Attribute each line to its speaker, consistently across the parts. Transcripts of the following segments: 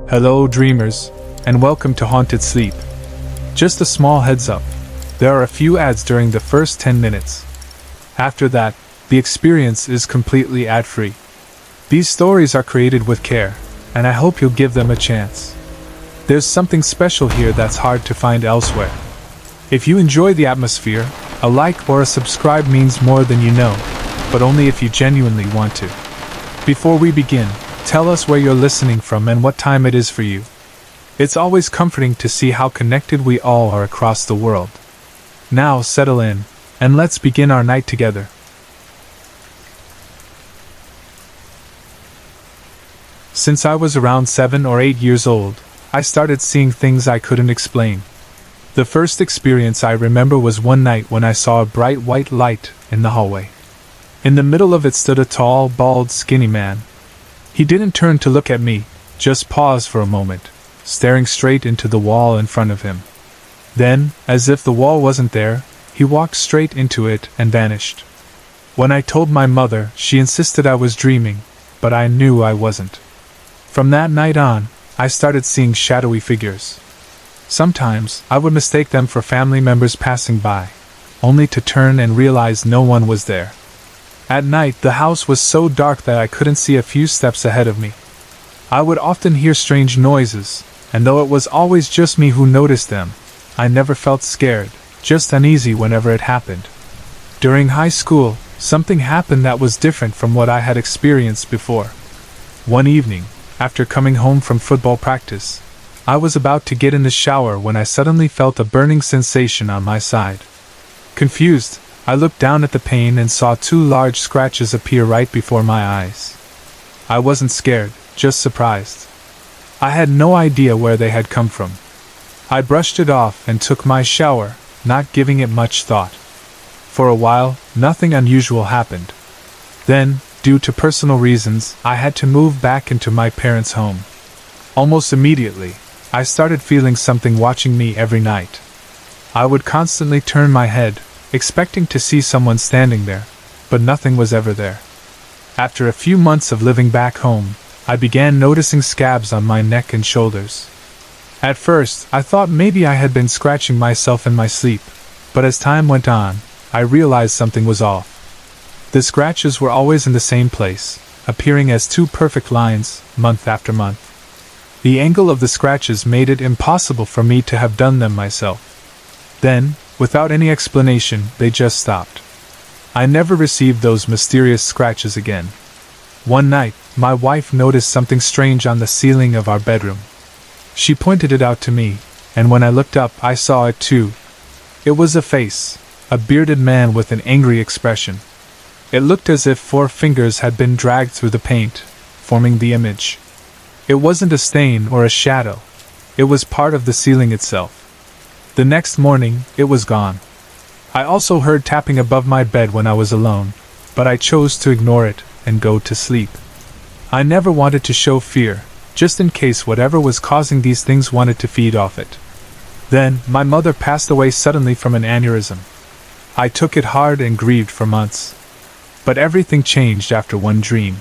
Speaker 1: Hello, dreamers, and welcome to Haunted Sleep. Just a small heads up, there are a few ads during the first 10 minutes. After that, the experience is completely ad-free. These stories are created with care, and I hope you'll give them a chance. There's something special here that's hard to find elsewhere. If you enjoy the atmosphere, a like or a subscribe means more than you know, but only if you genuinely want to. Before we begin, tell us where you're listening from and what time it is for you. It's always comforting to see how connected we all are across the world. Now settle in, and let's begin our night together. Since I was around 7 or 8 years old, I started seeing things I couldn't explain. The first experience I remember was one night when I saw a bright white light in the hallway. In the middle of it stood a tall, bald, skinny man. He didn't turn to look at me, just paused for a moment, staring straight into the wall in front of him. Then, as if the wall wasn't there, he walked straight into it and vanished. When I told my mother, she insisted I was dreaming, but I knew I wasn't. From that night on, I started seeing shadowy figures. Sometimes, I would mistake them for family members passing by, only to turn and realize no one was there. At night, the house was so dark that I couldn't see a few steps ahead of me. I would often hear strange noises, and though it was always just me who noticed them, I never felt scared, just uneasy whenever it happened. During high school, something happened that was different from what I had experienced before. One evening, after coming home from football practice, I was about to get in the shower when I suddenly felt a burning sensation on my side. Confused, I looked down at the pane and saw 2 large scratches appear right before my eyes. I wasn't scared, just surprised. I had no idea where they had come from. I brushed it off and took my shower, not giving it much thought. For a while, nothing unusual happened. Then, due to personal reasons, I had to move back into my parents' home. Almost immediately, I started feeling something watching me every night. I would constantly turn my head, expecting to see someone standing there, but nothing was ever there. After a few months of living back home, I began noticing scabs on my neck and shoulders. At first, I thought maybe I had been scratching myself in my sleep, but as time went on, I realized something was off. The scratches were always in the same place, appearing as 2 perfect lines, month after month. The angle of the scratches made it impossible for me to have done them myself. Then, without any explanation, they just stopped. I never received those mysterious scratches again. One night, my wife noticed something strange on the ceiling of our bedroom. She pointed it out to me, and when I looked up, I saw it too. It was a face, a bearded man with an angry expression. It looked as if 4 fingers had been dragged through the paint, forming the image. It wasn't a stain or a shadow. It was part of the ceiling itself. The next morning, it was gone. I also heard tapping above my bed when I was alone, but I chose to ignore it and go to sleep. I never wanted to show fear, just in case whatever was causing these things wanted to feed off it. Then, my mother passed away suddenly from an aneurysm. I took it hard and grieved for months. But everything changed after one dream.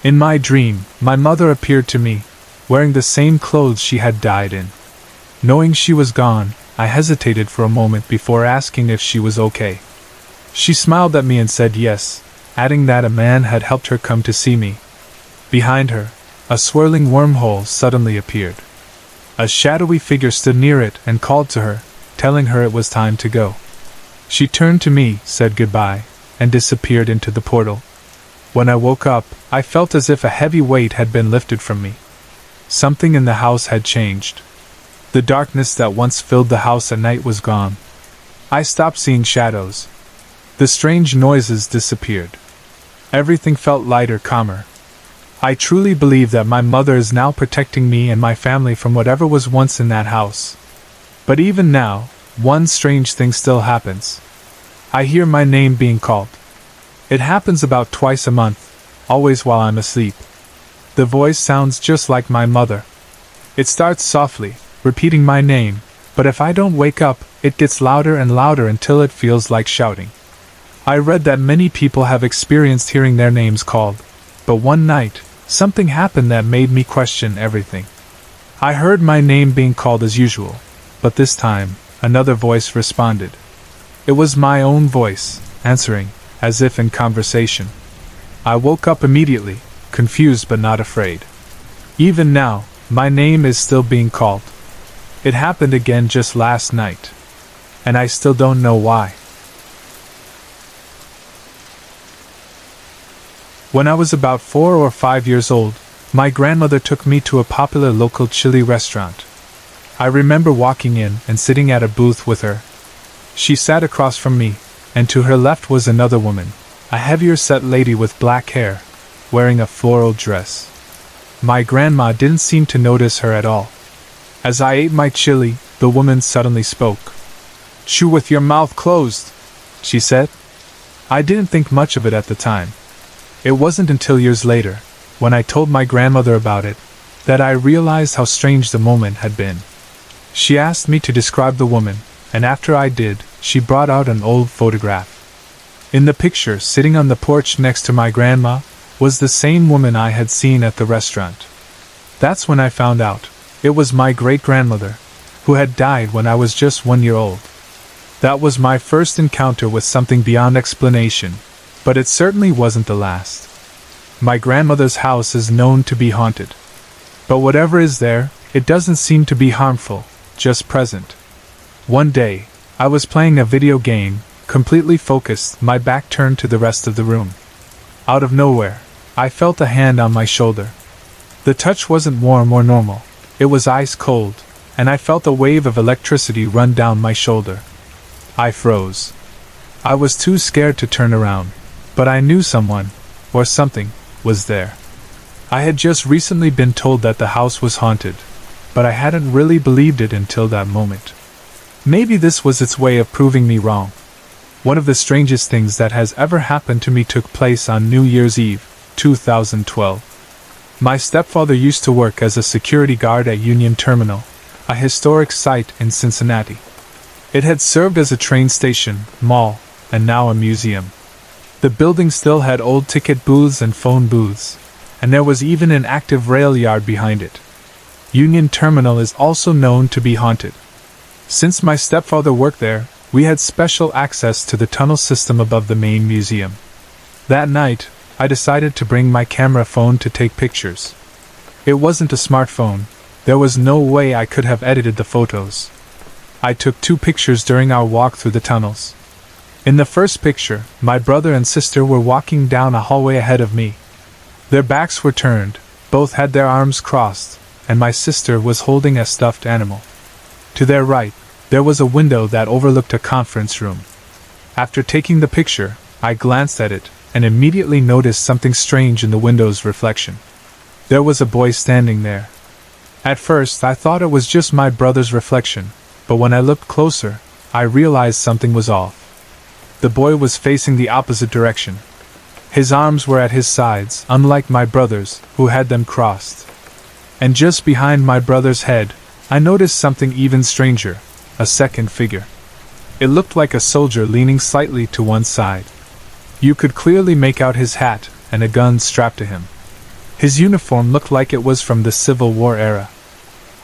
Speaker 1: In my dream, my mother appeared to me, wearing the same clothes she had died in. Knowing she was gone, I hesitated for a moment before asking if she was okay. She smiled at me and said yes, adding that a man had helped her come to see me. Behind her, a swirling wormhole suddenly appeared. A shadowy figure stood near it and called to her, telling her it was time to go. She turned to me, said goodbye, and disappeared into the portal. When I woke up, I felt as if a heavy weight had been lifted from me. Something in the house had changed. The darkness that once filled the house at night was gone. I stopped seeing shadows. The strange noises disappeared. Everything felt lighter, calmer. I truly believe that my mother is now protecting me and my family from whatever was once in that house. But even now, one strange thing still happens. I hear my name being called. It happens about twice a month, always while I'm asleep. The voice sounds just like my mother. It starts softly, repeating my name, but if I don't wake up, it gets louder and louder until it feels like shouting. I read that many people have experienced hearing their names called, but one night, something happened that made me question everything. I heard my name being called as usual, but this time, another voice responded. It was my own voice, answering, as if in conversation. I woke up immediately, confused but not afraid. Even now, my name is still being called. It happened again just last night. And I still don't know why. When I was about 4 or 5 years old, my grandmother took me to a popular local chili restaurant. I remember walking in and sitting at a booth with her. She sat across from me, and to her left was another woman, a heavier-set lady with black hair, wearing a floral dress. My grandma didn't seem to notice her at all. As I ate my chili, the woman suddenly spoke. "Chew with your mouth closed," she said. I didn't think much of it at the time. It wasn't until years later, when I told my grandmother about it, that I realized how strange the moment had been. She asked me to describe the woman, and after I did, she brought out an old photograph. In the picture, sitting on the porch next to my grandma, was the same woman I had seen at the restaurant. That's when I found out. It was my great-grandmother, who had died when I was just 1 year old. That was my first encounter with something beyond explanation, but it certainly wasn't the last. My grandmother's house is known to be haunted. But whatever is there, it doesn't seem to be harmful, just present. One day, I was playing a video game, completely focused, my back turned to the rest of the room. Out of nowhere, I felt a hand on my shoulder. The touch wasn't warm or normal, it was ice cold, and I felt a wave of electricity run down my shoulder. I froze. I was too scared to turn around, but I knew someone, or something, was there. I had just recently been told that the house was haunted, but I hadn't really believed it until that moment. Maybe this was its way of proving me wrong. One of the strangest things that has ever happened to me took place on New Year's Eve, 2012. My stepfather used to work as a security guard at Union Terminal, a historic site in Cincinnati. It had served as a train station, mall, and now a museum. The building still had old ticket booths and phone booths, and there was even an active rail yard behind it. Union Terminal is also known to be haunted. Since my stepfather worked there, we had special access to the tunnel system above the main museum. That night, I decided to bring my camera phone to take pictures. It wasn't a smartphone. There was no way I could have edited the photos. I took 2 pictures during our walk through the tunnels. In the first picture, my brother and sister were walking down a hallway ahead of me. Their backs were turned, both had their arms crossed, and my sister was holding a stuffed animal. To their right, there was a window that overlooked a conference room. After taking the picture, I glanced at it, and immediately noticed something strange in the window's reflection. There was a boy standing there. At first, I thought it was just my brother's reflection, but when I looked closer, I realized something was off. The boy was facing the opposite direction. His arms were at his sides, unlike my brother's, who had them crossed. And just behind my brother's head, I noticed something even stranger, a second figure. It looked like a soldier leaning slightly to one side. You could clearly make out his hat and a gun strapped to him. His uniform looked like it was from the Civil War era.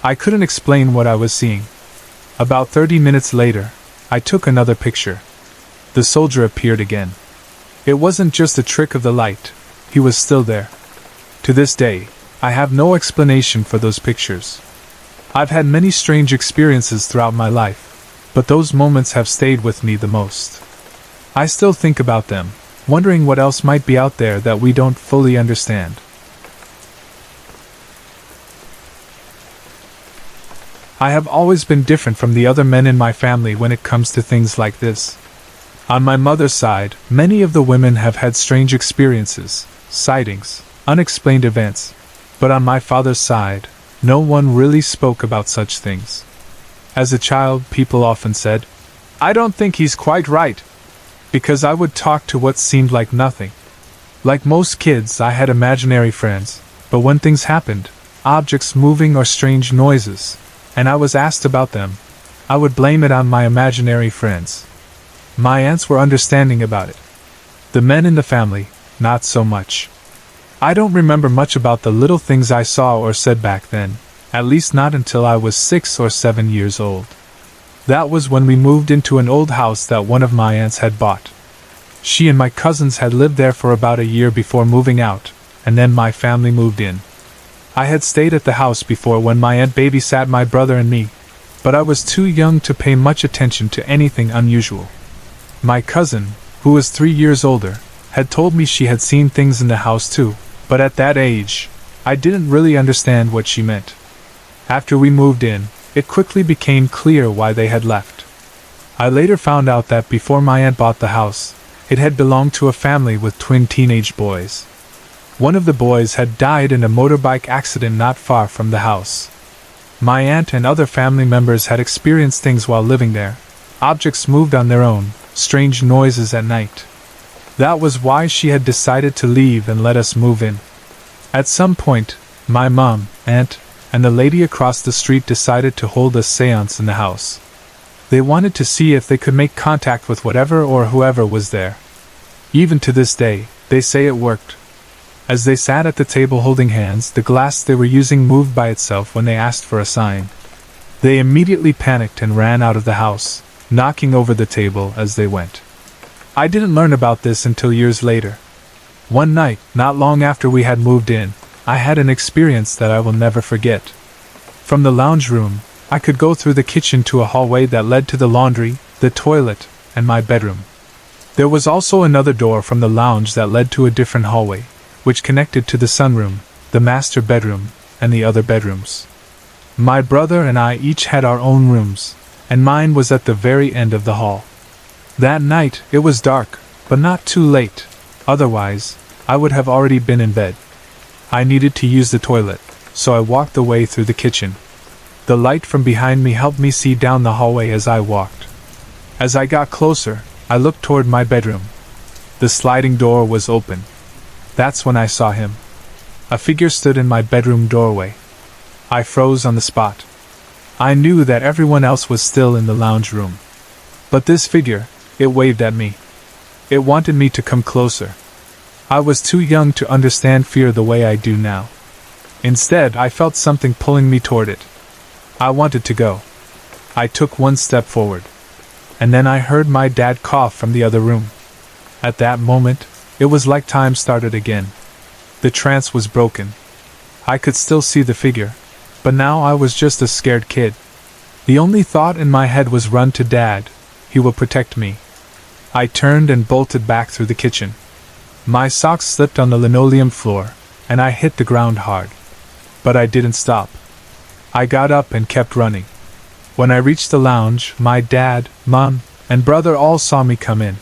Speaker 1: I couldn't explain what I was seeing. About 30 minutes later, I took another picture. The soldier appeared again. It wasn't just a trick of the light, he was still there. To this day, I have no explanation for those pictures. I've had many strange experiences throughout my life, but those moments have stayed with me the most. I still think about them, wondering what else might be out there that we don't fully understand. I have always been different from the other men in my family when it comes to things like this. On my mother's side, many of the women have had strange experiences, sightings, unexplained events, but on my father's side, no one really spoke about such things. As a child, people often said, "I don't think he's quite right," because I would talk to what seemed like nothing. Like most kids, I had imaginary friends, but when things happened, objects moving or strange noises, and I was asked about them, I would blame it on my imaginary friends. My aunts were understanding about it. The men in the family, not so much. I don't remember much about the little things I saw or said back then, at least not until I was 6 or 7 years old. That was when we moved into an old house that one of my aunts had bought. She and my cousins had lived there for about a year before moving out, and then my family moved in. I had stayed at the house before when my aunt babysat my brother and me, but I was too young to pay much attention to anything unusual. My cousin, who was 3 years older, had told me she had seen things in the house too, but at that age, I didn't really understand what she meant. After we moved in, it quickly became clear why they had left. I later found out that before my aunt bought the house, it had belonged to a family with twin teenage boys. One of the boys had died in a motorbike accident not far from the house. My aunt and other family members had experienced things while living there. Objects moved on their own, strange noises at night. That was why she had decided to leave and let us move in. At some point, my mom, aunt, and the lady across the street decided to hold a séance in the house. They wanted to see if they could make contact with whatever or whoever was there. Even to this day, they say it worked. As they sat at the table holding hands, the glass they were using moved by itself when they asked for a sign. They immediately panicked and ran out of the house, knocking over the table as they went. I didn't learn about this until years later. One night, not long after we had moved in, I had an experience that I will never forget. From the lounge room, I could go through the kitchen to a hallway that led to the laundry, the toilet, and my bedroom. There was also another door from the lounge that led to a different hallway, which connected to the sunroom, the master bedroom, and the other bedrooms. My brother and I each had our own rooms, and mine was at the very end of the hall. That night, it was dark, but not too late, otherwise, I would have already been in bed. I needed to use the toilet, so I walked the way through the kitchen. The light from behind me helped me see down the hallway as I walked. As I got closer, I looked toward my bedroom. The sliding door was open. That's when I saw him. A figure stood in my bedroom doorway. I froze on the spot. I knew that everyone else was still in the lounge room. But this figure, it waved at me. It wanted me to come closer. I was too young to understand fear the way I do now. Instead, I felt something pulling me toward it. I wanted to go. I took one step forward. And then I heard my dad cough from the other room. At that moment, it was like time started again. The trance was broken. I could still see the figure, but now I was just a scared kid. The only thought in my head was run to Dad. He will protect me. I turned and bolted back through the kitchen. My socks slipped on the linoleum floor, and I hit the ground hard. But I didn't stop. I got up and kept running. When I reached the lounge, my dad, mom, and brother all saw me come in.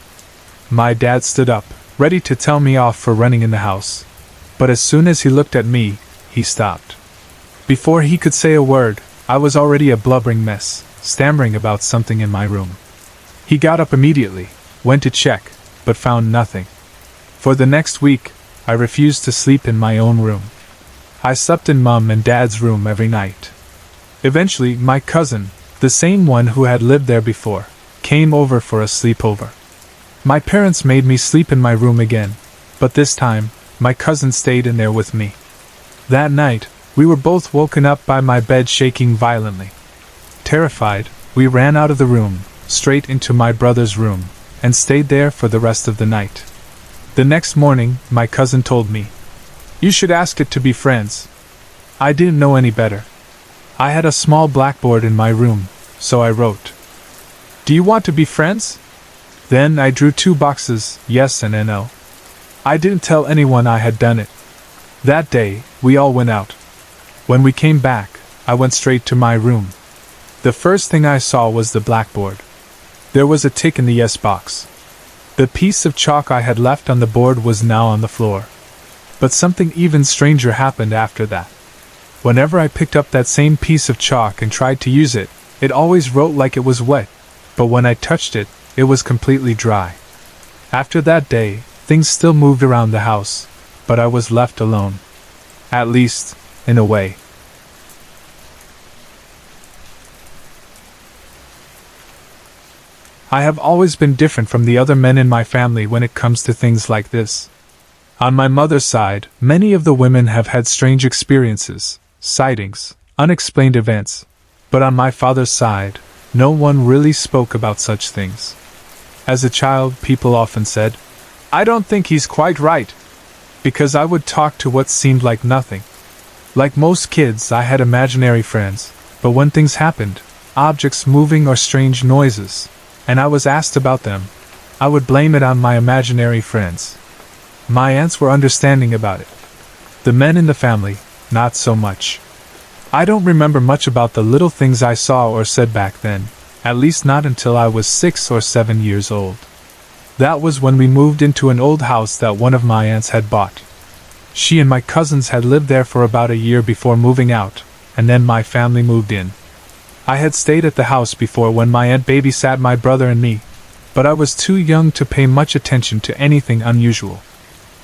Speaker 1: My dad stood up, ready to tell me off for running in the house. But as soon as he looked at me, he stopped. Before he could say a word, I was already a blubbering mess, stammering about something in my room. He got up immediately, went to check, but found nothing. For the next week, I refused to sleep in my own room. I slept in Mom and Dad's room every night. Eventually, my cousin, the same one who had lived there before, came over for a sleepover. My parents made me sleep in my room again, but this time, my cousin stayed in there with me. That night, we were both woken up by my bed shaking violently. Terrified, we ran out of the room, straight into my brother's room, and stayed there for the rest of the night. The next morning, my cousin told me, "You should ask it to be friends." I didn't know any better. I had a small blackboard in my room, so I wrote, "Do you want to be friends?" Then I drew 2 boxes, yes and no. I didn't tell anyone I had done it. That day, we all went out. When we came back, I went straight to my room. The first thing I saw was the blackboard. There was a tick in the yes box. The piece of chalk I had left on the board was now on the floor. But something even stranger happened after that. Whenever I picked up that same piece of chalk and tried to use it, it always wrote like it was wet, but when I touched it, it was completely dry. After that day, things still moved around the house, but I was left alone. At least, in a way. I have always been different from the other men in my family when it comes to things like this. On my mother's side, many of the women have had strange experiences, sightings, unexplained events, but on my father's side, no one really spoke about such things. As a child, people often said, "I don't think he's quite right," because I would talk to what seemed like nothing. Like most kids, I had imaginary friends, but when things happened, objects moving or strange noises, and I was asked about them, I would blame it on my imaginary friends. My aunts were understanding about it. The men in the family, not so much. I don't remember much about the little things I saw or said back then, at least not until I was 6 or 7 years old. That was when we moved into an old house that one of my aunts had bought. She and my cousins had lived there for about a year before moving out, and then my family moved in. I had stayed at the house before when my aunt babysat my brother and me, but I was too young to pay much attention to anything unusual.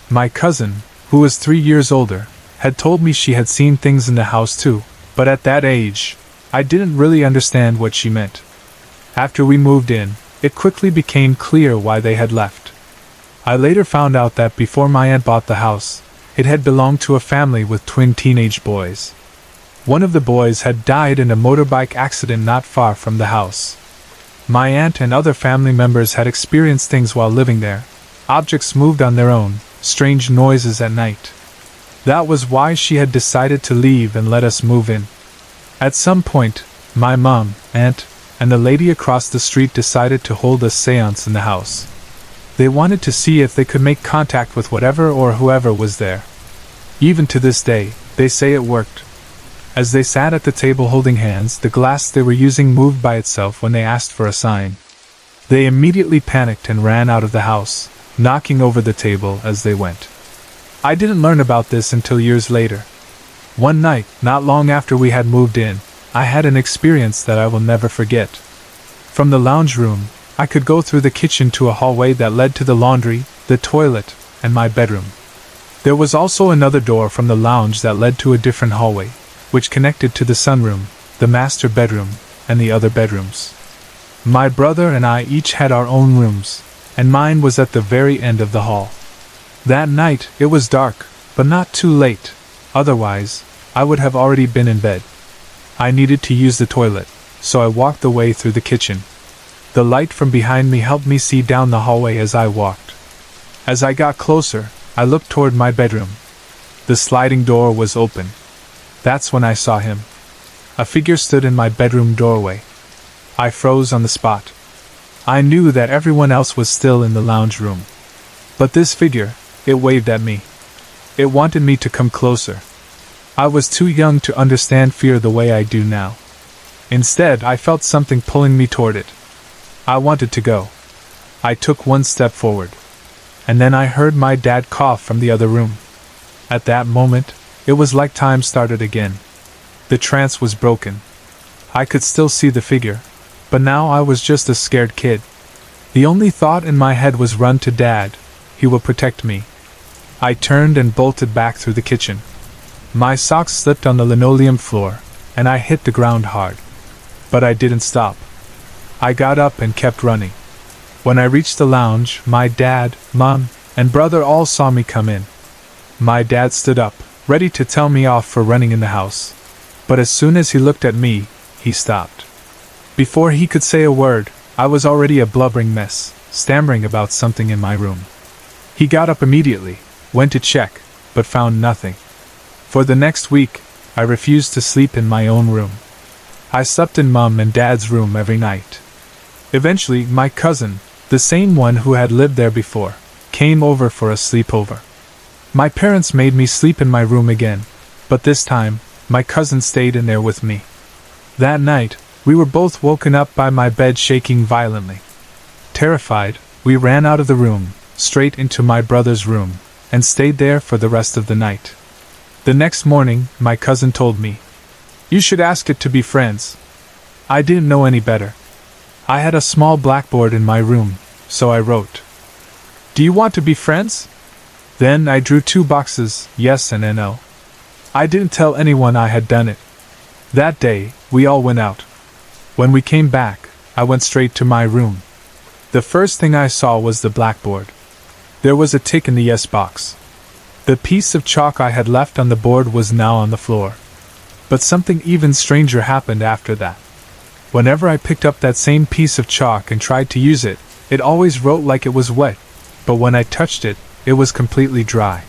Speaker 1: My cousin, who was 3 years older, had told me she had seen things in the house too, but at that age, I didn't really understand what she meant. After we moved in, it quickly became clear why they had left. I later found out that before my aunt bought the house, it had belonged to a family with twin teenage boys. One of the boys had died in a motorbike accident not far from the house. My aunt and other family members had experienced things while living there. Objects moved on their own, strange noises at night. That was why she had decided to leave and let us move in. At some point, my mom, aunt, and the lady across the street decided to hold a séance in the house. They wanted to see if they could make contact with whatever or whoever was there. Even to this day, they say it worked. As they sat at the table holding hands, the glass they were using moved by itself when they asked for a sign. They immediately panicked and ran out of the house, knocking over the table as they went. I didn't learn about this until years later. One night, not long after we had moved in, I had an experience that I will never forget. From the lounge room, I could go through the kitchen to a hallway that led to the laundry, the toilet, and my bedroom. There was also another door from the lounge that led to a different hallway, which connected to the sunroom, the master bedroom, and the other bedrooms. My brother and I each had our own rooms, and mine was at the very end of the hall. That night, it was dark, but not too late, otherwise, I would have already been in bed. I needed to use the toilet, so I walked the way through the kitchen. The light from behind me helped me see down the hallway as I walked. As I got closer, I looked toward my bedroom. The sliding door was open. That's when I saw him. A figure stood in my bedroom doorway. I froze on the spot. I knew that everyone else was still in the lounge room. But this figure, it waved at me. It wanted me to come closer. I was too young to understand fear the way I do now. Instead, I felt something pulling me toward it. I wanted to go. I took one step forward. And then I heard my dad cough from the other room. At that moment, it was like time started again. The trance was broken. I could still see the figure, but now I was just a scared kid. The only thought in my head was run to Dad. He will protect me. I turned and bolted back through the kitchen. My socks slipped on the linoleum floor, and I hit the ground hard. But I didn't stop. I got up and kept running. When I reached the lounge, my dad, mom, and brother all saw me come in. My dad stood up, ready to tell me off for running in the house. But as soon as he looked at me, he stopped. Before he could say a word, I was already a blubbering mess, stammering about something in my room. He got up immediately, went to check, but found nothing. For the next week, I refused to sleep in my own room. I slept in Mom and Dad's room every night. Eventually, my cousin, the same one who had lived there before, came over for a sleepover. My parents made me sleep in my room again, but this time, my cousin stayed in there with me. That night, we were both woken up by my bed shaking violently. Terrified, we ran out of the room, straight into my brother's room, and stayed there for the rest of the night. The next morning, my cousin told me, "You should ask it to be friends." I didn't know any better. I had a small blackboard in my room, so I wrote, "Do you want to be friends?" Then I drew 2 boxes, yes and no. I didn't tell anyone I had done it. That day, we all went out. When we came back, I went straight to my room. The first thing I saw was the blackboard. There was a tick in the yes box. The piece of chalk I had left on the board was now on the floor. But something even stranger happened after that. Whenever I picked up that same piece of chalk and tried to use it, it always wrote like it was wet, but when I touched it, it was completely dry.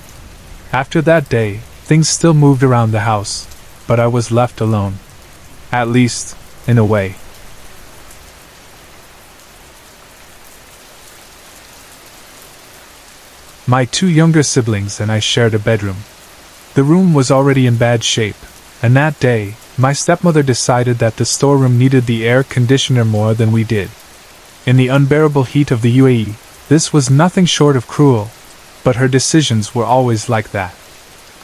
Speaker 1: After that day, things still moved around the house, but I was left alone. At least, in a way. My two younger siblings and I shared a bedroom. The room was already in bad shape, and that day, my stepmother decided that the storeroom needed the air conditioner more than we did. In the unbearable heat of the UAE, this was nothing short of cruel, but her decisions were always like that.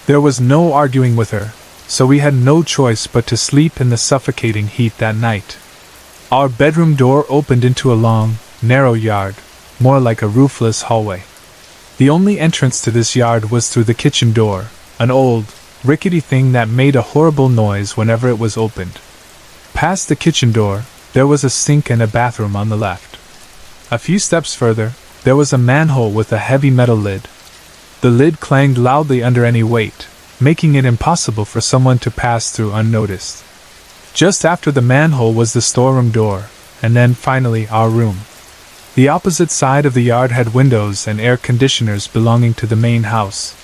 Speaker 1: There was no arguing with her, so we had no choice but to sleep in the suffocating heat that night. Our bedroom door opened into a long, narrow yard, more like a roofless hallway. The only entrance to this yard was through the kitchen door, an old, rickety thing that made a horrible noise whenever it was opened. Past the kitchen door, there was a sink and a bathroom on the left. A few steps further, there was a manhole with a heavy metal lid. The lid clanged loudly under any weight, making it impossible for someone to pass through unnoticed. Just after the manhole was the storeroom door, and then finally our room. The opposite side of the yard had windows and air conditioners belonging to the main house.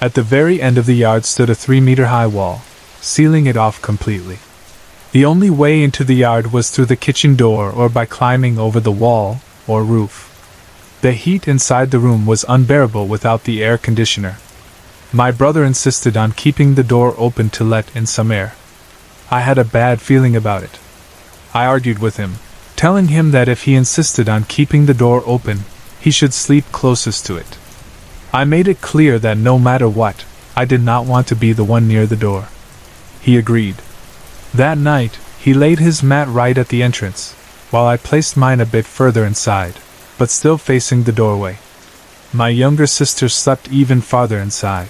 Speaker 1: At the very end of the yard stood a 3-meter-high wall, sealing it off completely. The only way into the yard was through the kitchen door or by climbing over the wall or roof. The heat inside the room was unbearable without the air conditioner. My brother insisted on keeping the door open to let in some air. I had a bad feeling about it. I argued with him, telling him that if he insisted on keeping the door open, he should sleep closest to it. I made it clear that no matter what, I did not want to be the one near the door. He agreed. That night, he laid his mat right at the entrance, while I placed mine a bit further inside, but still facing the doorway. My younger sister slept even farther inside.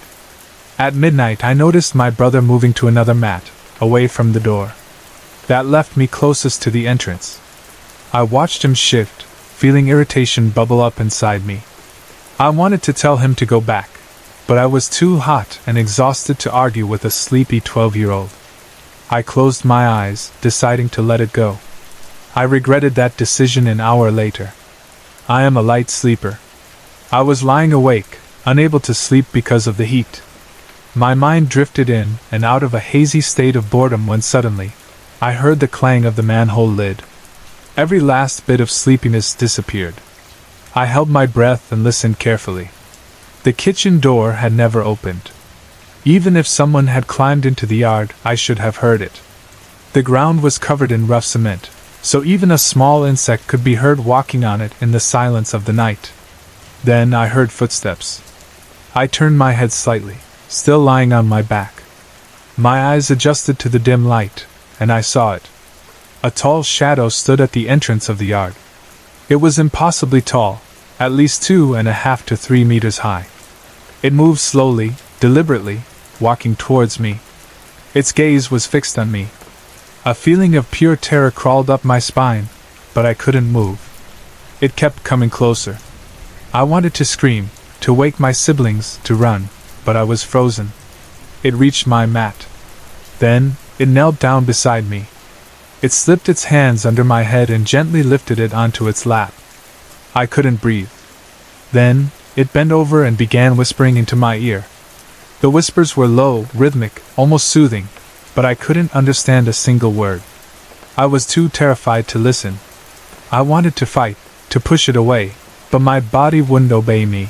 Speaker 1: At midnight, I noticed my brother moving to another mat, away from the door. That left me closest to the entrance. I watched him shift, feeling irritation bubble up inside me. I wanted to tell him to go back, but I was too hot and exhausted to argue with a sleepy 12-year-old. I closed my eyes, deciding to let it go. I regretted that decision an hour later. I am a light sleeper. I was lying awake, unable to sleep because of the heat. My mind drifted in and out of a hazy state of boredom when suddenly, I heard the clang of the manhole lid. Every last bit of sleepiness disappeared. I held my breath and listened carefully. The kitchen door had never opened. Even if someone had climbed into the yard, I should have heard it. The ground was covered in rough cement, so even a small insect could be heard walking on it in the silence of the night. Then I heard footsteps. I turned my head slightly, still lying on my back. My eyes adjusted to the dim light, and I saw it. A tall shadow stood at the entrance of the yard. It was impossibly tall, at least 2.5 to 3 meters high. It moved slowly, deliberately, walking towards me. Its gaze was fixed on me. A feeling of pure terror crawled up my spine, but I couldn't move. It kept coming closer. I wanted to scream, to wake my siblings, to run, but I was frozen. It reached my mat. Then, it knelt down beside me. It slipped its hands under my head and gently lifted it onto its lap. I couldn't breathe. Then, it bent over and began whispering into my ear. The whispers were low, rhythmic, almost soothing, but I couldn't understand a single word. I was too terrified to listen. I wanted to fight, to push it away, but my body wouldn't obey me.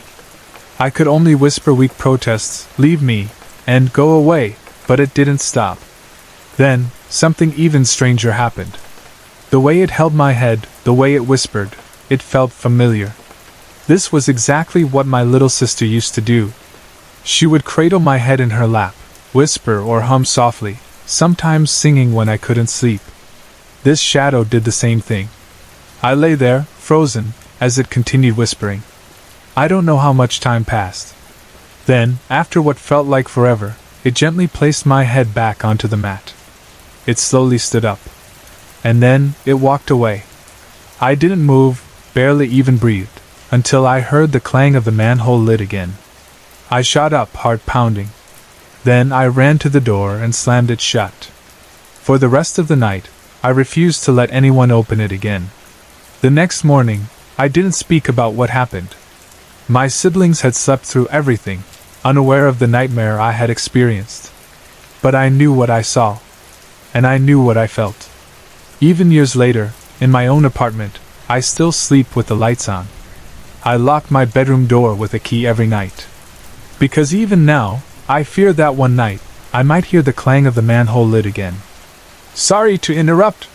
Speaker 1: I could only whisper weak protests, "Leave me," and "Go away," but it didn't stop. Then, something even stranger happened. The way it held my head, the way it whispered, it felt familiar. This was exactly what my little sister used to do. She would cradle my head in her lap, whisper or hum softly, sometimes singing when I couldn't sleep. This shadow did the same thing. I lay there, frozen, as it continued whispering. I don't know how much time passed. Then, after what felt like forever, it gently placed my head back onto the mat. It slowly stood up. And then, it walked away. I didn't move, barely even breathed, until I heard the clang of the manhole lid again. I shot up, heart pounding. Then I ran to the door and slammed it shut. For the rest of the night, I refused to let anyone open it again. The next morning, I didn't speak about what happened. My siblings had slept through everything, unaware of the nightmare I had experienced. But I knew what I saw. And I knew what I felt. Even years later, in my own apartment, I still sleep with the lights on. I lock my bedroom door with a key every night. Because even now, I fear that one night, I might hear the clang of the manhole lid again. Sorry to interrupt.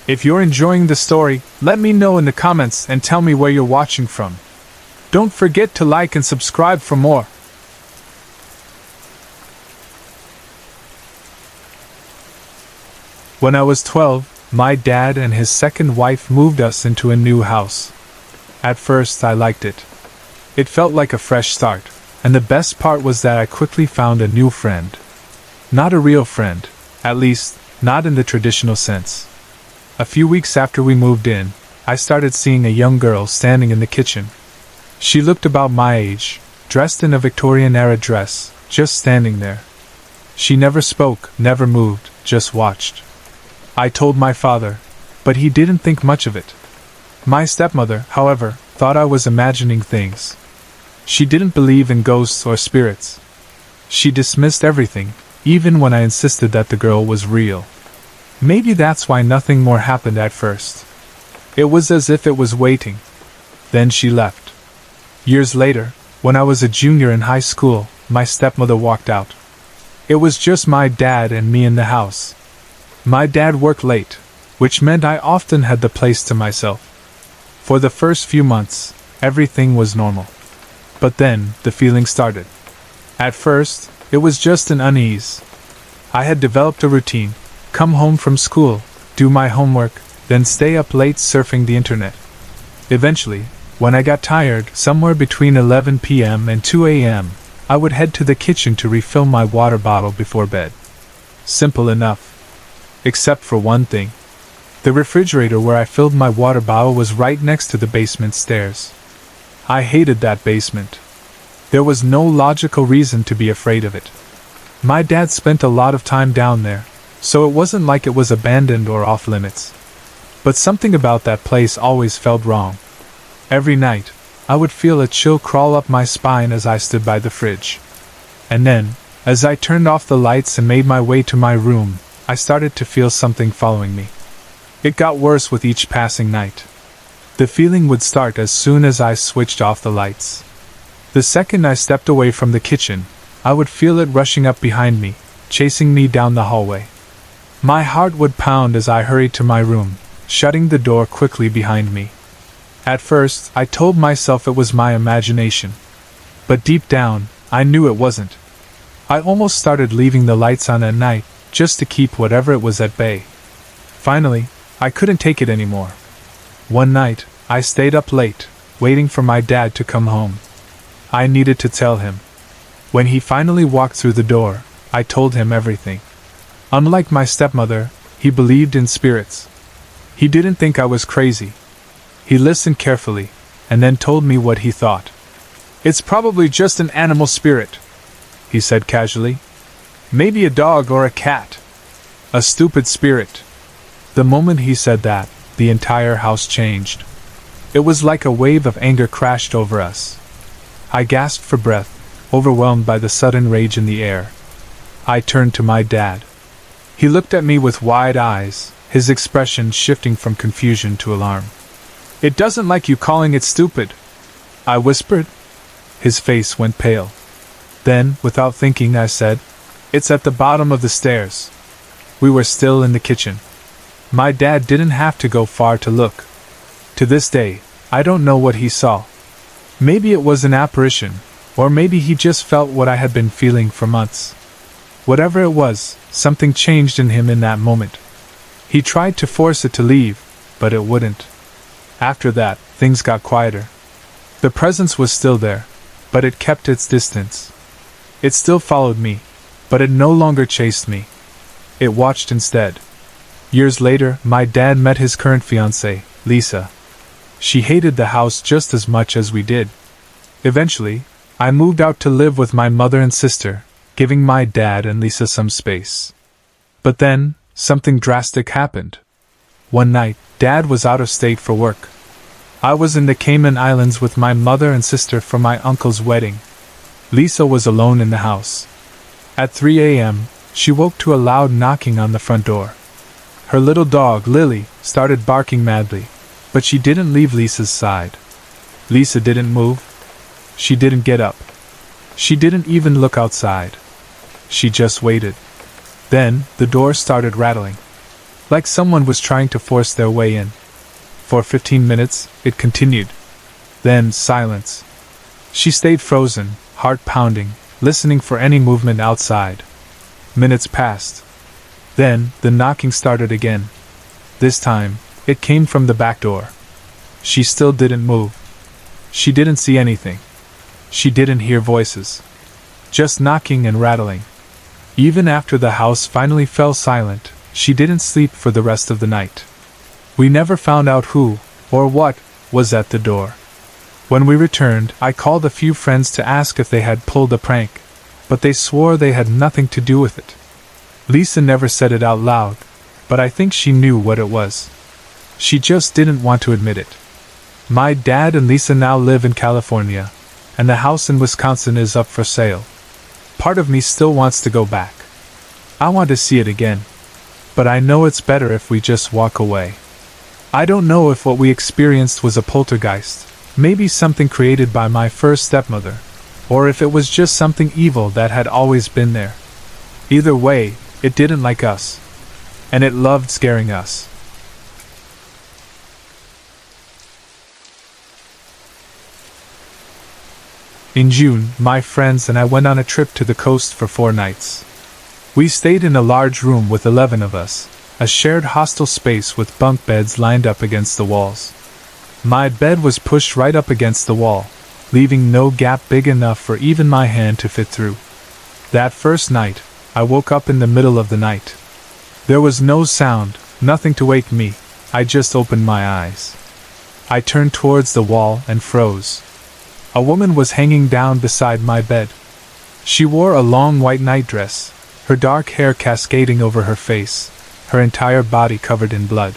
Speaker 1: If you're enjoying the story, let me know in the comments and tell me where you're watching from. Don't forget to like and subscribe for more. When I was 12, my dad and his second wife moved us into a new house. At first, I liked it. It felt like a fresh start, and the best part was that I quickly found a new friend. Not a real friend, at least, not in the traditional sense. A few weeks after we moved in, I started seeing a young girl standing in the kitchen. She looked about my age, dressed in a Victorian-era dress, just standing there. She never spoke, never moved, just watched. I told my father, but he didn't think much of it. My stepmother, however, thought I was imagining things. She didn't believe in ghosts or spirits. She dismissed everything, even when I insisted that the girl was real. Maybe that's why nothing more happened at first. It was as if it was waiting. Then she left. Years later, when I was a junior in high school, my stepmother walked out. It was just my dad and me in the house. My dad worked late, which meant I often had the place to myself. For the first few months, everything was normal. But then, the feeling started. At first, it was just an unease. I had developed a routine: come home from school, do my homework, then stay up late surfing the internet. Eventually, when I got tired, somewhere between 11 p.m. and 2 a.m., I would head to the kitchen to refill my water bottle before bed. Simple enough. Except for one thing. The refrigerator where I filled my water bottle was right next to the basement stairs. I hated that basement. There was no logical reason to be afraid of it. My dad spent a lot of time down there, so it wasn't like it was abandoned or off limits. But something about that place always felt wrong. Every night, I would feel a chill crawl up my spine as I stood by the fridge. And then, as I turned off the lights and made my way to my room, I started to feel something following me. It got worse with each passing night. The feeling would start as soon as I switched off the lights. The second I stepped away from the kitchen, I would feel it rushing up behind me, chasing me down the hallway. My heart would pound as I hurried to my room, shutting the door quickly behind me. At first, I told myself it was my imagination. But deep down, I knew it wasn't. I almost started leaving the lights on at night, just to keep whatever it was at bay. Finally, I couldn't take it anymore. One night, I stayed up late, waiting for my dad to come home. I needed to tell him. When he finally walked through the door, I told him everything. Unlike my stepmother, he believed in spirits. He didn't think I was crazy. He listened carefully, and then told me what he thought. "It's probably just an animal spirit," he said casually. "Maybe a dog or a cat. A stupid spirit." The moment he said that, the entire house changed. It was like a wave of anger crashed over us. I gasped for breath, overwhelmed by the sudden rage in the air. I turned to my dad. He looked at me with wide eyes, his expression shifting from confusion to alarm. "It doesn't like you calling it stupid," I whispered. His face went pale. Then, without thinking, I said, "It's at the bottom of the stairs." We were still in the kitchen. My dad didn't have to go far to look. To this day, I don't know what he saw. Maybe it was an apparition, or maybe he just felt what I had been feeling for months. Whatever it was, something changed in him in that moment. He tried to force it to leave, but it wouldn't. After that, things got quieter. The presence was still there, but it kept its distance. It still followed me, but it no longer chased me. It watched instead. Years later, my dad met his current fiancée, Lisa. She hated the house just as much as we did. Eventually, I moved out to live with my mother and sister, giving my dad and Lisa some space. But then, something drastic happened. One night, Dad was out of state for work. I was in the Cayman Islands with my mother and sister for my uncle's wedding. Lisa was alone in the house. At 3 a.m., she woke to a loud knocking on the front door. Her little dog, Lily, started barking madly, but she didn't leave Lisa's side. Lisa didn't move. She didn't get up. She didn't even look outside. She just waited. Then, the door started rattling. Like someone was trying to force their way in. For 15 minutes, it continued. Then, silence. She stayed frozen, heart pounding, listening for any movement outside. Minutes passed. Then, the knocking started again. This time, it came from the back door. She still didn't move. She didn't see anything. She didn't hear voices. Just knocking and rattling. Even after the house finally fell silent, she didn't sleep for the rest of the night. We never found out who, or what, was at the door. When we returned, I called a few friends to ask if they had pulled a prank, but they swore they had nothing to do with it. Lisa never said it out loud, but I think she knew what it was. She just didn't want to admit it. My dad and Lisa now live in California, and the house in Wisconsin is up for sale. Part of me still wants to go back. I want to see it again. But I know it's better if we just walk away. I don't know if what we experienced was a poltergeist, maybe something created by my first stepmother, or if it was just something evil that had always been there. Either way, it didn't like us. And it loved scaring us. In June, my friends and I went on a trip to the coast for 4 nights. We stayed in a large room with 11 of us, a shared hostel space with bunk beds lined up against the walls. My bed was pushed right up against the wall, leaving no gap big enough for even my hand to fit through. That first night, I woke up in the middle of the night. There was no sound, nothing to wake me. I just opened my eyes. I turned towards the wall and froze. A woman was hanging down beside my bed. She wore a long white nightdress, her dark hair cascading over her face, her entire body covered in blood.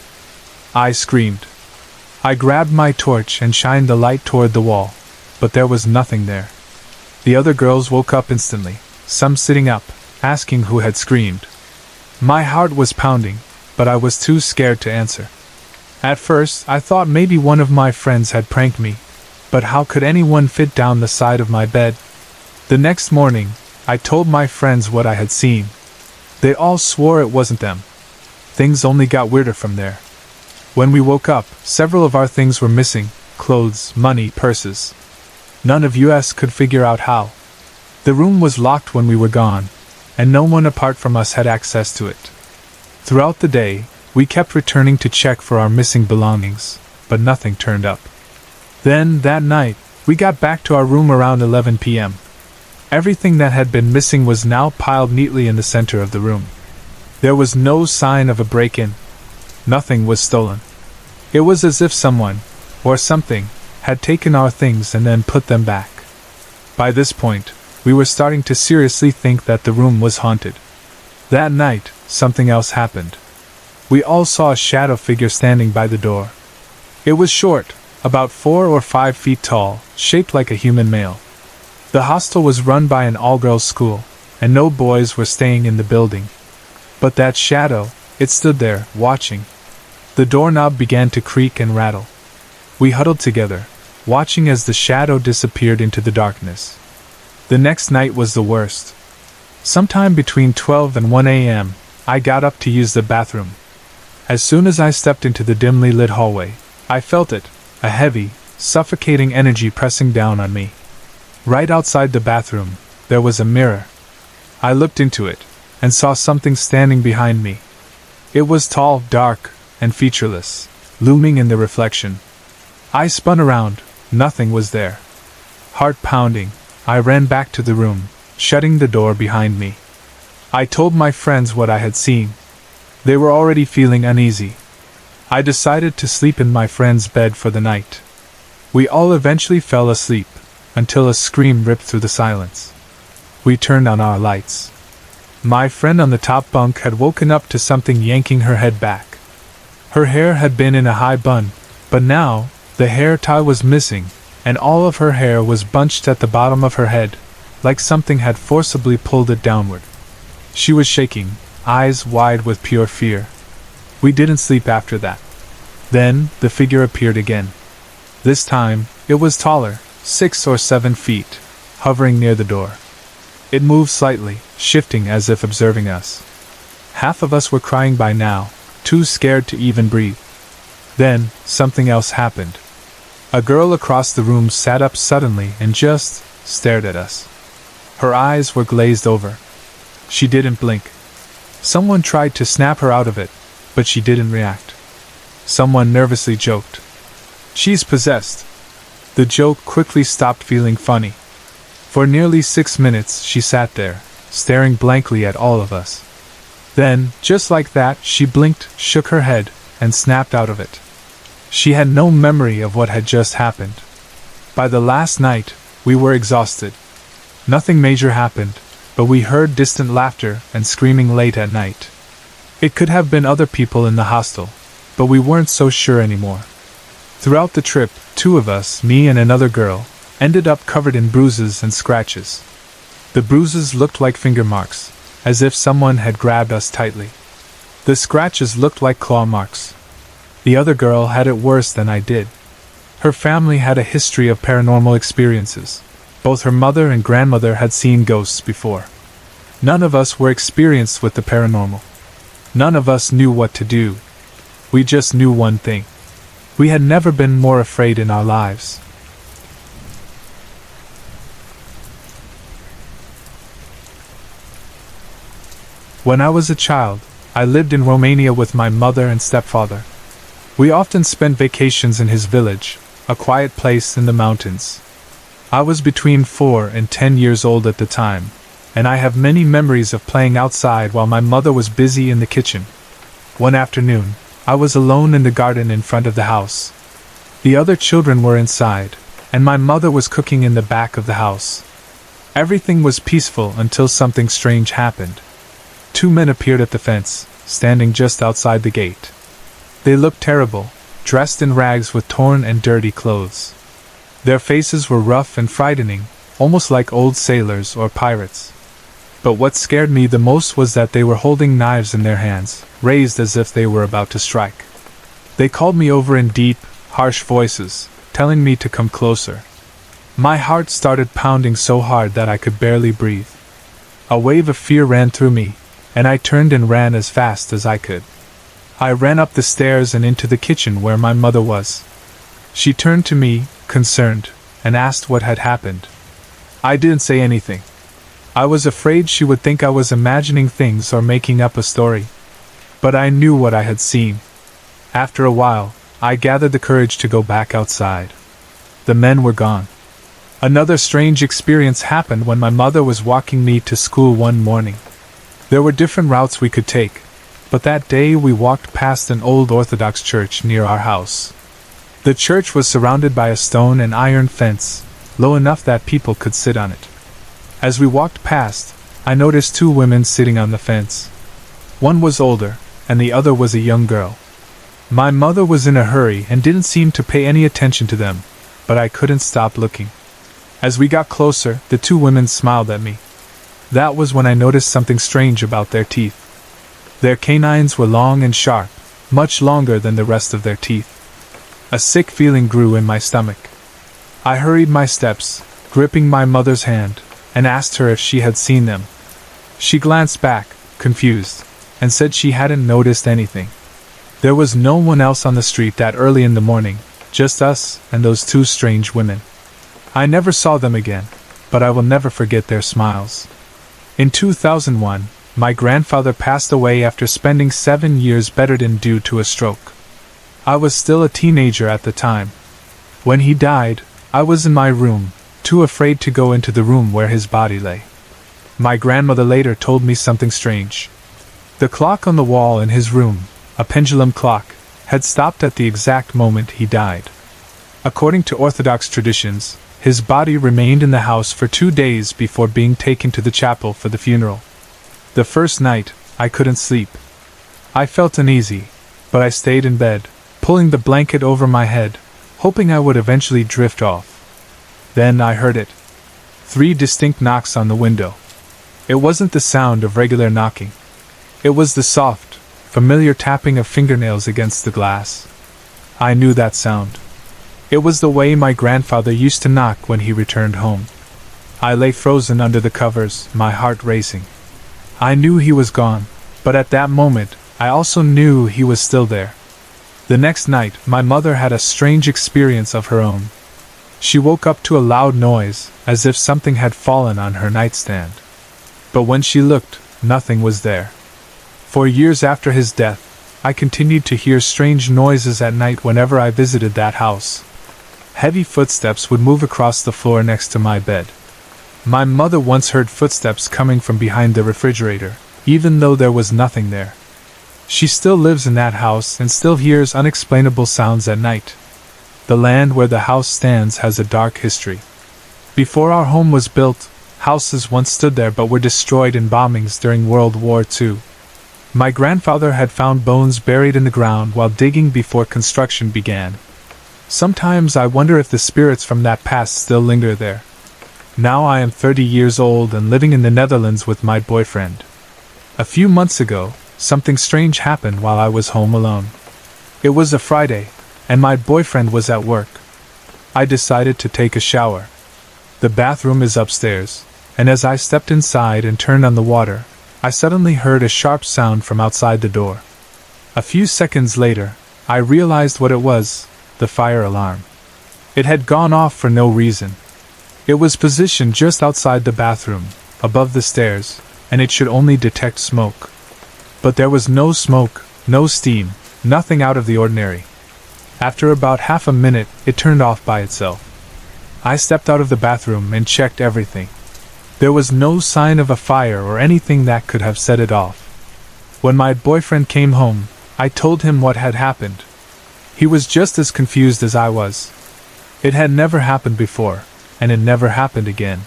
Speaker 1: I screamed. I grabbed my torch and shined the light toward the wall, but there was nothing there. The other girls woke up instantly, some sitting up, asking who had screamed. My heart was pounding, but I was too scared to answer. At first, I thought maybe one of my friends had pranked me, but how could anyone fit down the side of my bed? The next morning, I told my friends what I had seen. They all swore it wasn't them. Things only got weirder from there. When we woke up, several of our things were missing: clothes, money, purses. None of us could figure out how. The room was locked when we were gone, and no one apart from us had access to it. Throughout the day, we kept returning to check for our missing belongings, but nothing turned up. Then, that night, we got back to our room around 11 p.m. Everything that had been missing was now piled neatly in the center of the room. There was no sign of a break-in. Nothing was stolen. It was as if someone, or something, had taken our things and then put them back. By this point, we were starting to seriously think that the room was haunted. That night, something else happened. We all saw a shadow figure standing by the door. It was short, about 4 or 5 feet tall, shaped like a human male. The hostel was run by an all-girls school, and no boys were staying in the building. But that shadow, it stood there, watching. The doorknob began to creak and rattle. We huddled together, watching as the shadow disappeared into the darkness. The next night was the worst. Sometime between 12 and 1 a.m., I got up to use the bathroom. As soon as I stepped into the dimly lit hallway, I felt it, a heavy, suffocating energy pressing down on me. Right outside the bathroom, there was a mirror. I looked into it, and saw something standing behind me. It was tall, dark, and featureless, looming in the reflection. I spun around, nothing was there. Heart pounding, I ran back to the room, shutting the door behind me. I told my friends what I had seen. They were already feeling uneasy. I decided to sleep in my friend's bed for the night. We all eventually fell asleep, until a scream ripped through the silence. We turned on our lights. My friend on the top bunk had woken up to something yanking her head back. Her hair had been in a high bun, but now, the hair tie was missing, and all of her hair was bunched at the bottom of her head, like something had forcibly pulled it downward. She was shaking, eyes wide with pure fear. We didn't sleep after that. Then, the figure appeared again. This time, it was taller, 6 or 7 feet, hovering near the door. It moved slightly, shifting as if observing us. Half of us were crying by now, too scared to even breathe. Then, something else happened. A girl across the room sat up suddenly and just stared at us. Her eyes were glazed over. She didn't blink. Someone tried to snap her out of it, but she didn't react. Someone nervously joked, "She's possessed." The joke quickly stopped feeling funny. For nearly 6 minutes she sat there, staring blankly at all of us. Then, just like that, she blinked, shook her head, and snapped out of it. She had no memory of what had just happened. By the last night, we were exhausted. Nothing major happened, but we heard distant laughter and screaming late at night. It could have been other people in the hostel, but we weren't so sure anymore. Throughout the trip, 2 of us, me and another girl, ended up covered in bruises and scratches. The bruises looked like finger marks, as if someone had grabbed us tightly. The scratches looked like claw marks. The other girl had it worse than I did. Her family had a history of paranormal experiences. Both her mother and grandmother had seen ghosts before. None of us were experienced with the paranormal. None of us knew what to do. We just knew one thing. We had never been more afraid in our lives. When I was a child, I lived in Romania with my mother and stepfather. We often spent vacations in his village, a quiet place in the mountains. I was between 4 and 10 years old at the time, and I have many memories of playing outside while my mother was busy in the kitchen. One afternoon, I was alone in the garden in front of the house. The other children were inside, and my mother was cooking in the back of the house. Everything was peaceful until something strange happened. 2 men appeared at the fence, standing just outside the gate. They looked terrible, dressed in rags with torn and dirty clothes. Their faces were rough and frightening, almost like old sailors or pirates. But what scared me the most was that they were holding knives in their hands, raised as if they were about to strike. They called me over in deep, harsh voices, telling me to come closer. My heart started pounding so hard that I could barely breathe. A wave of fear ran through me, and I turned and ran as fast as I could. I ran up the stairs and into the kitchen where my mother was. She turned to me, concerned, and asked what had happened. I didn't say anything. I was afraid she would think I was imagining things or making up a story. But I knew what I had seen. After a while, I gathered the courage to go back outside. The men were gone. Another strange experience happened when my mother was walking me to school one morning. There were different routes we could take, but that day we walked past an old Orthodox church near our house. The church was surrounded by a stone and iron fence, low enough that people could sit on it. As we walked past, I noticed 2 women sitting on the fence. One was older, and the other was a young girl. My mother was in a hurry and didn't seem to pay any attention to them, but I couldn't stop looking. As we got closer, the 2 women smiled at me. That was when I noticed something strange about their teeth. Their canines were long and sharp, much longer than the rest of their teeth. A sick feeling grew in my stomach. I hurried my steps, gripping my mother's hand, and asked her if she had seen them. She glanced back, confused, and said she hadn't noticed anything. There was no one else on the street that early in the morning, just us and those 2 strange women. I never saw them again, but I will never forget their smiles. In 2001, my grandfather passed away after spending 7 years bedridden due to a stroke. I was still a teenager at the time. When he died, I was in my room, too afraid to go into the room where his body lay. My grandmother later told me something strange. The clock on the wall in his room, a pendulum clock, had stopped at the exact moment he died. According to Orthodox traditions, His body remained in the house for 2 days before being taken to the chapel for the funeral. The first night, I couldn't sleep. I felt uneasy, but I stayed in bed, pulling the blanket over my head, hoping I would eventually drift off. Then I heard it. 3 distinct knocks on the window. It wasn't the sound of regular knocking. It was the soft, familiar tapping of fingernails against the glass. I knew that sound. It was the way my grandfather used to knock when he returned home. I lay frozen under the covers, my heart racing. I knew he was gone, but at that moment, I also knew he was still there. The next night, my mother had a strange experience of her own. She woke up to a loud noise, as if something had fallen on her nightstand. But when she looked, nothing was there. For years after his death, I continued to hear strange noises at night whenever I visited that house. Heavy footsteps would move across the floor next to my bed. My mother once heard footsteps coming from behind the refrigerator, even though there was nothing there. She still lives in that house and still hears unexplainable sounds at night. The land where the house stands has a dark history. Before our home was built, houses once stood there but were destroyed in bombings during World War II. My grandfather had found bones buried in the ground while digging before construction began. Sometimes I wonder if the spirits from that past still linger there. Now I am 30 years old and living in the Netherlands with my boyfriend. A few months ago, something strange happened while I was home alone. It was a Friday, and my boyfriend was at work. I decided to take a shower. The bathroom is upstairs, and as I stepped inside and turned on the water, I suddenly heard a sharp sound from outside the door. A few seconds later, I realized what it was: the fire alarm. It had gone off for no reason. It was positioned just outside the bathroom, above the stairs, and it should only detect smoke. But there was no smoke, no steam, nothing out of the ordinary. After about half a minute, it turned off by itself. I stepped out of the bathroom and checked everything. There was no sign of a fire or anything that could have set it off. When my boyfriend came home, I told him what had happened. He was just as confused as I was. It had never happened before, and it never happened again.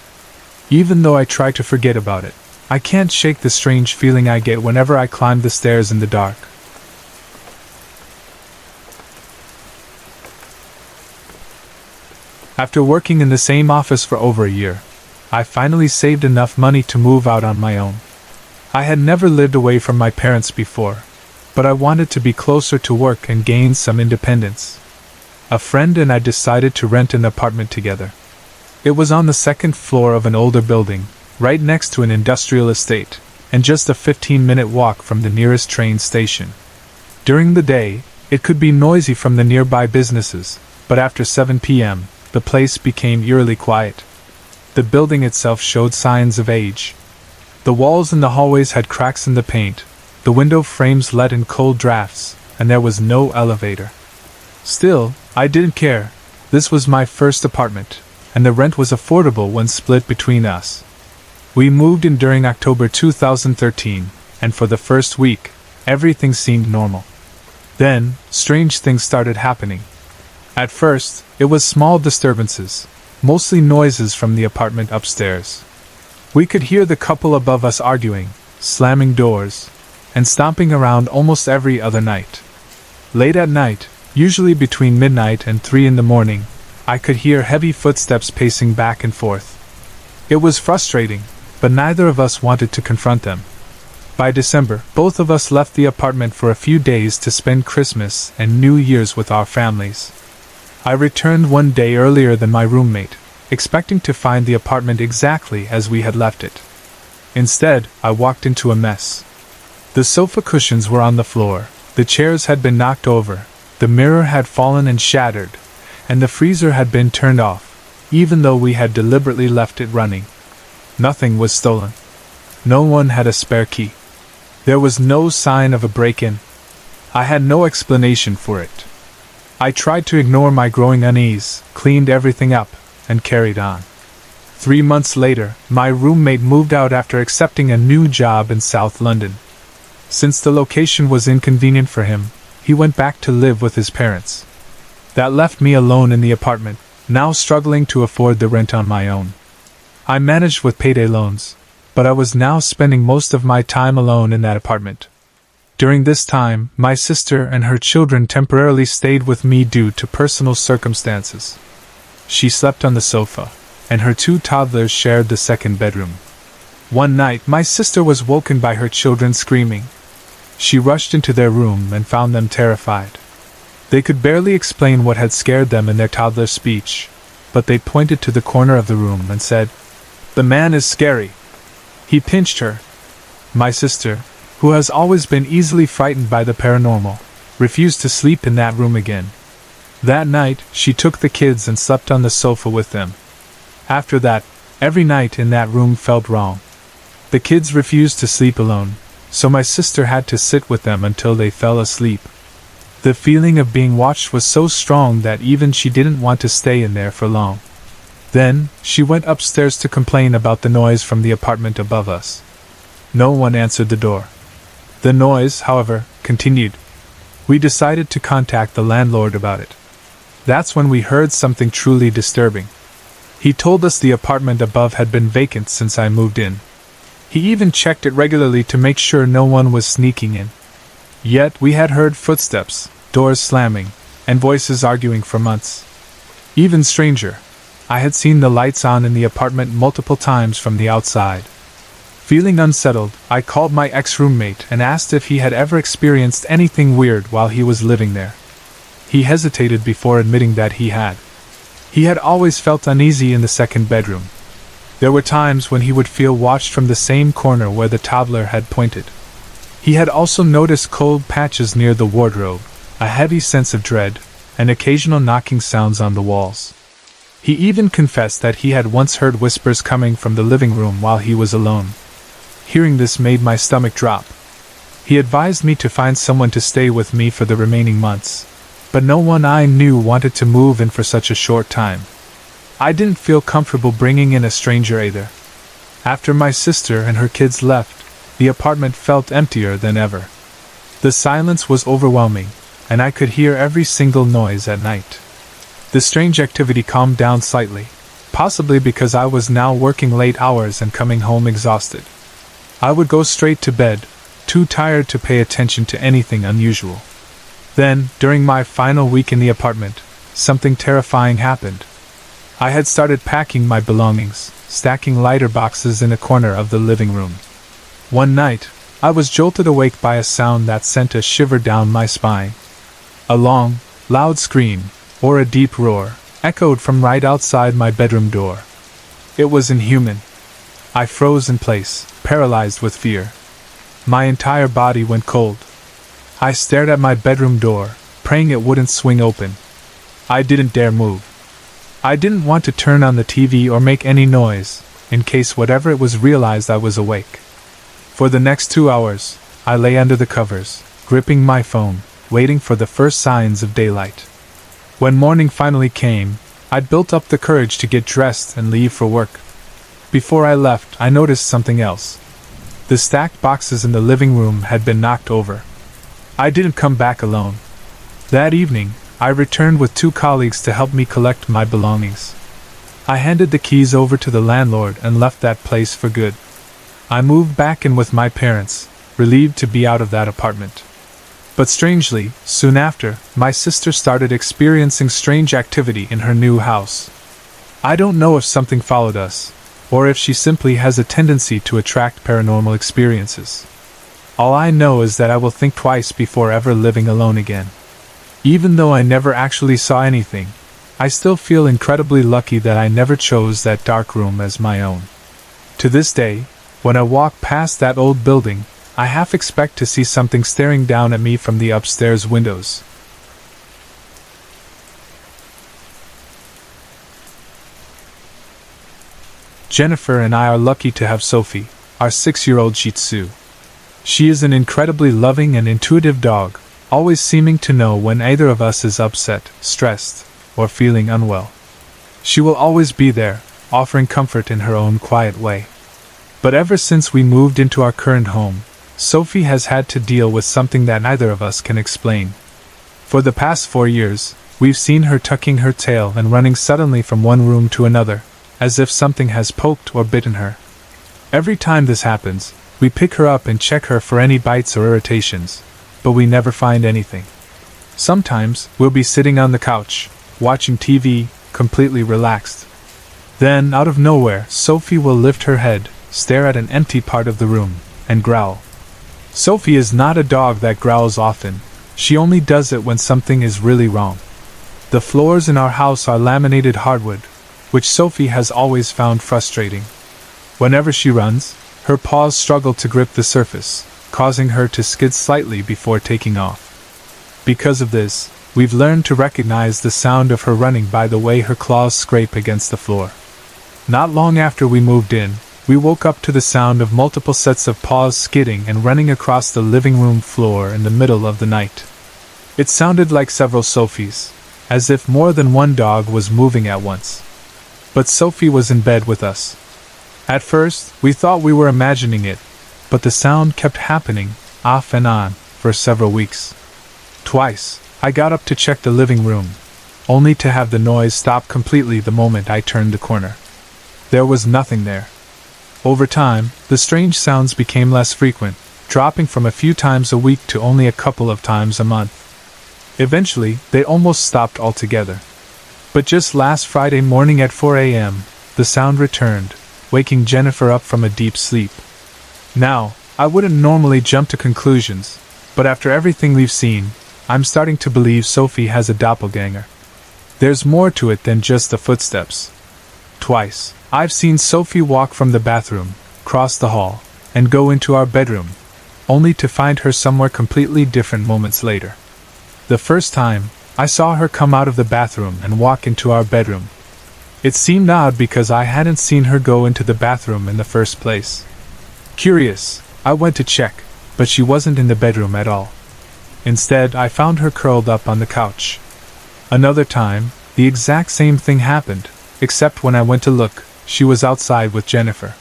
Speaker 1: Even though I try to forget about it, I can't shake the strange feeling I get whenever I climb the stairs in the dark. After working in the same office for over a year, I finally saved enough money to move out on my own. I had never lived away from my parents before, but I wanted to be closer to work and gain some independence. A friend and I decided to rent an apartment together. It was on the second floor of an older building, right next to an industrial estate, and just a 15-minute walk from the nearest train station. During the day, it could be noisy from the nearby businesses, but after 7 p.m., the place became eerily quiet. The building itself showed signs of age. The walls and the hallways had cracks in the paint, the window frames let in cold drafts, and there was no elevator. Still, I didn't care. This was my first apartment, and the rent was affordable when split between us. We moved in during October 2013, and for the first week, everything seemed normal. Then, strange things started happening. At first, it was small disturbances, mostly noises from the apartment upstairs. We could hear the couple above us arguing, slamming doors, and stomping around almost every other night. Late at night, usually between midnight and 3 in the morning, I could hear heavy footsteps pacing back and forth. It was frustrating, but neither of us wanted to confront them. By December, both of us left the apartment for a few days to spend Christmas and New Year's with our families. I returned one day earlier than my roommate, expecting to find the apartment exactly as we had left it. Instead, I walked into a mess. The sofa cushions were on the floor, the chairs had been knocked over, the mirror had fallen and shattered, and the freezer had been turned off, even though we had deliberately left it running. Nothing was stolen. No one had a spare key. There was no sign of a break-in. I had no explanation for it. I tried to ignore my growing unease, cleaned everything up, and carried on. 3 months later, my roommate moved out after accepting a new job in South London. Since the location was inconvenient for him, he went back to live with his parents. That left me alone in the apartment, now struggling to afford the rent on my own. I managed with payday loans, but I was now spending most of my time alone in that apartment. During this time, my sister and her children temporarily stayed with me due to personal circumstances. She slept on the sofa, and her 2 toddlers shared the second bedroom. One night, my sister was woken by her children screaming. She rushed into their room and found them terrified. They could barely explain what had scared them in their toddler speech, but they pointed to the corner of the room and said, "The man is scary. He pinched her." My sister, who has always been easily frightened by the paranormal, refused to sleep in that room again. That night, she took the kids and slept on the sofa with them. After that, every night in that room felt wrong. The kids refused to sleep alone, so my sister had to sit with them until they fell asleep. The feeling of being watched was so strong that even she didn't want to stay in there for long. Then, she went upstairs to complain about the noise from the apartment above us. No one answered the door. The noise, however, continued. We decided to contact the landlord about it. That's when we heard something truly disturbing. He told us the apartment above had been vacant since I moved in. He even checked it regularly to make sure no one was sneaking in. Yet we had heard footsteps, doors slamming, and voices arguing for months. Even stranger, I had seen the lights on in the apartment multiple times from the outside. Feeling unsettled, I called my ex-roommate and asked if he had ever experienced anything weird while he was living there. He hesitated before admitting that he had. He had always felt uneasy in the second bedroom. There were times when he would feel watched from the same corner where the toddler had pointed. He had also noticed cold patches near the wardrobe, a heavy sense of dread, and occasional knocking sounds on the walls. He even confessed that he had once heard whispers coming from the living room while he was alone. Hearing this made my stomach drop. He advised me to find someone to stay with me for the remaining months, but no one I knew wanted to move in for such a short time. I didn't feel comfortable bringing in a stranger either. After my sister and her kids left, the apartment felt emptier than ever. The silence was overwhelming, and I could hear every single noise at night. The strange activity calmed down slightly, possibly because I was now working late hours and coming home exhausted. I would go straight to bed, too tired to pay attention to anything unusual. Then, during my final week in the apartment, something terrifying happened. I had started packing my belongings, stacking lighter boxes in a corner of the living room. One night, I was jolted awake by a sound that sent a shiver down my spine. A long, loud scream, or a deep roar, echoed from right outside my bedroom door. It was inhuman. I froze in place, paralyzed with fear. My entire body went cold. I stared at my bedroom door, praying it wouldn't swing open. I didn't dare move. I didn't want to turn on the TV or make any noise, in case whatever it was realized I was awake. For the next 2 hours, I lay under the covers, gripping my phone, waiting for the first signs of daylight. When morning finally came, I'd built up the courage to get dressed and leave for work. Before I left, I noticed something else. The stacked boxes in the living room had been knocked over. I didn't come back alone. That evening, I returned with 2 colleagues to help me collect my belongings. I handed the keys over to the landlord and left that place for good. I moved back in with my parents, relieved to be out of that apartment. But strangely, soon after, my sister started experiencing strange activity in her new house. I don't know if something followed us, or if she simply has a tendency to attract paranormal experiences. All I know is that I will think twice before ever living alone again. Even though I never actually saw anything, I still feel incredibly lucky that I never chose that dark room as my own. To this day, when I walk past that old building, I half expect to see something staring down at me from the upstairs windows. Jennifer and I are lucky to have Sophie, our 6-year-old Shih Tzu. She is an incredibly loving and intuitive dog, always seeming to know when either of us is upset, stressed, or feeling unwell. She will always be there, offering comfort in her own quiet way. But ever since we moved into our current home, Sophie has had to deal with something that neither of us can explain. For the past 4 years, we've seen her tucking her tail and running suddenly from one room to another, as if something has poked or bitten her. Every time this happens, we pick her up and check her for any bites or irritations, but we never find anything. Sometimes, we'll be sitting on the couch, watching TV, completely relaxed. Then, out of nowhere, Sophie will lift her head, stare at an empty part of the room, and growl. Sophie is not a dog that growls often. She only does it when something is really wrong. The floors in our house are laminated hardwood, which Sophie has always found frustrating. Whenever she runs, her paws struggle to grip the surface, causing her to skid slightly before taking off. Because of this, we've learned to recognize the sound of her running by the way her claws scrape against the floor. Not long after we moved in, we woke up to the sound of multiple sets of paws skidding and running across the living room floor in the middle of the night. It sounded like several Sophies, as if more than one dog was moving at once. But Sophie was in bed with us. At first, we thought we were imagining it, but the sound kept happening, off and on, for several weeks. Twice, I got up to check the living room, only to have the noise stop completely the moment I turned the corner. There was nothing there. Over time, the strange sounds became less frequent, dropping from a few times a week to only a couple of times a month. Eventually, they almost stopped altogether. But just last Friday morning at 4 a.m., the sound returned, waking Jennifer up from a deep sleep. Now, I wouldn't normally jump to conclusions, but after everything we've seen, I'm starting to believe Sophie has a doppelganger. There's more to it than just the footsteps. Twice, I've seen Sophie walk from the bathroom, cross the hall, and go into our bedroom, only to find her somewhere completely different moments later. The first time, I saw her come out of the bathroom and walk into our bedroom. It seemed odd because I hadn't seen her go into the bathroom in the first place. Curious, I went to check, but she wasn't in the bedroom at all. Instead, I found her curled up on the couch. Another time, the exact same thing happened, except when I went to look, she was outside with Jennifer.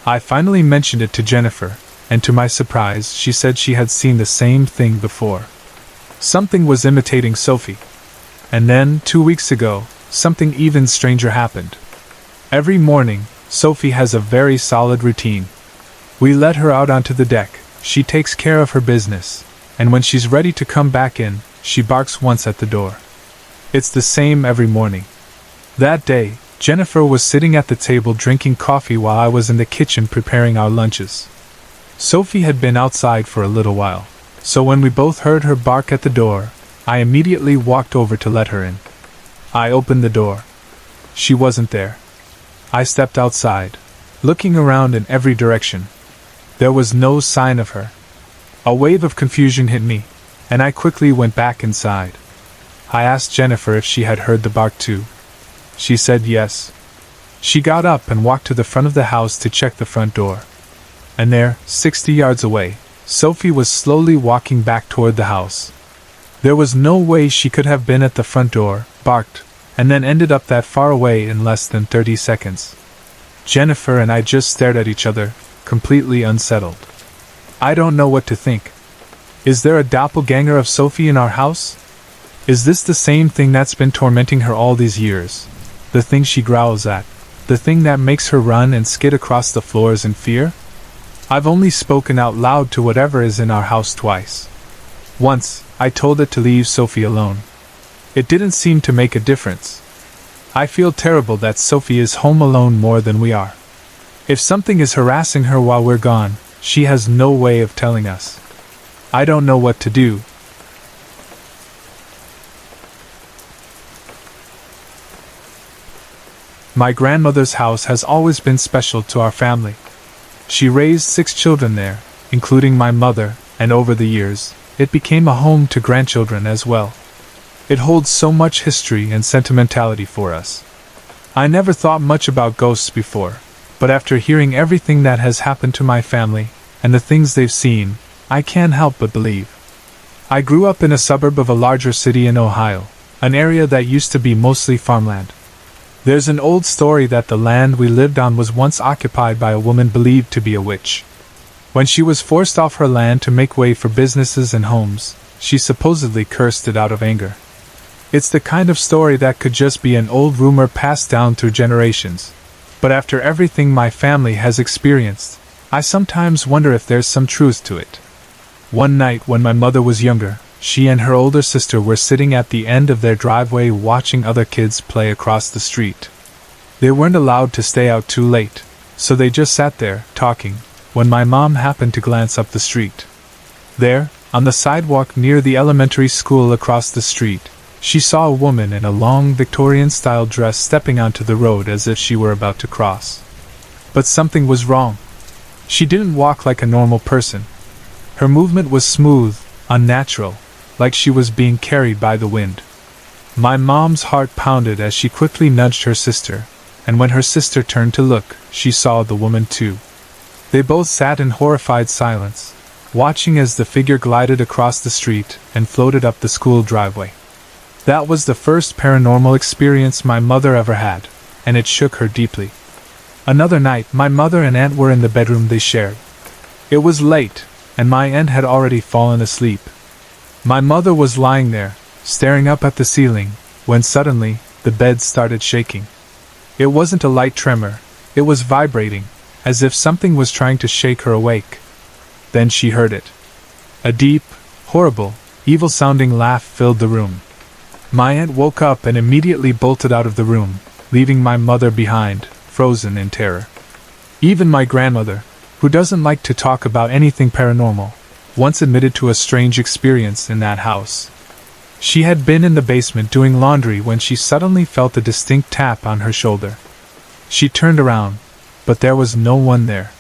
Speaker 1: I finally mentioned it to Jennifer, and to my surprise, she said she had seen the same thing before. Something was imitating Sophie. And then, 2 weeks ago, something even stranger happened. Every morning, Sophie has a very solid routine. We let her out onto the deck, she takes care of her business, and when she's ready to come back in, she barks once at the door. It's the same every morning. That day, Jennifer was sitting at the table drinking coffee while I was in the kitchen preparing our lunches. Sophie had been outside for a little while, so when we both heard her bark at the door, I immediately walked over to let her in. I opened the door. She wasn't there. I stepped outside, looking around in every direction. There was no sign of her. A wave of confusion hit me, and I quickly went back inside. I asked Jennifer if she had heard the bark too. She said yes. She got up and walked to the front of the house to check the front door. And there, 60 yards away, Sophie was slowly walking back toward the house. There was no way she could have been at the front door, barked, and then ended up that far away in less than 30 seconds. Jennifer and I just stared at each other, completely unsettled. I don't know what to think. Is there a doppelganger of Sophie in our house? Is this the same thing that's been tormenting her all these years? The thing she growls at? The thing that makes her run and skid across the floors in fear? I've only spoken out loud to whatever is in our house twice. Once, I told it to leave Sophie alone. It didn't seem to make a difference. I feel terrible that Sophie is home alone more than we are. If something is harassing her while we're gone, she has no way of telling us. I don't know what to do. My grandmother's house has always been special to our family. She raised 6 children there, including my mother, and over the years, it became a home to grandchildren as well. It holds so much history and sentimentality for us. I never thought much about ghosts before, but after hearing everything that has happened to my family, and the things they've seen, I can't help but believe. I grew up in a suburb of a larger city in Ohio, an area that used to be mostly farmland. There's an old story that the land we lived on was once occupied by a woman believed to be a witch. When she was forced off her land to make way for businesses and homes, she supposedly cursed it out of anger. It's the kind of story that could just be an old rumor passed down through generations. But after everything my family has experienced, I sometimes wonder if there's some truth to it. One night when my mother was younger, she and her older sister were sitting at the end of their driveway watching other kids play across the street. They weren't allowed to stay out too late, so they just sat there, talking, when my mom happened to glance up the street. There, on the sidewalk near the elementary school across the street, she saw a woman in a long Victorian-style dress stepping onto the road as if she were about to cross. But something was wrong. She didn't walk like a normal person. Her movement was smooth, unnatural, like she was being carried by the wind. My mom's heart pounded as she quickly nudged her sister, and when her sister turned to look, she saw the woman too. They both sat in horrified silence, watching as the figure glided across the street and floated up the school driveway. That was the first paranormal experience my mother ever had, and it shook her deeply. Another night, my mother and aunt were in the bedroom they shared. It was late, and my aunt had already fallen asleep. My mother was lying there, staring up at the ceiling, when suddenly, the bed started shaking. It wasn't a light tremor, it was vibrating, as if something was trying to shake her awake. Then she heard it. A deep, horrible, evil-sounding laugh filled the room. My aunt woke up and immediately bolted out of the room, leaving my mother behind, frozen in terror. Even my grandmother, who doesn't like to talk about anything paranormal, once admitted to a strange experience in that house. She had been in the basement doing laundry when she suddenly felt a distinct tap on her shoulder. She turned around, but there was no one there.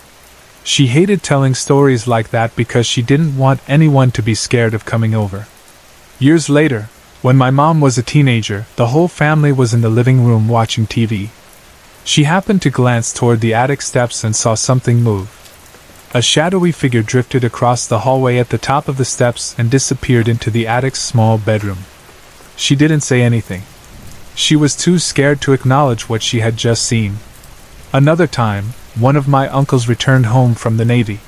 Speaker 1: She hated telling stories like that because she didn't want anyone to be scared of coming over. Years later, when my mom was a teenager, the whole family was in the living room watching TV. She happened to glance toward the attic steps and saw something move. A shadowy figure drifted across the hallway at the top of the steps and disappeared into the attic's small bedroom. She didn't say anything. She was too scared to acknowledge what she had just seen. Another time, one of my uncles returned home from the Navy.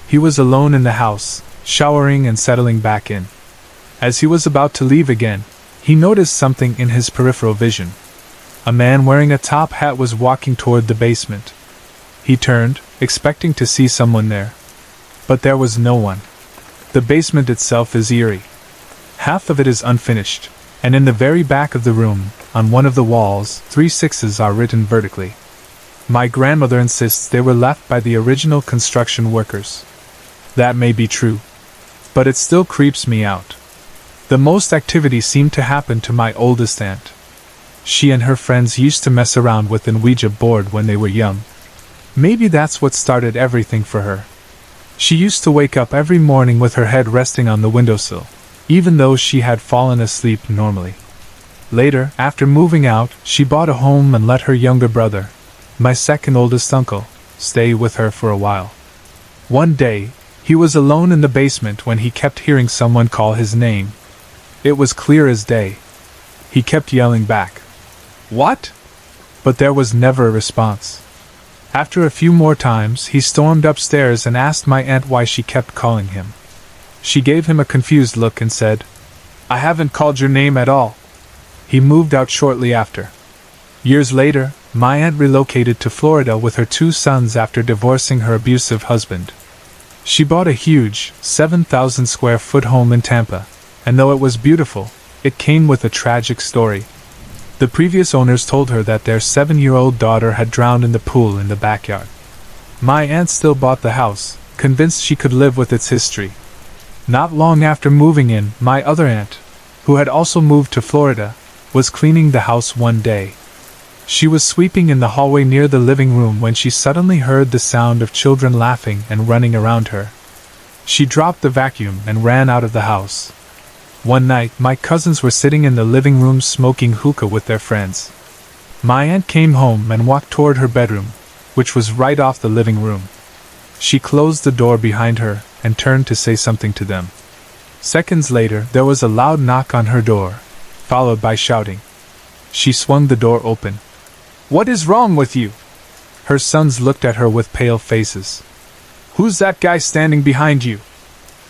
Speaker 1: He was alone in the house, showering and settling back in. As he was about to leave again, he noticed something in his peripheral vision. A man wearing a top hat was walking toward the basement. He turned, expecting to see someone there. But there was no one. The basement itself is eerie. Half of it is unfinished, and in the very back of the room, on one of the walls, 3 6s are written vertically. My grandmother insists they were left by the original construction workers. That may be true, but it still creeps me out. The most activity seemed to happen to my oldest aunt. She and her friends used to mess around with an Ouija board when they were young. Maybe that's what started everything for her. She used to wake up every morning with her head resting on the windowsill, even though she had fallen asleep normally. Later, after moving out, she bought a home and let her younger brother, my second oldest uncle, stay with her for a while. One day, he was alone in the basement when he kept hearing someone call his name. It was clear as day. He kept yelling back, "What?" But there was never a response. After a few more times, he stormed upstairs and asked my aunt why she kept calling him. She gave him a confused look and said, "I haven't called your name at all." He moved out shortly after. Years later, my aunt relocated to Florida with her 2 sons after divorcing her abusive husband. She bought a huge, 7,000 square foot home in Tampa, and though it was beautiful, it came with a tragic story. The previous owners told her that their 7-year-old daughter had drowned in the pool in the backyard. My aunt still bought the house, convinced she could live with its history. Not long after moving in, my other aunt, who had also moved to Florida, was cleaning the house one day. She was sweeping in the hallway near the living room when she suddenly heard the sound of children laughing and running around her. She dropped the vacuum and ran out of the house. One night, my cousins were sitting in the living room smoking hookah with their friends. My aunt came home and walked toward her bedroom, which was right off the living room. She closed the door behind her and turned to say something to them. Seconds later, there was a loud knock on her door, followed by shouting. She swung the door open. "What is wrong with you?" Her sons looked at her with pale faces. "Who's that guy standing behind you?"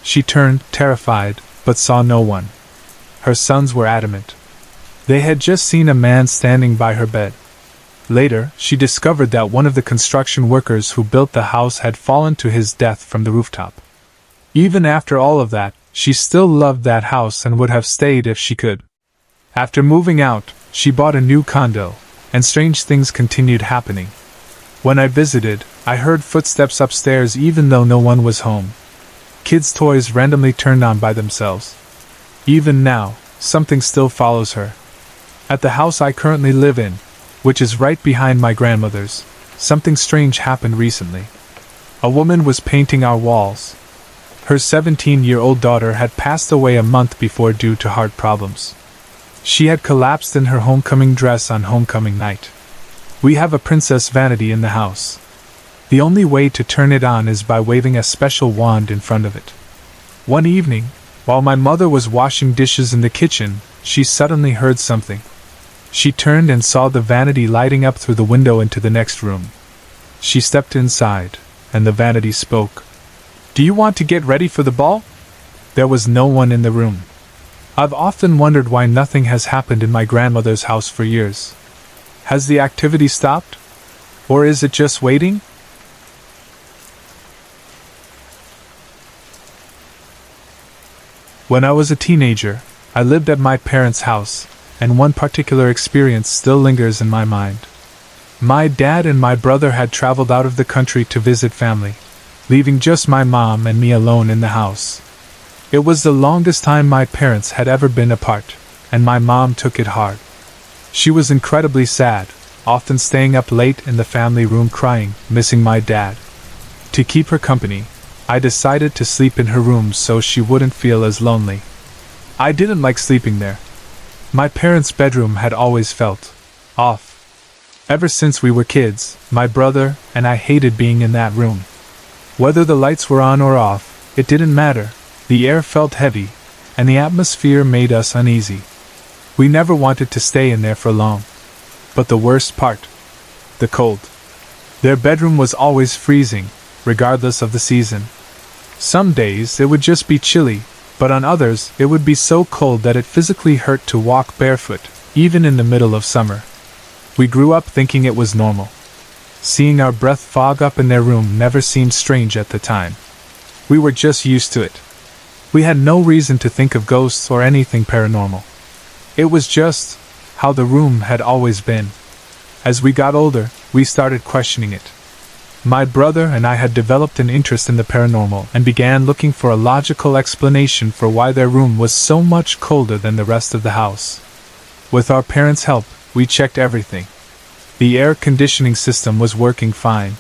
Speaker 1: She turned, terrified, but saw no one. Her sons were adamant. They had just seen a man standing by her bed. Later, she discovered that one of the construction workers who built the house had fallen to his death from the rooftop. Even after all of that, she still loved that house and would have stayed if she could. After moving out, she bought a new condo, and strange things continued happening. When I visited, I heard footsteps upstairs even though no one was home. Kids' toys randomly turned on by themselves. Even now, something still follows her. At the house I currently live in, which is right behind my grandmother's, something strange happened recently. A woman was painting our walls. Her 17-year-old daughter had passed away a month before due to heart problems. She had collapsed in her homecoming dress on homecoming night. We have a princess vanity in the house. The only way to turn it on is by waving a special wand in front of it. One evening, while my mother was washing dishes in the kitchen, she suddenly heard something. She turned and saw the vanity lighting up through the window into the next room. She stepped inside, and the vanity spoke. "Do you want to get ready for the ball?" There was no one in the room. I've often wondered why nothing has happened in my grandmother's house for years. Has the activity stopped? Or is it just waiting? When I was a teenager, I lived at my parents' house, and one particular experience still lingers in my mind. My dad and my brother had traveled out of the country to visit family, leaving just my mom and me alone in the house. It was the longest time my parents had ever been apart, and my mom took it hard. She was incredibly sad, often staying up late in the family room crying, missing my dad. To keep her company, I decided to sleep in her room so she wouldn't feel as lonely. I didn't like sleeping there. My parents' bedroom had always felt off. Ever since we were kids, my brother and I hated being in that room. Whether the lights were on or off, it didn't matter. The air felt heavy, and the atmosphere made us uneasy. We never wanted to stay in there for long. But the worst part: the cold. Their bedroom was always freezing, regardless of the season. Some days it would just be chilly, but on others it would be so cold that it physically hurt to walk barefoot, even in the middle of summer. We grew up thinking it was normal. Seeing our breath fog up in their room never seemed strange at the time. We were just used to it. We had no reason to think of ghosts or anything paranormal. It was just how the room had always been. As we got older, we started questioning it. My brother and I had developed an interest in the paranormal and began looking for a logical explanation for why their room was so much colder than the rest of the house. With our parents' help, we checked everything. The air conditioning system was working fine.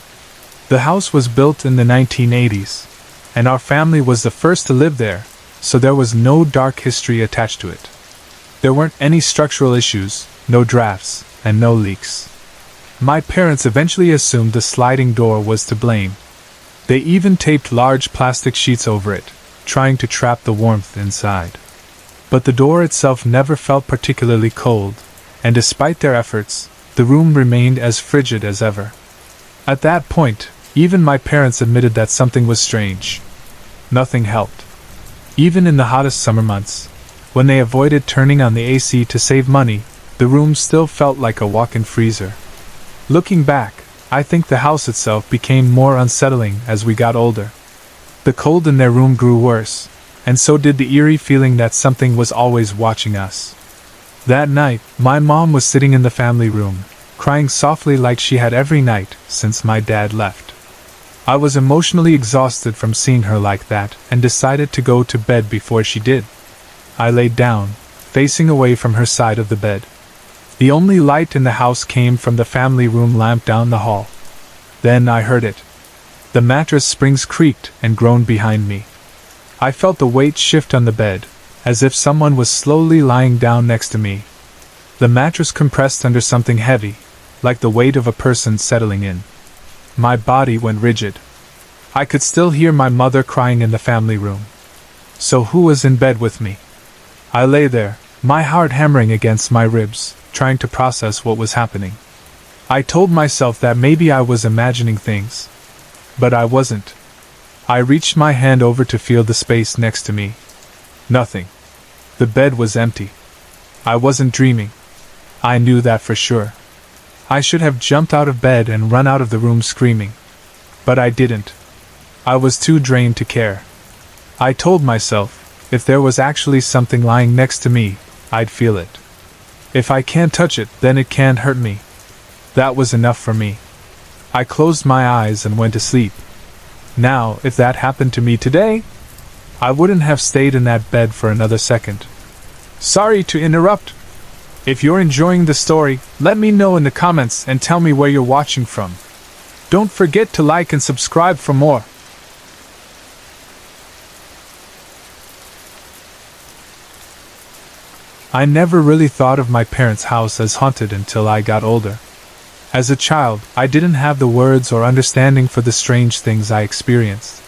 Speaker 1: The house was built in the 1980s, and our family was the first to live there, so there was no dark history attached to it. There weren't any structural issues, no drafts, and no leaks. My parents eventually assumed the sliding door was to blame. They even taped large plastic sheets over it, trying to trap the warmth inside. But the door itself never felt particularly cold, and despite their efforts, the room remained as frigid as ever. At that point, even my parents admitted that something was strange. Nothing helped. Even in the hottest summer months, when they avoided turning on the AC to save money, the room still felt like a walk-in freezer. Looking back, I think the house itself became more unsettling as we got older. The cold in their room grew worse, and so did the eerie feeling that something was always watching us. That night, my mom was sitting in the family room, crying softly like she had every night since my dad left. I was emotionally exhausted from seeing her like that and decided to go to bed before she did. I laid down, facing away from her side of the bed. The only light in the house came from the family room lamp down the hall. Then I heard it. The mattress springs creaked and groaned behind me. I felt the weight shift on the bed, as if someone was slowly lying down next to me. The mattress compressed under something heavy, like the weight of a person settling in. My body went rigid. I could still hear my mother crying in the family room. So who was in bed with me? I lay there, my heart hammering against my ribs, trying to process what was happening. I told myself that maybe I was imagining things. But I wasn't. I reached my hand over to feel the space next to me. Nothing. The bed was empty. I wasn't dreaming. I knew that for sure. I should have jumped out of bed and run out of the room screaming. But I didn't. I was too drained to care. I told myself, if there was actually something lying next to me, I'd feel it. If I can't touch it, then it can't hurt me. That was enough for me. I closed my eyes and went to sleep. Now, if that happened to me today, I wouldn't have stayed in that bed for another second. Sorry to interrupt. If you're enjoying the story, let me know in the comments and tell me where you're watching from. Don't forget to like and subscribe for more. I never really thought of my parents' house as haunted until I got older. As a child, I didn't have the words or understanding for the strange things I experienced.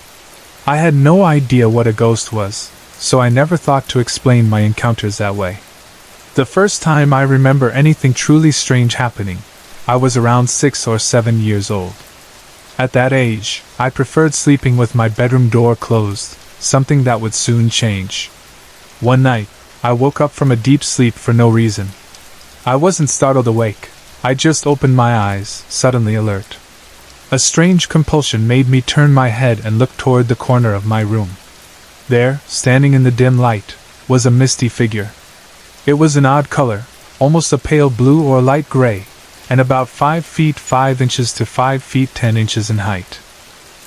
Speaker 1: I had no idea what a ghost was, so I never thought to explain my encounters that way. The first time I remember anything truly strange happening, I was around 6 or 7 years old. At that age, I preferred sleeping with my bedroom door closed, something that would soon change. One night, I woke up from a deep sleep for no reason. I wasn't startled awake, I just opened my eyes, suddenly alert. A strange compulsion made me turn my head and look toward the corner of my room. There, standing in the dim light, was a misty figure. It was an odd color, almost a pale blue or light gray, and about 5 feet 5 inches to 5 feet 10 inches in height.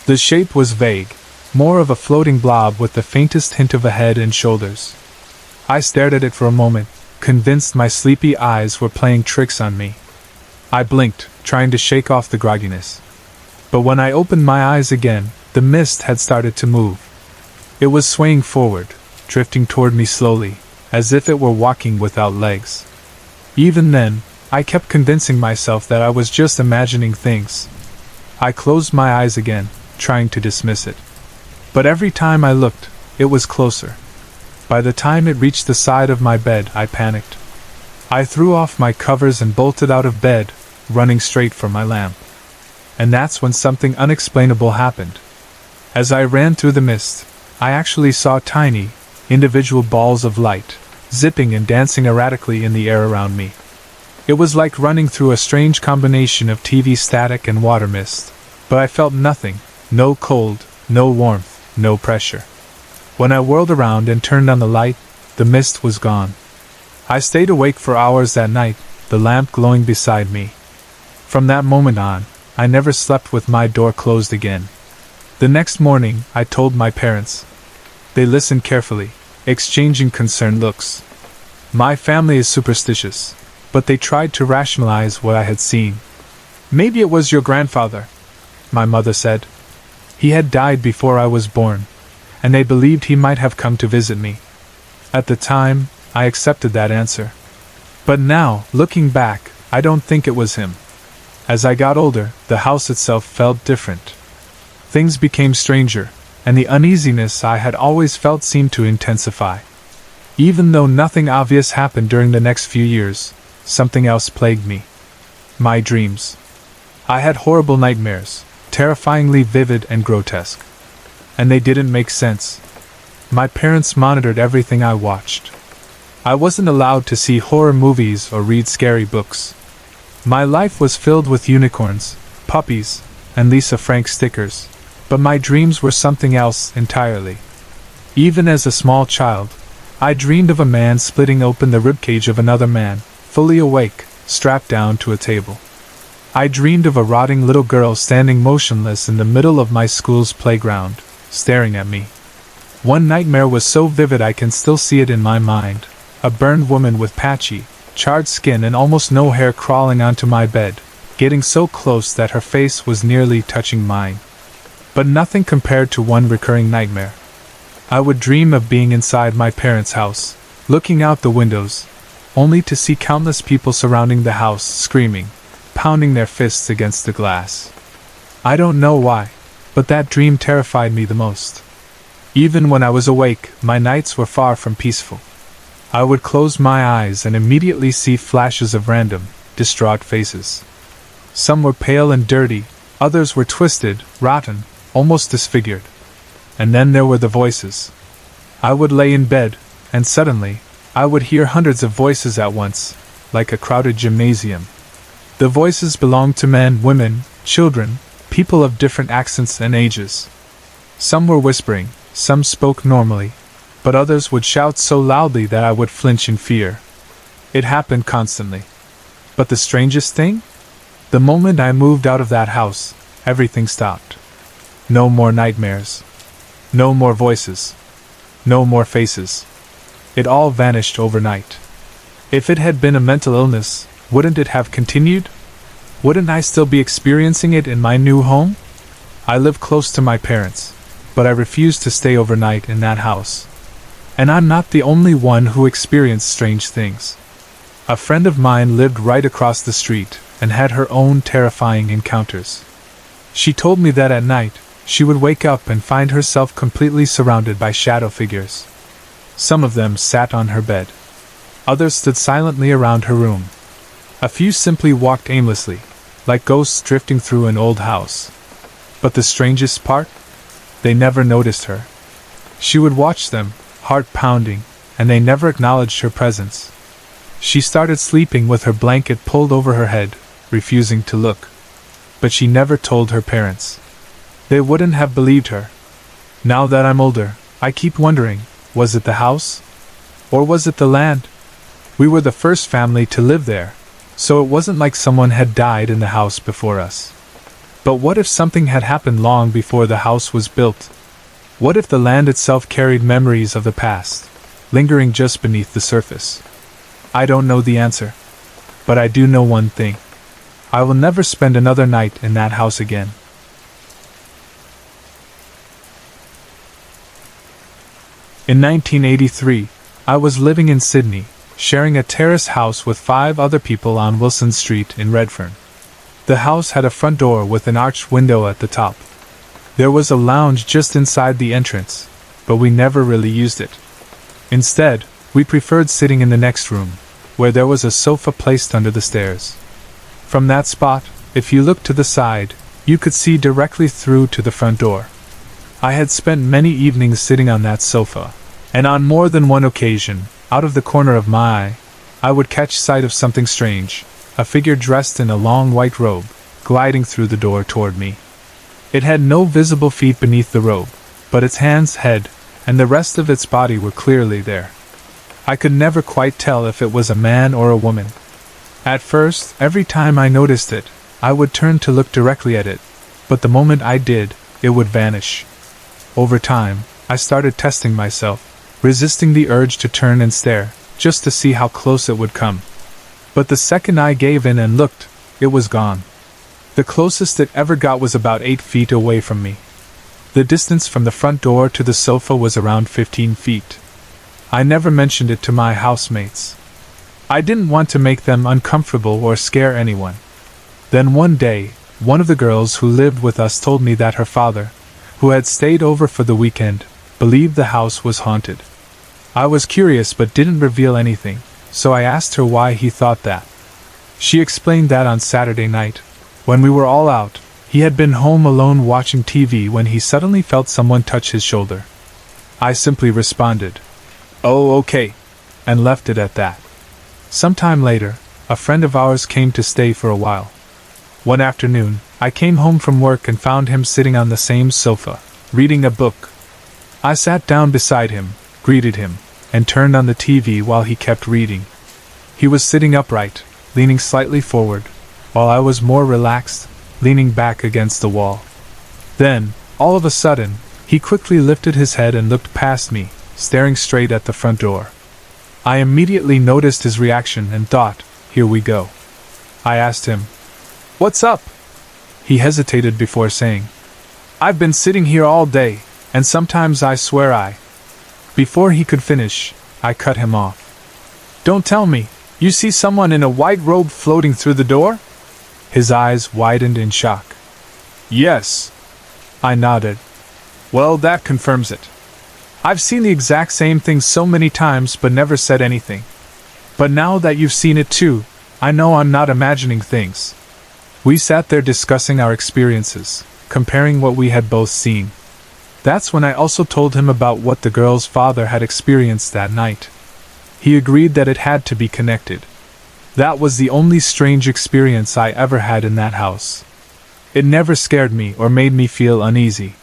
Speaker 1: The shape was vague, more of a floating blob with the faintest hint of a head and shoulders. I stared at it for a moment, convinced my sleepy eyes were playing tricks on me. I blinked, trying to shake off the grogginess. But when I opened my eyes again, the mist had started to move. It was swaying forward, drifting toward me slowly, as if it were walking without legs. Even then, I kept convincing myself that I was just imagining things. I closed my eyes again, trying to dismiss it. But every time I looked, it was closer. By the time it reached the side of my bed, I panicked. I threw off my covers and bolted out of bed, running straight for my lamp. And that's when something unexplainable happened. As I ran through the mist, I actually saw tiny, individual balls of light, zipping and dancing erratically in the air around me. It was like running through a strange combination of TV static and water mist, but I felt nothing, no cold, no warmth, no pressure. When I whirled around and turned on the light, the mist was gone. I stayed awake for hours that night, the lamp glowing beside me. From that moment on, I never slept with my door closed again. The next morning, I told my parents. They listened carefully, exchanging concerned looks. My family is superstitious, but they tried to rationalize what I had seen. Maybe it was your grandfather, my mother said. He had died before I was born, and they believed he might have come to visit me. At the time, I accepted that answer. But now, looking back, I don't think it was him. As I got older, the house itself felt different. Things became stranger, and the uneasiness I had always felt seemed to intensify. Even though nothing obvious happened during the next few years, something else plagued me. My dreams. I had horrible nightmares, terrifyingly vivid and grotesque. And they didn't make sense. My parents monitored everything I watched. I wasn't allowed to see horror movies or read scary books. My life was filled with unicorns, puppies, and Lisa Frank stickers, but my dreams were something else entirely. Even as a small child, I dreamed of a man splitting open the ribcage of another man, fully awake, strapped down to a table. I dreamed of a rotting little girl standing motionless in the middle of my school's playground, staring at me. One nightmare was so vivid I can still see it in my mind. A burned woman with patchy, charred skin and almost no hair crawling onto my bed, getting so close that her face was nearly touching mine. But nothing compared to one recurring nightmare. I would dream of being inside my parents' house, looking out the windows, only to see countless people surrounding the house, screaming, pounding their fists against the glass. I don't know why, but that dream terrified me the most. Even when I was awake, my nights were far from peaceful. I would close my eyes and immediately see flashes of random, distraught faces. Some were pale and dirty, others were twisted, rotten, almost disfigured. And then there were the voices. I would lay in bed, and suddenly, I would hear hundreds of voices at once, like a crowded gymnasium. The voices belonged to men, women, children, people of different accents and ages. Some were whispering, some spoke normally, but others would shout so loudly that I would flinch in fear. It happened constantly. But the strangest thing? The moment I moved out of that house, everything stopped. No more nightmares. No more voices. No more faces. It all vanished overnight. If it had been a mental illness, wouldn't it have continued? Wouldn't I still be experiencing it in my new home? I live close to my parents, but I refuse to stay overnight in that house. And I'm not the only one who experienced strange things. A friend of mine lived right across the street and had her own terrifying encounters. She told me that at night, she would wake up and find herself completely surrounded by shadow figures. Some of them sat on her bed. Others stood silently around her room. A few simply walked aimlessly, like ghosts drifting through an old house. But the strangest part? They never noticed her. She would watch them, heart pounding, and they never acknowledged her presence. She started sleeping with her blanket pulled over her head, refusing to look. But she never told her parents. They wouldn't have believed her. Now that I'm older, I keep wondering, was it the house? Or was it the land? We were the first family to live there, so it wasn't like someone had died in the house before us. But what if something had happened long before the house was built? What if the land itself carried memories of the past, lingering just beneath the surface? I don't know the answer. But I do know one thing. I will never spend another night in that house again. In 1983, I was living in Sydney, sharing a terrace house with 5 other people on Wilson Street in Redfern. The house had a front door with an arched window at the top. There was a lounge just inside the entrance, but we never really used it. Instead, we preferred sitting in the next room, where there was a sofa placed under the stairs. From that spot, if you looked to the side, you could see directly through to the front door. I had spent many evenings sitting on that sofa, and on more than one occasion, out of the corner of my eye, I would catch sight of something strange, a figure dressed in a long white robe, gliding through the door toward me. It had no visible feet beneath the robe, but its hands, head, and the rest of its body were clearly there. I could never quite tell if it was a man or a woman. At first, every time I noticed it, I would turn to look directly at it, but the moment I did, it would vanish. Over time, I started testing myself, resisting the urge to turn and stare, just to see how close it would come. But the second I gave in and looked, it was gone. The closest it ever got was about 8 feet away from me. The distance from the front door to the sofa was around 15 feet. I never mentioned it to my housemates. I didn't want to make them uncomfortable or scare anyone. Then one day, one of the girls who lived with us told me that her father, who had stayed over for the weekend, believed the house was haunted. I was curious but didn't reveal anything, so I asked her why he thought that. She explained that on Saturday night, when we were all out, he had been home alone watching TV when he suddenly felt someone touch his shoulder. I simply responded, "Oh, okay," and left it at that. Sometime later, a friend of ours came to stay for a while. One afternoon, I came home from work and found him sitting on the same sofa, reading a book. I sat down beside him, greeted him, and turned on the TV while he kept reading. He was sitting upright, leaning slightly forward, while I was more relaxed, leaning back against the wall. Then, all of a sudden, he quickly lifted his head and looked past me, staring straight at the front door. I immediately noticed his reaction and thought, here we go. I asked him, "What's up?" He hesitated before saying, "I've been sitting here all day, and sometimes I swear I..." Before he could finish, I cut him off. "Don't tell me, you see someone in a white robe floating through the door?" His eyes widened in shock. "Yes." I nodded. "Well, that confirms it. I've seen the exact same thing so many times but never said anything. But now that you've seen it too, I know I'm not imagining things." We sat there discussing our experiences, comparing what we had both seen. That's when I also told him about what the girl's father had experienced that night. He agreed that it had to be connected. That was the only strange experience I ever had in that house. It never scared me or made me feel uneasy.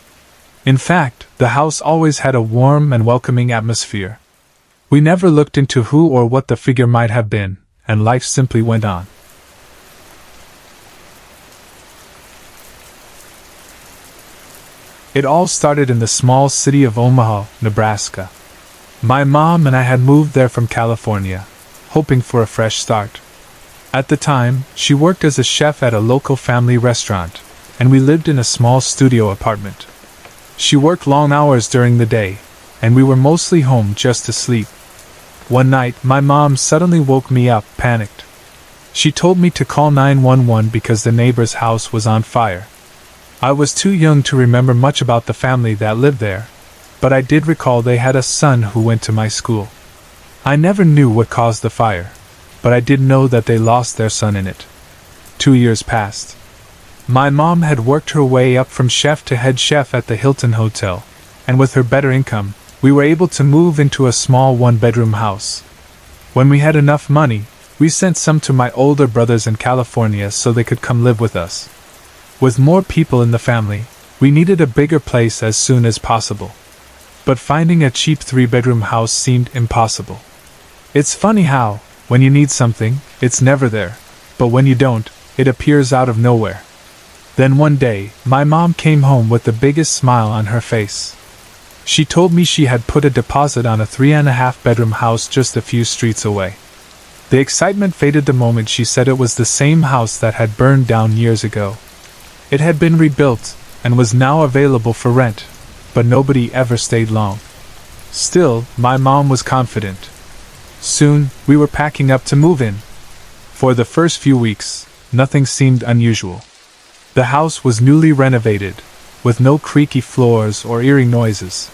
Speaker 1: In fact, the house always had a warm and welcoming atmosphere. We never looked into who or what the figure might have been, and life simply went on. It all started in the small city of Omaha, Nebraska. My mom and I had moved there from California, hoping for a fresh start. At the time, she worked as a chef at a local family restaurant, and we lived in a small studio apartment. She worked long hours during the day, and we were mostly home just to sleep. One night, my mom suddenly woke me up, panicked. She told me to call 911 because the neighbor's house was on fire. I was too young to remember much about the family that lived there, but I did recall they had a son who went to my school. I never knew what caused the fire, but I did know that they lost their son in it. 2 years passed. My mom had worked her way up from chef to head chef at the Hilton Hotel, and with her better income, we were able to move into a small one-bedroom house. When we had enough money, we sent some to my older brothers in California so they could come live with us. With more people in the family, we needed a bigger place as soon as possible. But finding a cheap 3-bedroom house seemed impossible. It's funny how, when you need something, it's never there, but when you don't, it appears out of nowhere. Then one day, my mom came home with the biggest smile on her face. She told me she had put a deposit on a 3.5-bedroom house just a few streets away. The excitement faded the moment she said it was the same house that had burned down years ago. It had been rebuilt, and was now available for rent, but nobody ever stayed long. Still, my mom was confident. Soon, we were packing up to move in. For the first few weeks, nothing seemed unusual. The house was newly renovated, with no creaky floors or eerie noises.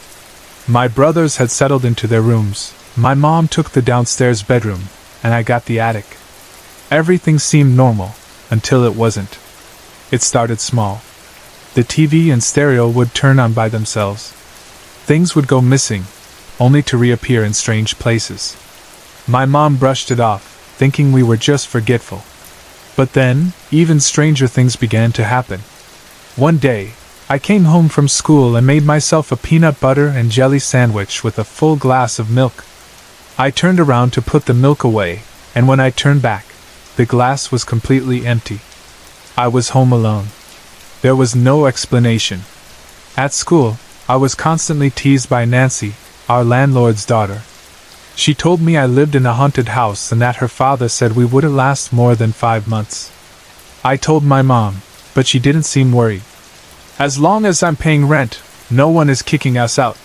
Speaker 1: My brothers had settled into their rooms, my mom took the downstairs bedroom, and I got the attic. Everything seemed normal, until it wasn't. It started small. The TV and stereo would turn on by themselves. Things would go missing, only to reappear in strange places. My mom brushed it off, thinking we were just forgetful. But then, even stranger things began to happen. One day, I came home from school and made myself a peanut butter and jelly sandwich with a full glass of milk. I turned around to put the milk away, and when I turned back, the glass was completely empty. I was home alone. There was no explanation. At school, I was constantly teased by Nancy, our landlord's daughter. She told me I lived in a haunted house and that her father said we wouldn't last more than 5 months. I told my mom, but she didn't seem worried. "As long as I'm paying rent, no one is kicking us out,"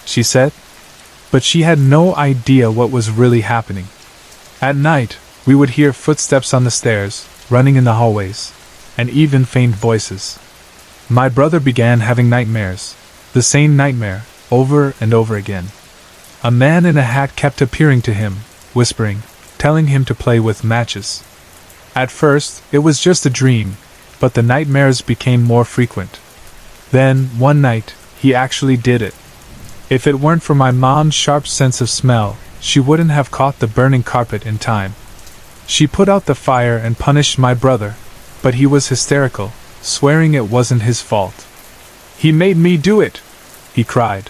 Speaker 1: she said. But she had no idea what was really happening. At night, we would hear footsteps on the stairs, running in the hallways, and even faint voices. My brother began having nightmares, the same nightmare, over and over again. A man in a hat kept appearing to him, whispering, telling him to play with matches. At first, it was just a dream, but the nightmares became more frequent. Then, one night, he actually did it. If it weren't for my mom's sharp sense of smell, she wouldn't have caught the burning carpet in time. She put out the fire and punished my brother, but he was hysterical, swearing it wasn't his fault. "He made me do it!" he cried.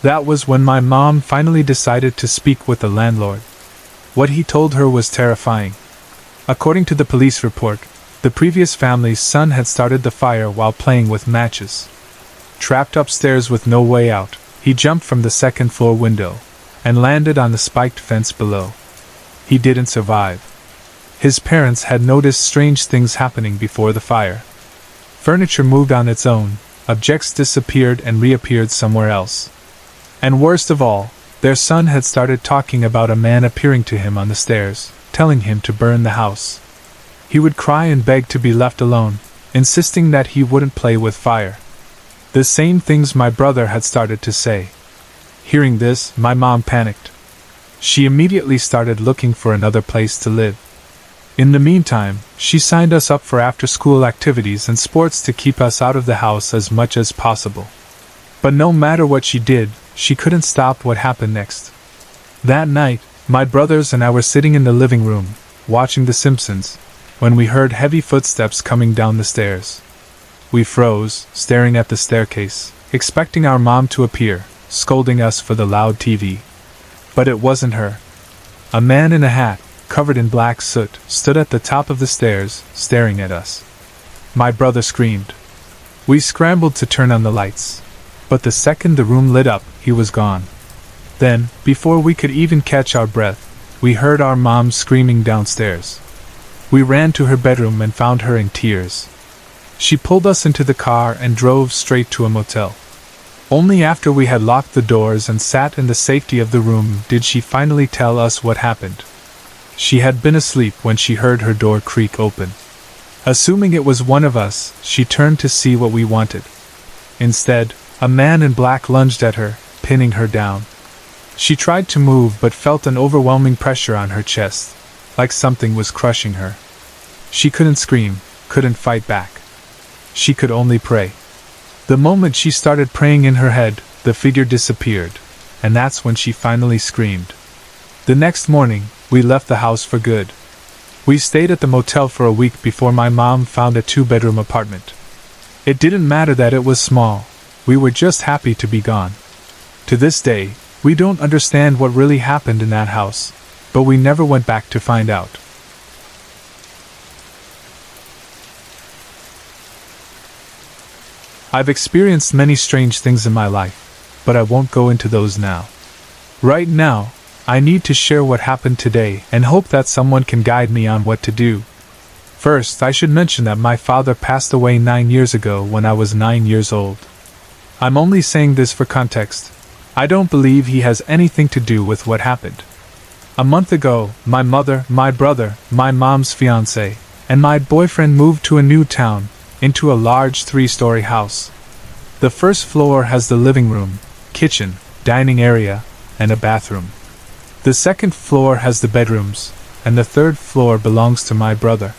Speaker 1: That was when my mom finally decided to speak with the landlord. What he told her was terrifying. According to the police report, the previous family's son had started the fire while playing with matches. Trapped upstairs with no way out, he jumped from the second-floor window and landed on the spiked fence below. He didn't survive. His parents had noticed strange things happening before the fire. Furniture moved on its own, objects disappeared and reappeared somewhere else. And worst of all, their son had started talking about a man appearing to him on the stairs, telling him to burn the house. He would cry and beg to be left alone, insisting that he wouldn't play with fire. The same things my brother had started to say. Hearing this, my mom panicked. She immediately started looking for another place to live. In the meantime, she signed us up for after-school activities and sports to keep us out of the house as much as possible. But no matter what she did, she couldn't stop what happened next. That night, My brothers and I were sitting in the living room, watching The Simpsons, when we heard heavy footsteps coming down the stairs. We froze, staring at the staircase, expecting our mom to appear, scolding us for the loud TV. But it wasn't her. A man in a hat, covered in black soot, stood at the top of the stairs, staring at us. My brother screamed. We scrambled to turn on the lights. But the second the room lit up, he was gone. Then, before we could even catch our breath, we heard our mom screaming downstairs. We ran to her bedroom and found her in tears. She pulled us into the car and drove straight to a motel. Only after we had locked the doors and sat in the safety of the room did she finally tell us what happened. She had been asleep when she heard her door creak open. Assuming it was one of us, she turned to see what we wanted. Instead, a man in black lunged at her, pinning her down. She tried to move but felt an overwhelming pressure on her chest, like something was crushing her. She couldn't scream, couldn't fight back. She could only pray. The moment she started praying in her head, the figure disappeared, and that's when she finally screamed. The next morning, we left the house for good. We stayed at the motel for a week before my mom found a 2-bedroom apartment. It didn't matter that it was small, we were just happy to be gone. To this day, we don't understand what really happened in that house, but we never went back to find out. I've experienced many strange things in my life, but I won't go into those now. Right now, I need to share what happened today and hope that someone can guide me on what to do. First, I should mention that my father passed away 9 years ago when I was 9 years old. I'm only saying this for context. I don't believe he has anything to do with what happened. A month ago, my mother, my brother, my mom's fiancé, and my boyfriend moved to a new town, into a large 3-story house. The first floor has the living room, kitchen, dining area, and a bathroom. The second floor has the bedrooms, and the third floor belongs to my brother.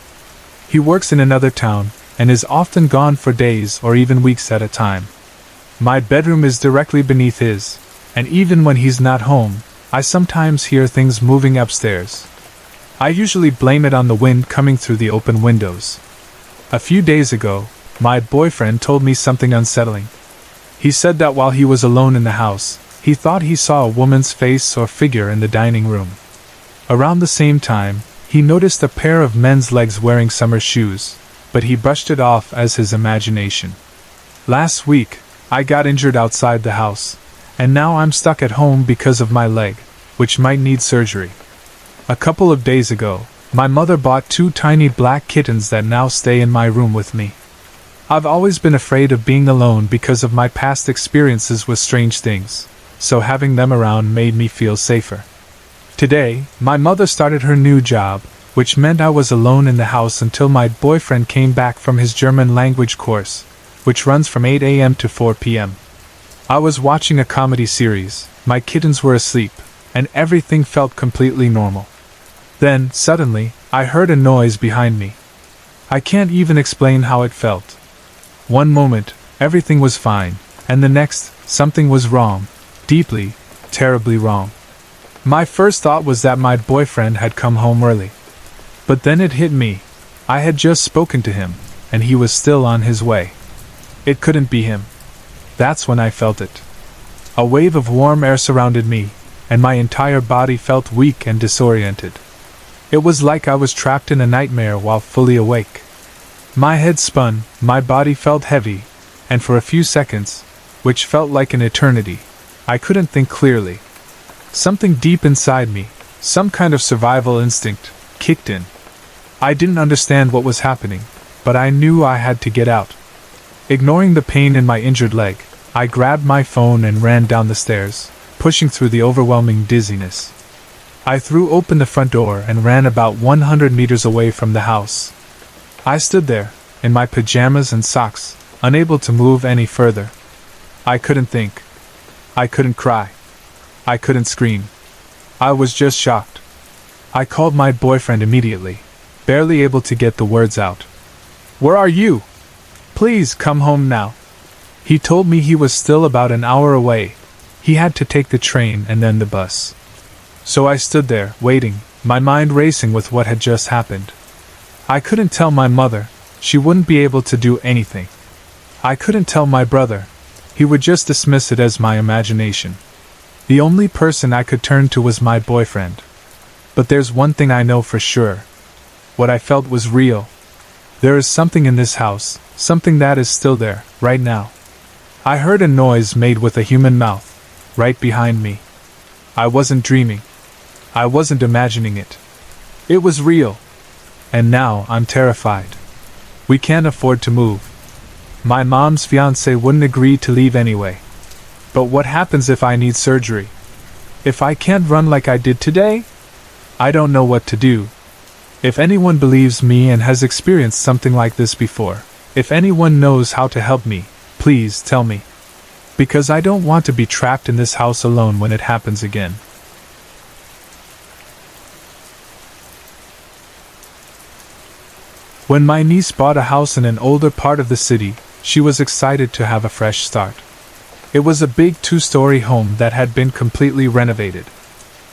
Speaker 1: He works in another town, and is often gone for days or even weeks at a time. My bedroom is directly beneath his, and even when he's not home, I sometimes hear things moving upstairs. I usually blame it on the wind coming through the open windows. A few days ago, my boyfriend told me something unsettling. He said that while he was alone in the house, he thought he saw a woman's face or figure in the dining room. Around the same time, he noticed a pair of men's legs wearing summer shoes, but he brushed it off as his imagination. Last week, I got injured outside the house, and now I'm stuck at home because of my leg, which might need surgery. A couple of days ago, my mother bought 2 tiny black kittens that now stay in my room with me. I've always been afraid of being alone because of my past experiences with strange things, so having them around made me feel safer. Today, my mother started her new job, which meant I was alone in the house until my boyfriend came back from his German language course, which runs from 8 a.m. to 4 p.m. I was watching a comedy series, my kittens were asleep, and everything felt completely normal. Then, suddenly, I heard a noise behind me. I can't even explain how it felt. One moment, everything was fine, and the next, something was wrong, deeply, terribly wrong. My first thought was that my boyfriend had come home early. But then it hit me. I had just spoken to him, and he was still on his way. It couldn't be him. That's when I felt it. A wave of warm air surrounded me, and my entire body felt weak and disoriented. It was like I was trapped in a nightmare while fully awake. My head spun, my body felt heavy, and for a few seconds, which felt like an eternity, I couldn't think clearly. Something deep inside me, some kind of survival instinct, kicked in. I didn't understand what was happening, but I knew I had to get out. Ignoring the pain in my injured leg, I grabbed my phone and ran down the stairs, pushing through the overwhelming dizziness. I threw open the front door and ran about 100 meters away from the house. I stood there, in my pajamas and socks, unable to move any further. I couldn't think. I couldn't cry. I couldn't scream. I was just shocked. I called my boyfriend immediately, barely able to get the words out. "Where are you? Please come home now." He told me he was still about an hour away. He had to take the train and then the bus. So I stood there, waiting, my mind racing with what had just happened. I couldn't tell my mother, she wouldn't be able to do anything. I couldn't tell my brother, he would just dismiss it as my imagination. The only person I could turn to was my boyfriend. But there's one thing I know for sure. What I felt was real. There is something in this house, something that is still there, right now. I heard a noise made with a human mouth, right behind me. I wasn't dreaming. I wasn't imagining it. It was real. And now I'm terrified. We can't afford to move. My mom's fiancé wouldn't agree to leave anyway. But what happens if I need surgery? If I can't run like I did today? I don't know what to do. If anyone believes me and has experienced something like this before, if anyone knows how to help me, please tell me. Because I don't want to be trapped in this house alone when it happens again. When my niece bought a house in an older part of the city, she was excited to have a fresh start. It was a big 2-story home that had been completely renovated.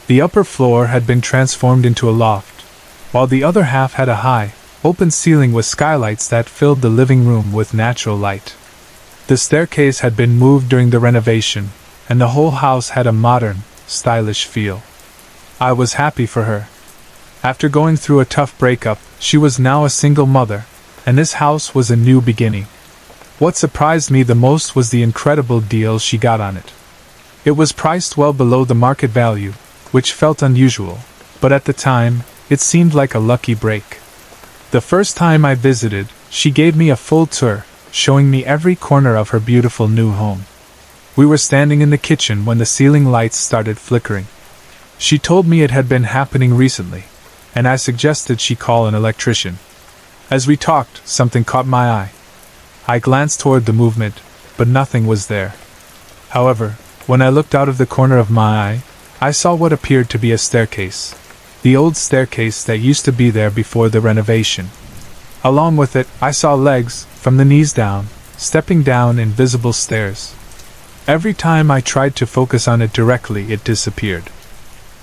Speaker 1: The upper floor had been transformed into a loft, while the other half had a high, open ceiling with skylights that filled the living room with natural light. The staircase had been moved during the renovation, and the whole house had a modern, stylish feel. I was happy for her. After going through a tough breakup, she was now a single mother, and this house was a new beginning. What surprised me the most was the incredible deal she got on it. It was priced well below the market value, which felt unusual, but at the time, it seemed like a lucky break. The first time I visited, she gave me a full tour, showing me every corner of her beautiful new home. We were standing in the kitchen when the ceiling lights started flickering. She told me it had been happening recently, and I suggested she call an electrician. As we talked, something caught my eye. I glanced toward the movement, but nothing was there. However, when I looked out of the corner of my eye, I saw what appeared to be a staircase. The old staircase that used to be there before the renovation. Along with it, I saw legs, from the knees down, stepping down invisible stairs. Every time I tried to focus on it directly, it disappeared.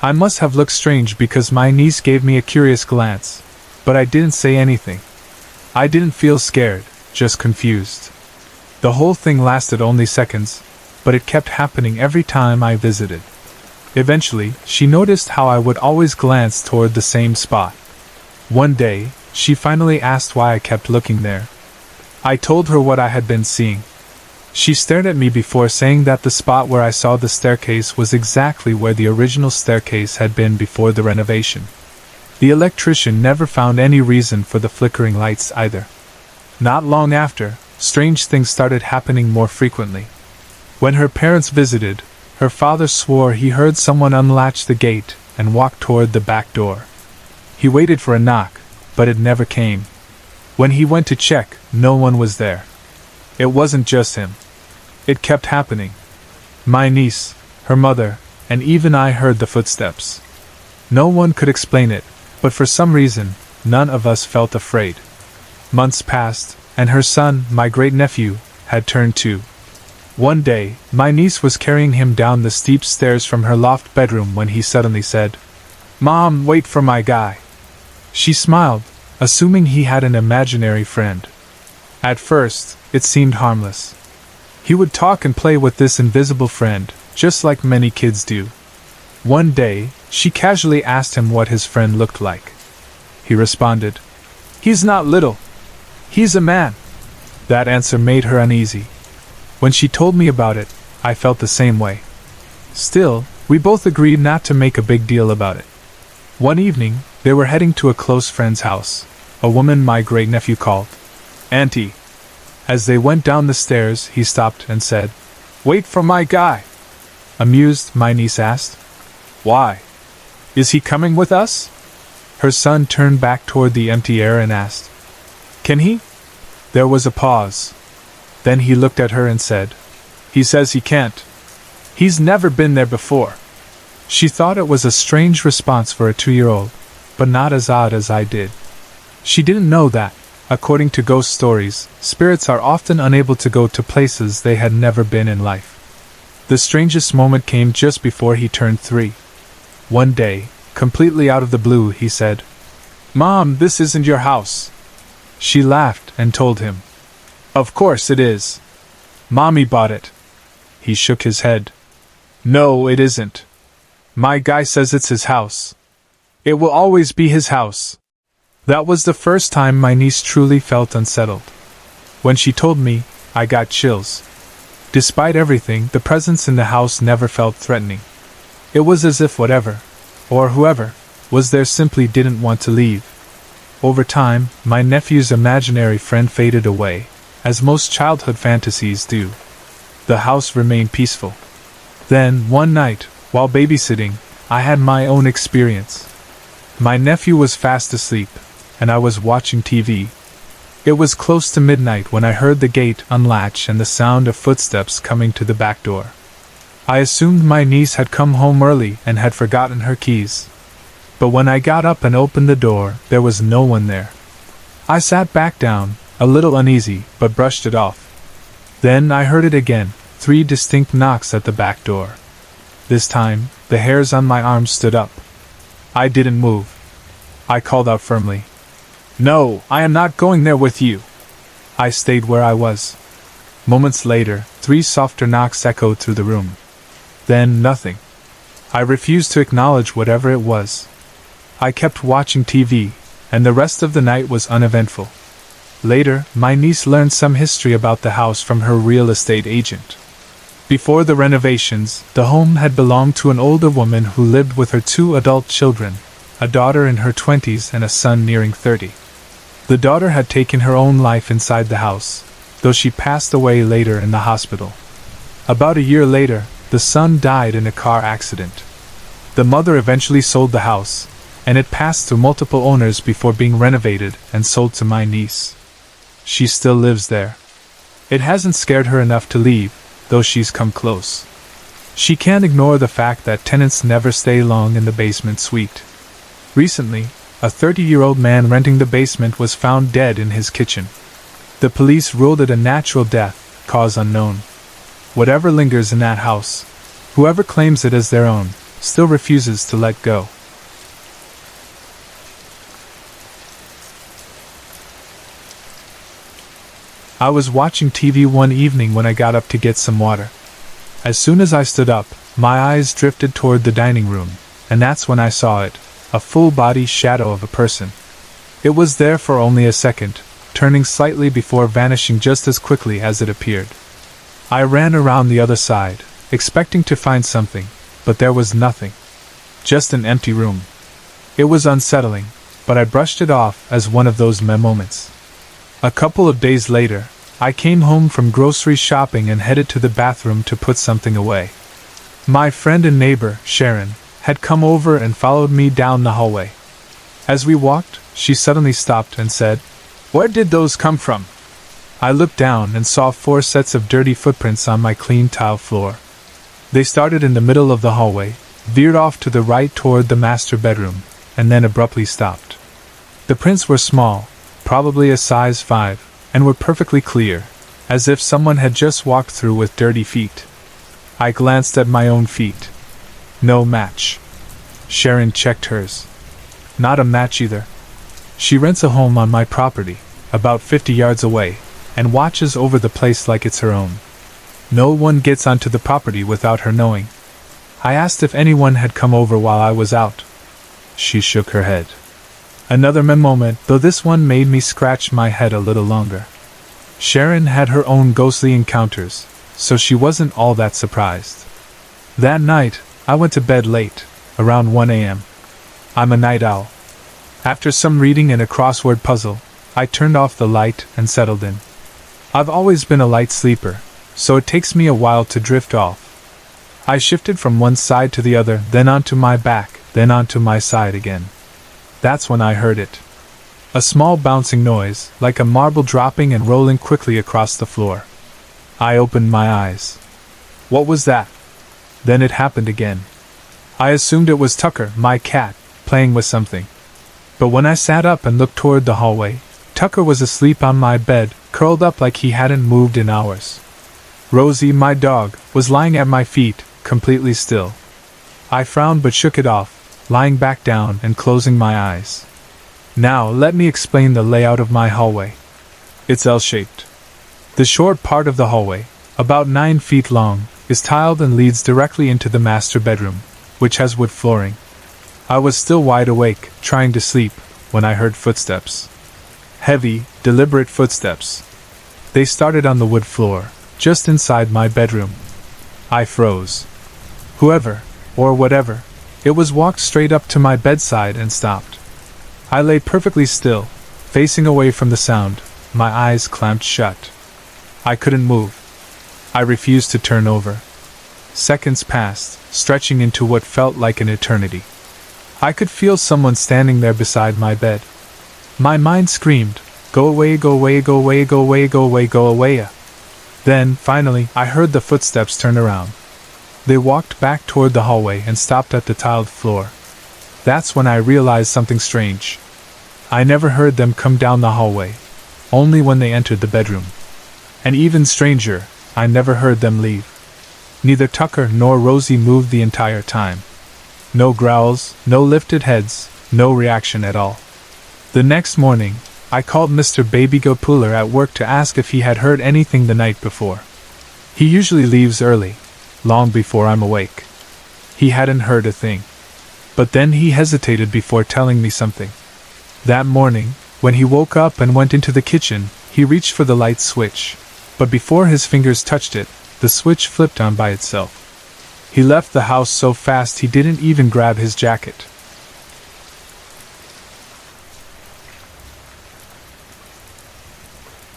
Speaker 1: I must have looked strange because my niece gave me a curious glance, but I didn't say anything. I didn't feel scared, just confused. The whole thing lasted only seconds, but it kept happening every time I visited. Eventually, she noticed how I would always glance toward the same spot. One day, she finally asked why I kept looking there. I told her what I had been seeing. She stared at me before saying that the spot where I saw the staircase was exactly where the original staircase had been before the renovation. The electrician never found any reason for the flickering lights either. Not long after, strange things started happening more frequently. When her parents visited, her father swore he heard someone unlatch the gate and walk toward the back door. He waited for a knock, but it never came. When he went to check, no one was there. It wasn't just him. It kept happening. My niece, her mother, and even I heard the footsteps. No one could explain it, but for some reason, none of us felt afraid. Months passed, and her son, my great-nephew, had turned 2. One day, my niece was carrying him down the steep stairs from her loft bedroom when he suddenly said, "Mom, wait for my guy." She smiled, assuming he had an imaginary friend. At first, it seemed harmless. He would talk and play with this invisible friend, just like many kids do. One day, she casually asked him what his friend looked like. He responded, "He's not little. He's a man." That answer made her uneasy. When she told me about it, I felt the same way. Still, we both agreed not to make a big deal about it. One evening, they were heading to a close friend's house, a woman my great-nephew called Auntie. As they went down the stairs, he stopped and said, "Wait for my guy." Amused, my niece asked, "Why? Is he coming with us?" Her son turned back toward the empty air and asked, "Can he?" There was a pause. Then he looked at her and said, "He says he can't. He's never been there before." She thought it was a strange response for a 2-year-old, but not as odd as I did. She didn't know that, according to ghost stories, spirits are often unable to go to places they had never been in life. The strangest moment came just before he turned 3. One day, completely out of the blue, he said, "Mom, this isn't your house." She laughed and told him, "Of course it is. Mommy bought it." He shook his head. "No, it isn't. My guy says it's his house. It will always be his house." That was the first time my niece truly felt unsettled. When she told me, I got chills. Despite everything, the presence in the house never felt threatening. It was as if whatever, or whoever, was there simply didn't want to leave. Over time, my nephew's imaginary friend faded away, as most childhood fantasies do. The house remained peaceful. Then, one night, while babysitting, I had my own experience. My nephew was fast asleep, and I was watching TV. It was close to midnight when I heard the gate unlatch and the sound of footsteps coming to the back door. I assumed my niece had come home early and had forgotten her keys. But when I got up and opened the door, there was no one there. I sat back down, a little uneasy, but brushed it off. Then I heard it again, 3 distinct knocks at the back door. This time, the hairs on my arms stood up. I didn't move. I called out firmly, "No, I am not going there with you." I stayed where I was. Moments later, 3 softer knocks echoed through the room. Then nothing. I refused to acknowledge whatever it was. I kept watching TV, and the rest of the night was uneventful. Later, my niece learned some history about the house from her real estate agent. Before the renovations, the home had belonged to an older woman who lived with her 2 adult children, a daughter in her 20s and a son nearing 30. The daughter had taken her own life inside the house, though she passed away later in the hospital. About a year later, the son died in a car accident. The mother eventually sold the house, and it passed through multiple owners before being renovated and sold to my niece. She still lives there. It hasn't scared her enough to leave, though she's come close. She can't ignore the fact that tenants never stay long in the basement suite. Recently, a 30-year-old man renting the basement was found dead in his kitchen. The police ruled it a natural death, cause unknown. Whatever lingers in that house, whoever claims it as their own, still refuses to let go. I was watching TV one evening when I got up to get some water. As soon as I stood up, my eyes drifted toward the dining room, and that's when I saw it, a full-body shadow of a person. It was there for only a second, turning slightly before vanishing just as quickly as it appeared. I ran around the other side, expecting to find something, but there was nothing. Just an empty room. It was unsettling, but I brushed it off as one of those moments. A couple of days later, I came home from grocery shopping and headed to the bathroom to put something away. My friend and neighbor, Sharon, had come over and followed me down the hallway. As we walked, she suddenly stopped and said, "Where did those come from?" I looked down and saw 4 sets of dirty footprints on my clean tile floor. They started in the middle of the hallway, veered off to the right toward the master bedroom, and then abruptly stopped. The prints were small, probably a size 5, and were perfectly clear, as if someone had just walked through with dirty feet. I glanced at my own feet. No match. Sharon checked hers. Not a match either. She rents a home on my property, about 50 yards away, and watches over the place like it's her own. No one gets onto the property without her knowing. I asked if anyone had come over while I was out. She shook her head. Another moment, though this one made me scratch my head a little longer. Sharon had her own ghostly encounters, so she wasn't all that surprised. That night, I went to bed late, around 1 a.m. I'm a night owl. After some reading and a crossword puzzle, I turned off the light and settled in. I've always been a light sleeper, so it takes me a while to drift off. I shifted from one side to the other, then onto my back, then onto my side again. That's when I heard it. A small bouncing noise, like a marble dropping and rolling quickly across the floor. I opened my eyes. What was that? Then it happened again. I assumed it was Tucker, my cat, playing with something. But when I sat up and looked toward the hallway, Tucker was asleep on my bed, curled up like he hadn't moved in hours. Rosie, my dog, was lying at my feet, completely still. I frowned but shook it off, lying back down and closing my eyes. Now, let me explain the layout of my hallway. It's L-shaped. The short part of the hallway, about 9 feet long, is tiled and leads directly into the master bedroom, which has wood flooring. I was still wide awake, trying to sleep, when I heard footsteps. Heavy, deliberate footsteps. They started on the wood floor, just inside my bedroom. I froze. Whoever, or whatever, it was walked straight up to my bedside and stopped. I lay perfectly still, facing away from the sound, my eyes clamped shut. I couldn't move. I refused to turn over. Seconds passed, stretching into what felt like an eternity. I could feel someone standing there beside my bed. My mind screamed, "Go away, go away, go away, go away, go away, go away." Then, finally, I heard the footsteps turn around. They walked back toward the hallway and stopped at the tiled floor. That's when I realized something strange. I never heard them come down the hallway, only when they entered the bedroom. And even stranger, I never heard them leave. Neither Tucker nor Rosie moved the entire time. No growls, no lifted heads, no reaction at all. The next morning, I called Mr. Babygopuller at work to ask if he had heard anything the night before. He usually leaves early, long before I'm awake. He hadn't heard a thing. But then he hesitated before telling me something. That morning, when he woke up and went into the kitchen, he reached for the light switch. But before his fingers touched it, the switch flipped on by itself. He left the house so fast he didn't even grab his jacket.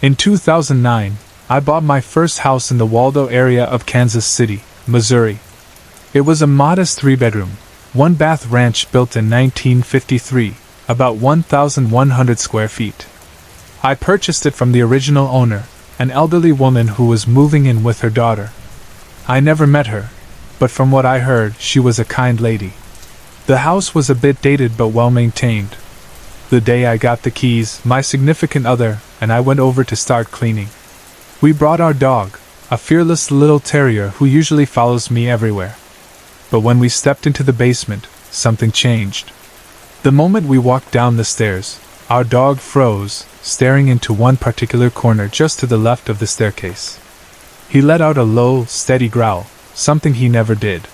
Speaker 1: In 2009, I bought my first house in the Waldo area of Kansas City, Missouri. It was a modest 3-bedroom, 1-bath ranch built in 1953, about 1,100 square feet. I purchased it from the original owner, an elderly woman who was moving in with her daughter. I never met her, but from what I heard, she was a kind lady. The house was a bit dated but well maintained. The day I got the keys, my significant other and I went over to start cleaning. We brought our dog, a fearless little terrier who usually follows me everywhere. But when we stepped into the basement, something changed. The moment we walked down the stairs, our dog froze, staring into one particular corner just to the left of the staircase. He let out a low, steady growl, something he never did.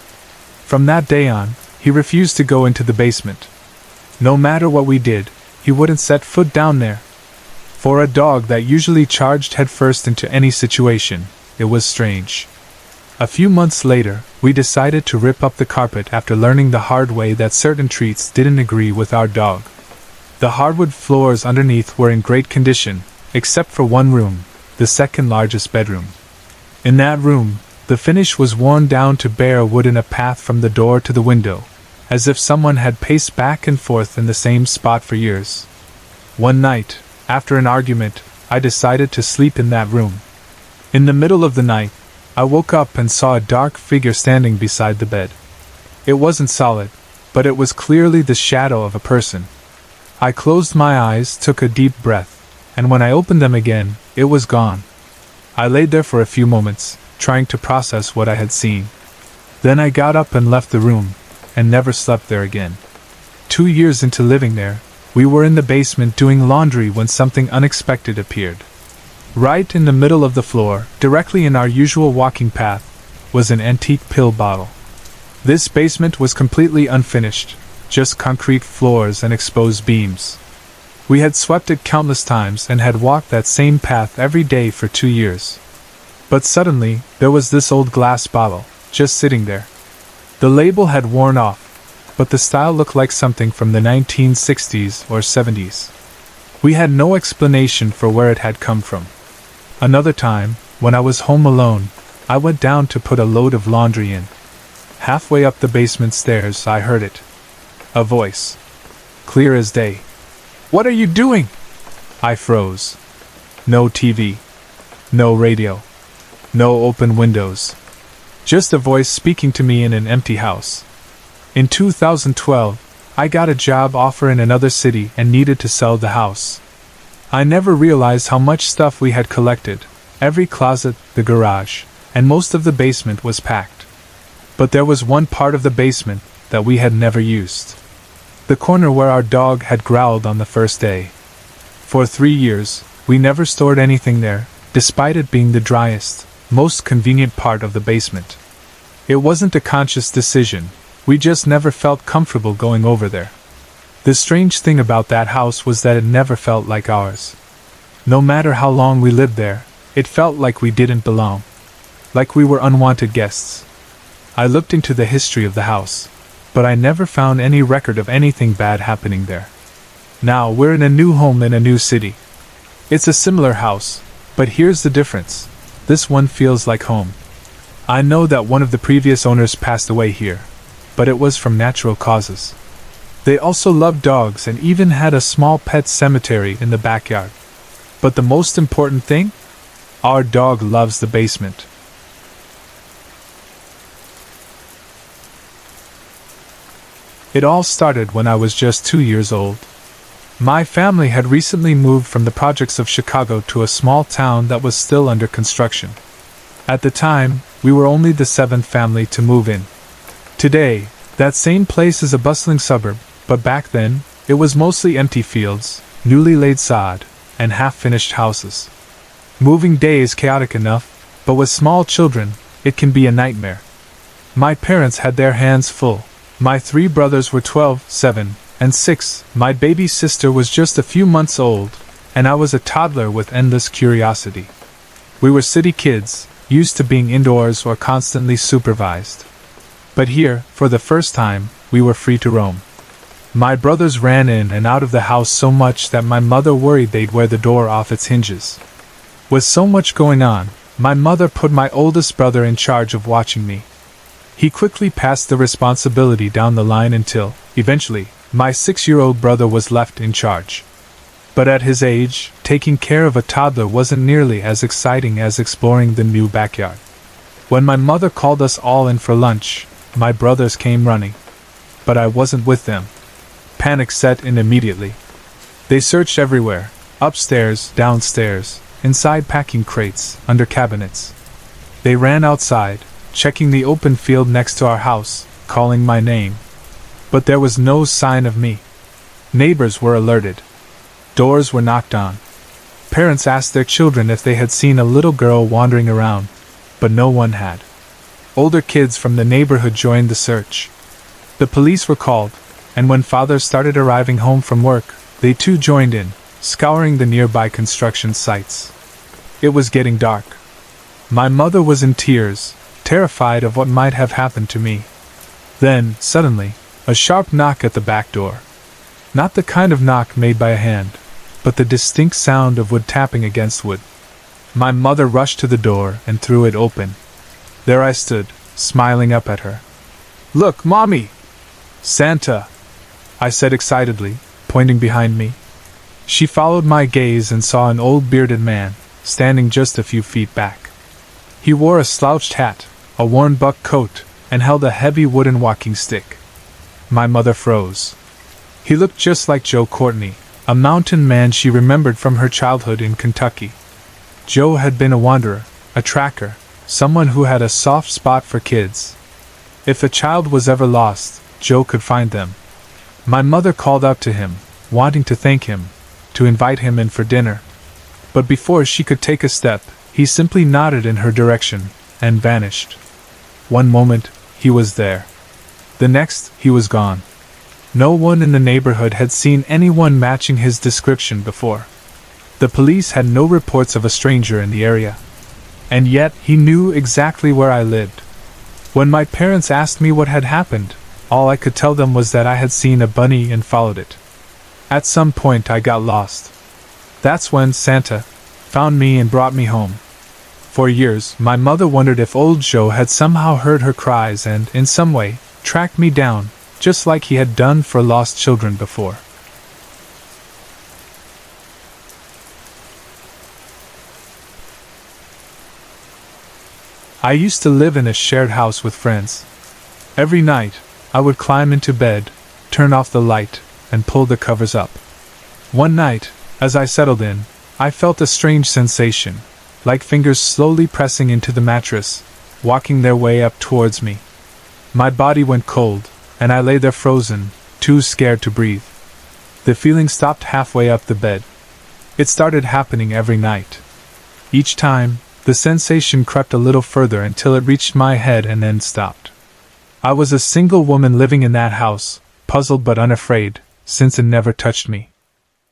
Speaker 1: From that day on, he refused to go into the basement. No matter what we did, he wouldn't set foot down there. For a dog that usually charged headfirst into any situation, it was strange. A few months later, we decided to rip up the carpet after learning the hard way that certain treats didn't agree with our dog. The hardwood floors underneath were in great condition, except for one room, the second largest bedroom. In that room, the finish was worn down to bare wood in a path from the door to the window, as if someone had paced back and forth in the same spot for years. One night, after an argument, I decided to sleep in that room. In the middle of the night, I woke up and saw a dark figure standing beside the bed. It wasn't solid, but it was clearly the shadow of a person. I closed my eyes, took a deep breath, and when I opened them again, it was gone. I laid there for a few moments, trying to process what I had seen. Then I got up and left the room, and never slept there again. 2 years into living there, we were in the basement doing laundry when something unexpected appeared. Right in the middle of the floor, directly in our usual walking path, was an antique pill bottle. This basement was completely unfinished, just concrete floors and exposed beams. We had swept it countless times and had walked that same path every day for 2 years. But suddenly, there was this old glass bottle, just sitting there. The label had worn off, but the style looked like something from the 1960s or 70s. We had no explanation for where it had come from. Another time, when I was home alone, I went down to put a load of laundry in. Halfway up the basement stairs, I heard it. A voice. Clear as day. "What are you doing?" I froze. No TV. No radio. No open windows. Just a voice speaking to me in an empty house. In 2012, I got a job offer in another city and needed to sell the house. I never realized how much stuff we had collected. Every closet, the garage, and most of the basement was packed. But there was one part of the basement that we had never used. the corner where our dog had growled on the first day. For 3 years, we never stored anything there, despite it being the driest, most convenient part of the basement. It wasn't a conscious decision, we just never felt comfortable going over there. The strange thing about that house was that it never felt like ours. No matter how long we lived there, it felt like we didn't belong. Like we were unwanted guests. I looked into the history of the house, but I never found any record of anything bad happening there. Now we're in a new home in a new city. It's a similar house, but here's the difference. This one feels like home. I know that one of the previous owners passed away here, but it was from natural causes. They also loved dogs and even had a small pet cemetery in the backyard. But the most important thing? Our dog loves the basement. It all started when I was just 2 years old. My family had recently moved from the projects of Chicago to a small town that was still under construction. At the time, we were only the 7th family to move in. Today, that same place is a bustling suburb, but back then, it was mostly empty fields, newly laid sod, and half-finished houses. Moving day is chaotic enough, but with small children, it can be a nightmare. My parents had their hands full. My 3 brothers were 12, 7, and 6, my baby sister was just a few months old, and I was a toddler with endless curiosity. We were city kids, used to being indoors or constantly supervised. But here, for the first time, we were free to roam. My brothers ran in and out of the house so much that my mother worried they'd wear the door off its hinges. With so much going on, my mother put my oldest brother in charge of watching me. He quickly passed the responsibility down the line until, eventually, my 6-year-old brother was left in charge. But at his age, taking care of a toddler wasn't nearly as exciting as exploring the new backyard. When my mother called us all in for lunch, my brothers came running. But I wasn't with them. Panic set in immediately. They searched everywhere, upstairs, downstairs, inside packing crates, under cabinets. They ran outside, checking the open field next to our house, calling my name. But there was no sign of me. Neighbors were alerted. Doors were knocked on. Parents asked their children if they had seen a little girl wandering around, but no one had. Older kids from the neighborhood joined the search. The police were called, and when fathers started arriving home from work, they too joined in, scouring the nearby construction sites. It was getting dark. My mother was in tears, terrified of what might have happened to me. Then, suddenly, a sharp knock at the back door. Not the kind of knock made by a hand, but the distinct sound of wood tapping against wood. My mother rushed to the door and threw it open. There I stood, smiling up at her. "Look, Mommy! Santa!" I said excitedly, pointing behind me. She followed my gaze and saw an old bearded man, standing just a few feet back. He wore a slouched hat, a worn buck coat, and held a heavy wooden walking stick. My mother froze. He looked just like Joe Courtney, a mountain man she remembered from her childhood in Kentucky. Joe had been a wanderer, a tracker, someone who had a soft spot for kids. If a child was ever lost, Joe could find them. My mother called out to him, wanting to thank him, to invite him in for dinner. But before she could take a step, he simply nodded in her direction, and vanished. One moment, he was there. The next, he was gone. No one in the neighborhood had seen anyone matching his description before. The police had no reports of a stranger in the area. And yet, he knew exactly where I lived. When my parents asked me what had happened, all I could tell them was that I had seen a bunny and followed it. At some point I got lost. That's when Santa found me and brought me home. For years, my mother wondered if old Joe had somehow heard her cries and, in some way, tracked me down, just like he had done for lost children before. I used to live in a shared house with friends. Every night, I would climb into bed, turn off the light, and pull the covers up. One night, as I settled in, I felt a strange sensation, like fingers slowly pressing into the mattress, walking their way up towards me. My body went cold, and I lay there frozen, too scared to breathe. The feeling stopped halfway up the bed. It started happening every night. Each time, the sensation crept a little further until it reached my head and then stopped. I was a single woman living in that house, puzzled but unafraid, since it never touched me.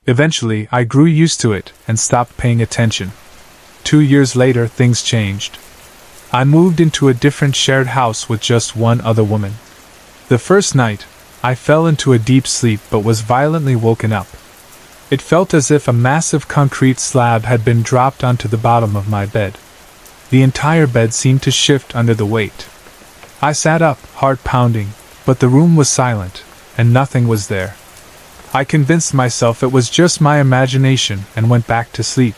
Speaker 1: Eventually, I grew used to it and stopped paying attention. 2 years later, things changed. I moved into a different shared house with just one other woman. The first night, I fell into a deep sleep but was violently woken up. It felt as if a massive concrete slab had been dropped onto the bottom of my bed. The entire bed seemed to shift under the weight. I sat up, heart pounding, but the room was silent, and nothing was there. I convinced myself it was just my imagination and went back to sleep.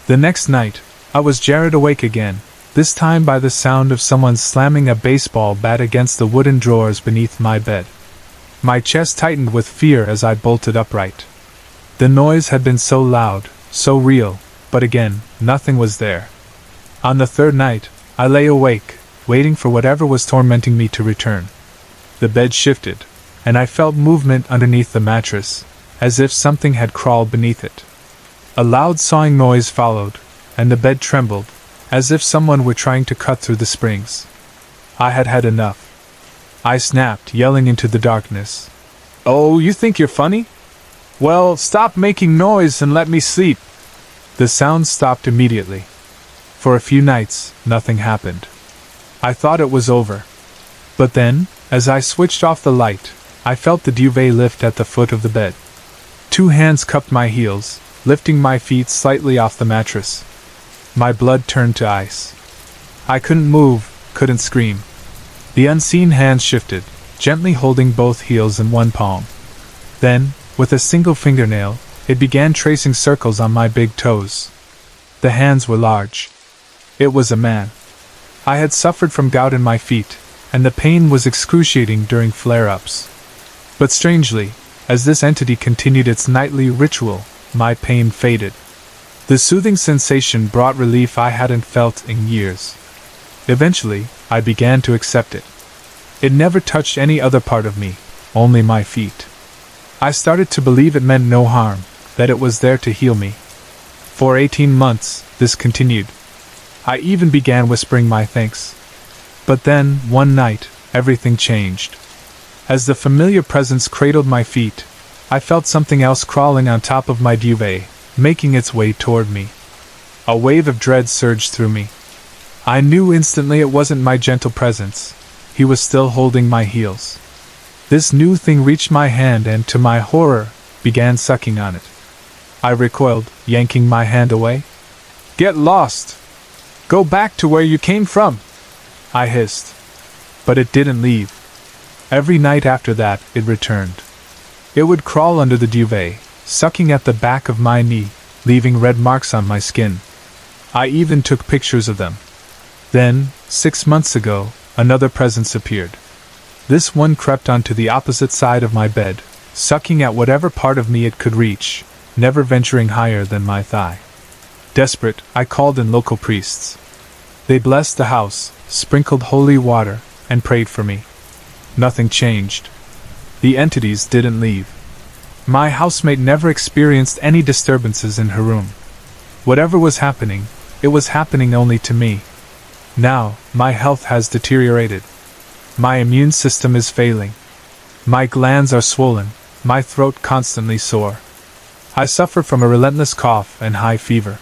Speaker 1: The next night, I was jarred awake again, this time by the sound of someone slamming a baseball bat against the wooden drawers beneath my bed. My chest tightened with fear as I bolted upright. The noise had been so loud, so real, but again, nothing was there. On the third night, I lay awake, waiting for whatever was tormenting me to return. The bed shifted, and I felt movement underneath the mattress, as if something had crawled beneath it. A loud sawing noise followed, and the bed trembled, as if someone were trying to cut through the springs. I had had enough. I snapped, yelling into the darkness. "Oh, you think you're funny? Well, stop making noise and let me sleep." The sound stopped immediately. For a few nights, nothing happened. I thought it was over. But then, as I switched off the light, I felt the duvet lift at the foot of the bed. 2 hands cupped my heels, lifting my feet slightly off the mattress. My blood turned to ice. I couldn't move, couldn't scream. The unseen hands shifted, gently holding both heels in one palm. Then, with a single fingernail, it began tracing circles on my big toes. The hands were large. It was a man. I had suffered from gout in my feet, and the pain was excruciating during flare-ups. But strangely, as this entity continued its nightly ritual, my pain faded. The soothing sensation brought relief I hadn't felt in years. Eventually, I began to accept it. It never touched any other part of me, only my feet. I started to believe it meant no harm, that it was there to heal me. For 18 months, this continued. I even began whispering my thanks. But then, one night, everything changed. As the familiar presence cradled my feet, I felt something else crawling on top of my duvet, making its way toward me. A wave of dread surged through me. I knew instantly it wasn't my gentle presence. He was still holding my heels. This new thing reached my hand and, to my horror, began sucking on it. I recoiled, yanking my hand away. "Get lost! Go back to where you came from!" I hissed. But it didn't leave. Every night after that, it returned. It would crawl under the duvet, sucking at the back of my knee, leaving red marks on my skin. I even took pictures of them. Then, 6 months ago, another presence appeared. This one crept onto the opposite side of my bed, sucking at whatever part of me it could reach, never venturing higher than my thigh. Desperate, I called in local priests. They blessed the house, sprinkled holy water, and prayed for me. Nothing changed. The entities didn't leave. My housemate never experienced any disturbances in her room. Whatever was happening, it was happening only to me. Now, my health has deteriorated. My immune system is failing. My glands are swollen, my throat constantly sore. I suffer from a relentless cough and high fever.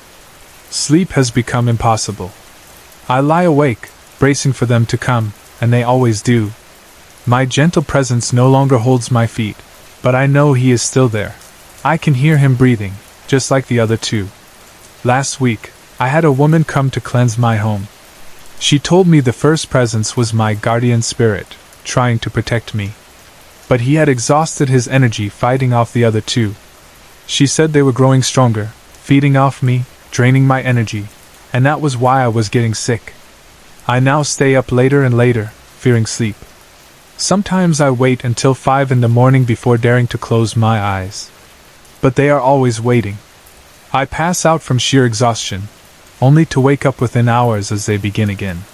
Speaker 1: Sleep has become impossible. I lie awake, bracing for them to come, and they always do. My gentle presence no longer holds my feet, but I know he is still there. I can hear him breathing, just like the other two. Last week, I had a woman come to cleanse my home. She told me the first presence was my guardian spirit, trying to protect me. But he had exhausted his energy fighting off the other two. She said they were growing stronger, feeding off me, draining my energy, and that was why I was getting sick. I now stay up later and later, fearing sleep. Sometimes I wait until 5 in the morning before daring to close my eyes. But they are always waiting. I pass out from sheer exhaustion, only to wake up within hours as they begin again.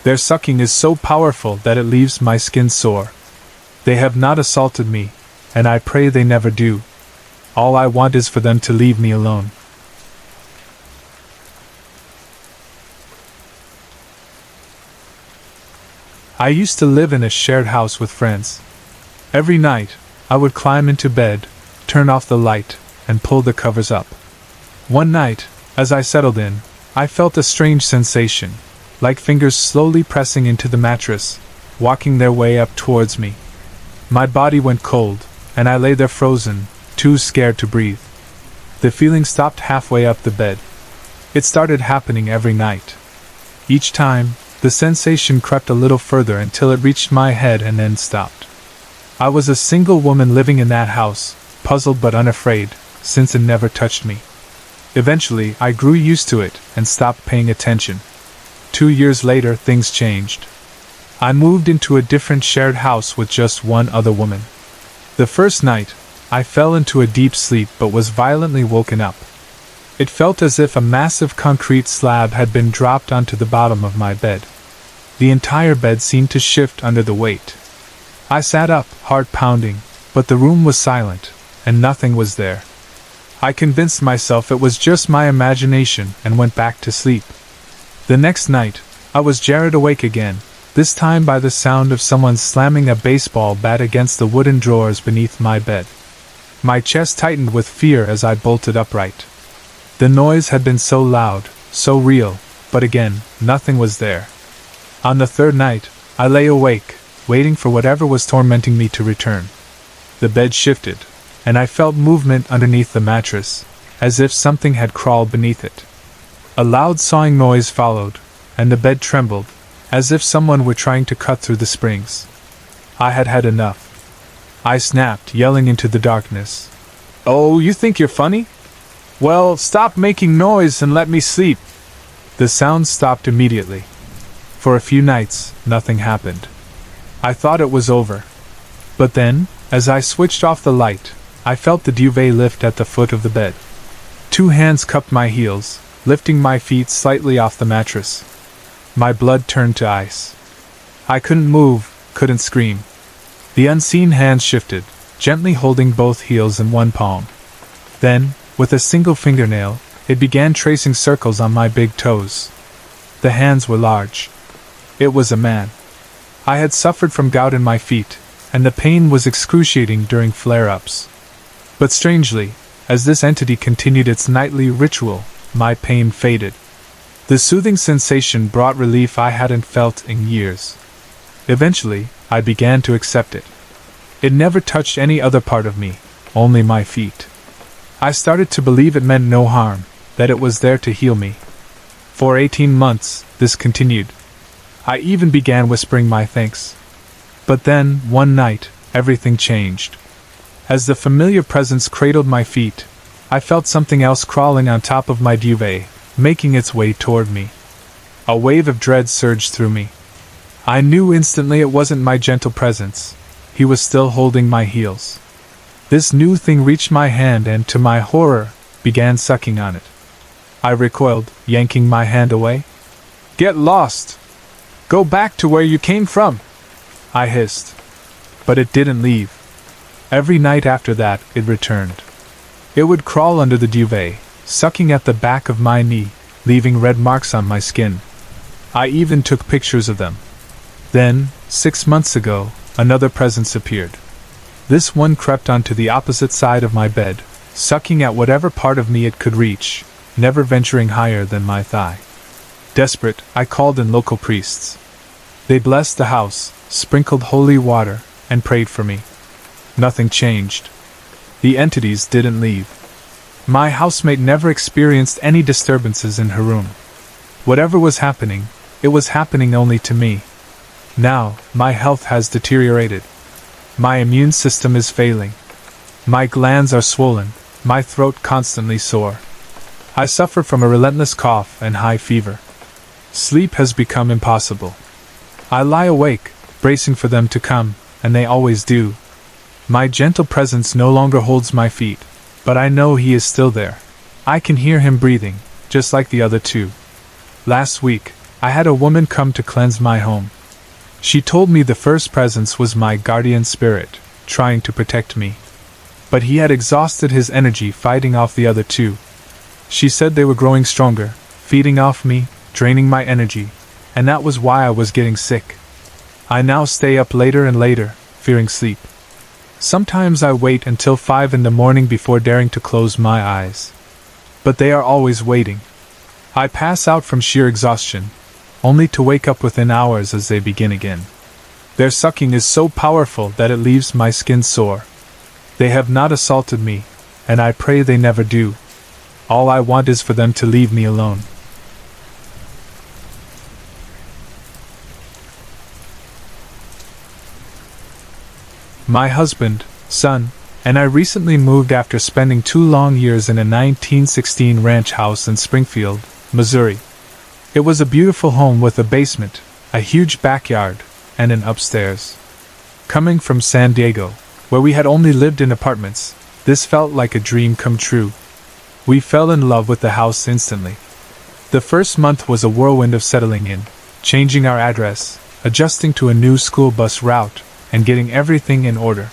Speaker 1: Their sucking is so powerful that it leaves my skin sore. They have not assaulted me, and I pray they never do. All I want is for them to leave me alone. I used to live in a shared house with friends. Every night, I would climb into bed, turn off the light, and pull the covers up. One night, as I settled in, I felt a strange sensation, like fingers slowly pressing into the mattress, walking their way up towards me. My body went cold, and I lay there frozen, too scared to breathe. The feeling stopped halfway up the bed. It started happening every night. Each time, the sensation crept a little further until it reached my head and then stopped. I was a single woman living in that house, puzzled but unafraid, since it never touched me. Eventually, I grew used to it and stopped paying attention. 2 years later, things changed. I moved into a different shared house with just one other woman. The first night, I fell into a deep sleep but was violently woken up. It felt as if a massive concrete slab had been dropped onto the bottom of my bed. The entire bed seemed to shift under the weight. I sat up, heart pounding, but the room was silent, and nothing was there. I convinced myself it was just my imagination and went back to sleep. The next night, I was jarred awake again, this time by the sound of someone slamming a baseball bat against the wooden drawers beneath my bed. My chest tightened with fear as I bolted upright. The noise had been so loud, so real, but again, nothing was there. On the third night, I lay awake, waiting for whatever was tormenting me to return. The bed shifted, and I felt movement underneath the mattress, as if something had crawled beneath it. A loud sawing noise followed, and the bed trembled, as if someone were trying to cut through the springs. I had had enough. I snapped, yelling into the darkness. "Oh, you think you're funny? Well, stop making noise and let me sleep." The sound stopped immediately. For a few nights, nothing happened. I thought it was over. But then, as I switched off the light, I felt the duvet lift at the foot of the bed. 2 hands cupped my heels, lifting my feet slightly off the mattress. My blood turned to ice. I couldn't move, couldn't scream. The unseen hands shifted, gently holding both heels in one palm. Then, with a single fingernail, it began tracing circles on my big toes. The hands were large. It was a man. I had suffered from gout in my feet, and the pain was excruciating during flare-ups. But strangely, as this entity continued its nightly ritual, my pain faded. The soothing sensation brought relief I hadn't felt in years. Eventually, I began to accept it. It never touched any other part of me, only my feet. I started to believe it meant no harm, that it was there to heal me. For 18 months, this continued. I even began whispering my thanks. But then, one night, everything changed. As the familiar presence cradled my feet, I felt something else crawling on top of my duvet, making its way toward me. A wave of dread surged through me. I knew instantly it wasn't my gentle presence. He was still holding my heels. This new thing reached my hand and, to my horror, began sucking on it. I recoiled, yanking my hand away. "Get lost! Go back to where you came from!" I hissed. But it didn't leave. Every night after that, it returned. It would crawl under the duvet, sucking at the back of my knee, leaving red marks on my skin. I even took pictures of them. Then, 6 months ago, another presence appeared. This one crept onto the opposite side of my bed, sucking at whatever part of me it could reach, never venturing higher than my thigh. Desperate, I called in local priests. They blessed the house, sprinkled holy water, and prayed for me. Nothing changed. The entities didn't leave. My housemate never experienced any disturbances in her room. Whatever was happening, it was happening only to me. Now, my health has deteriorated. My immune system is failing. My glands are swollen, my throat constantly sore. I suffer from a relentless cough and high fever. Sleep has become impossible. I lie awake, bracing for them to come, and they always do. My gentle presence no longer holds my feet, but I know he is still there. I can hear him breathing, just like the other two. Last week, I had a woman come to cleanse my home. She told me the first presence was my guardian spirit, trying to protect me. But he had exhausted his energy fighting off the other two. She said they were growing stronger, feeding off me, draining my energy, and that was why I was getting sick. I now stay up later and later, fearing sleep. Sometimes I wait until 5 in the morning before daring to close my eyes. But they are always waiting. I pass out from sheer exhaustion, only to wake up within hours as they begin again. Their sucking is so powerful that it leaves my skin sore. They have not assaulted me, and I pray they never do. All I want is for them to leave me alone. My husband, son, and I recently moved after spending 2 long years in a 1916 ranch house in Springfield, Missouri. It was a beautiful home with a basement, a huge backyard, and an upstairs. Coming from San Diego, where we had only lived in apartments, this felt like a dream come true. We fell in love with the house instantly. The first month was a whirlwind of settling in, changing our address, adjusting to a new school bus route, and getting everything in order.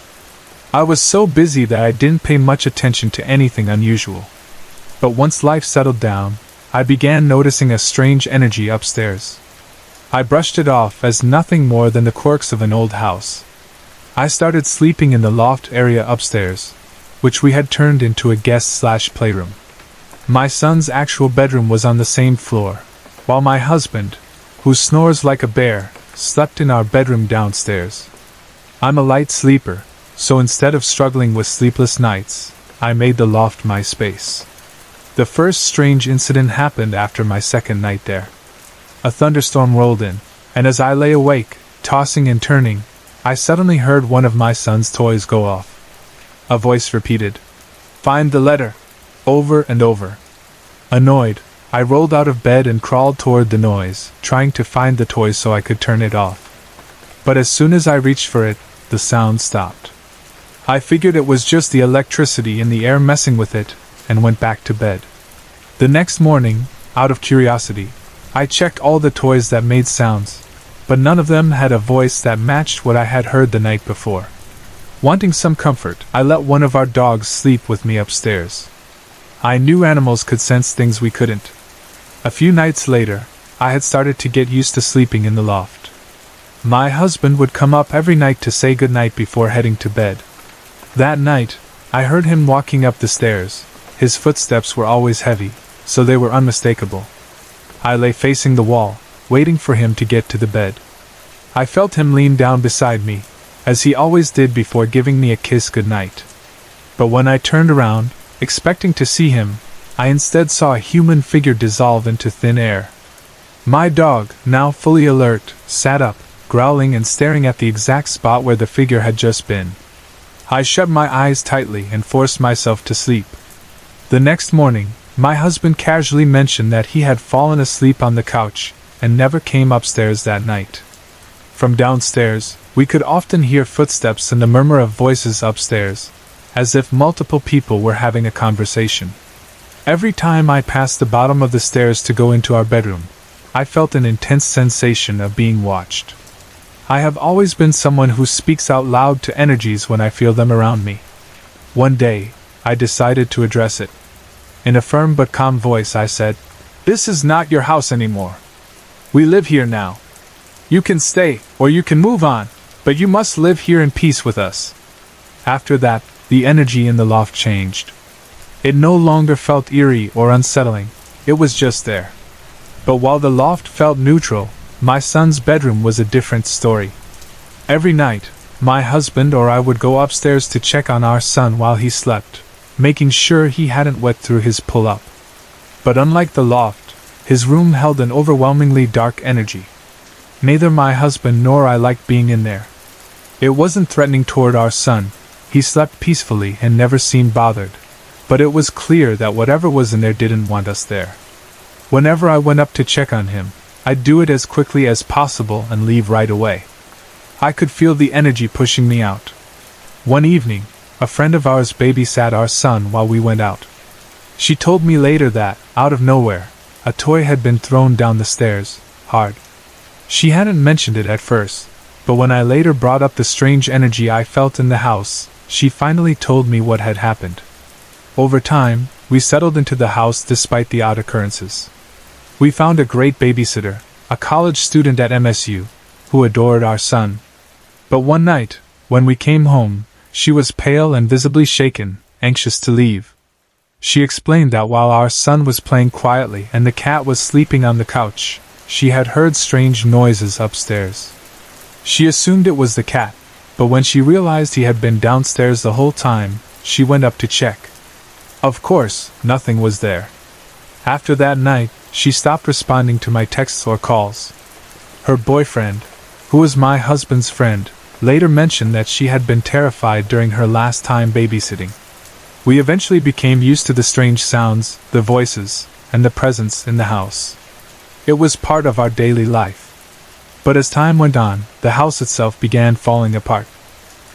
Speaker 1: I was so busy that I didn't pay much attention to anything unusual. But once life settled down, I began noticing a strange energy upstairs. I brushed it off as nothing more than the quirks of an old house. I started sleeping in the loft area upstairs, which we had turned into a guest/playroom. My son's actual bedroom was on the same floor, while my husband, who snores like a bear, slept in our bedroom downstairs. I'm a light sleeper, so instead of struggling with sleepless nights, I made the loft my space. The first strange incident happened after my second night there. A thunderstorm rolled in, and as I lay awake, tossing and turning, I suddenly heard one of my son's toys go off. A voice repeated, "Find the letter," over and over. Annoyed, I rolled out of bed and crawled toward the noise, trying to find the toy so I could turn it off. But as soon as I reached for it, the sound stopped. I figured it was just the electricity in the air messing with it, and went back to bed. The next morning, out of curiosity, I checked all the toys that made sounds, but none of them had a voice that matched what I had heard the night before. Wanting some comfort, I let one of our dogs sleep with me upstairs. I knew animals could sense things we couldn't. A few nights later, I had started to get used to sleeping in the loft. My husband would come up every night to say goodnight before heading to bed. That night, I heard him walking up the stairs. His footsteps were always heavy, so they were unmistakable. I lay facing the wall, waiting for him to get to the bed. I felt him lean down beside me, as he always did before giving me a kiss goodnight. But when I turned around, expecting to see him, I instead saw a human figure dissolve into thin air. My dog, now fully alert, sat up, growling and staring at the exact spot where the figure had just been. I shut my eyes tightly and forced myself to sleep. The next morning, my husband casually mentioned that he had fallen asleep on the couch and never came upstairs that night. From downstairs, we could often hear footsteps and the murmur of voices upstairs, as if multiple people were having a conversation. Every time I passed the bottom of the stairs to go into our bedroom, I felt an intense sensation of being watched. I have always been someone who speaks out loud to energies when I feel them around me. One day, I decided to address it. In a firm but calm voice I said, "This is not your house anymore. We live here now. You can stay, or you can move on, but you must live here in peace with us." After that, the energy in the loft changed. It no longer felt eerie or unsettling, it was just there. But while the loft felt neutral, my son's bedroom was a different story. Every night, my husband or I would go upstairs to check on our son while he slept, making sure he hadn't wet through his pull-up. But unlike the loft, his room held an overwhelmingly dark energy. Neither my husband nor I liked being in there. It wasn't threatening toward our son, he slept peacefully and never seemed bothered, but it was clear that whatever was in there didn't want us there. Whenever I went up to check on him, I'd do it as quickly as possible and leave right away. I could feel the energy pushing me out. One evening, a friend of ours babysat our son while we went out. She told me later that, out of nowhere, a toy had been thrown down the stairs, hard. She hadn't mentioned it at first, but when I later brought up the strange energy I felt in the house, she finally told me what had happened. Over time, we settled into the house despite the odd occurrences. We found a great babysitter, a college student at MSU, who adored our son. But one night, when we came home, she was pale and visibly shaken, anxious to leave. She explained that while our son was playing quietly and the cat was sleeping on the couch, she had heard strange noises upstairs. She assumed it was the cat, but when she realized he had been downstairs the whole time, she went up to check. Of course, nothing was there. After that night, she stopped responding to my texts or calls. Her boyfriend, who was my husband's friend, later mentioned that she had been terrified during her last time babysitting. We eventually became used to the strange sounds, the voices, and the presence in the house. It was part of our daily life. But as time went on, the house itself began falling apart.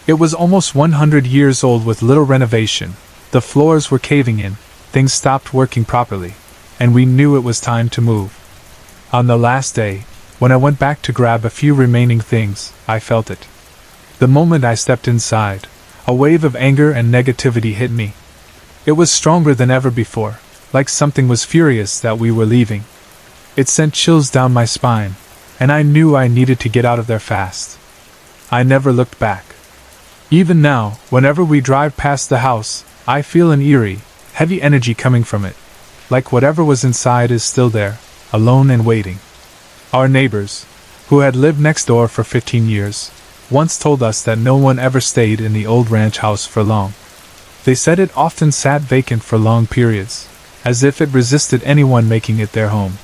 Speaker 1: It was almost 100 years old with little renovation. The floors were caving in, things stopped working properly, and we knew it was time to move. On the last day, when I went back to grab a few remaining things, I felt it. The moment I stepped inside, a wave of anger and negativity hit me. It was stronger than ever before, like something was furious that we were leaving. It sent chills down my spine, and I knew I needed to get out of there fast. I never looked back. Even now, whenever we drive past the house, I feel an eerie, heavy energy coming from it, like whatever was inside is still there, alone and waiting. Our neighbors, who had lived next door for 15 years, once told us that no one ever stayed in the old ranch house for long. They said it often sat vacant for long periods, as if it resisted anyone making it their home.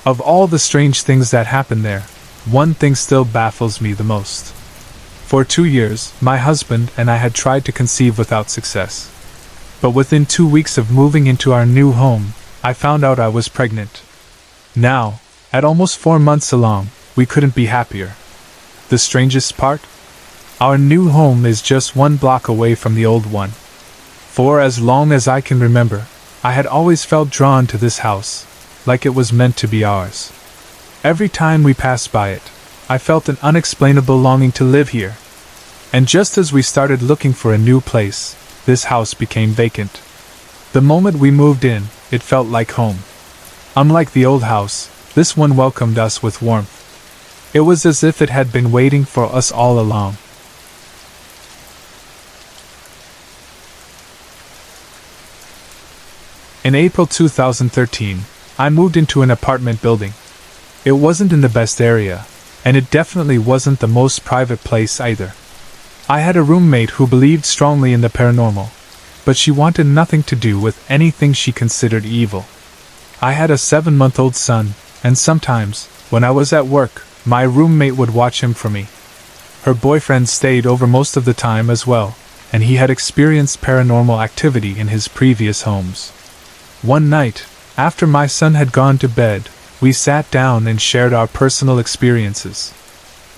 Speaker 1: Of all the strange things that happened there, one thing still baffles me the most. For 2 years, my husband and I had tried to conceive without success. But within 2 weeks of moving into our new home, I found out I was pregnant. Now, at almost 4 months along, we couldn't be happier. The strangest part? Our new home is just 1 block away from the old one. For as long as I can remember, I had always felt drawn to this house, like it was meant to be ours. Every time we passed by it, I felt an unexplainable longing to live here. And just as we started looking for a new place, this house became vacant. The moment we moved in, it felt like home. Unlike the old house, this one welcomed us with warmth. It was as if it had been waiting for us all along. In April 2013, I moved into an apartment building. It wasn't in the best area, and it definitely wasn't the most private place either. I had a roommate who believed strongly in the paranormal, but she wanted nothing to do with anything she considered evil. I had a 7-month-old son, and sometimes, when I was at work, my roommate would watch him for me. Her boyfriend stayed over most of the time as well, and he had experienced paranormal activity in his previous homes. One night, after my son had gone to bed, we sat down and shared our personal experiences.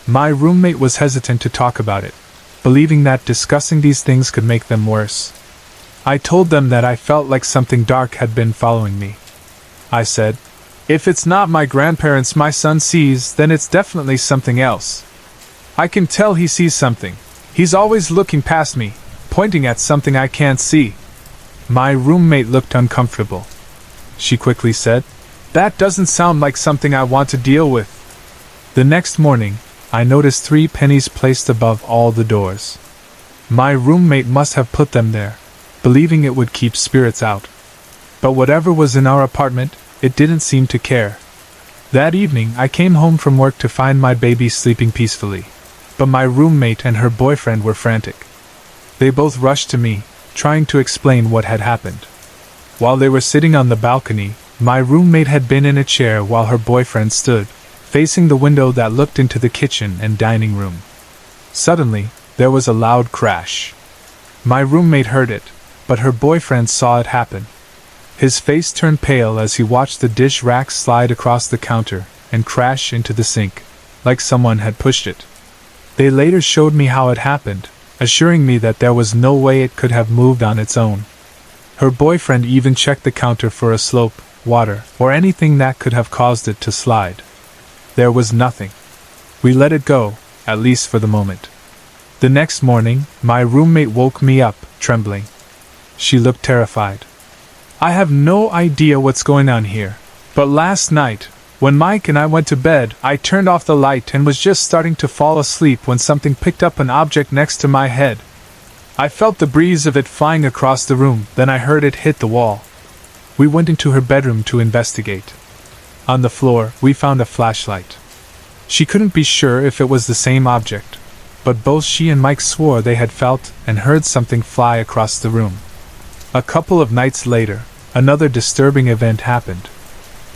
Speaker 1: My roommate was hesitant to talk about it, believing that discussing these things could make them worse. I told them that I felt like something dark had been following me. I said, "If it's not my grandparents my son sees, then it's definitely something else. I can tell he sees something. He's always looking past me, pointing at something I can't see." My roommate looked uncomfortable. She quickly said, "That doesn't sound like something I want to deal with." The next morning, I noticed 3 pennies placed above all the doors. My roommate must have put them there, believing it would keep spirits out. But whatever was in our apartment, it didn't seem to care. That evening, I came home from work to find my baby sleeping peacefully, but my roommate and her boyfriend were frantic. They both rushed to me, trying to explain what had happened. While they were sitting on the balcony, my roommate had been in a chair while her boyfriend stood, facing the window that looked into the kitchen and dining room. Suddenly, there was a loud crash. My roommate heard it, but her boyfriend saw it happen. His face turned pale as he watched the dish rack slide across the counter and crash into the sink, like someone had pushed it. They later showed me how it happened, assuring me that there was no way it could have moved on its own. Her boyfriend even checked the counter for a slope, water, or anything that could have caused it to slide. There was nothing. We let it go, at least for the moment. The next morning, my roommate woke me up, trembling. She looked terrified. I have no idea what's going on here, but last night, when Mike and I went to bed, I turned off the light and was just starting to fall asleep when something picked up an object next to my head. I felt the breeze of it flying across the room, then I heard it hit the wall. We went into her bedroom to investigate. On the floor, we found a flashlight. She couldn't be sure if it was the same object, but both she and Mike swore they had felt and heard something fly across the room. A couple of nights later, another disturbing event happened.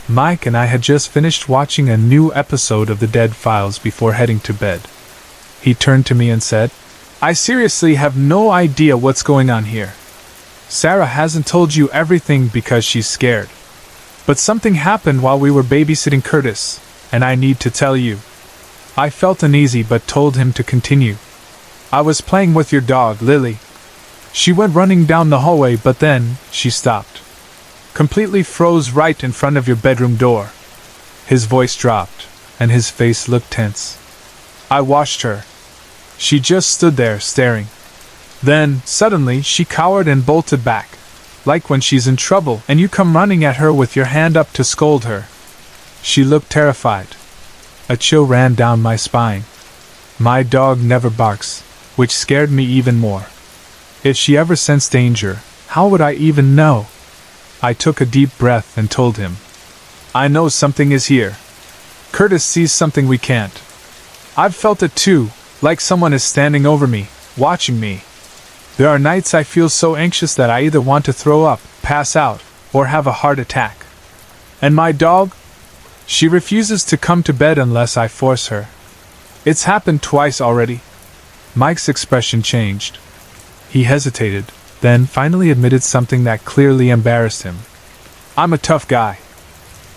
Speaker 1: Mike and I had just finished watching a new episode of The Dead Files before heading to bed. He turned to me and said, "I seriously have no idea what's going on here. Sarah hasn't told you everything because she's scared. But something happened while we were babysitting Curtis, and I need to tell you." I felt uneasy but told him to continue. "I was playing with your dog, Lily. She went running down the hallway, but then she stopped. Completely froze right in front of your bedroom door." His voice dropped, and his face looked tense. "I watched her. She just stood there, staring. Then, suddenly, she cowered and bolted back, like when she's in trouble and you come running at her with your hand up to scold her. She looked terrified." A chill ran down my spine. My dog never barks, which scared me even more. If she ever sensed danger, how would I even know? I took a deep breath and told him, "I know something is here. Curtis sees something we can't. I've felt it too, like someone is standing over me, watching me. There are nights I feel so anxious that I either want to throw up, pass out, or have a heart attack. And my dog? She refuses to come to bed unless I force her. It's happened twice already." Mike's expression changed. He hesitated, then finally admitted something that clearly embarrassed him. "I'm a tough guy.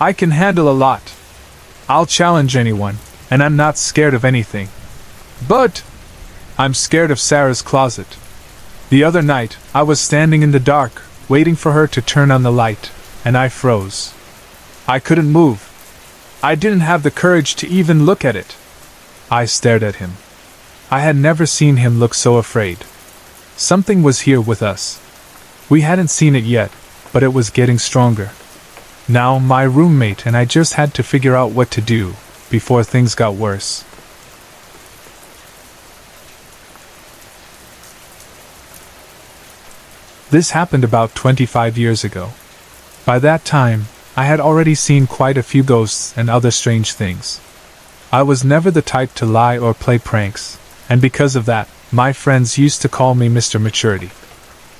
Speaker 1: I can handle a lot. I'll challenge anyone, and I'm not scared of anything. But I'm scared of Sarah's closet. The other night, I was standing in the dark, waiting for her to turn on the light, and I froze. I couldn't move. I didn't have the courage to even look at it." I stared at him. I had never seen him look so afraid. Something was here with us. We hadn't seen it yet, but it was getting stronger. Now my roommate and I just had to figure out what to do before things got worse. This happened about 25 years ago. By that time, I had already seen quite a few ghosts and other strange things. I was never the type to lie or play pranks, and because of that, my friends used to call me Mr. Maturity.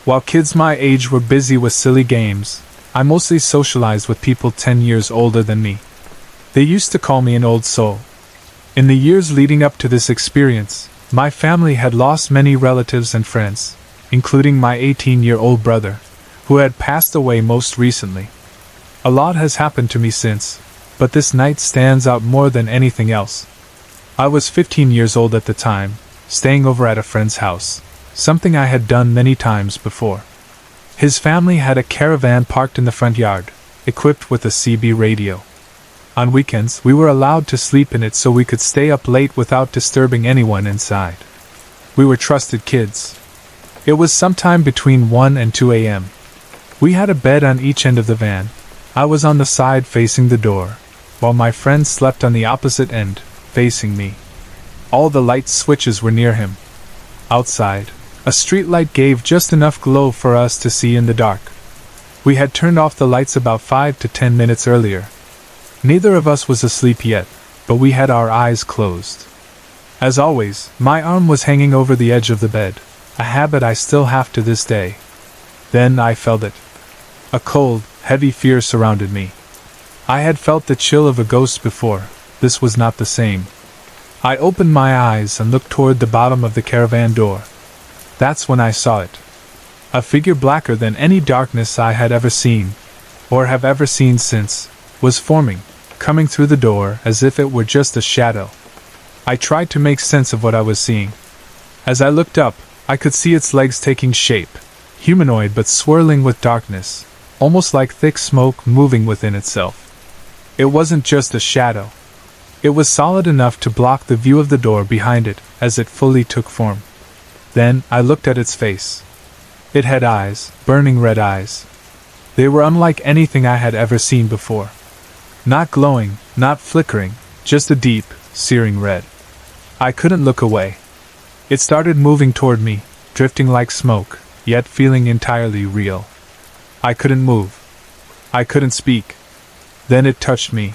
Speaker 1: While kids my age were busy with silly games, I mostly socialized with people 10 years older than me. They used to call me an old soul. In the years leading up to this experience, my family had lost many relatives and friends, including my 18-year-old brother, who had passed away most recently. A lot has happened to me since, but this night stands out more than anything else. I was 15 years old at the time, staying over at a friend's house, something I had done many times before. His family had a caravan parked in the front yard, equipped with a CB radio. On weekends, we were allowed to sleep in it so we could stay up late without disturbing anyone inside. We were trusted kids. It was sometime between 1 and 2 a.m. We had a bed on each end of the van. I was on the side facing the door, while my friend slept on the opposite end, facing me. All the light switches were near him. Outside, a street light gave just enough glow for us to see in the dark. We had turned off the lights about 5 to 10 minutes earlier. Neither of us was asleep yet, but we had our eyes closed. As always, my arm was hanging over the edge of the bed, a habit I still have to this day. Then I felt it. A cold, heavy fear surrounded me. I had felt the chill of a ghost before. This was not the same. I opened my eyes and looked toward the bottom of the caravan door. That's when I saw it. A figure blacker than any darkness I had ever seen, or have ever seen since, was forming, coming through the door as if it were just a shadow. I tried to make sense of what I was seeing. As I looked up, I could see its legs taking shape, humanoid but swirling with darkness, almost like thick smoke moving within itself. It wasn't just a shadow. It was solid enough to block the view of the door behind it as it fully took form. Then I looked at its face. It had eyes, burning red eyes. They were unlike anything I had ever seen before. Not glowing, not flickering, just a deep, searing red. I couldn't look away. It started moving toward me, drifting like smoke, yet feeling entirely real. I couldn't move. I couldn't speak. Then it touched me.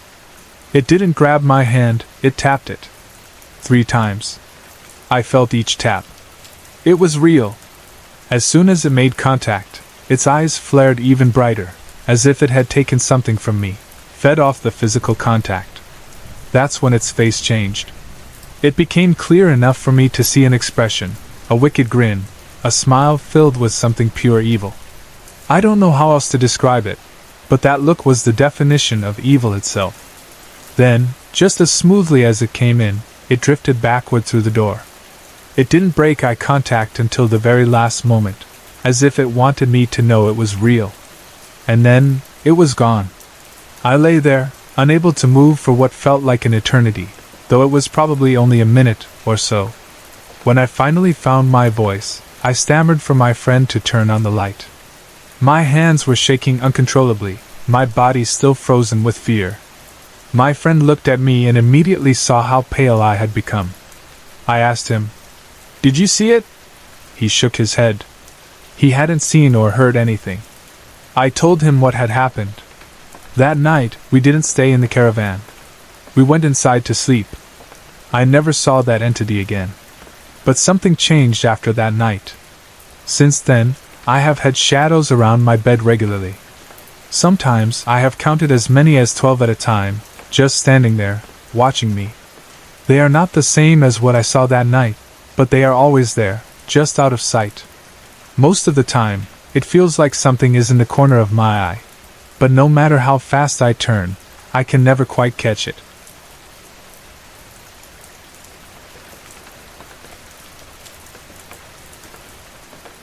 Speaker 1: It didn't grab my hand, it tapped it. 3 times. I felt each tap. It was real. As soon as it made contact, its eyes flared even brighter, as if it had taken something from me, fed off the physical contact. That's when its face changed. It became clear enough for me to see an expression, a wicked grin, a smile filled with something pure evil. I don't know how else to describe it, but that look was the definition of evil itself. Then, just as smoothly as it came in, it drifted backward through the door. It didn't break eye contact until the very last moment, as if it wanted me to know it was real. And then, it was gone. I lay there, unable to move for what felt like an eternity, though it was probably only a minute or so. When I finally found my voice, I stammered for my friend to turn on the light. My hands were shaking uncontrollably, my body still frozen with fear. My friend looked at me and immediately saw how pale I had become. I asked him, "Did you see it?" He shook his head. He hadn't seen or heard anything. I told him what had happened. That night, we didn't stay in the caravan. We went inside to sleep. I never saw that entity again. But something changed after that night. Since then, I have had shadows around my bed regularly. Sometimes I have counted as many as 12 at a time, just standing there, watching me. They are not the same as what I saw that night, but they are always there, just out of sight. Most of the time, it feels like something is in the corner of my eye. But no matter how fast I turn, I can never quite catch it.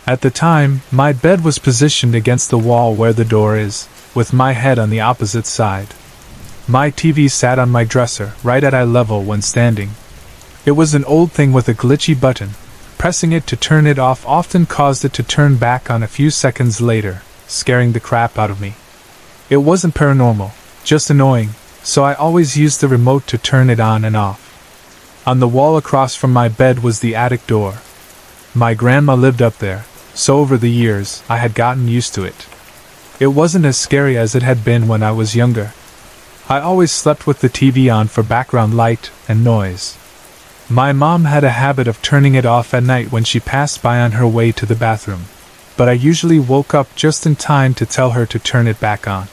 Speaker 1: At the time, my bed was positioned against the wall where the door is, with my head on the opposite side. My TV sat on my dresser, right at eye level when standing. It was an old thing with a glitchy button. Pressing it to turn it off often caused it to turn back on a few seconds later, scaring the crap out of me. It wasn't paranormal, just annoying, so I always used the remote to turn it on and off. On the wall across from my bed was the attic door. My grandma lived up there, so over the years I had gotten used to it. It wasn't as scary as it had been when I was younger. I always slept with the TV on for background light and noise. My mom had a habit of turning it off at night when she passed by on her way to the bathroom, but I usually woke up just in time to tell her to turn it back on.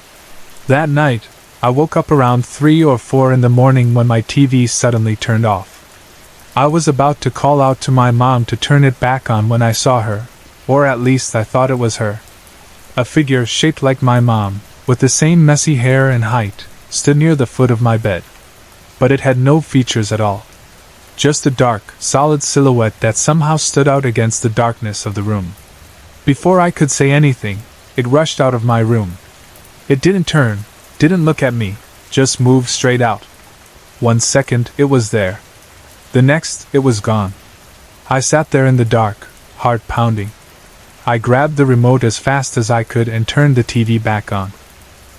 Speaker 1: That night, I woke up around 3 or 4 in the morning when my TV suddenly turned off. I was about to call out to my mom to turn it back on when I saw her, or at least I thought it was her. A figure shaped like my mom, with the same messy hair and height, stood near the foot of my bed. But it had no features at all. Just a dark, solid silhouette that somehow stood out against the darkness of the room. Before I could say anything, it rushed out of my room. It didn't turn, didn't look at me, just moved straight out. 1 second, it was there. The next, it was gone. I sat there in the dark, heart pounding. I grabbed the remote as fast as I could and turned the TV back on.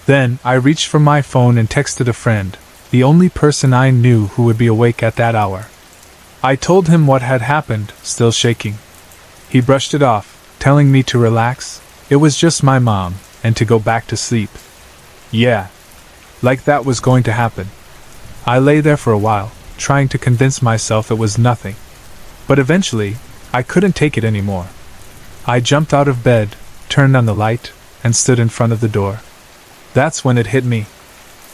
Speaker 1: Then, I reached for my phone and texted a friend, the only person I knew who would be awake at that hour. I told him what had happened, still shaking. He brushed it off, telling me to relax, it was just my mom, and to go back to sleep. Yeah. Like that was going to happen. I lay there for a while, trying to convince myself it was nothing. But eventually, I couldn't take it anymore. I jumped out of bed, turned on the light, and stood in front of the door. That's when it hit me.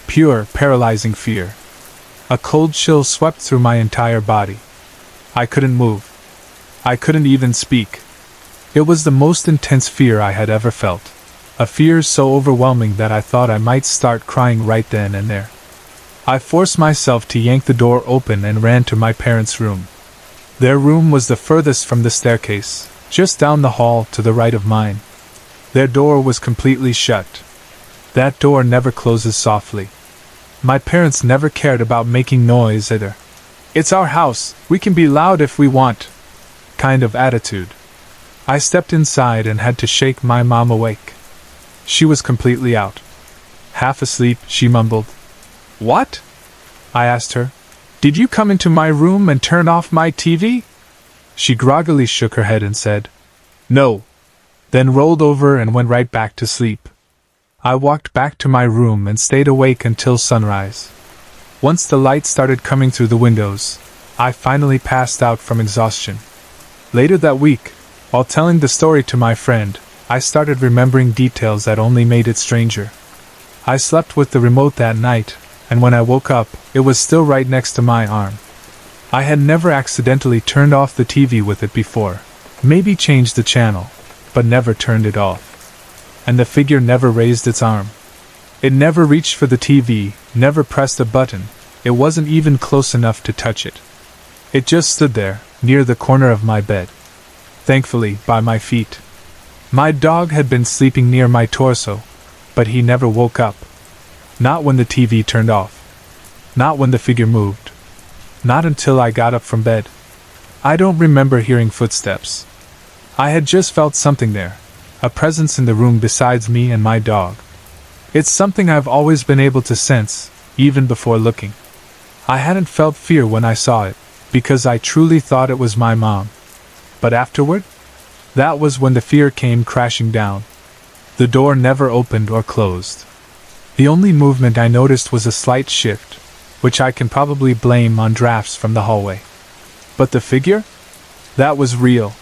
Speaker 1: Pure, paralyzing fear. A cold chill swept through my entire body. I couldn't move. I couldn't even speak. It was the most intense fear I had ever felt. A fear so overwhelming that I thought I might start crying right then and there. I forced myself to yank the door open and ran to my parents' room. Their room was the furthest from the staircase, just down the hall to the right of mine. Their door was completely shut. That door never closes softly. My parents never cared about making noise either. It's our house, we can be loud if we want, kind of attitude. I stepped inside and had to shake my mom awake. She was completely out. Half asleep, she mumbled. "What?" I asked her. "Did you come into my room and turn off my TV?" She groggily shook her head and said, "No," then rolled over and went right back to sleep. I walked back to my room and stayed awake until sunrise. Once the light started coming through the windows, I finally passed out from exhaustion. Later that week, while telling the story to my friend, I started remembering details that only made it stranger. I slept with the remote that night, and when I woke up, it was still right next to my arm. I had never accidentally turned off the TV with it before, maybe changed the channel, but never turned it off. And the figure never raised its arm. It never reached for the TV, never pressed a button, it wasn't even close enough to touch it. It just stood there, near the corner of my bed. Thankfully, by my feet. My dog had been sleeping near my torso, but he never woke up. Not when the TV turned off. Not when the figure moved. Not until I got up from bed. I don't remember hearing footsteps. I had just felt something there, a presence in the room besides me and my dog. It's something I've always been able to sense, even before looking. I hadn't felt fear when I saw it, because I truly thought it was my mom. But afterward? That was when the fear came crashing down. The door never opened or closed. The only movement I noticed was a slight shift, which I can probably blame on drafts from the hallway. But the figure? That was real.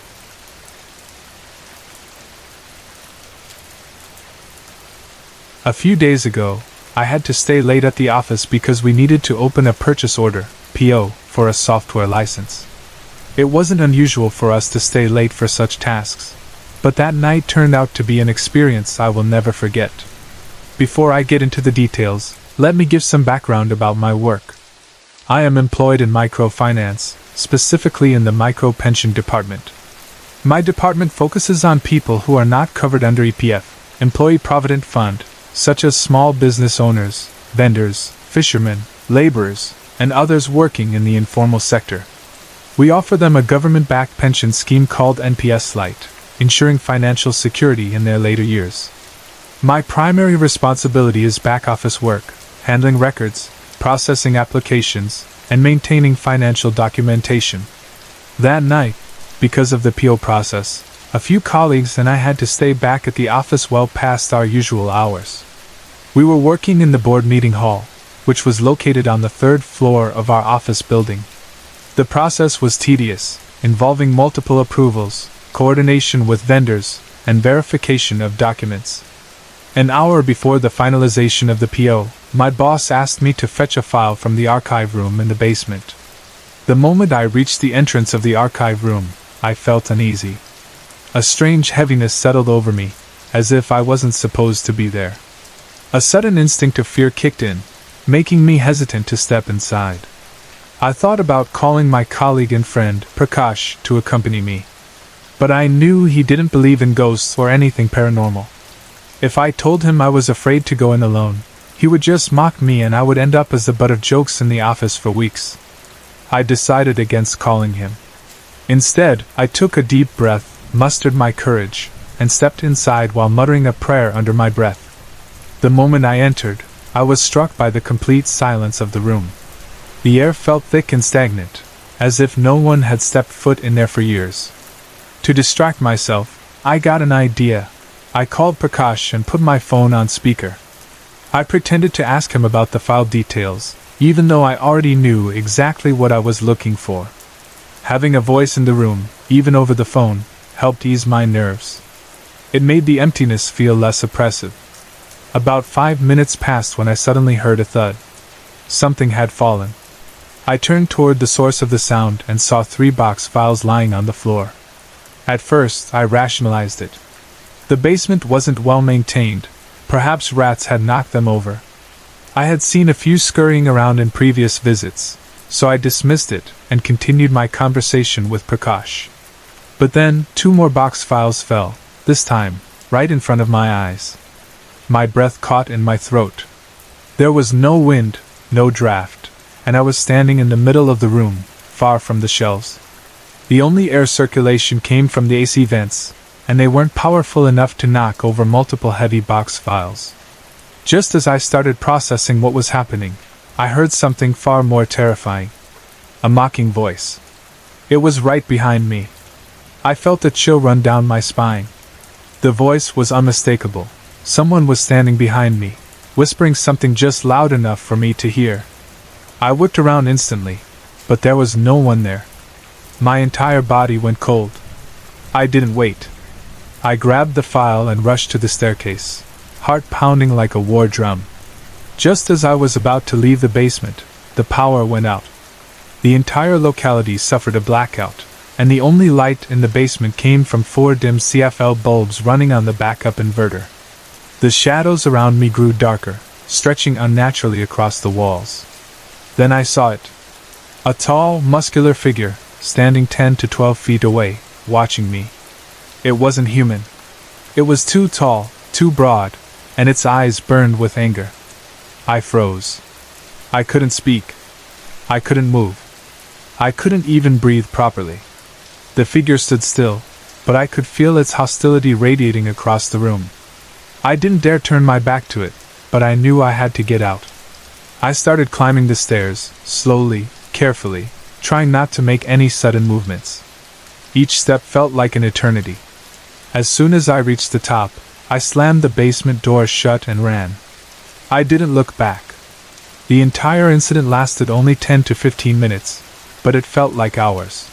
Speaker 1: A few days ago, I had to stay late at the office because we needed to open a purchase order, PO, for a software license. It wasn't unusual for us to stay late for such tasks, but that night turned out to be an experience I will never forget. Before I get into the details, let me give some background about my work. I am employed in microfinance, specifically in the micro-pension department. My department focuses on people who are not covered under EPF, Employee Provident Fund, such as small business owners, vendors, fishermen, laborers, and others working in the informal sector. We offer them a government-backed pension scheme called NPS Lite, ensuring financial security in their later years. My primary responsibility is back-office work, handling records, processing applications, and maintaining financial documentation. That night, because of the PO process, a few colleagues and I had to stay back at the office well past our usual hours. We were working in the board meeting hall, which was located on the third floor of our office building. The process was tedious, involving multiple approvals, coordination with vendors, and verification of documents. An hour before the finalization of the PO, my boss asked me to fetch a file from the archive room in the basement. The moment I reached the entrance of the archive room, I felt uneasy. A strange heaviness settled over me, as if I wasn't supposed to be there. A sudden instinct of fear kicked in, making me hesitant to step inside. I thought about calling my colleague and friend, Prakash, to accompany me. But I knew he didn't believe in ghosts or anything paranormal. If I told him I was afraid to go in alone, he would just mock me and I would end up as the butt of jokes in the office for weeks. I decided against calling him. Instead, I took a deep breath, mustered my courage, and stepped inside while muttering a prayer under my breath. The moment I entered, I was struck by the complete silence of the room. The air felt thick and stagnant, as if no one had stepped foot in there for years. To distract myself, I got an idea. I called Prakash and put my phone on speaker. I pretended to ask him about the file details, even though I already knew exactly what I was looking for. Having a voice in the room, even over the phone, helped ease my nerves. It made the emptiness feel less oppressive. About 5 minutes passed when I suddenly heard a thud. Something had fallen. I turned toward the source of the sound and saw 3 box files lying on the floor. At first, I rationalized it. The basement wasn't well maintained. Perhaps rats had knocked them over. I had seen a few scurrying around in previous visits, so I dismissed it and continued my conversation with Prakash. But then, 2 more box files fell, this time, right in front of my eyes. My breath caught in my throat. There was no wind, no draft, and I was standing in the middle of the room, far from the shelves. The only air circulation came from the AC vents, and they weren't powerful enough to knock over multiple heavy box files. Just as I started processing what was happening, I heard something far more terrifying. A mocking voice. It was right behind me. I felt a chill run down my spine. The voice was unmistakable. Someone was standing behind me, whispering something just loud enough for me to hear. I whipped around instantly, but there was no one there. My entire body went cold. I didn't wait. I grabbed the file and rushed to the staircase, heart pounding like a war drum. Just as I was about to leave the basement, the power went out. The entire locality suffered a blackout, and the only light in the basement came from 4 dim CFL bulbs running on the backup inverter. The shadows around me grew darker, stretching unnaturally across the walls. Then I saw it. A tall, muscular figure, standing 10 to 12 feet away, watching me. It wasn't human. It was too tall, too broad, and its eyes burned with anger. I froze. I couldn't speak. I couldn't move. I couldn't even breathe properly. The figure stood still, but I could feel its hostility radiating across the room. I didn't dare turn my back to it, but I knew I had to get out. I started climbing the stairs, slowly, carefully, trying not to make any sudden movements. Each step felt like an eternity. As soon as I reached the top, I slammed the basement door shut and ran. I didn't look back. The entire incident lasted only 10 to 15 minutes, but it felt like hours.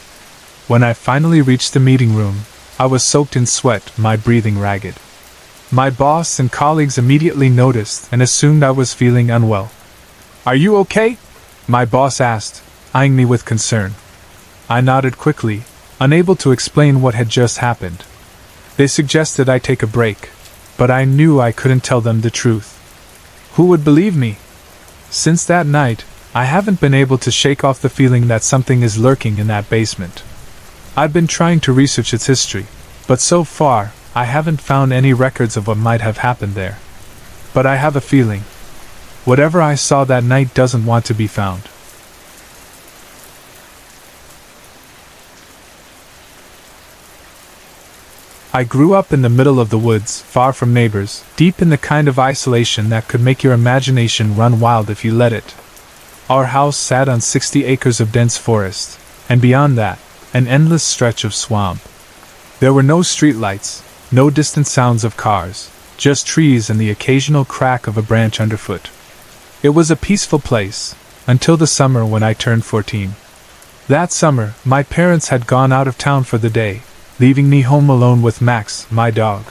Speaker 1: When I finally reached the meeting room, I was soaked in sweat, my breathing ragged. My boss and colleagues immediately noticed and assumed I was feeling unwell. "Are you okay?" my boss asked, eyeing me with concern. I nodded quickly, unable to explain what had just happened. They suggested I take a break, but I knew I couldn't tell them the truth. Who would believe me? Since that night, I haven't been able to shake off the feeling that something is lurking in that basement. I've been trying to research its history, but so far, I haven't found any records of what might have happened there. But I have a feeling. Whatever I saw that night doesn't want to be found. I grew up in the middle of the woods, far from neighbors, deep in the kind of isolation that could make your imagination run wild if you let it. Our house sat on 60 acres of dense forest, and beyond that, an endless stretch of swamp. There were no streetlights, no distant sounds of cars, just trees and the occasional crack of a branch underfoot. It was a peaceful place, until the summer when I turned 14. That summer, my parents had gone out of town for the day, leaving me home alone with Max, my dog.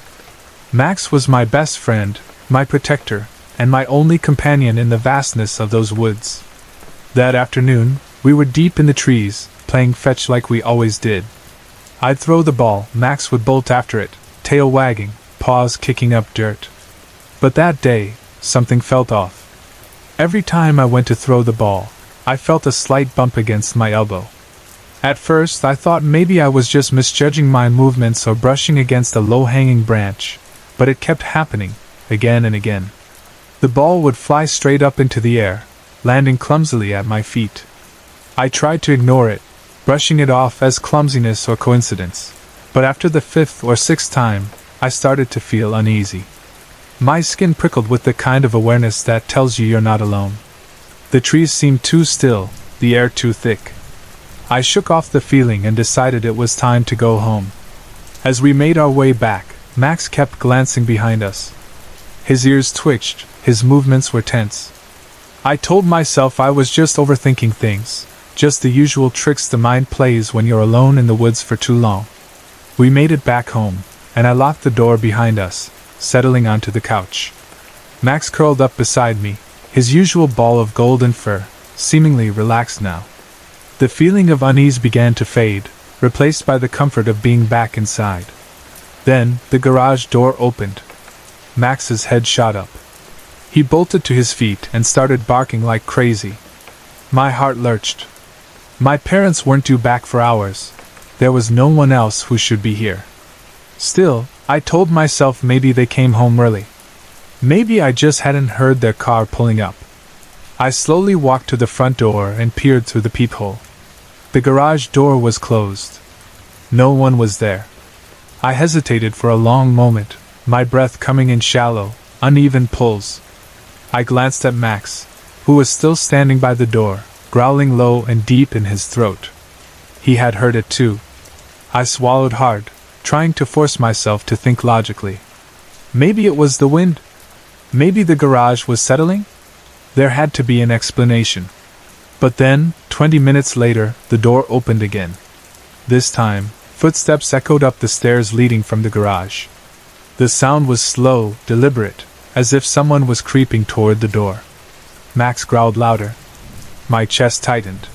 Speaker 1: Max was my best friend, my protector, and my only companion in the vastness of those woods. That afternoon, we were deep in the trees, playing fetch like we always did. I'd throw the ball, Max would bolt after it, tail wagging, paws kicking up dirt. But that day, something felt off. Every time I went to throw the ball, I felt a slight bump against my elbow. At first I thought maybe I was just misjudging my movements or brushing against a low-hanging branch, but it kept happening, again and again. The ball would fly straight up into the air, landing clumsily at my feet. I tried to ignore it, brushing it off as clumsiness or coincidence, but after the 5th or 6th time, I started to feel uneasy. My skin prickled with the kind of awareness that tells you you're not alone. The trees seemed too still, the air too thick. I shook off the feeling and decided it was time to go home. As we made our way back, Max kept glancing behind us. His ears twitched, his movements were tense. I told myself I was just overthinking things, just the usual tricks the mind plays when you're alone in the woods for too long. We made it back home, and I locked the door behind us, settling onto the couch. Max curled up beside me, his usual ball of golden fur, seemingly relaxed now. The feeling of unease began to fade, replaced by the comfort of being back inside. Then, the garage door opened. Max's head shot up. He bolted to his feet and started barking like crazy. My heart lurched. My parents weren't due back for hours. There was no one else who should be here. Still, I told myself maybe they came home early. Maybe I just hadn't heard their car pulling up. I slowly walked to the front door and peered through the peephole. The garage door was closed. No one was there. I hesitated for a long moment, my breath coming in shallow, uneven pulls. I glanced at Max, who was still standing by the door, growling low and deep in his throat. He had heard it too. I swallowed hard, trying to force myself to think logically. Maybe it was the wind. Maybe the garage was settling? There had to be an explanation. But then, 20 minutes later, the door opened again. This time, footsteps echoed up the stairs leading from the garage. The sound was slow, deliberate, as if someone was creeping toward the door. Max growled louder. My chest tightened.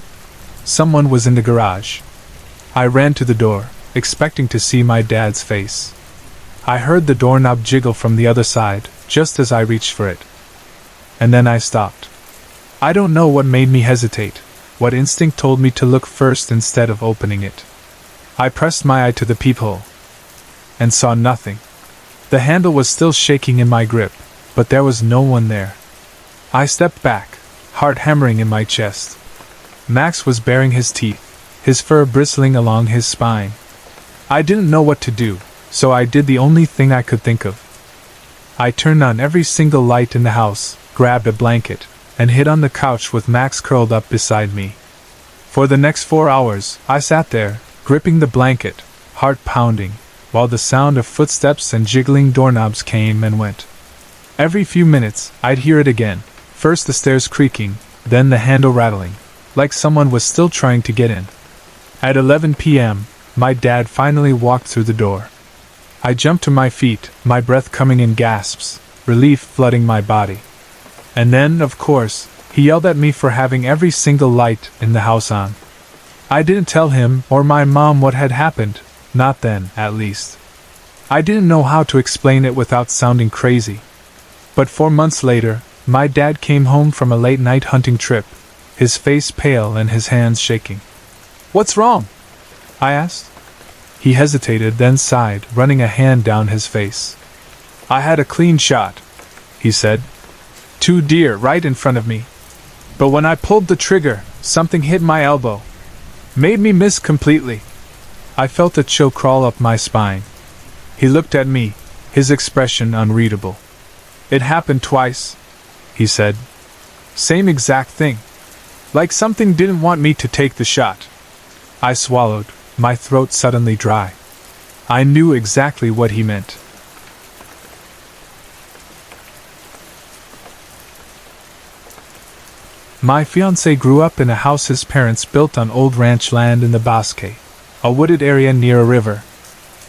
Speaker 1: Someone was in the garage. I ran to the door, expecting to see my dad's face. I heard the doorknob jiggle from the other side, just as I reached for it. And then I stopped. I don't know what made me hesitate, what instinct told me to look first instead of opening it. I pressed my eye to the peephole, and saw nothing. The handle was still shaking in my grip, but there was no one there. I stepped back, heart hammering in my chest. Max was baring his teeth, his fur bristling along his spine. I didn't know what to do, so I did the only thing I could think of. I turned on every single light in the house, grabbed a blanket, and hid on the couch with Max curled up beside me. For the next 4 hours, I sat there, gripping the blanket, heart pounding, while the sound of footsteps and jiggling doorknobs came and went. Every few minutes, I'd hear it again, first the stairs creaking, then the handle rattling, like someone was still trying to get in. At 11 p.m., my dad finally walked through the door. I jumped to my feet, my breath coming in gasps, relief flooding my body. And then, of course, he yelled at me for having every single light in the house on. I didn't tell him or my mom what had happened, not then, at least. I didn't know how to explain it without sounding crazy. But 4 months later, my dad came home from a late-night hunting trip, his face pale and his hands shaking. "What's wrong?" I asked. He hesitated, then sighed, running a hand down his face. "I had a clean shot," he said. "2 deer right in front of me. But when I pulled the trigger, something hit my elbow. Made me miss completely." I felt a chill crawl up my spine. He looked at me, his expression unreadable. "It happened twice," he said. "Same exact thing. Like something didn't want me to take the shot." I swallowed, my throat suddenly dry. I knew exactly what he meant. My fiancé grew up in a house his parents built on old ranch land in the Bosque, a wooded area near a river.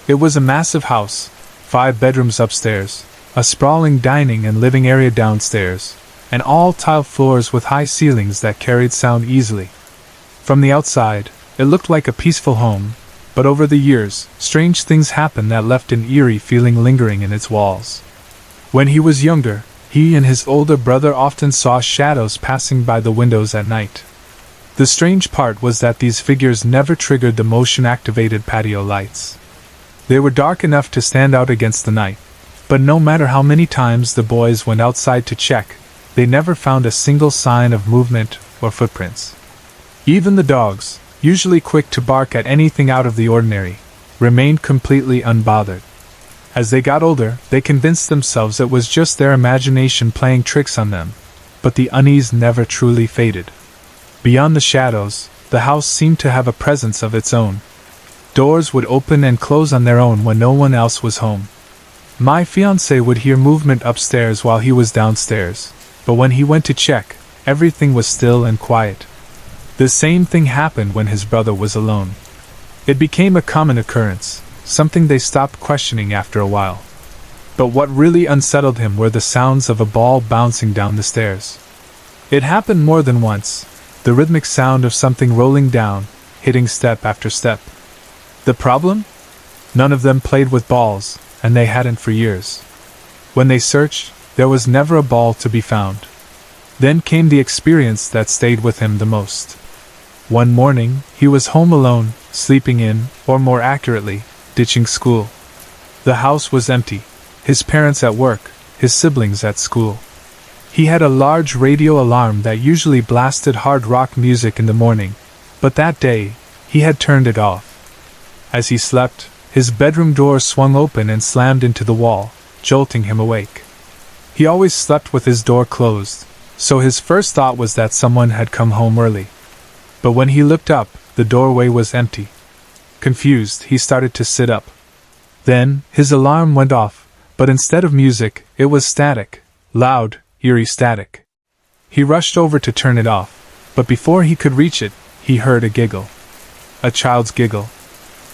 Speaker 1: It was a massive house, 5 bedrooms upstairs, a sprawling dining and living area downstairs, and all tile floors with high ceilings that carried sound easily. From the outside, it looked like a peaceful home, but over the years, strange things happened that left an eerie feeling lingering in its walls. When he was younger, he and his older brother often saw shadows passing by the windows at night. The strange part was that these figures never triggered the motion-activated patio lights. They were dark enough to stand out against the night, but no matter how many times the boys went outside to check, they never found a single sign of movement or footprints. Even the dogs, usually quick to bark at anything out of the ordinary, remained completely unbothered. As they got older, they convinced themselves it was just their imagination playing tricks on them, but the unease never truly faded. Beyond the shadows, the house seemed to have a presence of its own. Doors would open and close on their own when no one else was home. My fiancé would hear movement upstairs while he was downstairs, but when he went to check, everything was still and quiet. The same thing happened when his brother was alone. It became a common occurrence, something they stopped questioning after a while. But what really unsettled him were the sounds of a ball bouncing down the stairs. It happened more than once, the rhythmic sound of something rolling down, hitting step after step. The problem? None of them played with balls, and they hadn't for years. When they searched, there was never a ball to be found. Then came the experience that stayed with him the most. One morning, he was home alone, sleeping in, or more accurately, ditching school. The house was empty, his parents at work, his siblings at school. He had a large radio alarm that usually blasted hard rock music in the morning, but that day, he had turned it off. As he slept, his bedroom door swung open and slammed into the wall, jolting him awake. He always slept with his door closed, so his first thought was that someone had come home early. But when he looked up, the doorway was empty. Confused, he started to sit up. Then, his alarm went off, but instead of music, it was static, loud, eerie static. He rushed over to turn it off, but before he could reach it, he heard a giggle. A child's giggle.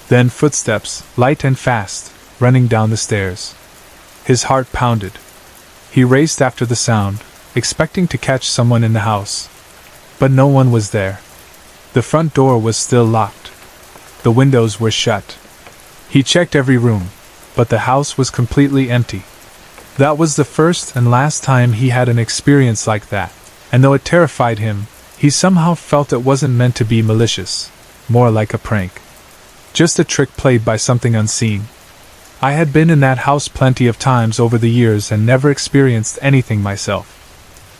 Speaker 1: Then footsteps, light and fast, running down the stairs. His heart pounded. He raced after the sound, expecting to catch someone in the house. But no one was there. The front door was still locked. The windows were shut. He checked every room, but the house was completely empty. That was the first and last time he had an experience like that, and though it terrified him, he somehow felt it wasn't meant to be malicious, more like a prank. Just a trick played by something unseen. I had been in that house plenty of times over the years and never experienced anything myself.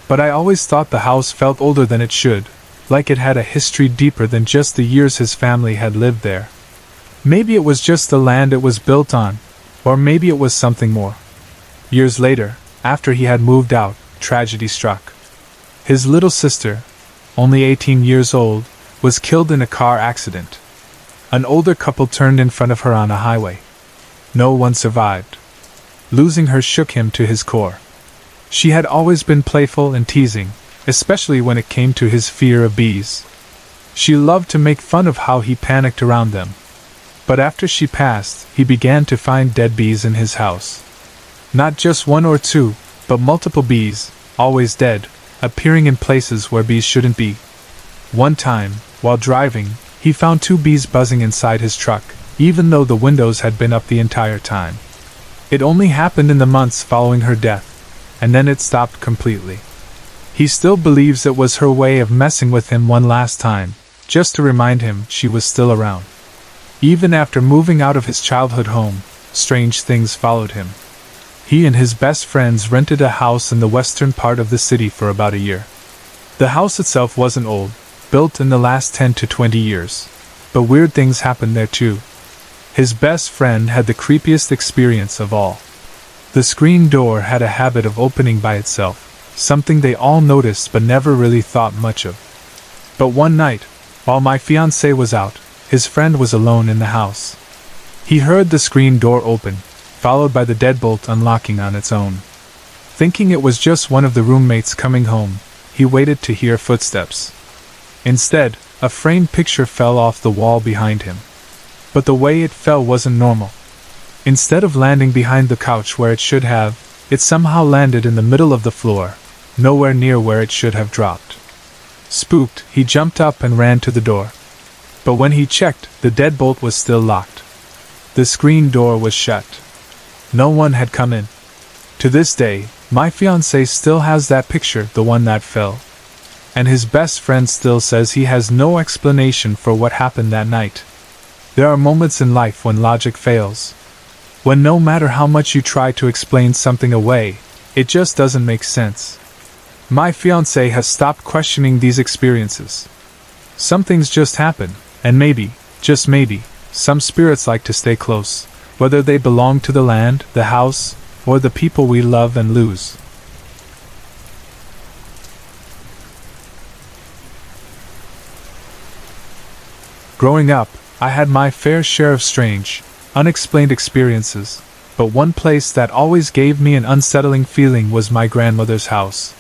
Speaker 1: But I always thought the house felt older than it should, like it had a history deeper than just the years his family had lived there. Maybe it was just the land it was built on, or maybe it was something more. Years later, after he had moved out, tragedy struck. His little sister, only 18 years old, was killed in a car accident. An older couple turned in front of her on a highway. No one survived. Losing her shook him to his core. She had always been playful and teasing, especially when it came to his fear of bees. She loved to make fun of how he panicked around them. But after she passed, he began to find dead bees in his house. Not just one or two, but multiple bees, always dead, appearing in places where bees shouldn't be. One time, while driving, he found 2 bees buzzing inside his truck, even though the windows had been up the entire time. It only happened in the months following her death, and then it stopped completely. He still believes it was her way of messing with him one last time, just to remind him she was still around. Even after moving out of his childhood home, strange things followed him. He and his best friends rented a house in the western part of the city for about a year. The house itself wasn't old, built in the last 10 to 20 years. But weird things happened there too. His best friend had the creepiest experience of all. The screen door had a habit of opening by itself, something they all noticed but never really thought much of. But one night, while my fiancé was out, his friend was alone in the house. He heard the screen door open, followed by the deadbolt unlocking on its own. Thinking it was just one of the roommates coming home, he waited to hear footsteps. Instead, a framed picture fell off the wall behind him. But the way it fell wasn't normal. Instead of landing behind the couch where it should have, it somehow landed in the middle of the floor, nowhere near where it should have dropped. Spooked, he jumped up and ran to the door. But when he checked, the deadbolt was still locked. The screen door was shut. No one had come in. To this day, my fiancé still has that picture, the one that fell. And his best friend still says he has no explanation for what happened that night. There are moments in life when logic fails. When no matter how much you try to explain something away, it just doesn't make sense. My fiancé has stopped questioning these experiences. Some things just happen, and maybe, just maybe, some spirits like to stay close, whether they belong to the land, the house, or the people we love and lose. Growing up, I had my fair share of strange, unexplained experiences, but one place that always gave me an unsettling feeling was my grandmother's house.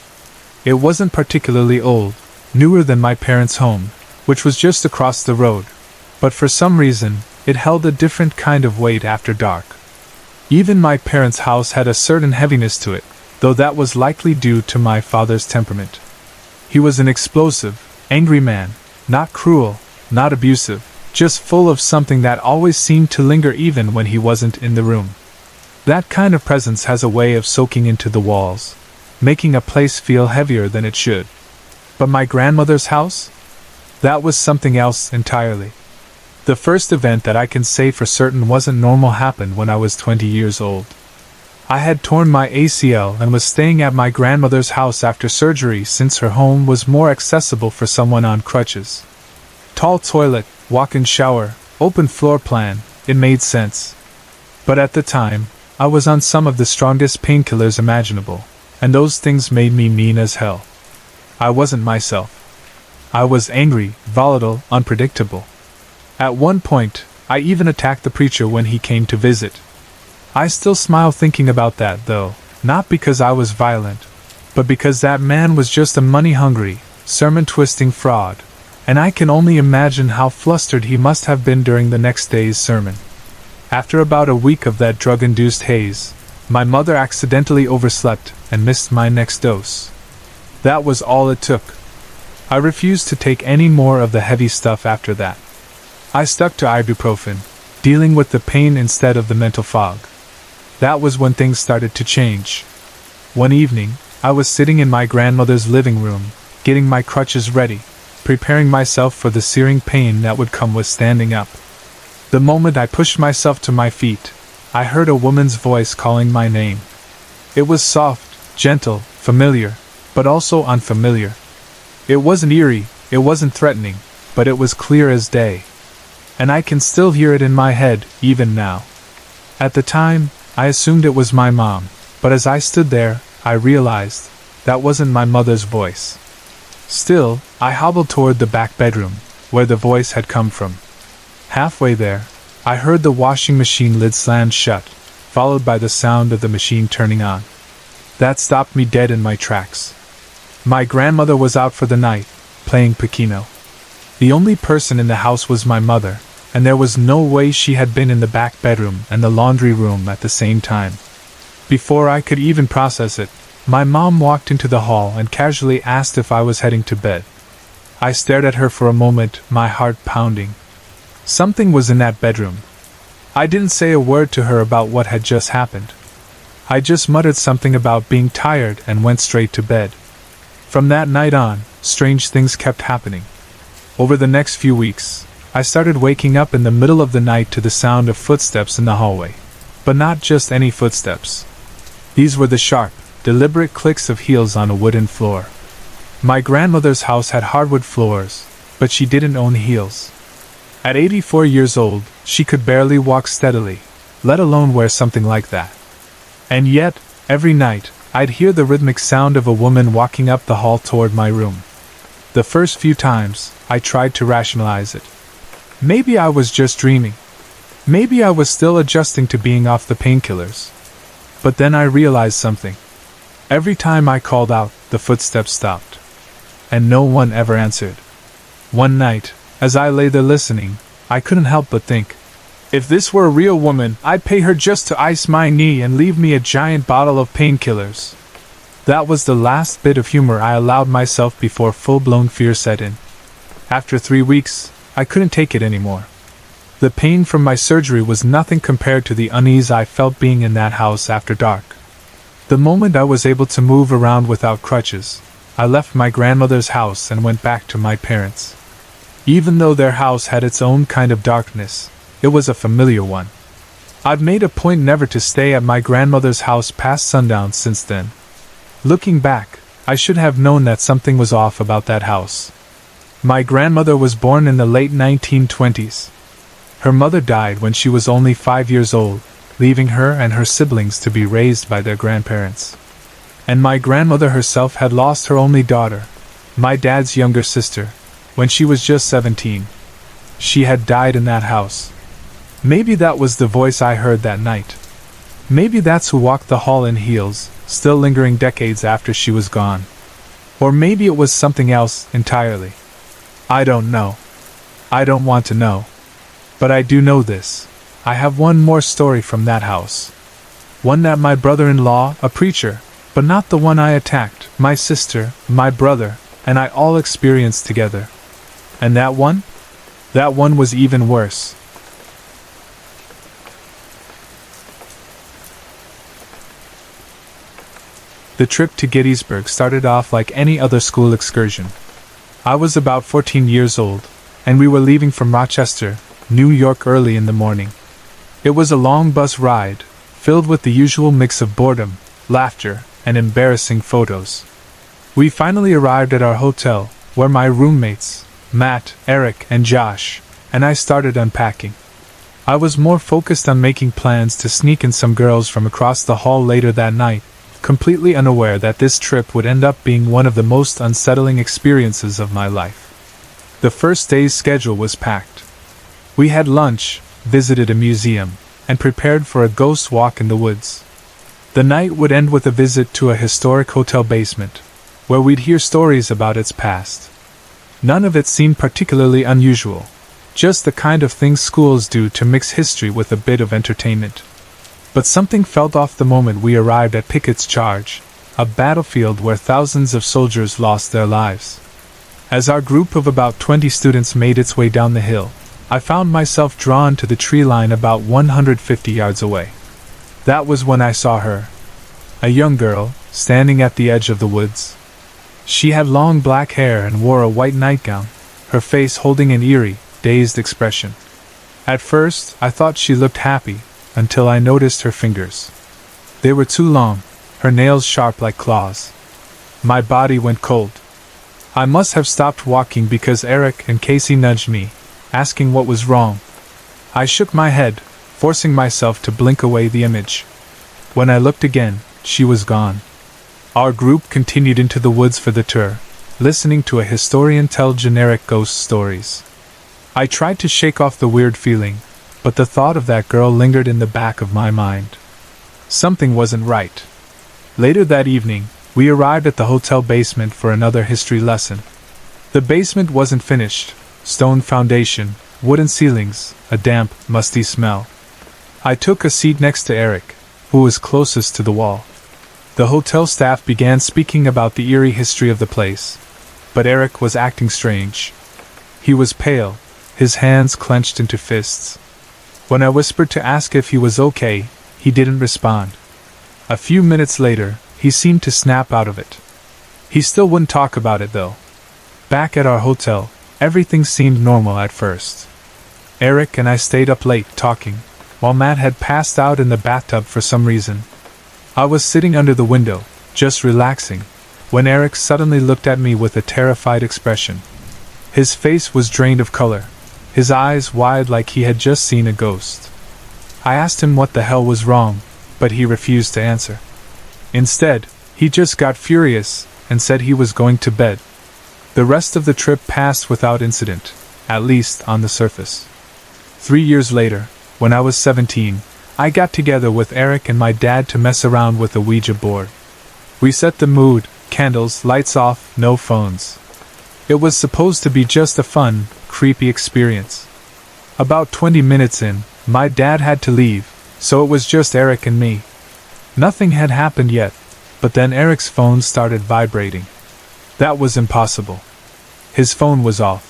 Speaker 1: It wasn't particularly old, newer than my parents' home, which was just across the road, but for some reason, it held a different kind of weight after dark. Even my parents' house had a certain heaviness to it, though that was likely due to my father's temperament. He was an explosive, angry man, not cruel, not abusive, just full of something that always seemed to linger even when he wasn't in the room. That kind of presence has a way of soaking into the walls, making a place feel heavier than it should. But my grandmother's house? That was something else entirely. The first event that I can say for certain wasn't normal happened when I was 20 years old. I had torn my ACL and was staying at my grandmother's house after surgery since her home was more accessible for someone on crutches. Tall toilet, walk-in shower, open floor plan, it made sense. But at the time, I was on some of the strongest painkillers imaginable, and those things made me mean as hell. I wasn't myself. I was angry, volatile, unpredictable. At one point, I even attacked the preacher when he came to visit. I still smile thinking about that, though, not because I was violent, but because that man was just a money-hungry, sermon-twisting fraud, and I can only imagine how flustered he must have been during the next day's sermon. After about a week of that drug-induced haze, my mother accidentally overslept and missed my next dose. That was all it took. I refused to take any more of the heavy stuff after that. I stuck to ibuprofen, dealing with the pain instead of the mental fog. That was when things started to change. One evening, I was sitting in my grandmother's living room, getting my crutches ready, preparing myself for the searing pain that would come with standing up. The moment I pushed myself to my feet, I heard a woman's voice calling my name. It was soft, gentle, familiar, but also unfamiliar. It wasn't eerie, it wasn't threatening, but it was clear as day. And I can still hear it in my head, even now. At the time, I assumed it was my mom, but as I stood there, I realized that wasn't my mother's voice. Still, I hobbled toward the back bedroom, where the voice had come from. Halfway there, I heard the washing machine lid slam shut, followed by the sound of the machine turning on. That stopped me dead in my tracks. My grandmother was out for the night, playing Pacino. The only person in the house was my mother, and there was no way she had been in the back bedroom and the laundry room at the same time. Before I could even process it, my mom walked into the hall and casually asked if I was heading to bed. I stared at her for a moment, my heart pounding. Something was in that bedroom. I didn't say a word to her about what had just happened. I just muttered something about being tired and went straight to bed. From that night on, strange things kept happening. Over the next few weeks, I started waking up in the middle of the night to the sound of footsteps in the hallway. But not just any footsteps. These were the sharp, deliberate clicks of heels on a wooden floor. My grandmother's house had hardwood floors, but she didn't own heels. At 84 years old, she could barely walk steadily, let alone wear something like that. And yet, every night, I'd hear the rhythmic sound of a woman walking up the hall toward my room. The first few times, I tried to rationalize it. Maybe I was just dreaming. Maybe I was still adjusting to being off the painkillers. But then I realized something. Every time I called out, the footsteps stopped. And no one ever answered. One night, as I lay there listening, I couldn't help but think, if this were a real woman, I'd pay her just to ice my knee and leave me a giant bottle of painkillers. That was the last bit of humor I allowed myself before full-blown fear set in. After 3 weeks, I couldn't take it anymore. The pain from my surgery was nothing compared to the unease I felt being in that house after dark. The moment I was able to move around without crutches, I left my grandmother's house and went back to my parents'. Even though their house had its own kind of darkness, it was a familiar one. I've made a point never to stay at my grandmother's house past sundown since then. Looking back, I should have known that something was off about that house. My grandmother was born in the late 1920s. Her mother died when she was only 5 years old, leaving her and her siblings to be raised by their grandparents. And my grandmother herself had lost her only daughter, my dad's younger sister, when she was just 17. She had died in that house. Maybe that was the voice I heard that night. Maybe that's who walked the hall in heels, still lingering decades after she was gone. Or maybe it was something else entirely. I don't know. I don't want to know. But I do know this. I have one more story from that house. One that my brother-in-law, a preacher, but not the one I attacked, my sister, my brother, and I all experienced together. And that one? That one was even worse. The trip to Gettysburg started off like any other school excursion. I was about 14 years old, and we were leaving from Rochester, New York early in the morning. It was a long bus ride, filled with the usual mix of boredom, laughter, and embarrassing photos. We finally arrived at our hotel, where my roommates, Matt, Eric, and Josh, and I started unpacking. I was more focused on making plans to sneak in some girls from across the hall later that night, completely unaware that this trip would end up being one of the most unsettling experiences of my life. The first day's schedule was packed. We had lunch, visited a museum, and prepared for a ghost walk in the woods. The night would end with a visit to a historic hotel basement, where we'd hear stories about its past. None of it seemed particularly unusual, just the kind of things schools do to mix history with a bit of entertainment. But something felt off the moment we arrived at Pickett's Charge, a battlefield where thousands of soldiers lost their lives. As our group of about 20 students made its way down the hill, I found myself drawn to the tree line about 150 yards away. That was when I saw her. A young girl, standing at the edge of the woods. She had long black hair and wore a white nightgown, her face holding an eerie, dazed expression. At first, I thought she looked happy, until I noticed her fingers. They were too long, her nails sharp like claws. My body went cold. I must have stopped walking because Eric and Casey nudged me, asking what was wrong. I shook my head, forcing myself to blink away the image. When I looked again, she was gone. Our group continued into the woods for the tour, listening to a historian tell generic ghost stories. I tried to shake off the weird feeling, but the thought of that girl lingered in the back of my mind. Something wasn't right. Later that evening, we arrived at the hotel basement for another history lesson. The basement wasn't finished: stone foundation, wooden ceilings, a damp, musty smell. I took a seat next to Eric, who was closest to the wall. The hotel staff began speaking about the eerie history of the place, but Eric was acting strange. He was pale, his hands clenched into fists. When I whispered to ask if he was okay, he didn't respond. A few minutes later, he seemed to snap out of it. He still wouldn't talk about it though. Back at our hotel, everything seemed normal at first. Eric and I stayed up late talking, while Matt had passed out in the bathtub for some reason. I was sitting under the window, just relaxing, when Eric suddenly looked at me with a terrified expression. His face was drained of color, his eyes wide like he had just seen a ghost. I asked him what the hell was wrong, but he refused to answer. Instead, he just got furious and said he was going to bed. The rest of the trip passed without incident, at least on the surface. 3 years later, when I was 17, I got together with Eric and my dad to mess around with a Ouija board. We set the mood, candles, lights off, no phones. It was supposed to be just a fun, creepy experience. About 20 minutes in, my dad had to leave, so it was just Eric and me. Nothing had happened yet, but then Eric's phone started vibrating. That was impossible. His phone was off.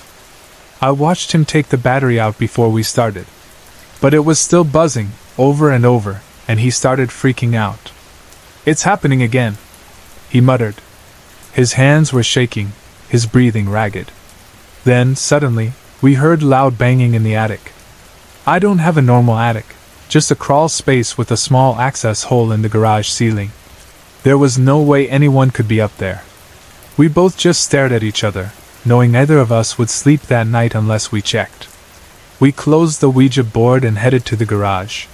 Speaker 1: I watched him take the battery out before we started. But it was still buzzing, over and over, and he started freaking out. "It's happening again," he muttered. His hands were shaking, his breathing ragged. Then, suddenly, we heard loud banging in the attic. I don't have a normal attic, just a crawl space with a small access hole in the garage ceiling. There was no way anyone could be up there. We both just stared at each other, knowing neither of us would sleep that night unless we checked. We closed the Ouija board and headed to the garage.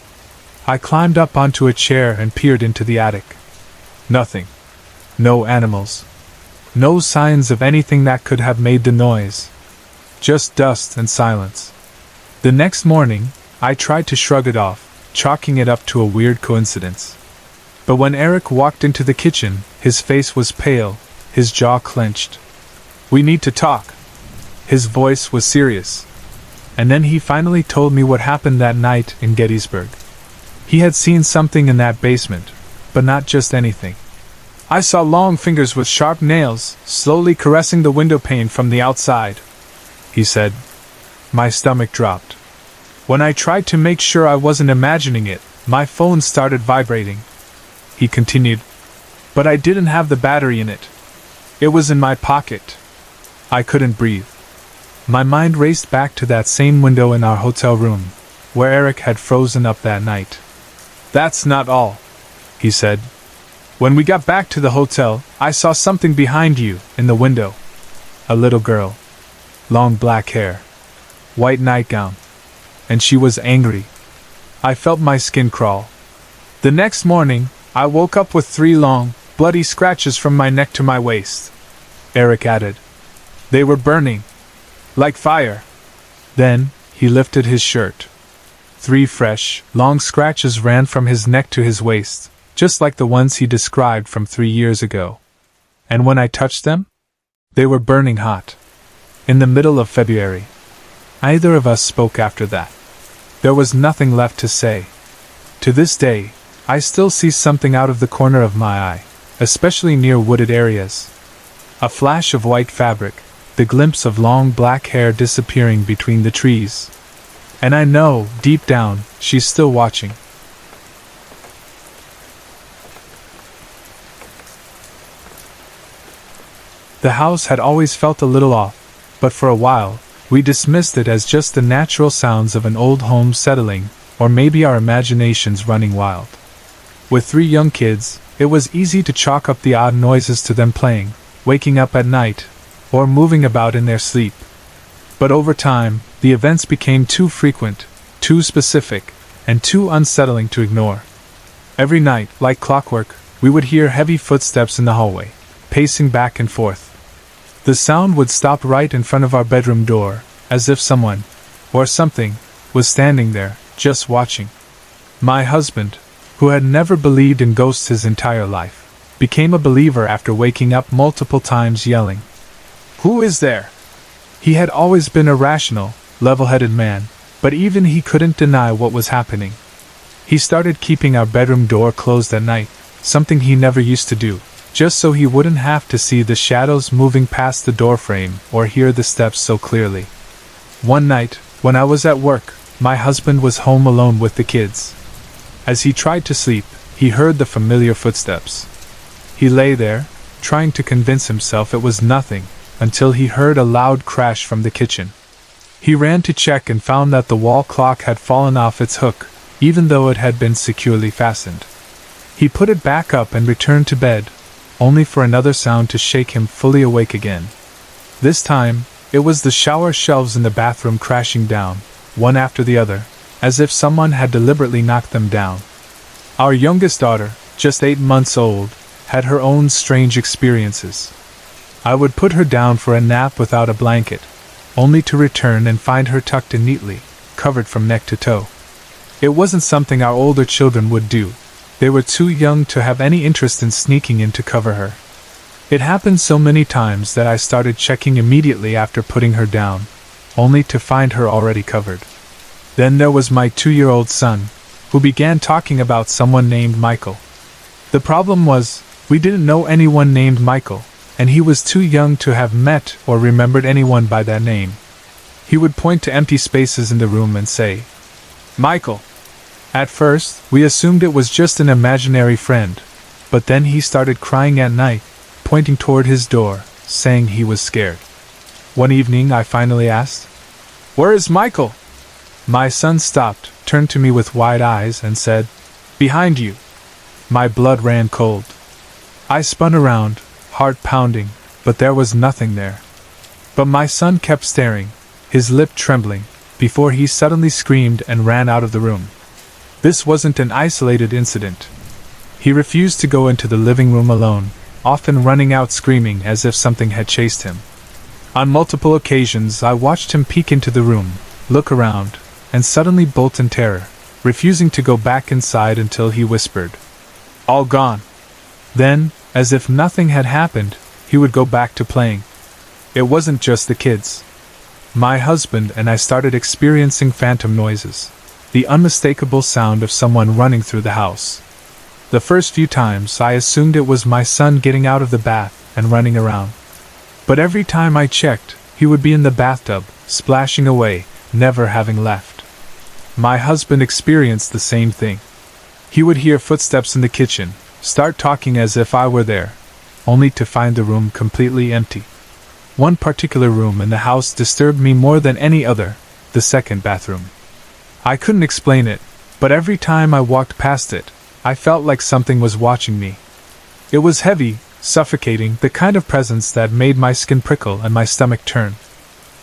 Speaker 1: I climbed up onto a chair and peered into the attic. Nothing. No animals. No signs of anything that could have made the noise. Just dust and silence. The next morning, I tried to shrug it off, chalking it up to a weird coincidence. But when Eric walked into the kitchen, his face was pale, his jaw clenched. "We need to talk." His voice was serious. And then he finally told me what happened that night in Gettysburg. He had seen something in that basement, but not just anything. "I saw long fingers with sharp nails, slowly caressing the window pane from the outside," he said. My stomach dropped. When I tried to make sure I wasn't imagining it, my phone started vibrating. He continued. "But I didn't have the battery in it. It was in my pocket." I couldn't breathe. My mind raced back to that same window in our hotel room, where Eric had frozen up that night. "That's not all," he said. "When we got back to the hotel, I saw something behind you, in the window. A little girl. Long black hair. White nightgown. And she was angry. I felt my skin crawl. The next morning, I woke up with 3 long, bloody scratches from my neck to my waist," Eric added. "They were burning. Like fire." Then, he lifted his shirt. 3 fresh, long scratches ran from his neck to his waist, just like the ones he described from 3 years ago. And when I touched them? They were burning hot. In the middle of February. Neither of us spoke after that. There was nothing left to say. To this day, I still see something out of the corner of my eye, especially near wooded areas. A flash of white fabric, the glimpse of long black hair disappearing between the trees. And I know, deep down, she's still watching. The house had always felt a little off, but for a while, we dismissed it as just the natural sounds of an old home settling, or maybe our imaginations running wild. With 3 young kids, it was easy to chalk up the odd noises to them playing, waking up at night, or moving about in their sleep. But over time, the events became too frequent, too specific, and too unsettling to ignore. Every night, like clockwork, we would hear heavy footsteps in the hallway, pacing back and forth. The sound would stop right in front of our bedroom door, as if someone, or something, was standing there, just watching. My husband, who had never believed in ghosts his entire life, became a believer after waking up multiple times yelling, "Who is there?" He had always been a rational, level-headed man, but even he couldn't deny what was happening. He started keeping our bedroom door closed at night, something he never used to do, just so he wouldn't have to see the shadows moving past the doorframe or hear the steps so clearly. One night, when I was at work, my husband was home alone with the kids. As he tried to sleep, he heard the familiar footsteps. He lay there, trying to convince himself it was nothing, until he heard a loud crash from the kitchen. He ran to check and found that the wall clock had fallen off its hook, even though it had been securely fastened. He put it back up and returned to bed, only for another sound to shake him fully awake again. This time, it was the shower shelves in the bathroom crashing down, one after the other, as if someone had deliberately knocked them down. Our youngest daughter, just 8 months old, had her own strange experiences. I would put her down for a nap without a blanket, only to return and find her tucked in neatly, covered from neck to toe. It wasn't something our older children would do. They were too young to have any interest in sneaking in to cover her. It happened so many times that I started checking immediately after putting her down, only to find her already covered. Then there was my 2-year-old son, who began talking about someone named Michael. The problem was, we didn't know anyone named Michael, and he was too young to have met or remembered anyone by that name. He would point to empty spaces in the room and say, "Michael." At first, we assumed it was just an imaginary friend, but then he started crying at night, pointing toward his door, saying he was scared. One evening I finally asked, "Where is Michael?" My son stopped, turned to me with wide eyes, and said, "Behind you." My blood ran cold. I spun around, heart pounding, but there was nothing there. But my son kept staring, his lip trembling, before he suddenly screamed and ran out of the room. This wasn't an isolated incident. He refused to go into the living room alone, often running out screaming as if something had chased him. On multiple occasions I watched him peek into the room, look around, and suddenly bolt in terror, refusing to go back inside until he whispered, "All gone." Then, as if nothing had happened, he would go back to playing. It wasn't just the kids. My husband and I started experiencing phantom noises, the unmistakable sound of someone running through the house. The first few times I assumed it was my son getting out of the bath and running around. But every time I checked, he would be in the bathtub, splashing away, never having left. My husband experienced the same thing. He would hear footsteps in the kitchen, start talking as if I were there, only to find the room completely empty. One particular room in the house disturbed me more than any other, the second bathroom. I couldn't explain it, But every time I walked past it, I felt like something was watching me. It was heavy, suffocating, the kind of presence that made my skin prickle and my stomach turn.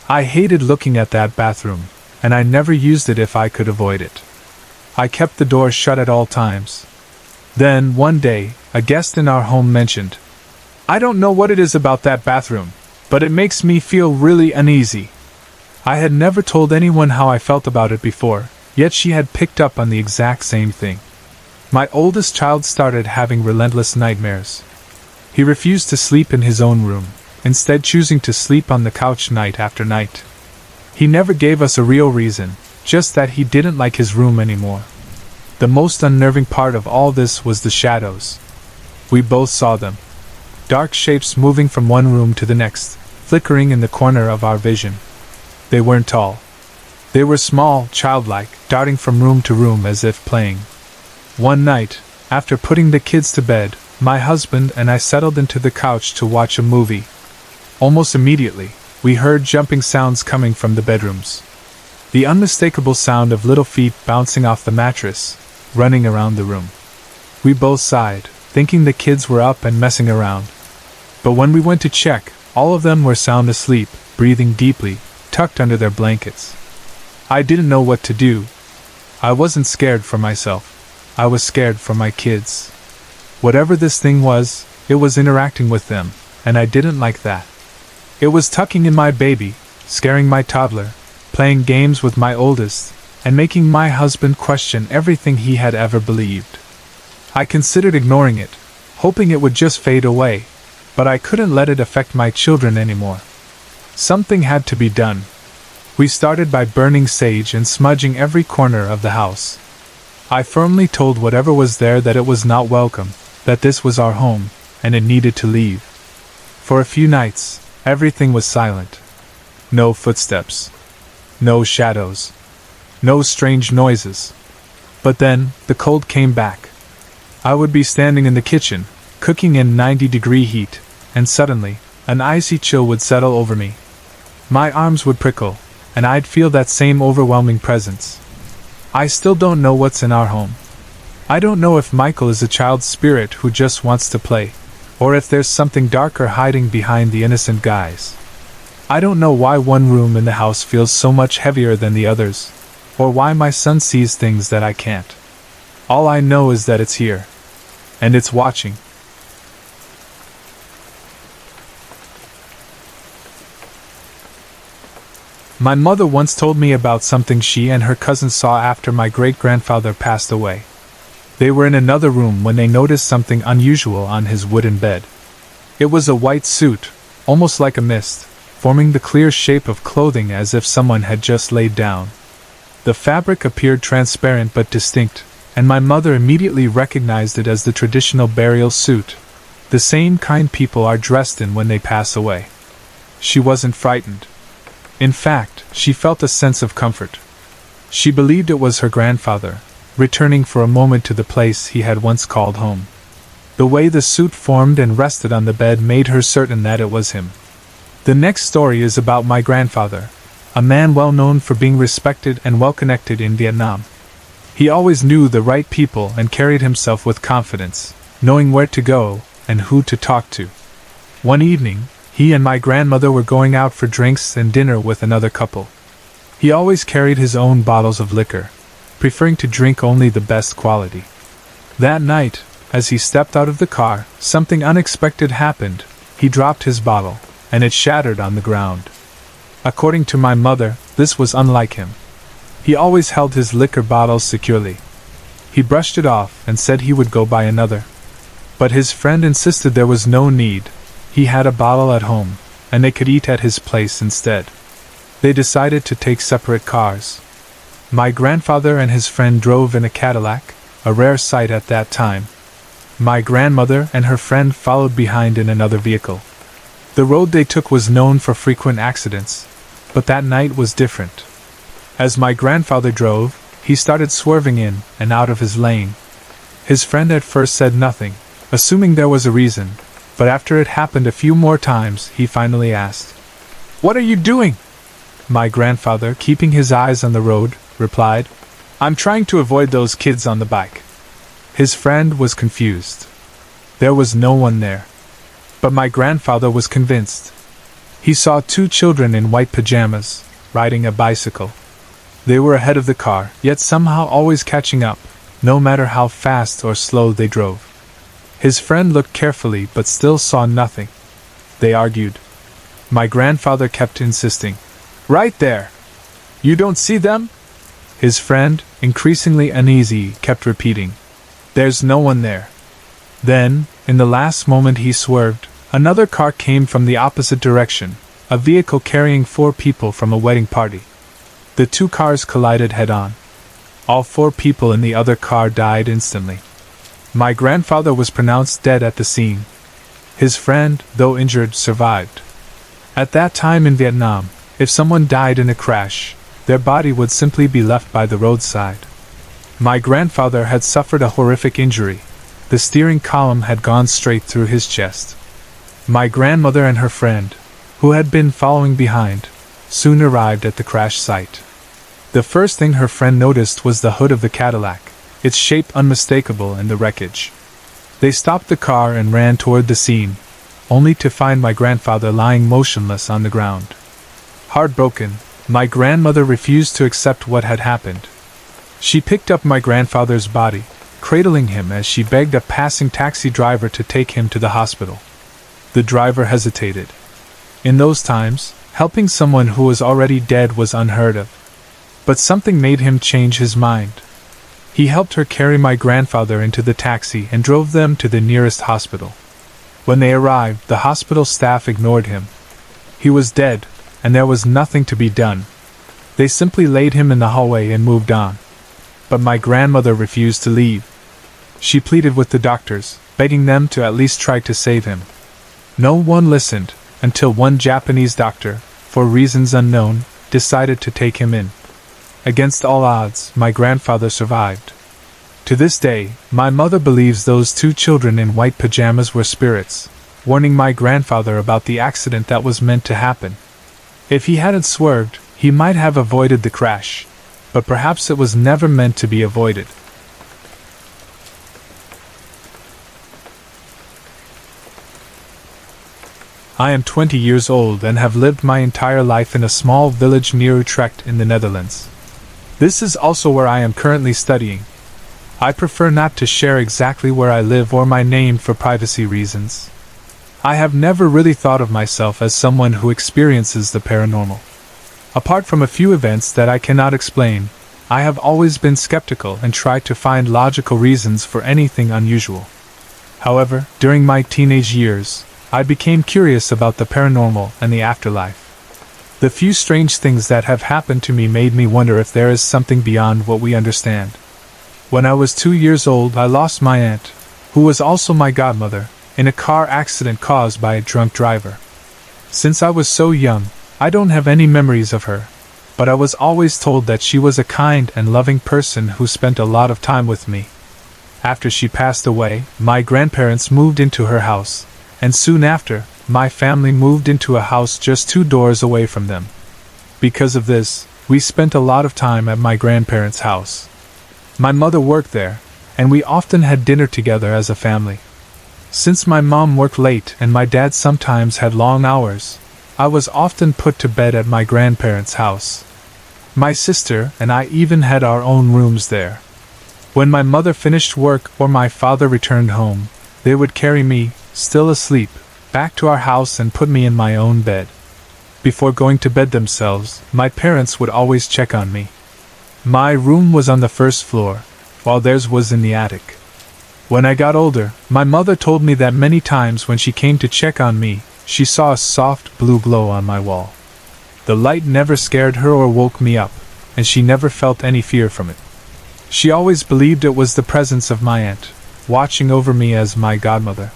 Speaker 1: I hated looking at that bathroom, and I never used it if I could avoid it. I kept the door shut at all times. Then, one day, a guest in our home mentioned, "I don't know what it is about that bathroom, but it makes me feel really uneasy." I had never told anyone how I felt about it before, yet she had picked up on the exact same thing. My oldest child started having relentless nightmares. He refused to sleep in his own room, instead choosing to sleep on the couch night after night. He never gave us a real reason, just that he didn't like his room anymore. The most unnerving part of all this was the shadows. We both saw them. Dark shapes moving from one room to the next, flickering in the corner of our vision. They weren't tall. They were small, childlike, darting from room to room as if playing. One night, after putting the kids to bed, my husband and I settled into the couch to watch a movie. Almost immediately, we heard jumping sounds coming from the bedrooms. The unmistakable sound of little feet bouncing off the mattress, running around the room. We both sighed, thinking the kids were up and messing around. But when we went to check, all of them were sound asleep, breathing deeply, tucked under their blankets. I didn't know what to do. I wasn't scared for myself. I was scared for my kids. Whatever this thing was, it was interacting with them, and I didn't like that. It was tucking in my baby, scaring my toddler, playing games with my oldest, and making my husband question everything he had ever believed. I considered ignoring it, hoping it would just fade away, but I couldn't let it affect my children anymore. Something had to be done. We started by burning sage and smudging every corner of the house. I firmly told whatever was there that it was not welcome, that this was our home, and it needed to leave. For a few nights, everything was silent. No footsteps. No shadows. No strange noises. But then, the cold came back. I would be standing in the kitchen, cooking in 90-degree heat, and suddenly, an icy chill would settle over me. My arms would prickle, and I'd feel that same overwhelming presence. I still don't know what's in our home. I don't know if Michael is a child spirit who just wants to play, or if there's something darker hiding behind the innocent guise. I don't know why one room in the house feels so much heavier than the others, or why my son sees things that I can't. All I know is that it's here, and it's watching. My mother once told me about something she and her cousin saw after my great-grandfather passed away. They were in another room when they noticed something unusual on his wooden bed. It was a white suit, almost like a mist, forming the clear shape of clothing as if someone had just laid down. The fabric appeared transparent but distinct, and my mother immediately recognized it as the traditional burial suit, the same kind people are dressed in when they pass away. She wasn't frightened. In fact, she felt a sense of comfort. She believed it was her grandfather, returning for a moment to the place he had once called home. The way the suit formed and rested on the bed made her certain that it was him. The next story is about my grandfather, a man well known for being respected and well connected in Vietnam. He always knew the right people and carried himself with confidence, knowing where to go and who to talk to. One evening, he and my grandmother were going out for drinks and dinner with another couple. He always carried his own bottles of liquor, preferring to drink only the best quality. That night, as he stepped out of the car, something unexpected happened. He dropped his bottle, and it shattered on the ground. According to my mother, this was unlike him. He always held his liquor bottles securely. He brushed it off and said he would go buy another. But his friend insisted there was no need. He had a bottle at home, and they could eat at his place instead. They decided to take separate cars. My grandfather and his friend drove in a Cadillac, a rare sight at that time. My grandmother and her friend followed behind in another vehicle. The road they took was known for frequent accidents, but that night was different. As my grandfather drove, he started swerving in and out of his lane. His friend at first said nothing, assuming there was a reason, but after it happened a few more times, he finally asked, "What are you doing?" My grandfather, keeping his eyes on the road, replied, I'm trying to avoid those kids on the bike. His friend was confused. There was no one there. But my grandfather was convinced. He saw two children in white pajamas, riding a bicycle. They were ahead of the car, yet somehow always catching up, no matter how fast or slow they drove. His friend looked carefully but still saw nothing. They argued. My grandfather kept insisting. Right there! You don't see them? His friend, increasingly uneasy, kept repeating. There's no one there. Then, in the last moment he swerved. Another car came from the opposite direction, a vehicle carrying 4 people from a wedding party. The 2 cars collided head-on. All 4 people in the other car died instantly. My grandfather was pronounced dead at the scene. His friend, though injured, survived. At that time in Vietnam, if someone died in a crash, their body would simply be left by the roadside. My grandfather had suffered a horrific injury. The steering column had gone straight through his chest. My grandmother and her friend, who had been following behind, soon arrived at the crash site. The first thing her friend noticed was the hood of the Cadillac, its shape unmistakable in the wreckage. They stopped the car and ran toward the scene, only to find my grandfather lying motionless on the ground. Heartbroken, my grandmother refused to accept what had happened. She picked up my grandfather's body, cradling him as she begged a passing taxi driver to take him to the hospital. The driver hesitated. In those times, helping someone who was already dead was unheard of. But something made him change his mind. He helped her carry my grandfather into the taxi and drove them to the nearest hospital. When they arrived, the hospital staff ignored him. He was dead, and there was nothing to be done. They simply laid him in the hallway and moved on. But my grandmother refused to leave. She pleaded with the doctors, begging them to at least try to save him. No one listened, until one Japanese doctor, for reasons unknown, decided to take him in. Against all odds, my grandfather survived. To this day, my mother believes those 2 children in white pajamas were spirits, warning my grandfather about the accident that was meant to happen. If he hadn't swerved, he might have avoided the crash, but perhaps it was never meant to be avoided. I am 20 years old and have lived my entire life in a small village near Utrecht in the Netherlands. This is also where I am currently studying. I prefer not to share exactly where I live or my name for privacy reasons. I have never really thought of myself as someone who experiences the paranormal. Apart from a few events that I cannot explain, I have always been skeptical and tried to find logical reasons for anything unusual. However, during my teenage years, I became curious about the paranormal and the afterlife. The few strange things that have happened to me made me wonder if there is something beyond what we understand. When I was 2 years old, I lost my aunt, who was also my godmother, in a car accident caused by a drunk driver. Since I was so young, I don't have any memories of her, but I was always told that she was a kind and loving person who spent a lot of time with me. After she passed away, my grandparents moved into her house, and soon after, my family moved into a house just 2 doors away from them. Because of this, we spent a lot of time at my grandparents' house. My mother worked there, and we often had dinner together as a family. Since my mom worked late and my dad sometimes had long hours, I was often put to bed at my grandparents' house. My sister and I even had our own rooms there. When my mother finished work or my father returned home, they would carry me, still asleep, back to our house and put me in my own bed. Before going to bed themselves, my parents would always check on me. My room was on the first floor, while theirs was in the attic. When I got older, my mother told me that many times when she came to check on me, she saw a soft blue glow on my wall. The light never scared her or woke me up, and she never felt any fear from it. She always believed it was the presence of my aunt, watching over me as my godmother.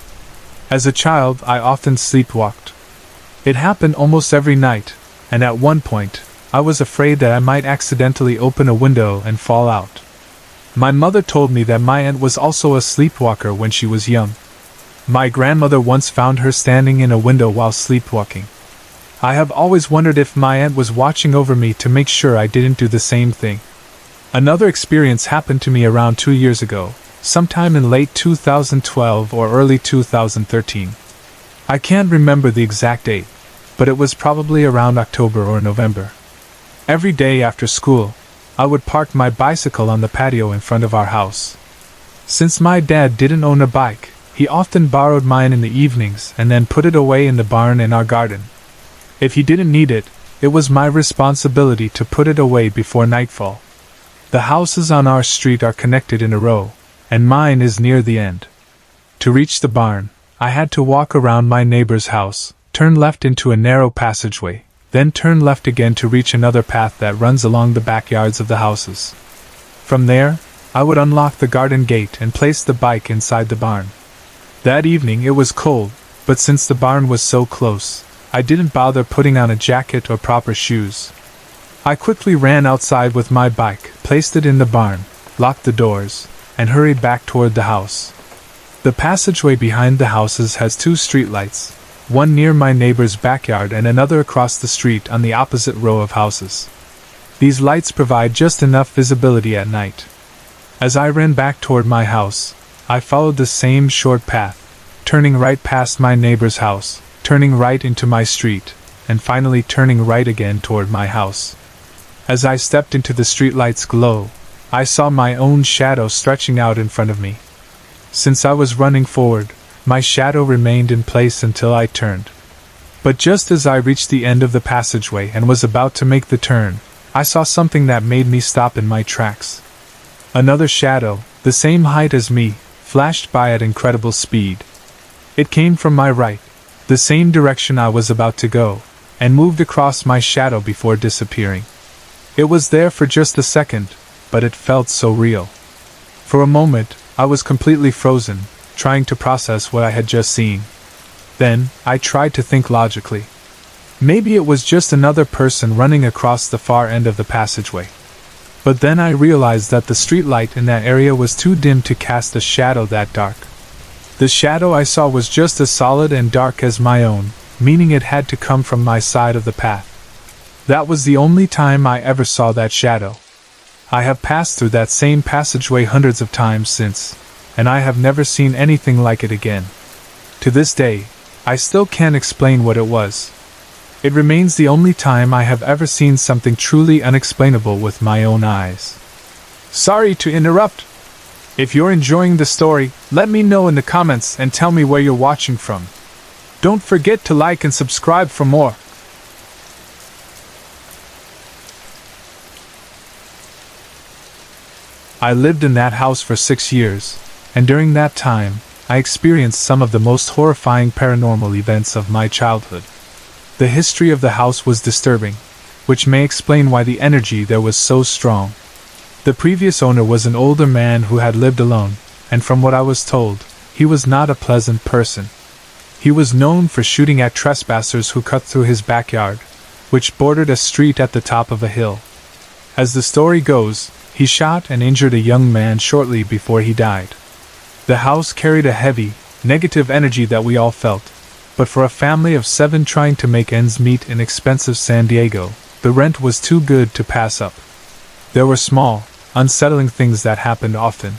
Speaker 1: As a child, I often sleepwalked. It happened almost every night, and at one point, I was afraid that I might accidentally open a window and fall out. My mother told me that my aunt was also a sleepwalker when she was young. My grandmother once found her standing in a window while sleepwalking. I have always wondered if my aunt was watching over me to make sure I didn't do the same thing. Another experience happened to me around 2 years ago, sometime in late 2012 or early 2013. I can't remember the exact date, but it was probably around October or November. Every day after school, I would park my bicycle on the patio in front of our house. Since my dad didn't own a bike, he often borrowed mine in the evenings and then put it away in the barn in our garden. If he didn't need it, it was my responsibility to put it away before nightfall. The houses on our street are connected in a row, and mine is near the end. To reach the barn, I had to walk around my neighbor's house, turn left into a narrow passageway, then turn left again to reach another path that runs along the backyards of the houses. From there, I would unlock the garden gate and place the bike inside the barn. That evening it was cold, but since the barn was so close, I didn't bother putting on a jacket or proper shoes. I quickly ran outside with my bike, placed it in the barn, locked the doors, and hurried back toward the house. The passageway behind the houses has two streetlights, one near my neighbor's backyard and another across the street on the opposite row of houses. These lights provide just enough visibility at night. As I ran back toward my house, I followed the same short path, turning right past my neighbor's house, turning right into my street, and finally turning right again toward my house. As I stepped into the streetlight's glow, I saw my own shadow stretching out in front of me. Since I was running forward, my shadow remained in place until I turned. But just as I reached the end of the passageway and was about to make the turn, I saw something that made me stop in my tracks. Another shadow, the same height as me, flashed by at incredible speed. It came from my right, the same direction I was about to go, and moved across my shadow before disappearing. It was there for just a second, but it felt so real. For a moment, I was completely frozen, trying to process what I had just seen. Then, I tried to think logically. Maybe it was just another person running across the far end of the passageway. But then I realized that the streetlight in that area was too dim to cast a shadow that dark. The shadow I saw was just as solid and dark as my own, meaning it had to come from my side of the path. That was the only time I ever saw that shadow. I have passed through that same passageway hundreds of times since, and I have never seen anything like it again. To this day, I still can't explain what it was. It remains the only time I have ever seen something truly unexplainable with my own eyes. Sorry to interrupt. If you're enjoying the story, let me know in the comments and tell me where you're watching from. Don't forget to like and subscribe for more. I lived in that house for 6 years, and during that time, I experienced some of the most horrifying paranormal events of my childhood. The history of the house was disturbing, which may explain why the energy there was so strong. The previous owner was an older man who had lived alone, and from what I was told, he was not a pleasant person. He was known for shooting at trespassers who cut through his backyard, which bordered a street at the top of a hill. As the story goes, he shot and injured a young man shortly before he died. The house carried a heavy, negative energy that we all felt, but for a family of 7 trying to make ends meet in expensive San Diego, the rent was too good to pass up. There were small, unsettling things that happened often.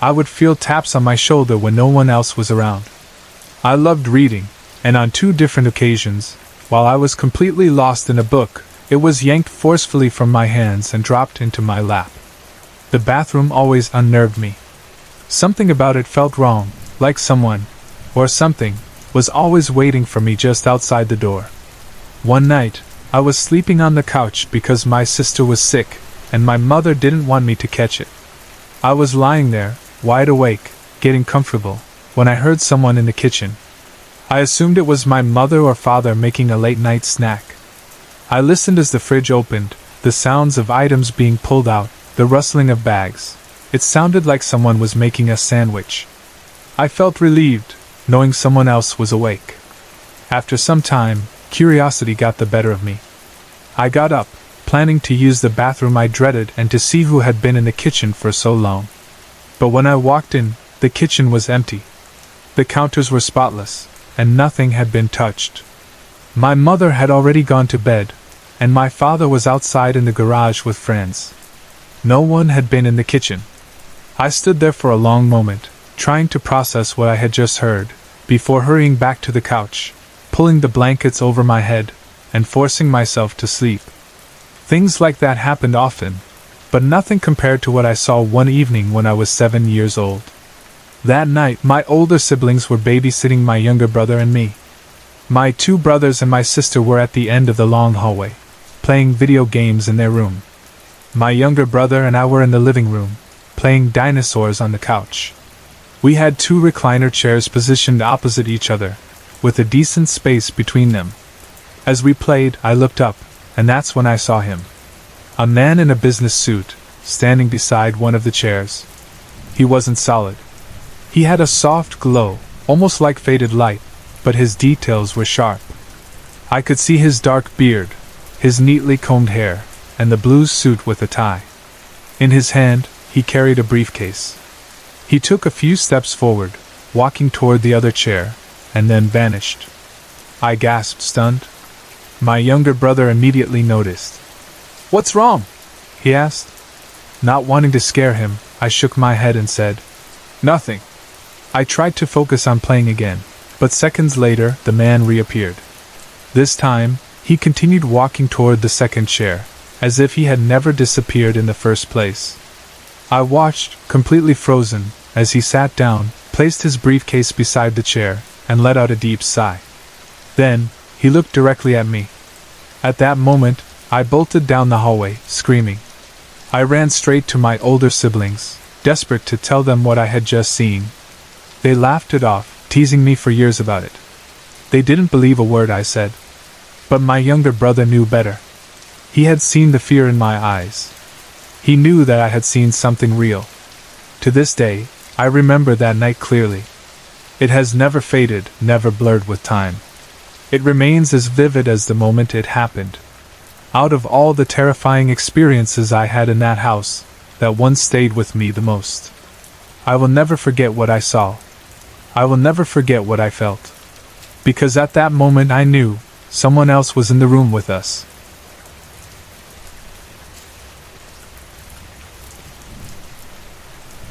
Speaker 1: I would feel taps on my shoulder when no one else was around. I loved reading, and on 2 different occasions, while I was completely lost in a book, it was yanked forcefully from my hands and dropped into my lap. The bathroom always unnerved me. Something about it felt wrong, like someone, or something, was always waiting for me just outside the door. One night, I was sleeping on the couch because my sister was sick, and my mother didn't want me to catch it. I was lying there, wide awake, getting comfortable, when I heard someone in the kitchen. I assumed it was my mother or father making a late-night snack. I listened as the fridge opened, the sounds of items being pulled out, the rustling of bags. It sounded like someone was making a sandwich. I felt relieved, knowing someone else was awake. After some time, curiosity got the better of me. I got up, planning to use the bathroom I dreaded and to see who had been in the kitchen for so long. But when I walked in, the kitchen was empty. The counters were spotless, and nothing had been touched. My mother had already gone to bed, and my father was outside in the garage with friends. No one had been in the kitchen. I stood there for a long moment, trying to process what I had just heard, before hurrying back to the couch, pulling the blankets over my head, and forcing myself to sleep. Things like that happened often, but nothing compared to what I saw one evening when I was 7 years old. That night, my older siblings were babysitting my younger brother and me. My 2 brothers and my sister were at the end of the long hallway, playing video games in their room. My younger brother and I were in the living room, playing dinosaurs on the couch. We had 2 recliner chairs positioned opposite each other, with a decent space between them. As we played, I looked up, and that's when I saw him. A man in a business suit, standing beside one of the chairs. He wasn't solid. He had a soft glow, almost like faded light, but his details were sharp. I could see his dark beard, his neatly combed hair, and the blue suit with a tie. In his hand, he carried a briefcase. He took a few steps forward, walking toward the other chair, and then vanished. I gasped, stunned. My younger brother immediately noticed. "What's wrong?" he asked. Not wanting to scare him, I shook my head and said, "Nothing." I tried to focus on playing again, but seconds later the man reappeared. This time, he continued walking toward the second chair, as if he had never disappeared in the first place. I watched, completely frozen, as he sat down, placed his briefcase beside the chair, and let out a deep sigh. Then, he looked directly at me. At that moment, I bolted down the hallway, screaming. I ran straight to my older siblings, desperate to tell them what I had just seen. They laughed it off, teasing me for years about it. They didn't believe a word I said. But my younger brother knew better. He had seen the fear in my eyes. He knew that I had seen something real. To this day, I remember that night clearly. It has never faded, never blurred with time. It remains as vivid as the moment it happened. Out of all the terrifying experiences I had in that house, that one stayed with me the most. I will never forget what I saw. I will never forget what I felt. Because at that moment I knew someone else was in the room with us.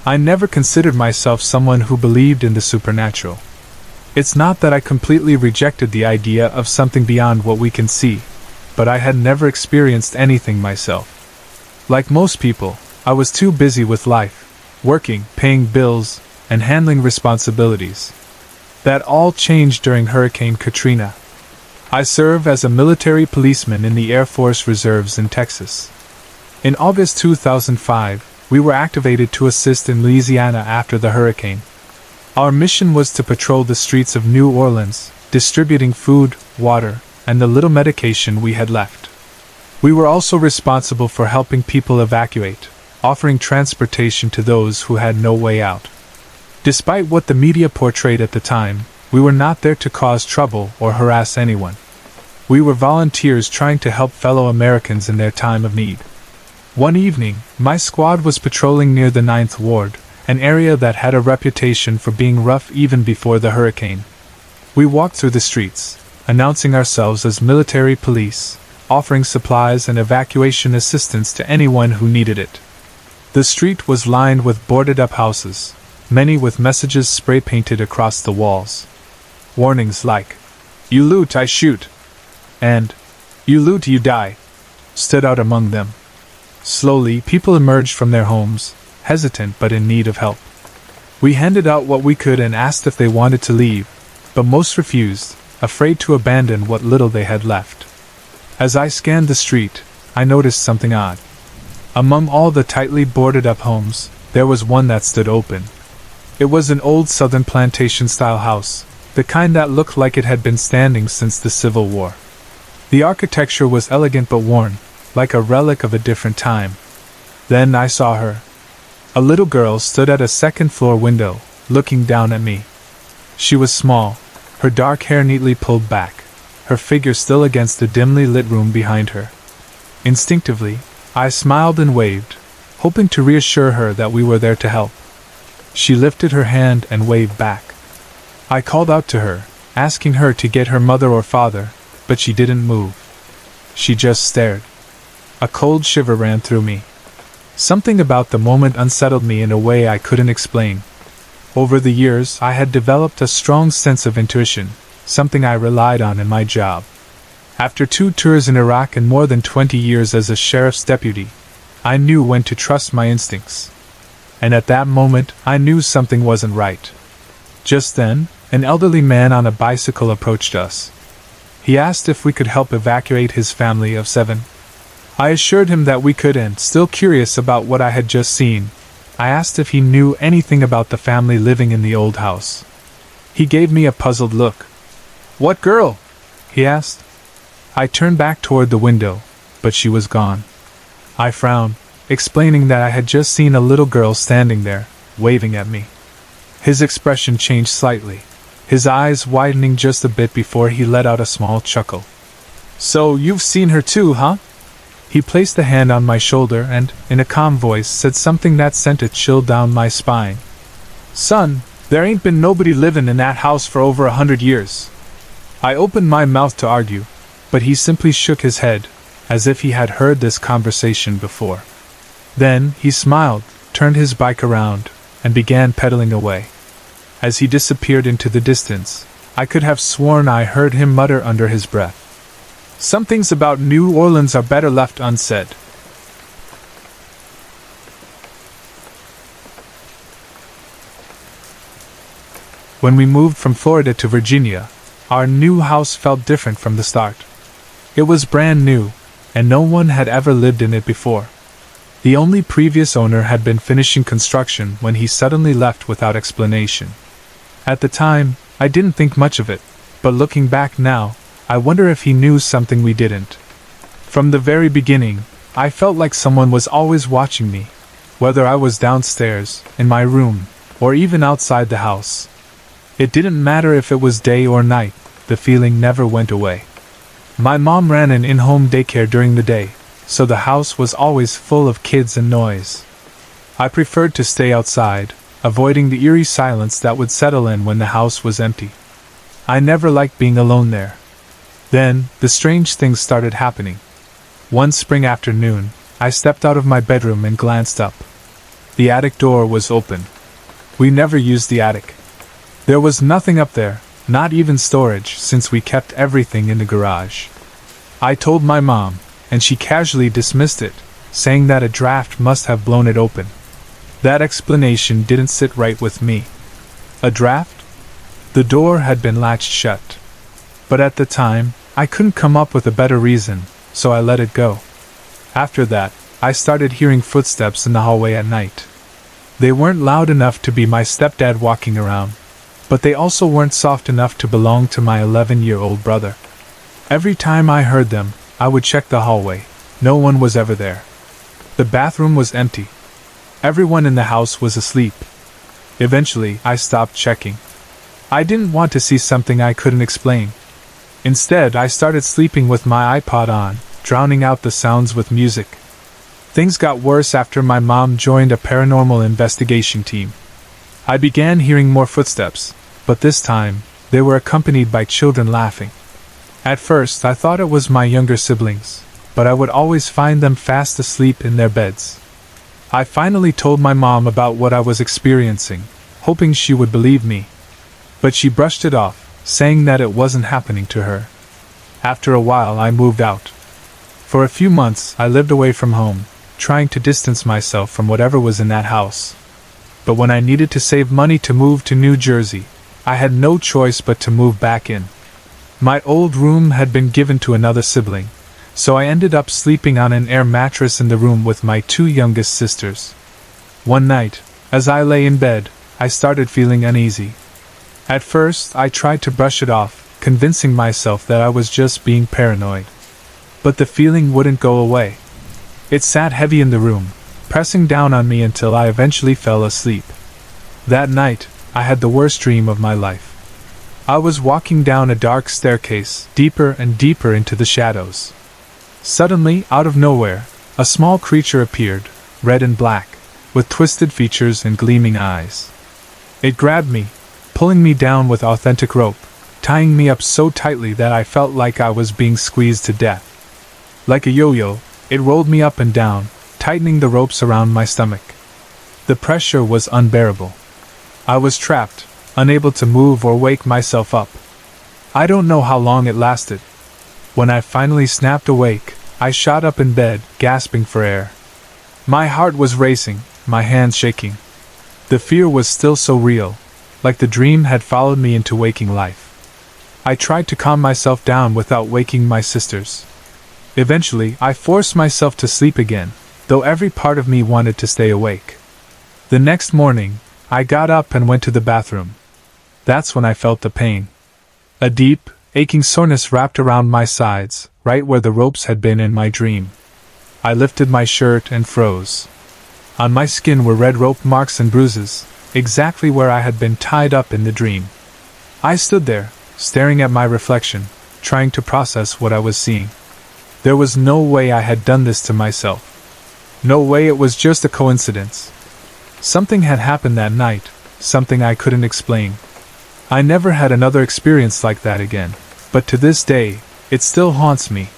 Speaker 1: I never considered myself someone who believed in the supernatural. It's not that I completely rejected the idea of something beyond what we can see, but I had never experienced anything myself. Like most people, I was too busy with life, working, paying bills, and handling responsibilities. That all changed during Hurricane Katrina. I serve as a military policeman in the Air Force Reserves in Texas. In August 2005, we were activated to assist in Louisiana after the hurricane. Our mission was to patrol the streets of New Orleans, distributing food, water, and the little medication we had left. We were also responsible for helping people evacuate, offering transportation to those who had no way out. Despite what the media portrayed at the time, we were not there to cause trouble or harass anyone. We were volunteers trying to help fellow Americans in their time of need. One evening, my squad was patrolling near the 9th Ward, an area that had a reputation for being rough even before the hurricane. We walked through the streets, announcing ourselves as military police, offering supplies and evacuation assistance to anyone who needed it. The street was lined with boarded-up houses, many with messages spray-painted across the walls. Warnings like, "You loot, I shoot," and "You loot, you die," stood out among them. Slowly, people emerged from their homes, hesitant but in need of help. We handed out what we could and asked if they wanted to leave, but most refused, afraid to abandon what little they had left. As I scanned the street, I noticed something odd. Among all the tightly boarded-up homes, there was one that stood open. It was an old Southern plantation-style house, the kind that looked like it had been standing since the Civil War. The architecture was elegant but worn, like a relic of a different time. Then I saw her. A little girl stood at a second-floor window, looking down at me. She was small, her dark hair neatly pulled back, her figure still against the dimly lit room behind her. Instinctively, I smiled and waved, hoping to reassure her that we were there to help. She lifted her hand and waved back. I called out to her, asking her to get her mother or father, but she didn't move. She just stared. A cold shiver ran through me. Something about the moment unsettled me in a way I couldn't explain. Over the years, I had developed a strong sense of intuition, something I relied on in my job. After 2 tours in Iraq and more than 20 years as a sheriff's deputy, I knew when to trust my instincts. And at that moment, I knew something wasn't right. Just then, an elderly man on a bicycle approached us. He asked if we could help evacuate his family of 7. I assured him that we could, and, still curious about what I had just seen, I asked if he knew anything about the family living in the old house. He gave me a puzzled look. "What girl?" he asked. I turned back toward the window, but she was gone. I frowned, explaining that I had just seen a little girl standing there, waving at me. His expression changed slightly, his eyes widening just a bit before he let out a small chuckle. "So you've seen her too, huh?" He placed a hand on my shoulder and, in a calm voice, said something that sent a chill down my spine. "Son, there ain't been nobody livin' in that house for over 100 years." I opened my mouth to argue, but he simply shook his head, as if he had heard this conversation before. Then, he smiled, turned his bike around, and began pedaling away. As he disappeared into the distance, I could have sworn I heard him mutter under his breath, "Some things about New Orleans are better left unsaid." When we moved from Florida to Virginia, our new house felt different from the start. It was brand new, and no one had ever lived in it before. The only previous owner had been finishing construction when he suddenly left without explanation. At the time, I didn't think much of it, but looking back now, I wonder if he knew something we didn't. From the very beginning, I felt like someone was always watching me, whether I was downstairs, in my room, or even outside the house. It didn't matter if it was day or night, the feeling never went away. My mom ran an in-home daycare during the day, so the house was always full of kids and noise. I preferred to stay outside, avoiding the eerie silence that would settle in when the house was empty. I never liked being alone there. Then, the strange things started happening. One spring afternoon, I stepped out of my bedroom and glanced up. The attic door was open. We never used the attic. There was nothing up there, not even storage, since we kept everything in the garage. I told my mom, and she casually dismissed it, saying that a draft must have blown it open. That explanation didn't sit right with me. A draft? The door had been latched shut. But at the time, I couldn't come up with a better reason, so I let it go. After that, I started hearing footsteps in the hallway at night. They weren't loud enough to be my stepdad walking around, but they also weren't soft enough to belong to my 11-year-old brother. Every time I heard them, I would check the hallway. No one was ever there. The bathroom was empty. Everyone in the house was asleep. Eventually, I stopped checking. I didn't want to see something I couldn't explain. Instead, I started sleeping with my iPod on, drowning out the sounds with music. Things got worse after my mom joined a paranormal investigation team. I began hearing more footsteps, but this time, they were accompanied by children laughing. At first, I thought it was my younger siblings, but I would always find them fast asleep in their beds. I finally told my mom about what I was experiencing, hoping she would believe me. But she brushed it off, saying that it wasn't happening to her. After a while, I moved out. For a few months, I lived away from home, trying to distance myself from whatever was in that house. But when I needed to save money to move to New Jersey, I had no choice but to move back in. My old room had been given to another sibling, so I ended up sleeping on an air mattress in the room with my 2 youngest sisters. One night, as I lay in bed, I started feeling uneasy. At first, I tried to brush it off, convincing myself that I was just being paranoid. But the feeling wouldn't go away. It sat heavy in the room, pressing down on me until I eventually fell asleep. That night, I had the worst dream of my life. I was walking down a dark staircase, deeper and deeper into the shadows. Suddenly, out of nowhere, a small creature appeared, red and black, with twisted features and gleaming eyes. It grabbed me, pulling me down with authentic rope, tying me up so tightly that I felt like I was being squeezed to death. Like a yo-yo, it rolled me up and down, tightening the ropes around my stomach. The pressure was unbearable. I was trapped, unable to move or wake myself up. I don't know how long it lasted. When I finally snapped awake, I shot up in bed, gasping for air. My heart was racing, my hands shaking. The fear was still so real, like the dream had followed me into waking life. I tried to calm myself down without waking my sisters. Eventually, I forced myself to sleep again, though every part of me wanted to stay awake. The next morning, I got up and went to the bathroom. That's when I felt the pain. A deep, aching soreness wrapped around my sides, right where the ropes had been in my dream. I lifted my shirt and froze. On my skin were red rope marks and bruises, exactly where I had been tied up in the dream. I stood there, staring at my reflection, trying to process what I was seeing. There was no way I had done this to myself. No way it was just a coincidence. Something had happened that night, something I couldn't explain. I never had another experience like that again, but to this day, it still haunts me.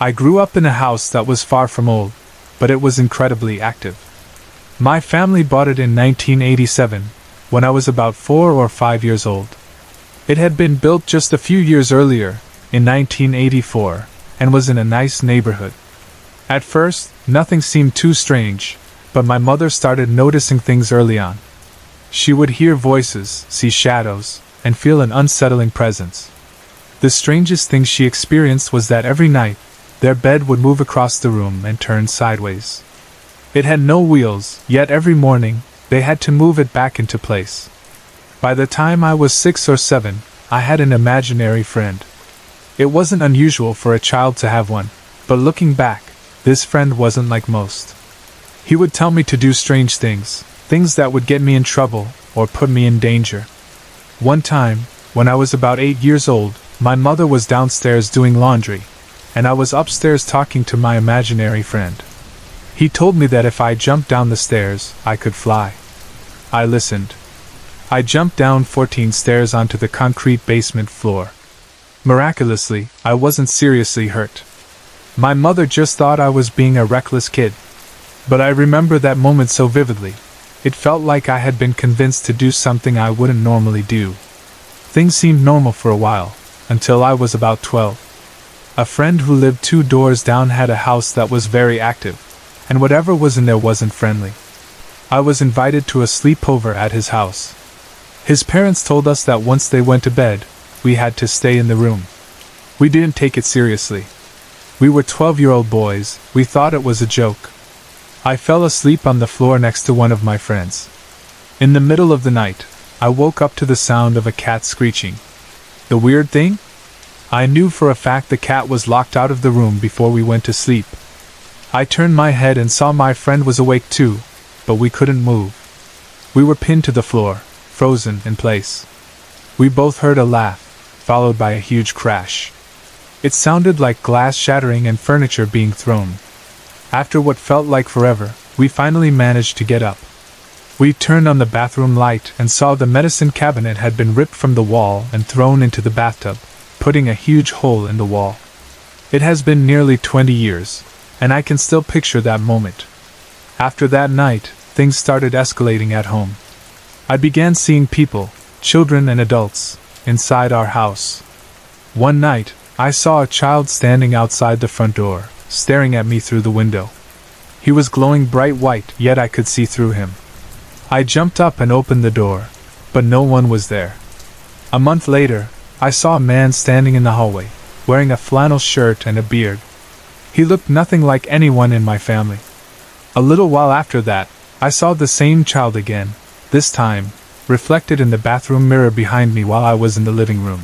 Speaker 1: I grew up in a house that was far from old, but it was incredibly active. My family bought it in 1987, when I was about 4 or 5 years old. It had been built just a few years earlier, in 1984, and was in a nice neighborhood. At first, nothing seemed too strange, but my mother started noticing things early on. She would hear voices, see shadows, and feel an unsettling presence. The strangest thing she experienced was that every night, their bed would move across the room and turn sideways. It had no wheels, yet every morning, they had to move it back into place. By the time I was 6 or 7, I had an imaginary friend. It wasn't unusual for a child to have one, but looking back, this friend wasn't like most. He would tell me to do strange things, things that would get me in trouble or put me in danger. One time, when I was about 8 years old, my mother was downstairs doing laundry, and I was upstairs talking to my imaginary friend. He told me that if I jumped down the stairs, I could fly. I listened. I jumped down 14 stairs onto the concrete basement floor. Miraculously, I wasn't seriously hurt. My mother just thought I was being a reckless kid. But I remember that moment so vividly. It felt like I had been convinced to do something I wouldn't normally do. Things seemed normal for a while, until I was about 12. A friend who lived 2 doors down had a house that was very active, and whatever was in there wasn't friendly. I was invited to a sleepover at his house. His parents told us that once they went to bed, we had to stay in the room. We didn't take it seriously. We were 12-year-old boys, we thought it was a joke. I fell asleep on the floor next to one of my friends. In the middle of the night, I woke up to the sound of a cat screeching. The weird thing? I knew for a fact the cat was locked out of the room before we went to sleep. I turned my head and saw my friend was awake too, but we couldn't move. We were pinned to the floor, frozen in place. We both heard a laugh, followed by a huge crash. It sounded like glass shattering and furniture being thrown. After what felt like forever, we finally managed to get up. We turned on the bathroom light and saw the medicine cabinet had been ripped from the wall and thrown into the bathtub, putting a huge hole in the wall. It has been nearly 20 years, and I can still picture that moment. After that night, things started escalating at home. I began seeing people, children and adults, inside our house. One night, I saw a child standing outside the front door, staring at me through the window. He was glowing bright white, yet I could see through him. I jumped up and opened the door, but no one was there. A month later, I saw a man standing in the hallway, wearing a flannel shirt and a beard. He looked nothing like anyone in my family. A little while after that, I saw the same child again, this time, reflected in the bathroom mirror behind me while I was in the living room.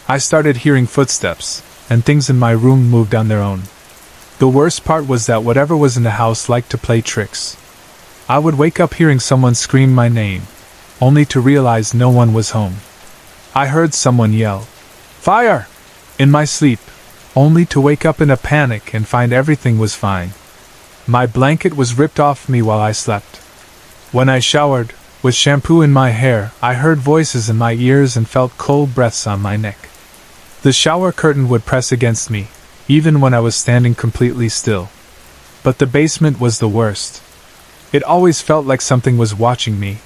Speaker 1: I started hearing footsteps, and things in my room moved on their own. The worst part was that whatever was in the house liked to play tricks. I would wake up hearing someone scream my name, only to realize no one was home. I heard someone yell, "Fire!" in my sleep, only to wake up in a panic and find everything was fine. My blanket was ripped off me while I slept. When I showered, with shampoo in my hair, I heard voices in my ears and felt cold breaths on my neck. The shower curtain would press against me, even when I was standing completely still. But the basement was the worst. It always felt like something was watching me.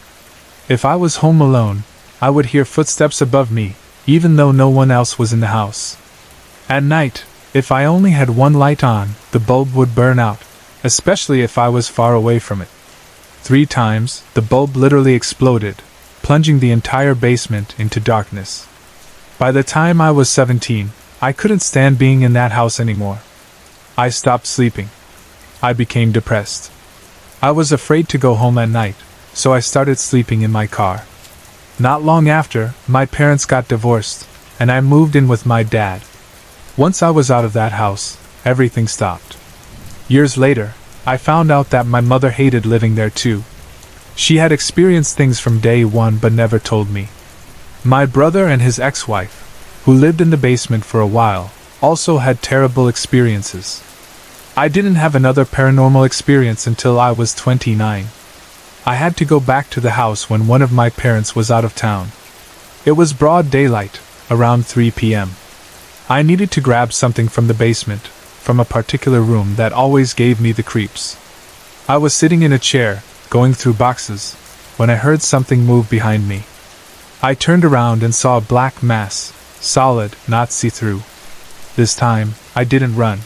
Speaker 1: If I was home alone, I would hear footsteps above me, even though no one else was in the house. At night, if I only had one light on, the bulb would burn out, especially if I was far away from it. 3 times, the bulb literally exploded, plunging the entire basement into darkness. By the time I was 17, I couldn't stand being in that house anymore. I stopped sleeping. I became depressed. I was afraid to go home at night, so I started sleeping in my car. Not long after, my parents got divorced, and I moved in with my dad. Once I was out of that house, everything stopped. Years later, I found out that my mother hated living there too. She had experienced things from day one but never told me. My brother and his ex-wife, who lived in the basement for a while, also had terrible experiences. I didn't have another paranormal experience until I was 29. I had to go back to the house when one of my parents was out of town. It was broad daylight, around 3 p.m. I needed to grab something from the basement, from a particular room that always gave me the creeps. I was sitting in a chair, going through boxes, when I heard something move behind me. I turned around and saw a black mass, solid, not see-through. This time, I didn't run.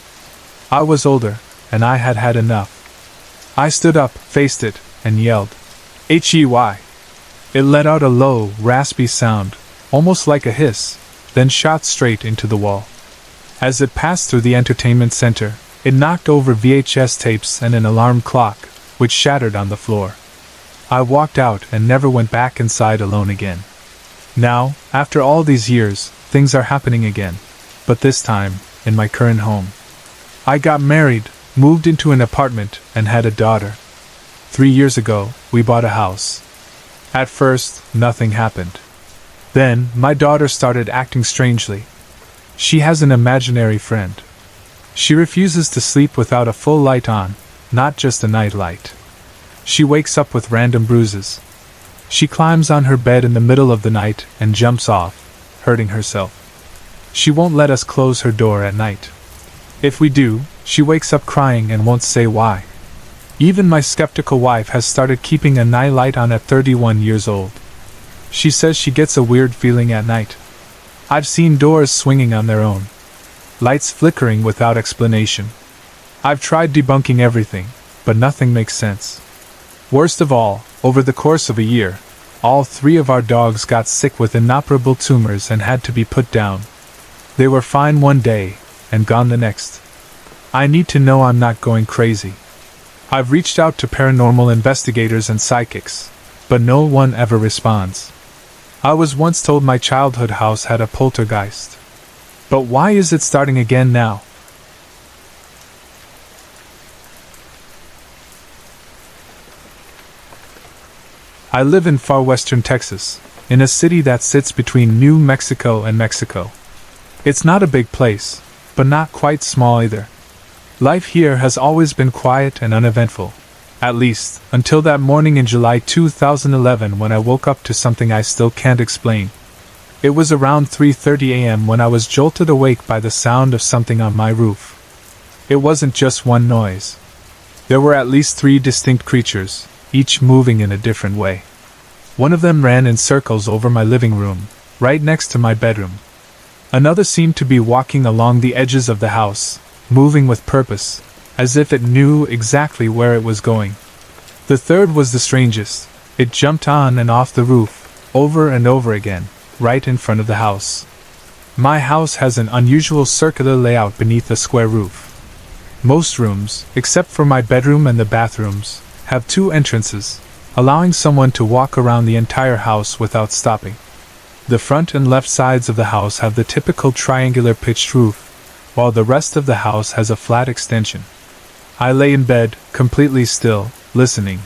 Speaker 1: I was older, and I had had enough. I stood up, faced it, and yelled, "Hey!" It let out a low, raspy sound, almost like a hiss, then shot straight into the wall. As it passed through the entertainment center, it knocked over VHS tapes and an alarm clock, which shattered on the floor. I walked out and never went back inside alone again. Now, after all these years, things are happening again, but this time, in my current home. I got married, moved into an apartment, and had a daughter. 3 years ago, we bought a house. At first, nothing happened. Then, my daughter started acting strangely. She has an imaginary friend. She refuses to sleep without a full light on, not just a night light. She wakes up with random bruises. She climbs on her bed in the middle of the night and jumps off, hurting herself. She won't let us close her door at night. If we do, she wakes up crying and won't say why. Even my skeptical wife has started keeping a night light on at 31 years old. She says she gets a weird feeling at night. I've seen doors swinging on their own. Lights flickering without explanation. I've tried debunking everything, but nothing makes sense. Worst of all, over the course of a year, all 3 of our dogs got sick with inoperable tumors and had to be put down. They were fine one day, and gone the next. I need to know I'm not going crazy. I've reached out to paranormal investigators and psychics, but no one ever responds. I was once told my childhood house had a poltergeist. But why is it starting again now? I live in far western Texas, in a city that sits between New Mexico and Mexico. It's not a big place, but not quite small either. Life here has always been quiet and uneventful, at least, until that morning in July 2011 when I woke up to something I still can't explain. It was around 3:30 a.m. when I was jolted awake by the sound of something on my roof. It wasn't just one noise. There were at least 3 distinct creatures, each moving in a different way. One of them ran in circles over my living room, right next to my bedroom. Another seemed to be walking along the edges of the house, moving with purpose, as if it knew exactly where it was going. The third was the strangest. It jumped on and off the roof, over and over again, right in front of the house. My house has an unusual circular layout beneath a square roof. Most rooms, except for my bedroom and the bathrooms, have 2 entrances, allowing someone to walk around the entire house without stopping. The front and left sides of the house have the typical triangular pitched roof, while the rest of the house has a flat extension. I lay in bed, completely still, listening.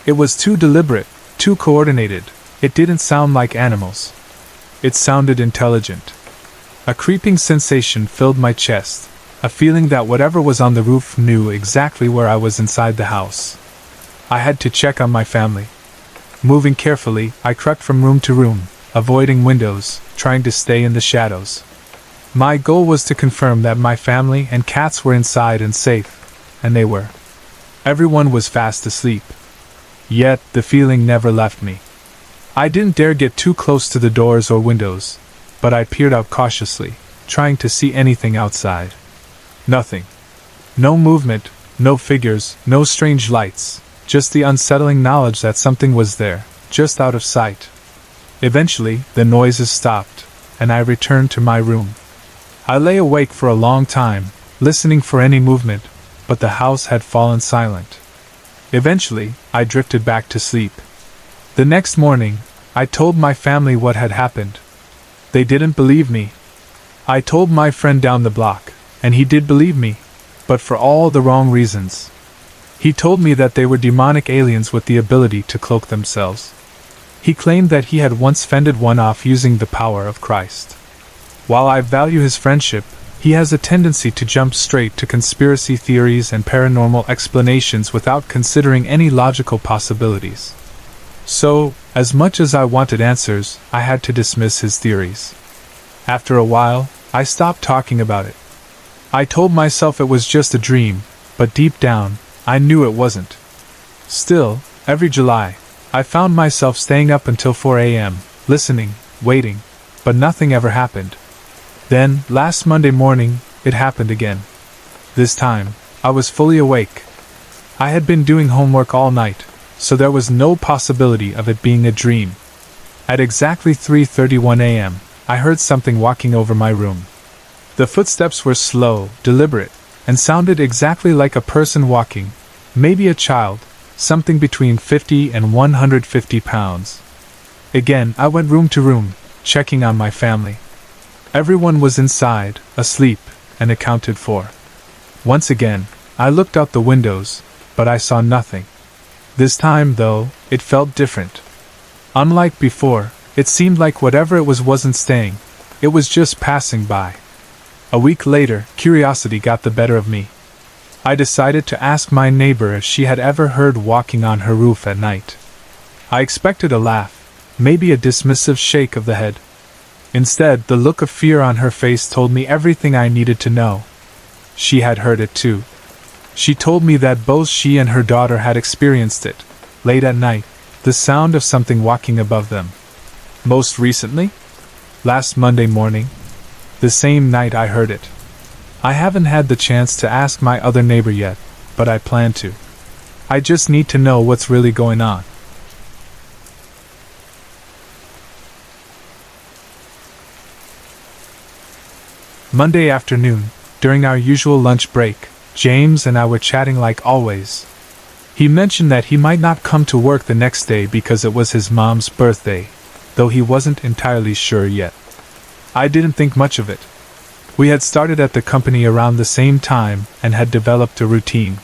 Speaker 1: It was too deliberate, too coordinated. It didn't sound like animals. It sounded intelligent. A creeping sensation filled my chest, a feeling that whatever was on the roof knew exactly where I was inside the house. I had to check on my family. Moving carefully, I crept from room to room, avoiding windows, trying to stay in the shadows. My goal was to confirm that my family and cats were inside and safe, and they were. Everyone was fast asleep. Yet, the feeling never left me. I didn't dare get too close to the doors or windows, but I peered out cautiously, trying to see anything outside. Nothing. No movement, no figures, no strange lights, just the unsettling knowledge that something was there, just out of sight. Eventually, the noises stopped, and I returned to my room. I lay awake for a long time, listening for any movement, but the house had fallen silent. Eventually, I drifted back to sleep. The next morning, I told my family what had happened. They didn't believe me. I told my friend down the block, and he did believe me, but for all the wrong reasons. He told me that they were demonic aliens with the ability to cloak themselves. He claimed that he had once fended one off using the power of Christ. While I value his friendship, he has a tendency to jump straight to conspiracy theories and paranormal explanations without considering any logical possibilities. So, as much as I wanted answers, I had to dismiss his theories. After a while, I stopped talking about it. I told myself it was just a dream, but deep down, I knew it wasn't. Still, every July, I found myself staying up until 4 a.m., listening, waiting, but nothing ever happened. Then, last Monday morning, it happened again. This time, I was fully awake. I had been doing homework all night, so there was no possibility of it being a dream. At exactly 3:31 a.m., I heard something walking over my room. The footsteps were slow, deliberate, and sounded exactly like a person walking, maybe a child, something between 50 and 150 pounds. Again, I went room to room, checking on my family. Everyone was inside, asleep, and accounted for. Once again, I looked out the windows, but I saw nothing. This time, though, it felt different. Unlike before, it seemed like whatever it was wasn't staying, it was just passing by. A week later, curiosity got the better of me. I decided to ask my neighbor if she had ever heard walking on her roof at night. I expected a laugh, maybe a dismissive shake of the head. Instead, the look of fear on her face told me everything I needed to know. She had heard it too. She told me that both she and her daughter had experienced it, late at night, the sound of something walking above them. Most recently? Last Monday morning. The same night I heard it. I haven't had the chance to ask my other neighbor yet, but I plan to. I just need to know what's really going on. Monday afternoon, during our usual lunch break, James and I were chatting like always. He mentioned that he might not come to work the next day because it was his mom's birthday, though he wasn't entirely sure yet. I didn't think much of it. We had started at the company around the same time and had developed a routine.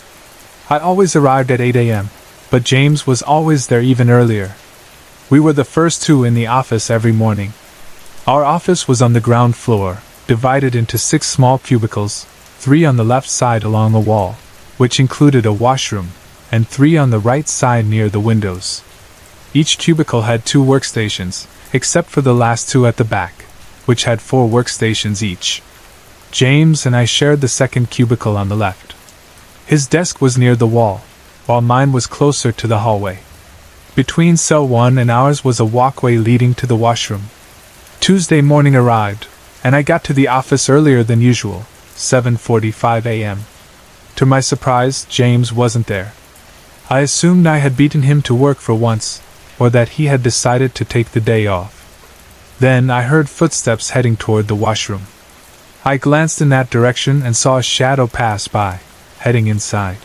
Speaker 1: I always arrived at 8 a.m., but James was always there even earlier. We were the first two in the office every morning. Our office was on the ground floor, divided into 6 small cubicles, 3 on the left side along the wall, which included a washroom, and 3 on the right side near the windows. Each cubicle had 2 workstations, except for the last 2 at the back, which had 4 workstations each. James and I shared the second cubicle on the left. His desk was near the wall, while mine was closer to the hallway. Between cell 1 and ours was a walkway leading to the washroom. Tuesday morning arrived, and I got to the office earlier than usual, 7:45 a.m. To my surprise, James wasn't there. I assumed I had beaten him to work for once, or that he had decided to take the day off. Then I heard footsteps heading toward the washroom. I glanced in that direction and saw a shadow pass by, heading inside.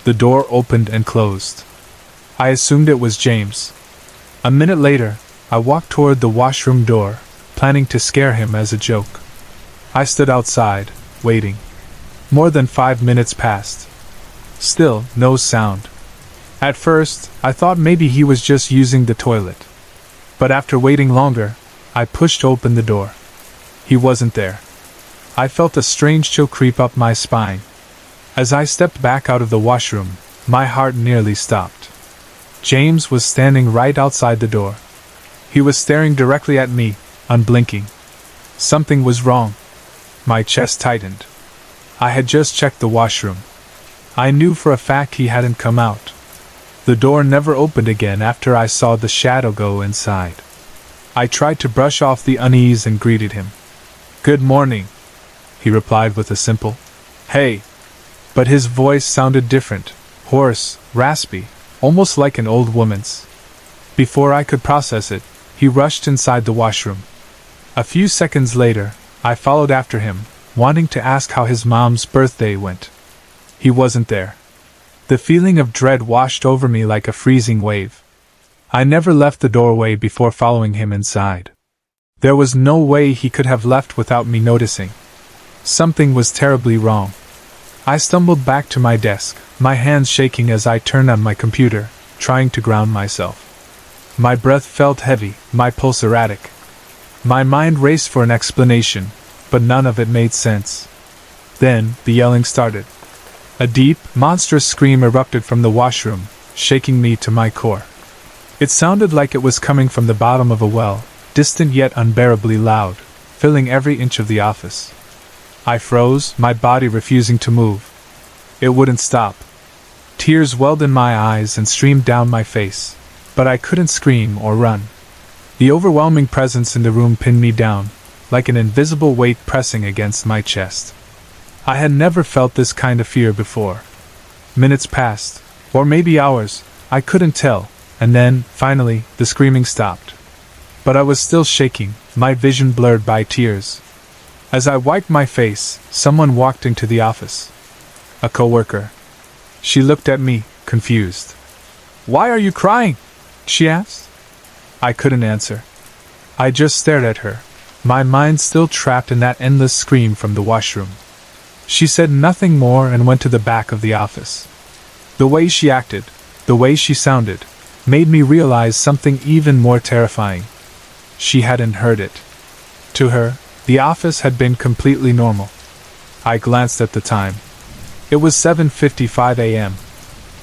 Speaker 1: The door opened and closed. I assumed it was James. A minute later, I walked toward the washroom door, planning to scare him as a joke. I stood outside, waiting. More than 5 minutes passed. Still, no sound. At first, I thought maybe he was just using the toilet. But after waiting longer, I pushed open the door. He wasn't there. I felt a strange chill creep up my spine. As I stepped back out of the washroom, my heart nearly stopped. James was standing right outside the door. He was staring directly at me, unblinking. Something was wrong. My chest tightened. I had just checked the washroom. I knew for a fact he hadn't come out. The door never opened again after I saw the shadow go inside. I tried to brush off the unease and greeted him. "Good morning," he replied with a simple, "Hey." But his voice sounded different, hoarse, raspy, almost like an old woman's. Before I could process it, he rushed inside the washroom. A few seconds later, I followed after him, wanting to ask how his mom's birthday went. He wasn't there. The feeling of dread washed over me like a freezing wave. I never left the doorway before following him inside. There was no way he could have left without me noticing. Something was terribly wrong. I stumbled back to my desk, my hands shaking as I turned on my computer, trying to ground myself. My breath felt heavy, my pulse erratic. My mind raced for an explanation, but none of it made sense. Then, the yelling started. A deep, monstrous scream erupted from the washroom, shaking me to my core. It sounded like it was coming from the bottom of a well, distant yet unbearably loud, filling every inch of the office. I froze, my body refusing to move. It wouldn't stop. Tears welled in my eyes and streamed down my face, but I couldn't scream or run. The overwhelming presence in the room pinned me down, like an invisible weight pressing against my chest. I had never felt this kind of fear before. Minutes passed, or maybe hours, I couldn't tell, and then, finally, the screaming stopped. But I was still shaking, my vision blurred by tears. As I wiped my face, someone walked into the office. A coworker. She looked at me, confused. "Why are you crying?" she asked. I couldn't answer. I just stared at her, my mind still trapped in that endless scream from the washroom. She said nothing more and went to the back of the office. The way she acted, the way she sounded, made me realize something even more terrifying. She hadn't heard it. To her, the office had been completely normal. I glanced at the time. It was 7:55 a.m.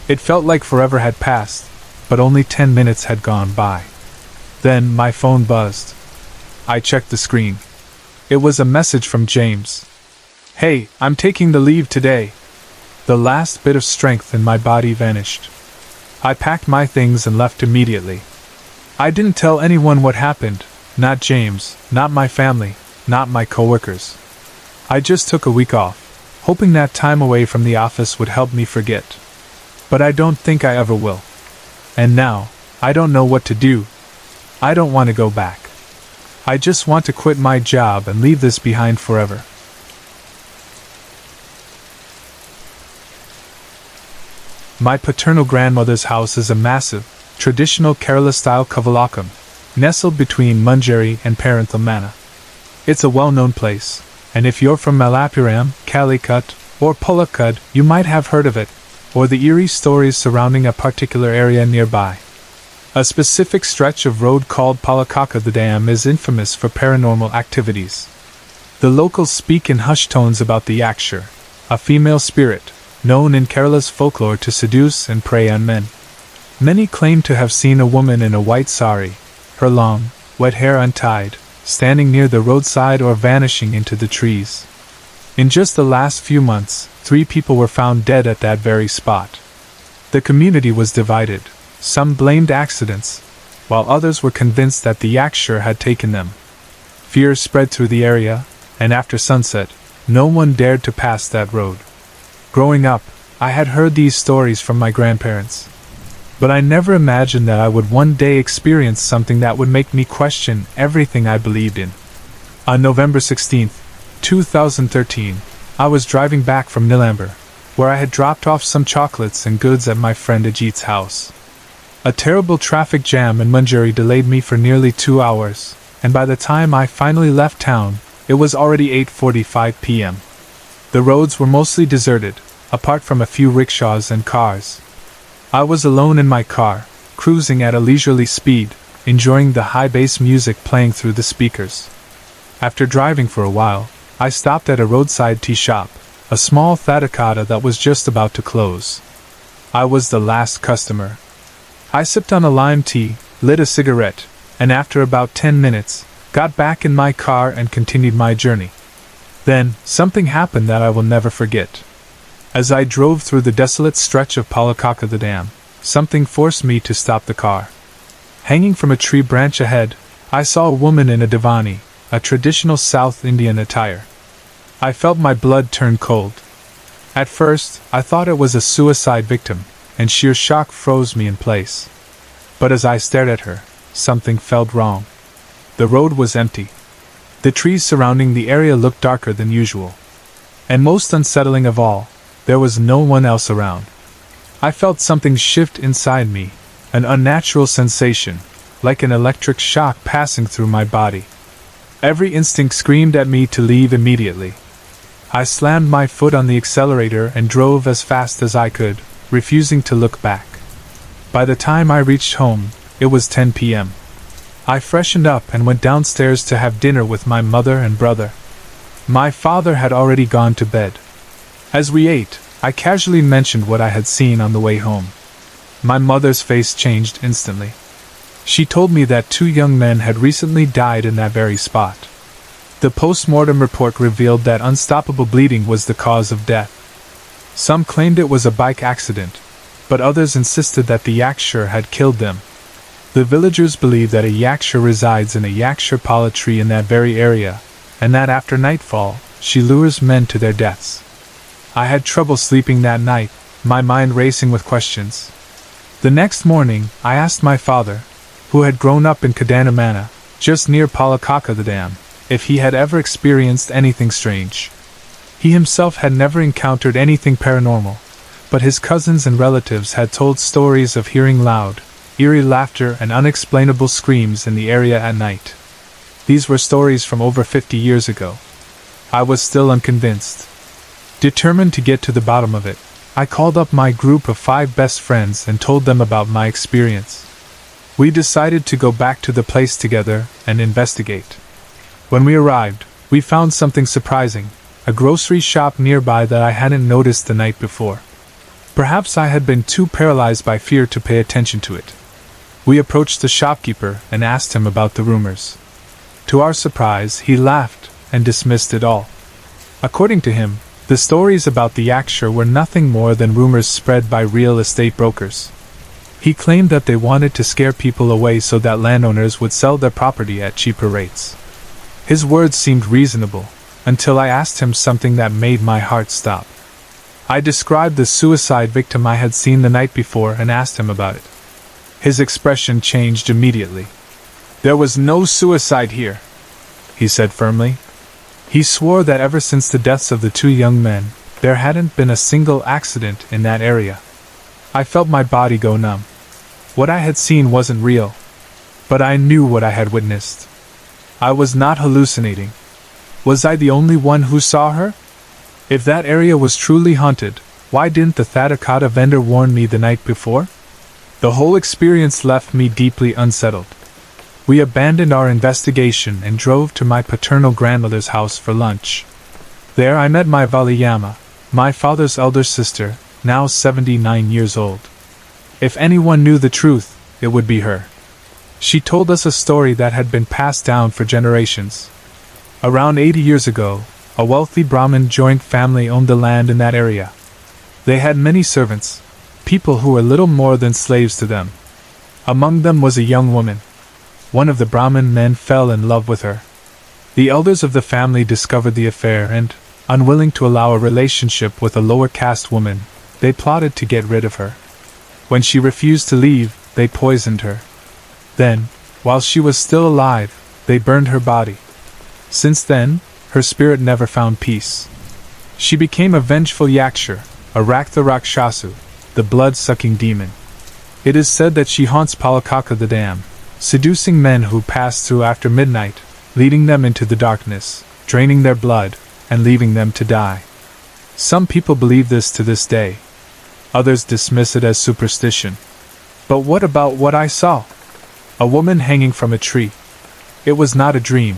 Speaker 1: It felt like forever had passed, but only 10 minutes had gone by. Then my phone buzzed. I checked the screen. It was a message from James. "Hey, I'm taking the leave today." The last bit of strength in my body vanished. I packed my things and left immediately. I didn't tell anyone what happened, not James, not my family, not my coworkers. I just took a week off, hoping that time away from the office would help me forget. But I don't think I ever will. And now, I don't know what to do. I don't want to go back. I just want to quit my job and leave this behind forever. My paternal grandmother's house is a massive, traditional Kerala-style kavalakam, nestled between Manjeri and Perinthalmanna. It's a well-known place, and if you're from Malappuram, Calicut, or Palakkad, you might have heard of it, or the eerie stories surrounding a particular area nearby. A specific stretch of road called Palakaka the Dam is infamous for paranormal activities. The locals speak in hushed tones about the Yakshar, a female spirit, known in Kerala's folklore to seduce and prey on men. Many claim to have seen a woman in a white sari, her long, wet hair untied, standing near the roadside or vanishing into the trees. In just the last few months, 3 people were found dead at that very spot. The community was divided. Some blamed accidents, while others were convinced that the Yakshar had taken them. Fear spread through the area, and after sunset, no one dared to pass that road. Growing up, I had heard these stories from my grandparents. But I never imagined that I would one day experience something that would make me question everything I believed in. On November 16, 2013, I was driving back from Nilamber, where I had dropped off some chocolates and goods at my friend Ajit's house. A terrible traffic jam in Manjeri delayed me for nearly 2 hours, and by the time I finally left town, it was already 8:45 p.m. The roads were mostly deserted, apart from a few rickshaws and cars. I was alone in my car, cruising at a leisurely speed, enjoying the high bass music playing through the speakers. After driving for a while, I stopped at a roadside tea shop, a small thadakata that was just about to close. I was the last customer. I sipped on a lime tea, lit a cigarette, and after about 10 minutes, got back in my car and continued my journey. Then, something happened that I will never forget. As I drove through the desolate stretch of Palakaka the Dam, something forced me to stop the car. Hanging from a tree branch ahead, I saw a woman in a divani, a traditional South Indian attire. I felt my blood turn cold. At first, I thought it was a suicide victim, and sheer shock froze me in place. But as I stared at her, something felt wrong. The road was empty. The trees surrounding the area looked darker than usual. And most unsettling of all, there was no one else around. I felt something shift inside me, an unnatural sensation, like an electric shock passing through my body. Every instinct screamed at me to leave immediately. I slammed my foot on the accelerator and drove as fast as I could, refusing to look back. By the time I reached home, it was 10 p.m. I freshened up and went downstairs to have dinner with my mother and brother. My father had already gone to bed. As we ate, I casually mentioned what I had seen on the way home. My mother's face changed instantly. She told me that 2 young men had recently died in that very spot. The post-mortem report revealed that unstoppable bleeding was the cause of death. Some claimed it was a bike accident, but others insisted that the yakshur had killed them. The villagers believe that a yakshur resides in a yakshur pala tree in that very area, and that after nightfall, she lures men to their deaths. I had trouble sleeping that night, my mind racing with questions. The next morning, I asked my father, who had grown up in Kadanamana, just near Palakaka the Dam, if he had ever experienced anything strange. He himself had never encountered anything paranormal, but his cousins and relatives had told stories of hearing loud, eerie laughter and unexplainable screams in the area at night. These were stories from over 50 years ago. I was still unconvinced. Determined to get to the bottom of it, I called up my group of 5 best friends and told them about my experience. We decided to go back to the place together and investigate. When we arrived, we found something surprising, a grocery shop nearby that I hadn't noticed the night before. Perhaps I had been too paralyzed by fear to pay attention to it. We approached the shopkeeper and asked him about the rumors. To our surprise, he laughed and dismissed it all. According to him, the stories about the yakshur were nothing more than rumors spread by real estate brokers. He claimed that they wanted to scare people away so that landowners would sell their property at cheaper rates. His words seemed reasonable, until I asked him something that made my heart stop. I described the suicide victim I had seen the night before and asked him about it. His expression changed immediately. "There was no suicide here," he said firmly. He swore that ever since the deaths of the 2 young men, there hadn't been a single accident in that area. I felt my body go numb. What I had seen wasn't real, but I knew what I had witnessed. I was not hallucinating. Was I the only one who saw her? If that area was truly haunted, why didn't the Thadakata vendor warn me the night before? The whole experience left me deeply unsettled. We abandoned our investigation and drove to my paternal grandmother's house for lunch. There I met my Valiyama, my father's elder sister, now 79 years old. If anyone knew the truth, it would be her. She told us a story that had been passed down for generations. Around 80 years ago, a wealthy Brahmin joint family owned the land in that area. They had many servants, people who were little more than slaves to them. Among them was a young woman. One of the Brahmin men fell in love with her. The elders of the family discovered the affair and, unwilling to allow a relationship with a lower caste woman, they plotted to get rid of her. When she refused to leave, they poisoned her. Then, while she was still alive, they burned her body. Since then, her spirit never found peace. She became a vengeful yakshur, a Raktha Rakshasu, the blood-sucking demon. It is said that she haunts Palakaka the Dam, seducing men who pass through after midnight, leading them into the darkness, draining their blood, and leaving them to die. Some people believe this to this day. Others dismiss it as superstition. But what about what I saw? A woman hanging from a tree. It was not a dream.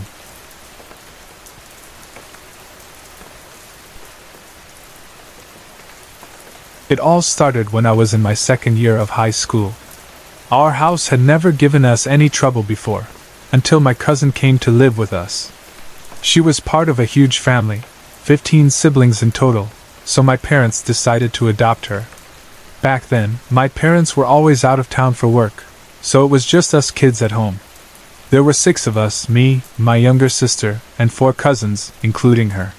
Speaker 1: It all started when I was in my 2nd year of high school. Our house had never given us any trouble before, until my cousin came to live with us. She was part of a huge family, 15 siblings in total, so my parents decided to adopt her. Back then, my parents were always out of town for work, so it was just us kids at home. There were 6 of us, me, my younger sister, and 4 cousins, including her.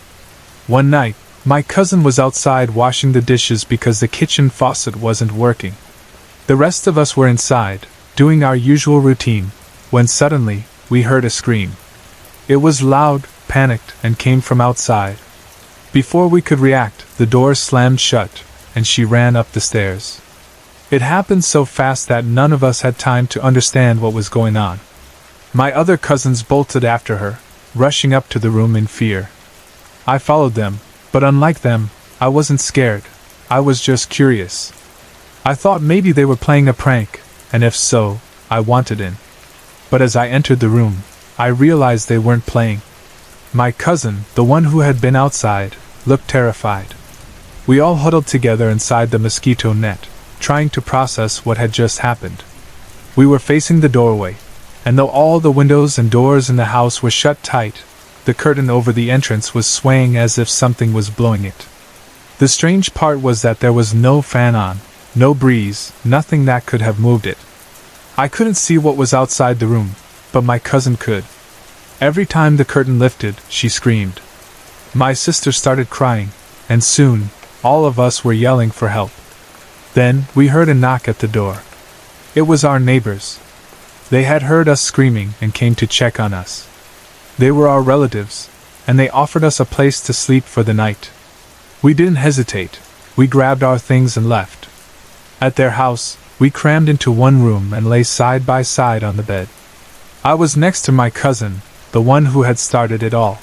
Speaker 1: One night, my cousin was outside washing the dishes because the kitchen faucet wasn't working. The rest of us were inside, doing our usual routine, when suddenly, we heard a scream. It was loud, panicked, and came from outside. Before we could react, the door slammed shut, and she ran up the stairs. It happened so fast that none of us had time to understand what was going on. My other cousins bolted after her, rushing up to the room in fear. I followed them, but unlike them, I wasn't scared. I was just curious. I thought maybe they were playing a prank, and if so, I wanted in. But as I entered the room, I realized they weren't playing. My cousin, the one who had been outside, looked terrified. We all huddled together inside the mosquito net, trying to process what had just happened. We were facing the doorway, and though all the windows and doors in the house were shut tight, the curtain over the entrance was swaying as if something was blowing it. The strange part was that there was no fan on, no breeze, nothing that could have moved it. I couldn't see what was outside the room, but my cousin could. Every time the curtain lifted, she screamed. My sister started crying, and soon, all of us were yelling for help. Then, we heard a knock at the door. It was our neighbors. They had heard us screaming and came to check on us. They were our relatives, and they offered us a place to sleep for the night. We didn't hesitate. We grabbed our things and left. At their house, we crammed into one room and lay side by side on the bed. I was next to my cousin, the one who had started it all.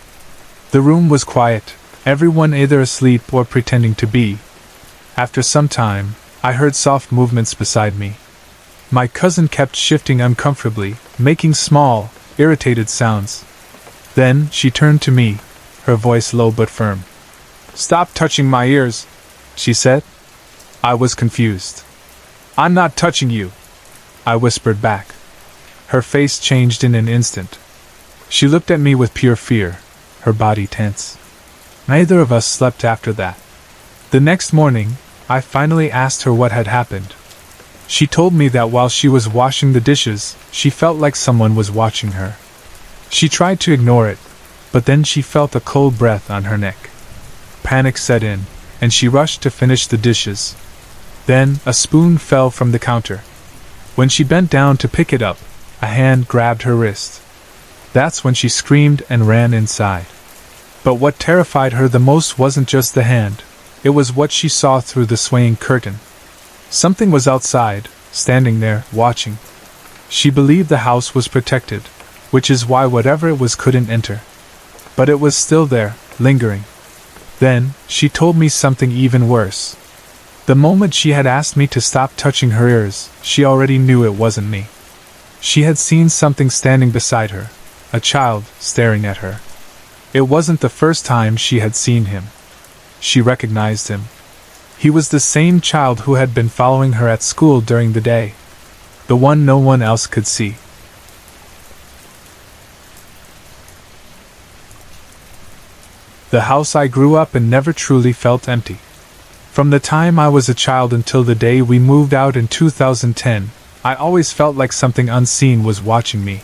Speaker 1: The room was quiet, everyone either asleep or pretending to be. After some time, I heard soft movements beside me. My cousin kept shifting uncomfortably, making small, irritated sounds. Then, she turned to me, her voice low but firm. "Stop touching my ears," she said. I was confused. "I'm not touching you," I whispered back. Her face changed in an instant. She looked at me with pure fear, her body tense. Neither of us slept after that. The next morning, I finally asked her what had happened. She told me that while she was washing the dishes, she felt like someone was watching her. She tried to ignore it, but then she felt a cold breath on her neck. Panic set in, and she rushed to finish the dishes. Then, a spoon fell from the counter. When she bent down to pick it up, a hand grabbed her wrist. That's when she screamed and ran inside. But what terrified her the most wasn't just the hand, it was what she saw through the swaying curtain. Something was outside, standing there, watching. She believed the house was protected, which is why whatever it was couldn't enter. But it was still there, lingering. Then, she told me something even worse. The moment she had asked me to stop touching her ears, she already knew it wasn't me. She had seen something standing beside her, a child staring at her. It wasn't the first time she had seen him. She recognized him. He was the same child who had been following her at school during the day. The one no one else could see. The house I grew up in never truly felt empty. From the time I was a child until the day we moved out in 2010, I always felt like something unseen was watching me.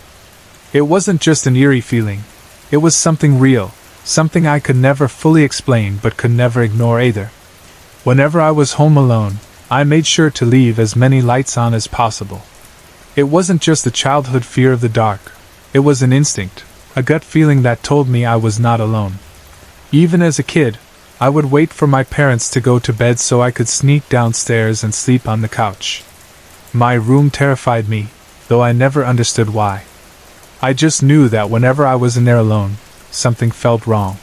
Speaker 1: It wasn't just an eerie feeling. It was something real, something I could never fully explain but could never ignore either. Whenever I was home alone, I made sure to leave as many lights on as possible. It wasn't just a childhood fear of the dark. It was an instinct, a gut feeling that told me I was not alone. Even as a kid, I would wait for my parents to go to bed so I could sneak downstairs and sleep on the couch. My room terrified me, though I never understood why. I just knew that whenever I was in there alone, something felt wrong.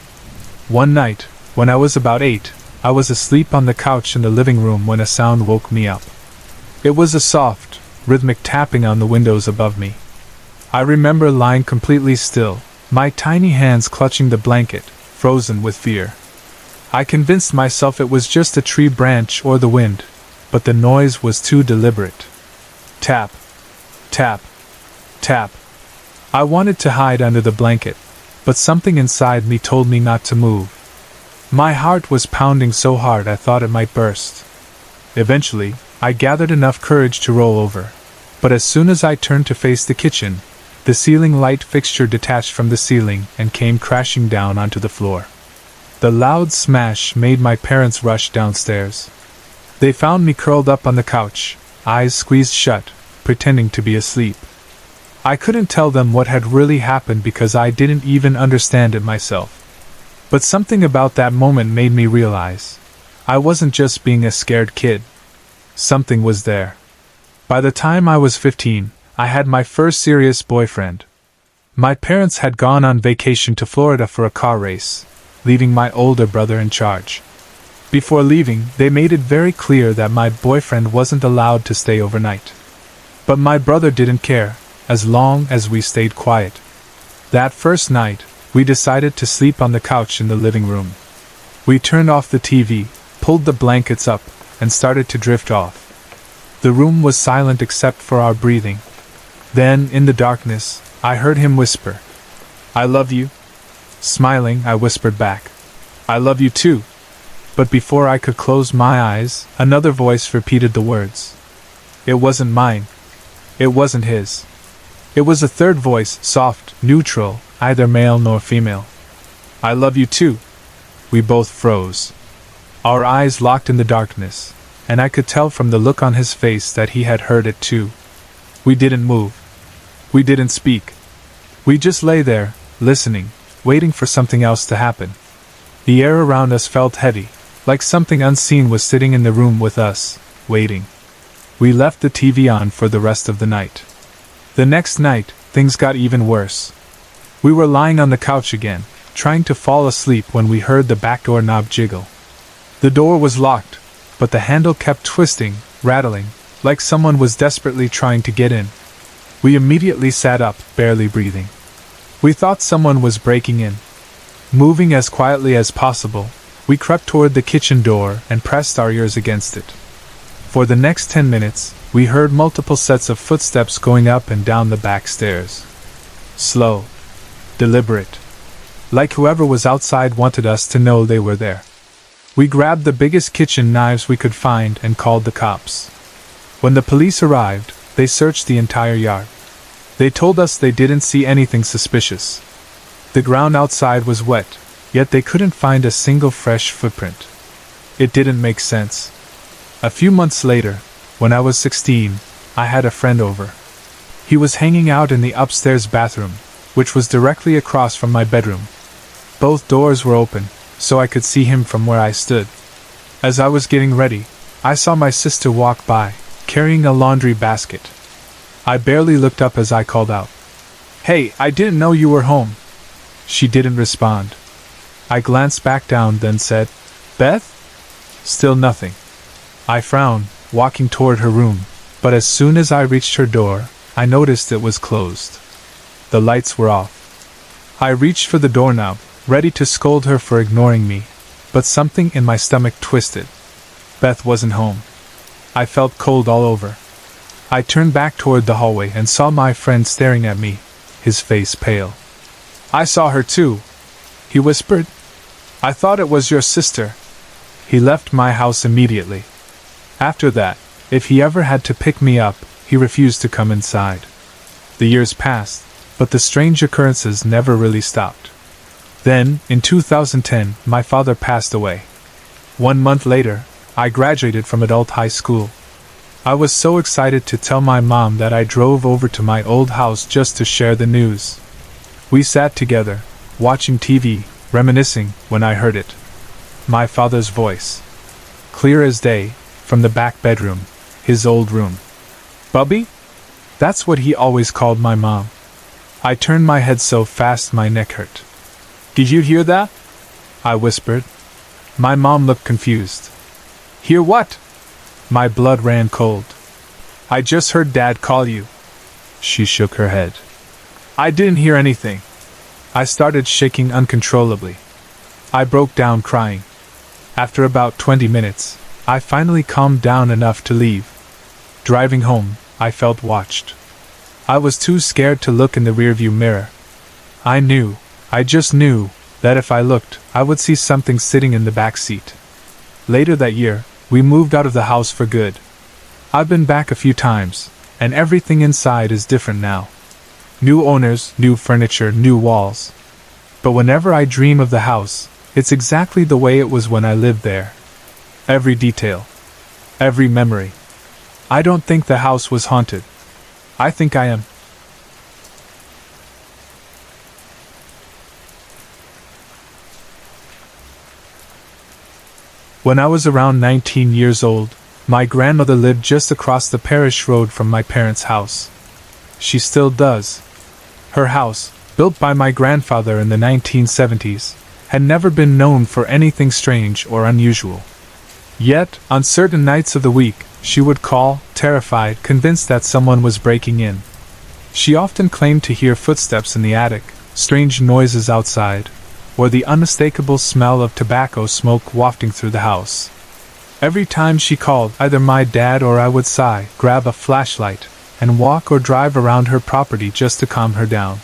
Speaker 1: One night, when I was about 8, I was asleep on the couch in the living room when a sound woke me up. It was a soft, rhythmic tapping on the windows above me. I remember lying completely still, my tiny hands clutching the blanket, frozen with fear. I convinced myself it was just a tree branch or the wind, but the noise was too deliberate. Tap, tap, tap. I wanted to hide under the blanket, but something inside me told me not to move. My heart was pounding so hard I thought it might burst. Eventually, I gathered enough courage to roll over. But as soon as I turned to face the kitchen, the ceiling light fixture detached from the ceiling and came crashing down onto the floor. The loud smash made my parents rush downstairs. They found me curled up on the couch, eyes squeezed shut, pretending to be asleep. I couldn't tell them what had really happened because I didn't even understand it myself. But something about that moment made me realize I wasn't just being a scared kid. Something was there. By the time I was 15, I had my first serious boyfriend. My parents had gone on vacation to Florida for a car race, leaving my older brother in charge. Before leaving, they made it very clear that my boyfriend wasn't allowed to stay overnight. But my brother didn't care, as long as we stayed quiet. That first night, we decided to sleep on the couch in the living room. We turned off the TV, pulled the blankets up, and started to drift off. The room was silent except for our breathing. Then, in the darkness, I heard him whisper, "I love you." Smiling, I whispered back, "I love you too." But before I could close my eyes, another voice repeated the words. It wasn't mine. It wasn't his. It was a third voice, soft, neutral, neither male nor female. "I love you too." We both froze. Our eyes locked in the darkness, and I could tell from the look on his face that he had heard it too. We didn't move. We didn't speak. We just lay there, listening, waiting for something else to happen. The air around us felt heavy, like something unseen was sitting in the room with us, waiting. We left the TV on for the rest of the night. The next night, things got even worse. We were lying on the couch again, trying to fall asleep when we heard the back door knob jiggle. The door was locked, but the handle kept twisting, rattling, like someone was desperately trying to get in. We immediately sat up, barely breathing. We thought someone was breaking in. Moving as quietly as possible, we crept toward the kitchen door and pressed our ears against it. For the next 10 minutes, we heard multiple sets of footsteps going up and down the back stairs. Slow. Deliberate. Like whoever was outside wanted us to know they were there. We grabbed the biggest kitchen knives we could find and called the cops. When the police arrived, they searched the entire yard. They told us they didn't see anything suspicious. The ground outside was wet, yet they couldn't find a single fresh footprint. It didn't make sense. A few months later, when I was 16, I had a friend over. He was hanging out in the upstairs bathroom, which was directly across from my bedroom. Both doors were open, so I could see him from where I stood. As I was getting ready, I saw my sister walk by, carrying a laundry basket. I barely looked up as I called out, "Hey, I didn't know you were home." She didn't respond. I glanced back down, then said, "Beth?" Still nothing. I frowned, walking toward her room, but as soon as I reached her door, I noticed it was closed. The lights were off. I reached for the doorknob, ready to scold her for ignoring me, but something in my stomach twisted. Beth wasn't home. I felt cold all over. I turned back toward the hallway and saw my friend staring at me, his face pale. "I saw her too," he whispered. "I thought it was your sister." He left my house immediately. After that, if he ever had to pick me up, he refused to come inside. The years passed, but the strange occurrences never really stopped. Then, in 2010, my father passed away. 1 month later, I graduated from adult high school. I was so excited to tell my mom that I drove over to my old house just to share the news. We sat together, watching TV, reminiscing, when I heard it. My father's voice. Clear as day, from the back bedroom, his old room. "Bubby?" That's what he always called my mom. I turned my head so fast my neck hurt. "Did you hear that?" I whispered. My mom looked confused. "Hear what?" My blood ran cold. "I just heard Dad call you." She shook her head. "I didn't hear anything." I started shaking uncontrollably. I broke down crying. After about 20 minutes, I finally calmed down enough to leave. Driving home, I felt watched. I was too scared to look in the rearview mirror. I just knew, that if I looked, I would see something sitting in the back seat. Later that year, we moved out of the house for good. I've been back a few times, and everything inside is different now. New owners, new furniture, new walls. But whenever I dream of the house, it's exactly the way it was when I lived there. Every detail. Every memory. I don't think the house was haunted. I think I am. When I was around 19 years old, my grandmother lived just across the parish road from my parents' house. She still does. Her house, built by my grandfather in the 1970s, had never been known for anything strange or unusual. Yet, on certain nights of the week, she would call, terrified, convinced that someone was breaking in. She often claimed to hear footsteps in the attic, strange noises outside, or the unmistakable smell of tobacco smoke wafting through the house. Every time she called, either my dad or I would sigh, grab a flashlight, and walk or drive around her property just to calm her down.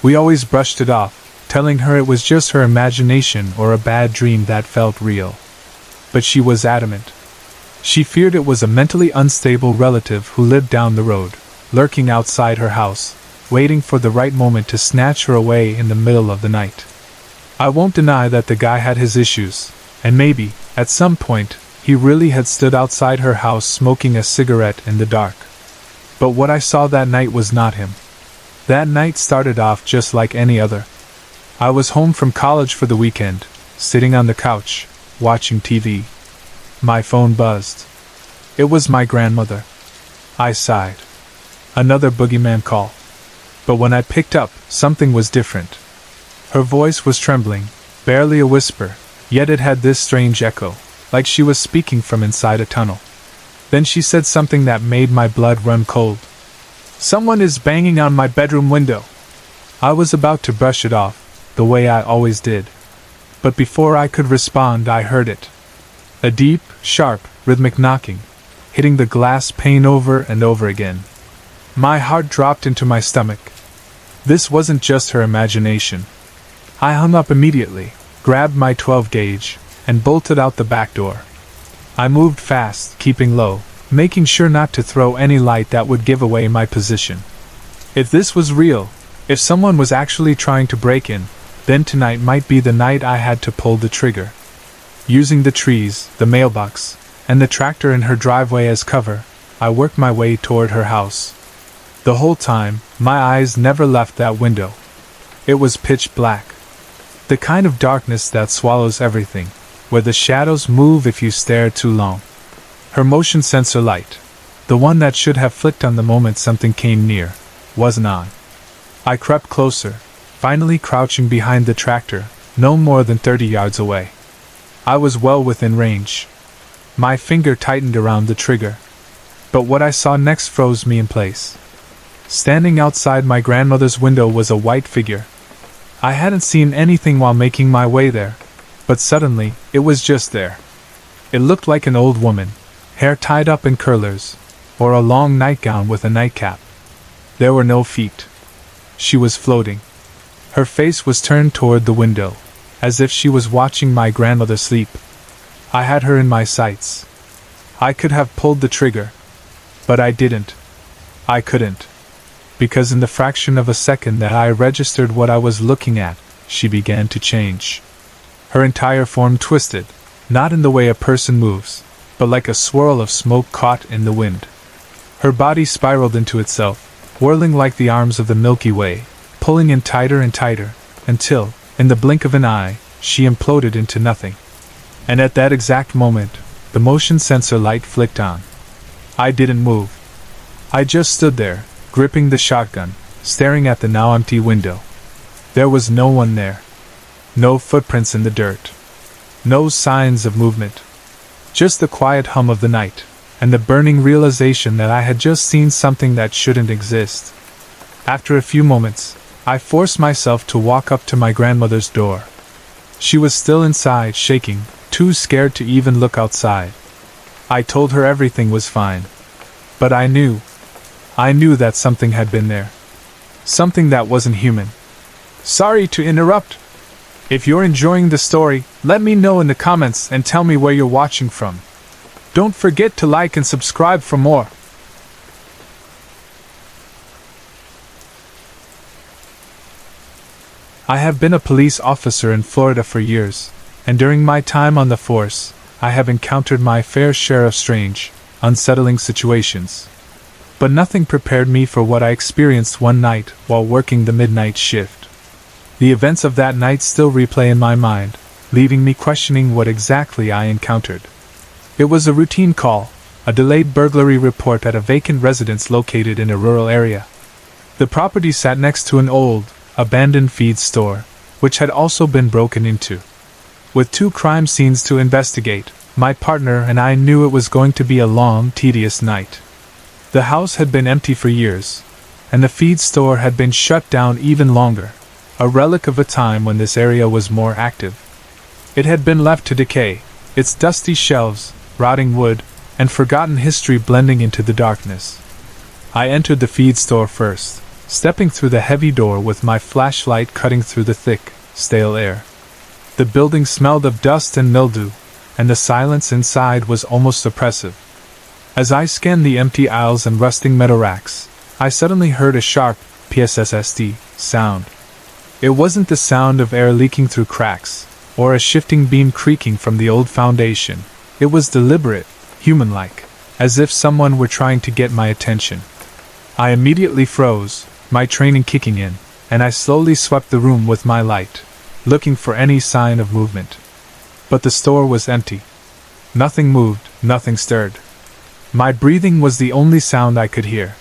Speaker 1: We always brushed it off, telling her it was just her imagination or a bad dream that felt real. But she was adamant. She feared it was a mentally unstable relative who lived down the road, lurking outside her house, waiting for the right moment to snatch her away in the middle of the night. I won't deny that the guy had his issues, and maybe, at some point, he really had stood outside her house smoking a cigarette in the dark. But what I saw that night was not him. That night started off just like any other. I was home from college for the weekend, sitting on the couch, watching TV. My phone buzzed. It was my grandmother. I sighed. Another boogeyman call. But when I picked up, something was different. Her voice was trembling, barely a whisper, yet it had this strange echo, like she was speaking from inside a tunnel. Then she said something that made my blood run cold. "Someone is banging on my bedroom window." I was about to brush it off, the way I always did. But before I could respond, I heard it. A deep, sharp, rhythmic knocking, hitting the glass pane over and over again. My heart dropped into my stomach. This wasn't just her imagination. I hung up immediately, grabbed my 12-gauge, and bolted out the back door. I moved fast, keeping low, making sure not to throw any light that would give away my position. If this was real, if someone was actually trying to break in, then tonight might be the night I had to pull the trigger. Using the trees, the mailbox, and the tractor in her driveway as cover, I worked my way toward her house. The whole time, my eyes never left that window. It was pitch black. The kind of darkness that swallows everything, where the shadows move if you stare too long. Her motion sensor light, the one that should have flicked on the moment something came near, wasn't on. I crept closer, finally crouching behind the tractor, no more than 30 yards away. I was well within range. My finger tightened around the trigger. But what I saw next froze me in place. Standing outside my grandmother's window was a white figure. I hadn't seen anything while making my way there, but suddenly, it was just there. It looked like an old woman, hair tied up in curlers, or a long nightgown with a nightcap. There were no feet. She was floating. Her face was turned toward the window, as if she was watching my grandmother sleep. I had her in my sights. I could have pulled the trigger, but I didn't. I couldn't. Because in the fraction of a second that I registered what I was looking at, she began to change. Her entire form twisted, not in the way a person moves, but like a swirl of smoke caught in the wind. Her body spiraled into itself, whirling like the arms of the Milky Way, pulling in tighter and tighter, until, in the blink of an eye, she imploded into nothing. And at that exact moment, the motion sensor light flicked on. I didn't move. I just stood there, gripping the shotgun, staring at the now empty window. There was no one there. No footprints in the dirt. No signs of movement. Just the quiet hum of the night, and the burning realization that I had just seen something that shouldn't exist. After a few moments, I forced myself to walk up to my grandmother's door. She was still inside, shaking, too scared to even look outside. I told her everything was fine. But I knew that something had been there. Something that wasn't human. "Sorry to interrupt," If you're enjoying the story, let me know in the comments and tell me where you're watching from. Don't forget to like and subscribe for more. I have been a police officer in Florida for years, and during my time on the force, I have encountered my fair share of strange, unsettling situations. But nothing prepared me for what I experienced one night while working the midnight shift. The events of that night still replay in my mind, leaving me questioning what exactly I encountered. It was a routine call, a delayed burglary report at a vacant residence located in a rural area. The property sat next to an old, abandoned feed store, which had also been broken into. With 2 crime scenes to investigate, my partner and I knew it was going to be a long, tedious night. The house had been empty for years, and the feed store had been shut down even longer, a relic of a time when this area was more active. It had been left to decay, its dusty shelves, rotting wood, and forgotten history blending into the darkness. I entered the feed store first, stepping through the heavy door with my flashlight cutting through the thick, stale air. The building smelled of dust and mildew, and the silence inside was almost oppressive. As I scanned the empty aisles and rusting metal racks, I suddenly heard a sharp, PSSSD sound. It wasn't the sound of air leaking through cracks, or a shifting beam creaking from the old foundation. It was deliberate, human-like, as if someone were trying to get my attention. I immediately froze, my training kicking in, and I slowly swept the room with my light, looking for any sign of movement. But the store was empty. Nothing moved, nothing stirred. My breathing was the only sound I could hear.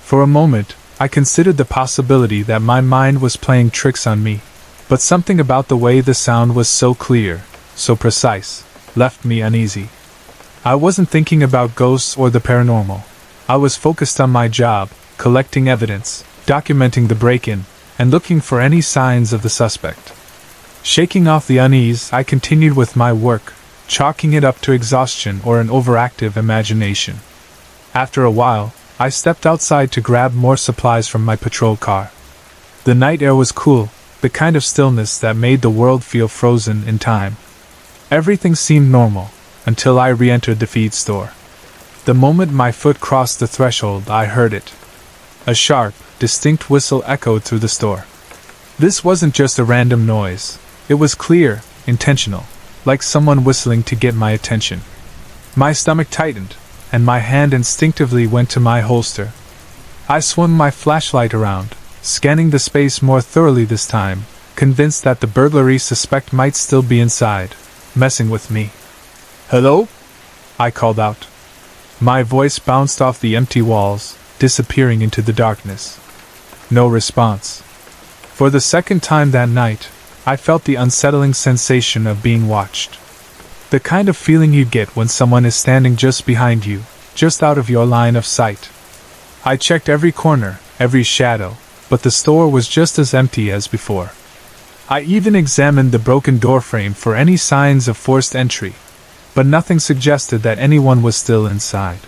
Speaker 1: For a moment, I considered the possibility that my mind was playing tricks on me, but something about the way the sound was so clear, so precise, left me uneasy. I wasn't thinking about ghosts or the paranormal. I was focused on my job, collecting evidence, documenting the break-in, and looking for any signs of the suspect. Shaking off the unease, I continued with my work, chalking it up to exhaustion or an overactive imagination. After a while, I stepped outside to grab more supplies from my patrol car. The night air was cool, the kind of stillness that made the world feel frozen in time. Everything seemed normal, until I re-entered the feed store. The moment my foot crossed the threshold, I heard it. A sharp, distinct whistle echoed through the store. This wasn't just a random noise. It was clear, intentional, like someone whistling to get my attention. My stomach tightened, and my hand instinctively went to my holster. I swung my flashlight around, scanning the space more thoroughly this time, convinced that the burglary suspect might still be inside, messing with me. "Hello?" I called out. My voice bounced off the empty walls, disappearing into the darkness. No response. For the second time that night, I felt the unsettling sensation of being watched. The kind of feeling you get when someone is standing just behind you, just out of your line of sight. I checked every corner, every shadow, but the store was just as empty as before. I even examined the broken doorframe for any signs of forced entry, but nothing suggested that anyone was still inside.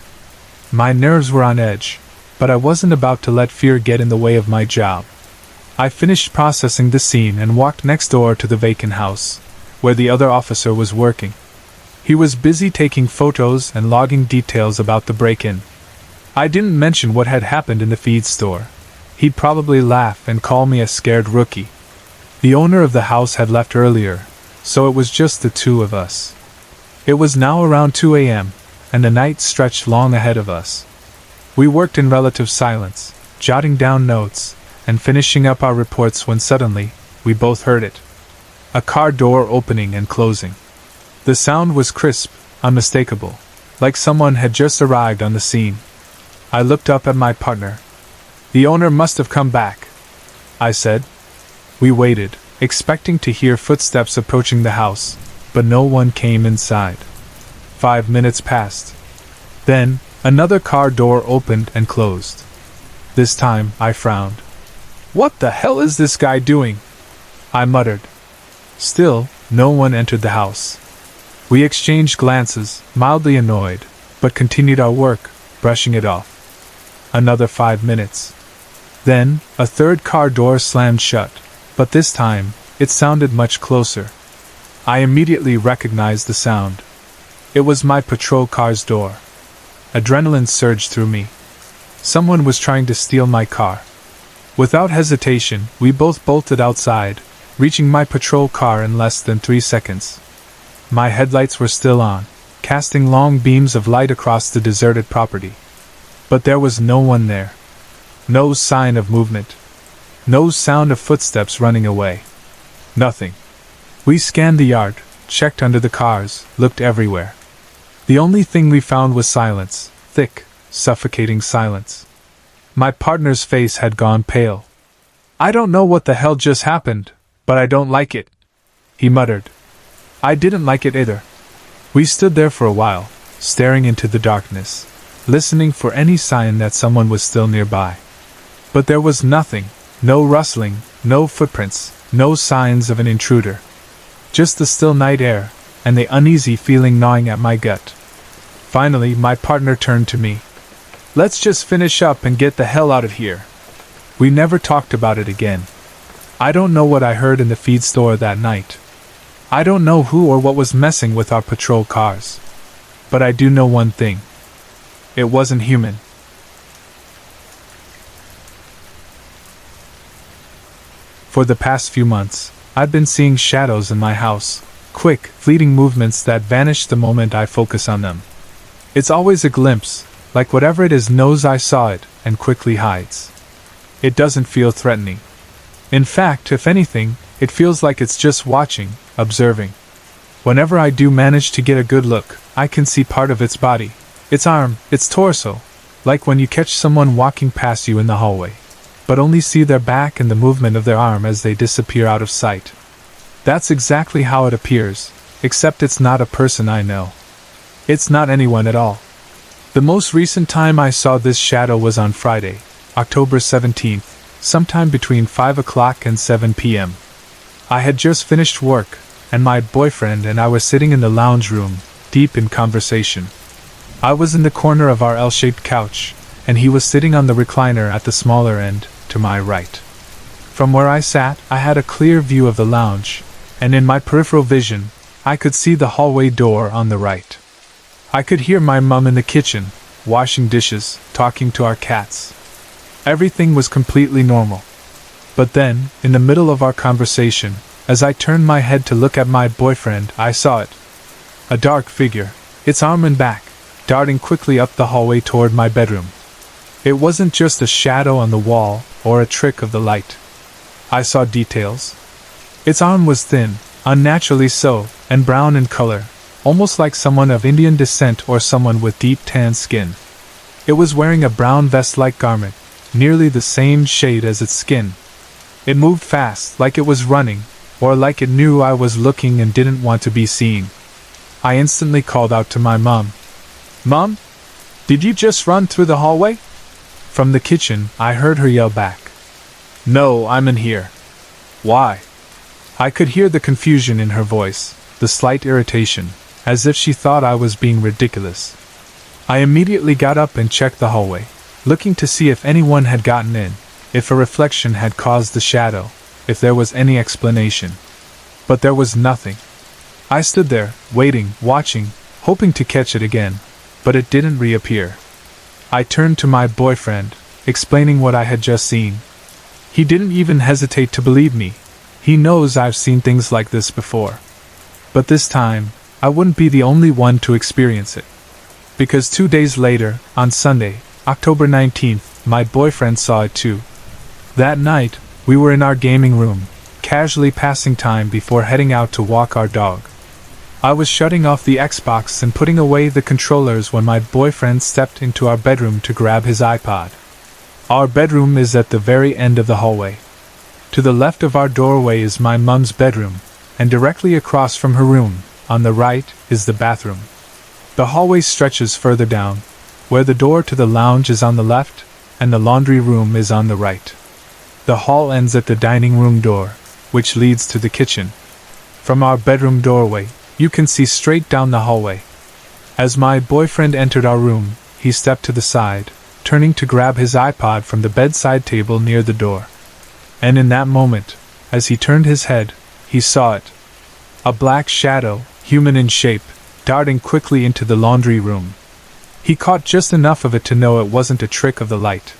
Speaker 1: My nerves were on edge, but I wasn't about to let fear get in the way of my job. I finished processing the scene and walked next door to the vacant house, where the other officer was working. He was busy taking photos and logging details about the break-in. I didn't mention what had happened in the feed store. He'd probably laugh and call me a scared rookie. The owner of the house had left earlier, so it was just the two of us. It was now around 2 a.m., and the night stretched long ahead of us. We worked in relative silence, jotting down notes, and finishing up our reports when suddenly, we both heard it. A car door opening and closing. The sound was crisp, unmistakable, like someone had just arrived on the scene. I looked up at my partner. "The owner must have come back," I said. We waited, expecting to hear footsteps approaching the house, but no one came inside. 5 minutes passed. Then, another car door opened and closed. This time, I frowned. "What the hell is this guy doing?" I muttered. Still, no one entered the house. We exchanged glances, mildly annoyed, but continued our work, brushing it off. Another 5 minutes. Then, a third car door slammed shut, but this time, it sounded much closer. I immediately recognized the sound. It was my patrol car's door. Adrenaline surged through me. Someone was trying to steal my car. Without hesitation, we both bolted outside, reaching my patrol car in less than 3 seconds. My headlights were still on, casting long beams of light across the deserted property. But there was no one there. No sign of movement. No sound of footsteps running away. Nothing. We scanned the yard, checked under the cars, looked everywhere. The only thing we found was silence, thick, suffocating silence. My partner's face had gone pale. "I don't know what the hell just happened, but I don't like it," he muttered. I didn't like it either. We stood there for a while, staring into the darkness, listening for any sign that someone was still nearby. But there was nothing, no rustling, no footprints, no signs of an intruder. Just the still night air, and the uneasy feeling gnawing at my gut. Finally, my partner turned to me. "Let's just finish up and get the hell out of here." We never talked about it again. I don't know what I heard in the feed store that night. I don't know who or what was messing with our patrol cars. But I do know one thing. It wasn't human. For the past few months, I've been seeing shadows in my house, quick, fleeting movements that vanish the moment I focus on them. It's always a glimpse, like whatever it is knows I saw it and quickly hides. It doesn't feel threatening. In fact, if anything, it feels like it's just watching, observing. Whenever I do manage to get a good look, I can see part of its body, its arm, its torso, like when you catch someone walking past you in the hallway, but only see their back and the movement of their arm as they disappear out of sight. That's exactly how it appears, except it's not a person I know. It's not anyone at all. The most recent time I saw this shadow was on Friday, October 17th, sometime between 5 o'clock and 7 p.m. I had just finished work, and my boyfriend and I were sitting in the lounge room, deep in conversation. I was in the corner of our L-shaped couch, and he was sitting on the recliner at the smaller end, to my right. From where I sat, I had a clear view of the lounge, and in my peripheral vision, I could see the hallway door on the right. I could hear my mum in the kitchen, washing dishes, talking to our cats. Everything was completely normal. But then, in the middle of our conversation, as I turned my head to look at my boyfriend, I saw it. A dark figure, its arm and back, darting quickly up the hallway toward my bedroom. It wasn't just a shadow on the wall, or a trick of the light. I saw details. Its arm was thin, unnaturally so, and brown in color, almost like someone of Indian descent or someone with deep tan skin. It was wearing a brown vest-like garment, nearly the same shade as its skin. It moved fast, like it was running, or like it knew I was looking and didn't want to be seen. I instantly called out to my mum. "Mum? Did you just run through the hallway?" From the kitchen, I heard her yell back. "No, I'm in here." "Why?" I could hear the confusion in her voice, the slight irritation, as if she thought I was being ridiculous. I immediately got up and checked the hallway, looking to see if anyone had gotten in, if a reflection had caused the shadow, if there was any explanation. But there was nothing. I stood there, waiting, watching, hoping to catch it again, but it didn't reappear. I turned to my boyfriend, explaining what I had just seen. He didn't even hesitate to believe me. He knows I've seen things like this before. But this time, I wouldn't be the only one to experience it. Because 2 days later, on Sunday, October 19th, my boyfriend saw it too. That night, we were in our gaming room, casually passing time before heading out to walk our dog. I was shutting off the Xbox and putting away the controllers when my boyfriend stepped into our bedroom to grab his iPod. Our bedroom is at the very end of the hallway. To the left of our doorway is my mum's bedroom, and directly across from her room, on the right, is the bathroom. The hallway stretches further down, where the door to the lounge is on the left, and the laundry room is on the right. The hall ends at the dining room door, which leads to the kitchen. From our bedroom doorway, you can see straight down the hallway. As my boyfriend entered our room, he stepped to the side, turning to grab his iPod from the bedside table near the door. And in that moment, as he turned his head, he saw it. A black shadow, human in shape, darting quickly into the laundry room. He caught just enough of it to know it wasn't a trick of the light.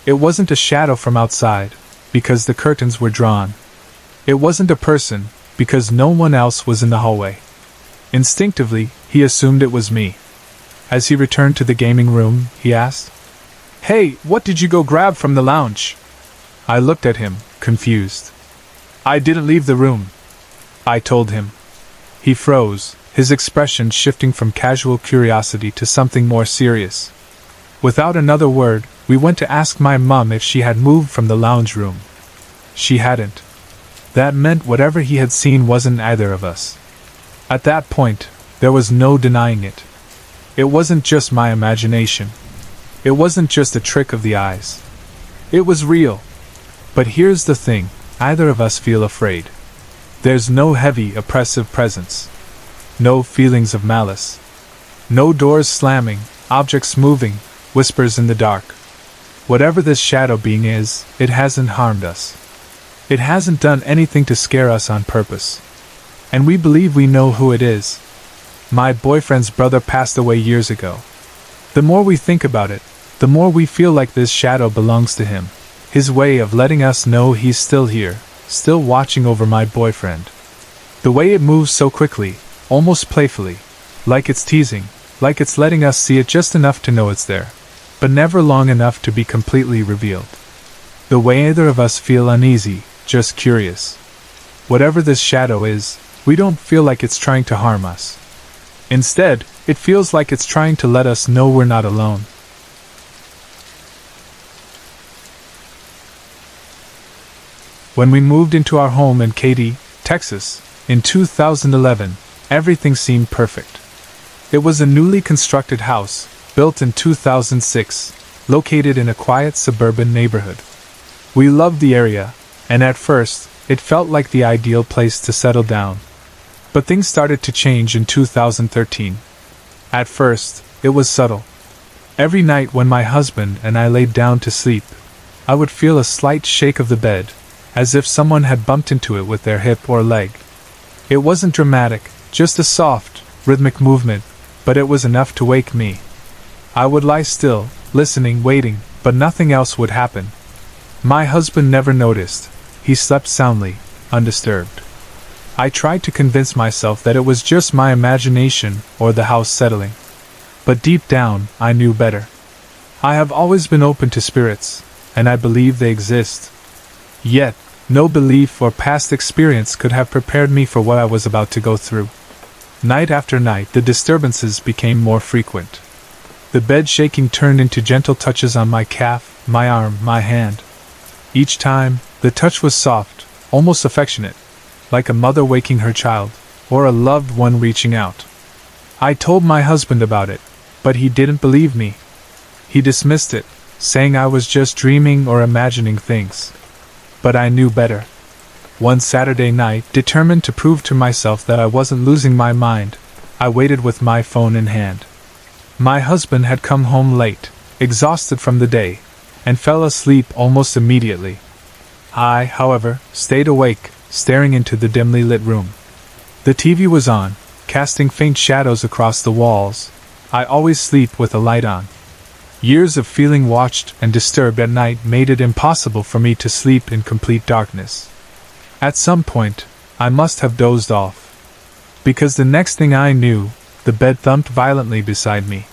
Speaker 1: It wasn't a shadow from outside, because the curtains were drawn. It wasn't a person, because no one else was in the hallway. Instinctively, he assumed it was me. As he returned to the gaming room, he asked, "Hey, what did you go grab from the lounge?" I looked at him, confused. "I didn't leave the room," I told him. He froze, his expression shifting from casual curiosity to something more serious. Without another word, we went to ask my mum if she had moved from the lounge room. She hadn't. That meant whatever he had seen wasn't either of us. At that point, there was no denying it. It wasn't just my imagination. It wasn't just a trick of the eyes. It was real. But here's the thing, neither of us feel afraid. There's no heavy, oppressive presence. No feelings of malice. No doors slamming, objects moving, whispers in the dark. Whatever this shadow being is, it hasn't harmed us. It hasn't done anything to scare us on purpose. And we believe we know who it is. My boyfriend's brother passed away years ago. The more we think about it, the more we feel like this shadow belongs to him. His way of letting us know he's still here, still watching over my boyfriend. The way it moves so quickly, almost playfully, like it's teasing, like it's letting us see it just enough to know it's there, but never long enough to be completely revealed. The way neither of us feel uneasy, just curious. Whatever this shadow is, we don't feel like it's trying to harm us. Instead, it feels like it's trying to let us know we're not alone. When we moved into our home in Katy, Texas, in 2011, everything seemed perfect. It was a newly constructed house, built in 2006, located in a quiet suburban neighborhood. We loved the area, and at first, it felt like the ideal place to settle down. But things started to change in 2013. At first, it was subtle. Every night when my husband and I laid down to sleep, I would feel a slight shake of the bed, as if someone had bumped into it with their hip or leg. It wasn't dramatic, just a soft, rhythmic movement, but it was enough to wake me. I would lie still, listening, waiting, but nothing else would happen. My husband never noticed. He slept soundly, undisturbed. I tried to convince myself that it was just my imagination or the house settling. But deep down, I knew better. I have always been open to spirits, and I believe they exist. Yet, no belief or past experience could have prepared me for what I was about to go through. Night after night, the disturbances became more frequent. The bed shaking turned into gentle touches on my calf, my arm, my hand. Each time, the touch was soft, almost affectionate, like a mother waking her child, or a loved one reaching out. I told my husband about it, but he didn't believe me. He dismissed it, saying I was just dreaming or imagining things. But I knew better. One Saturday night, determined to prove to myself that I wasn't losing my mind, I waited with my phone in hand. My husband had come home late, exhausted from the day, and fell asleep almost immediately. I, however, stayed awake, staring into the dimly lit room. The TV was on, casting faint shadows across the walls. I always sleep with a light on. Years of feeling watched and disturbed at night made it impossible for me to sleep in complete darkness. At some point, I must have dozed off. Because the next thing I knew, the bed thumped violently beside me.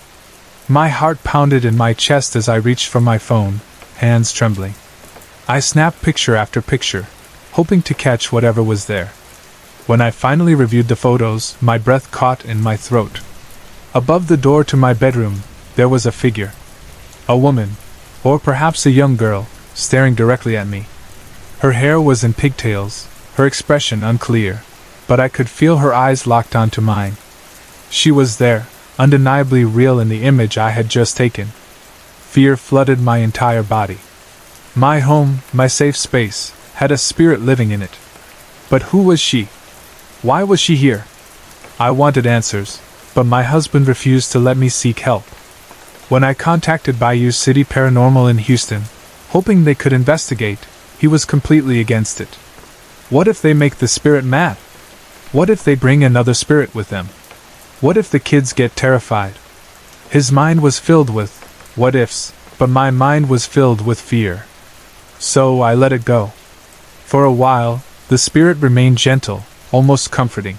Speaker 1: My heart pounded in my chest as I reached for my phone, hands trembling. I snapped picture after picture, hoping to catch whatever was there. When I finally reviewed the photos, my breath caught in my throat. Above the door to my bedroom, there was a figure. A woman, or perhaps a young girl, staring directly at me. Her hair was in pigtails, her expression unclear, but I could feel her eyes locked onto mine. She was there, undeniably real in the image I had just taken. Fear flooded my entire body. My home, my safe space, had a spirit living in it. But who was she? Why was she here? I wanted answers, but my husband refused to let me seek help. When I contacted Bayou City Paranormal in Houston, hoping they could investigate, he was completely against it. What if they make the spirit mad? What if they bring another spirit with them? What if the kids get terrified? His mind was filled with what ifs, but my mind was filled with fear. So I let it go. For a while, the spirit remained gentle, almost comforting.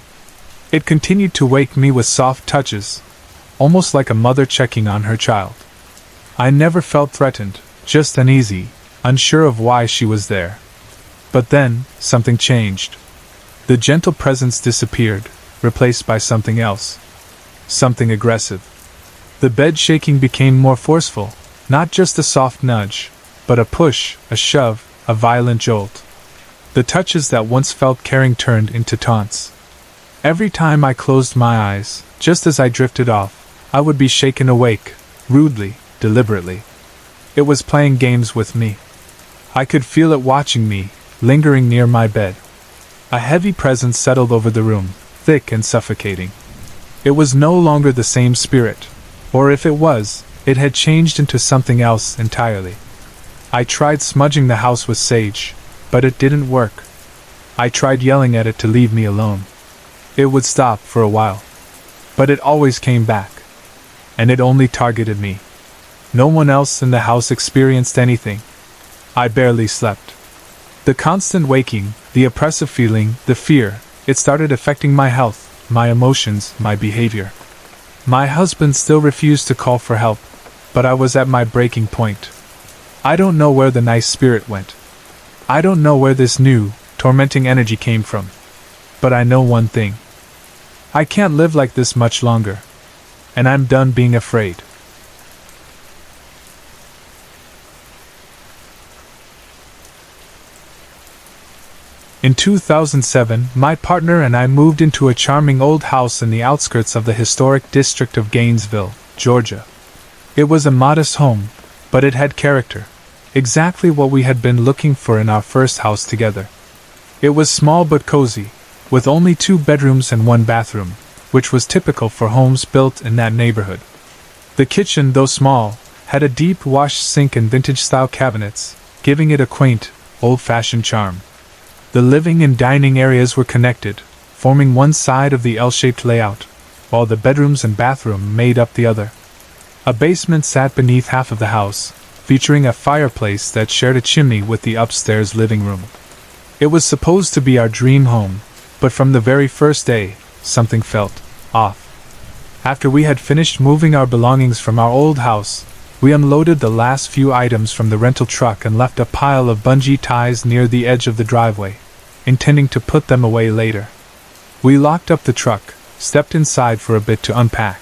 Speaker 1: It continued to wake me with soft touches, almost like a mother checking on her child. I never felt threatened, just uneasy, unsure of why she was there. But then, something changed. The gentle presence disappeared, replaced by something else. Something aggressive. The bed shaking became more forceful, not just a soft nudge, but a push, a shove, a violent jolt. The touches that once felt caring turned into taunts. Every time I closed my eyes, just as I drifted off, I would be shaken awake, rudely, deliberately. It was playing games with me. I could feel it watching me, lingering near my bed. A heavy presence settled over the room, thick and suffocating. It was no longer the same spirit, or if it was, it had changed into something else entirely. I tried smudging the house with sage, but it didn't work. I tried yelling at it to leave me alone. It would stop for a while. But it always came back. And it only targeted me. No one else in the house experienced anything. I barely slept. The constant waking, the oppressive feeling, the fear, it started affecting my health, my emotions, my behavior. My husband still refused to call for help, but I was at my breaking point. I don't know where the nice spirit went. I don't know where this new, tormenting energy came from. But I know one thing. I can't live like this much longer. And I'm done being afraid. In 2007, my partner and I moved into a charming old house in the outskirts of the historic district of Gainesville, Georgia. It was a modest home, but it had character. Exactly what we had been looking for in our first house together. It was small but cozy, with only 2 bedrooms and 1 bathroom, which was typical for homes built in that neighborhood. The kitchen, though small, had a deep wash sink and vintage-style cabinets, giving it a quaint, old-fashioned charm. The living and dining areas were connected, forming one side of the L-shaped layout, while the bedrooms and bathroom made up the other. A basement sat beneath half of the house, featuring a fireplace that shared a chimney with the upstairs living room. It was supposed to be our dream home, but from the very first day, something felt off. After we had finished moving our belongings from our old house, we unloaded the last few items from the rental truck and left a pile of bungee ties near the edge of the driveway, intending to put them away later. We locked up the truck, stepped inside for a bit to unpack,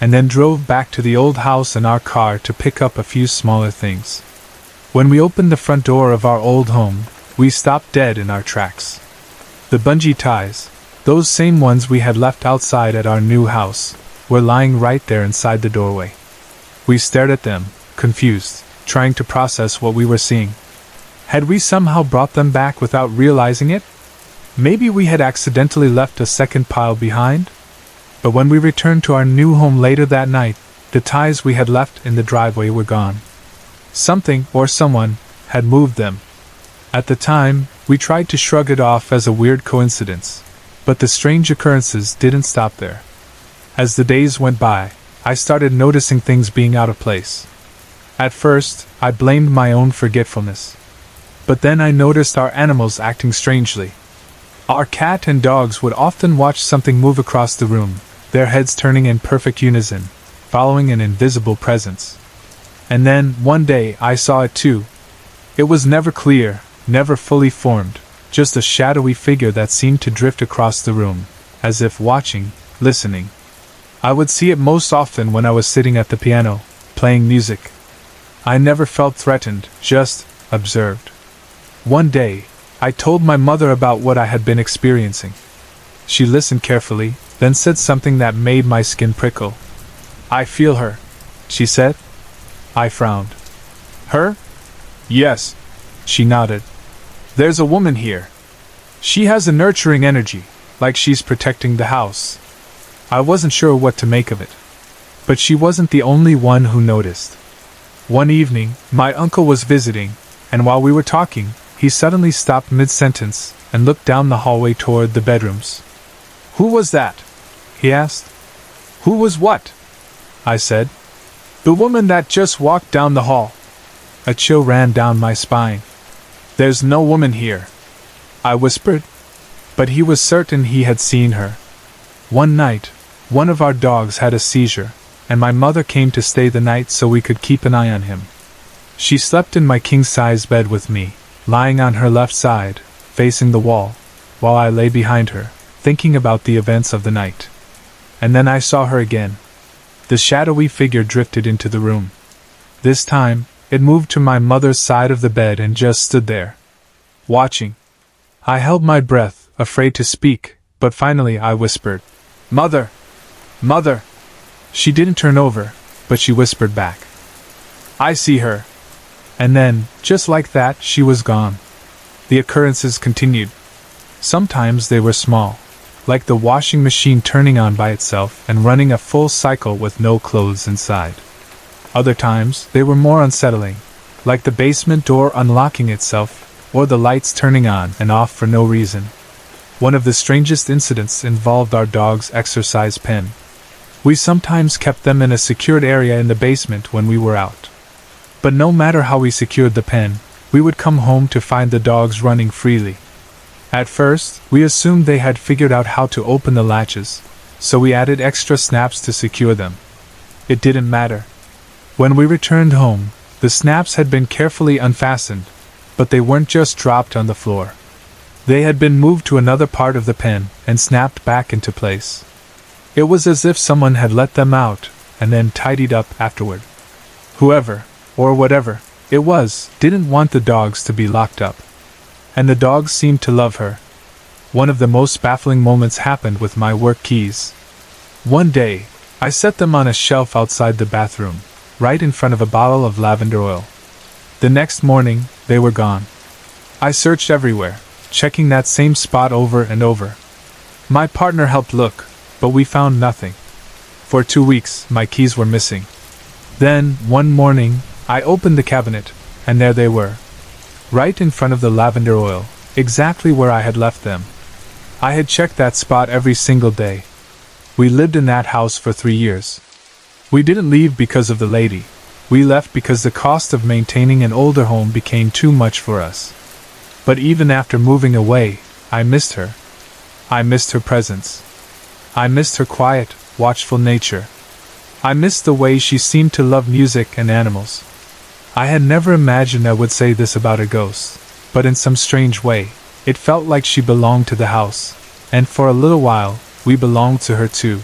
Speaker 1: and then drove back to the old house in our car to pick up a few smaller things. When we opened the front door of our old home, we stopped dead in our tracks. The bungee ties, those same ones we had left outside at our new house, were lying right there inside the doorway. We stared at them, confused, trying to process what we were seeing. Had we somehow brought them back without realizing it? Maybe we had accidentally left a second pile behind? But when we returned to our new home later that night, the ties we had left in the driveway were gone. Something, or someone, had moved them. At the time, we tried to shrug it off as a weird coincidence, but the strange occurrences didn't stop there. As the days went by, I started noticing things being out of place. At first, I blamed my own forgetfulness. But then I noticed our animals acting strangely. Our cat and dogs would often watch something move across the room, their heads turning in perfect unison, following an invisible presence. And then, one day, I saw it too. It was never clear, never fully formed, just a shadowy figure that seemed to drift across the room, as if watching, listening. I would see it most often when I was sitting at the piano, playing music. I never felt threatened, just observed. One day, I told my mother about what I had been experiencing. She listened carefully, then said something that made my skin prickle. "I feel her," she said. I frowned. "Her?" "Yes," she nodded. "There's a woman here. She has a nurturing energy, like she's protecting the house." I wasn't sure what to make of it. But she wasn't the only one who noticed. One evening, my uncle was visiting, and while we were talking, he suddenly stopped mid-sentence and looked down the hallway toward the bedrooms. "Who was that?" he asked. "Who was what?" I said. "The woman that just walked down the hall." A chill ran down my spine. "There's no woman here," I whispered. But he was certain he had seen her. One night, one of our dogs had a seizure, and my mother came to stay the night so we could keep an eye on him. She slept in my king-size bed with me, lying on her left side, facing the wall, while I lay behind her, thinking about the events of the night. And then I saw her again. The shadowy figure drifted into the room. This time, it moved to my mother's side of the bed and just stood there, watching. I held my breath, afraid to speak, but finally I whispered, "Mother! Mother!" She didn't turn over, but she whispered back, "I see her." And then, just like that, she was gone. The occurrences continued. Sometimes they were small, like the washing machine turning on by itself and running a full cycle with no clothes inside. Other times, they were more unsettling, like the basement door unlocking itself, or the lights turning on and off for no reason. One of the strangest incidents involved our dog's exercise pen. We sometimes kept them in a secured area in the basement when we were out. But no matter how we secured the pen, we would come home to find the dogs running freely. At first, we assumed they had figured out how to open the latches, so we added extra snaps to secure them. It didn't matter. When we returned home, the snaps had been carefully unfastened, but they weren't just dropped on the floor. They had been moved to another part of the pen and snapped back into place. It was as if someone had let them out and then tidied up afterward. Whoever, or whatever it was, didn't want the dogs to be locked up. And the dogs seemed to love her. One of the most baffling moments happened with my work keys. One day, I set them on a shelf outside the bathroom, right in front of a bottle of lavender oil. The next morning, they were gone. I searched everywhere, checking that same spot over and over. My partner helped look, but we found nothing. For 2 weeks, my keys were missing. Then, one morning, I opened the cabinet, and there they were. Right in front of the lavender oil, exactly where I had left them. I had checked that spot every single day. We lived in that house for 3 years. We didn't leave because of the lady. We left because the cost of maintaining an older home became too much for us. But even after moving away, I missed her. I missed her presence. I missed her quiet, watchful nature. I missed the way she seemed to love music and animals. I had never imagined I would say this about a ghost, but in some strange way, it felt like she belonged to the house, and for a little while, we belonged to her too.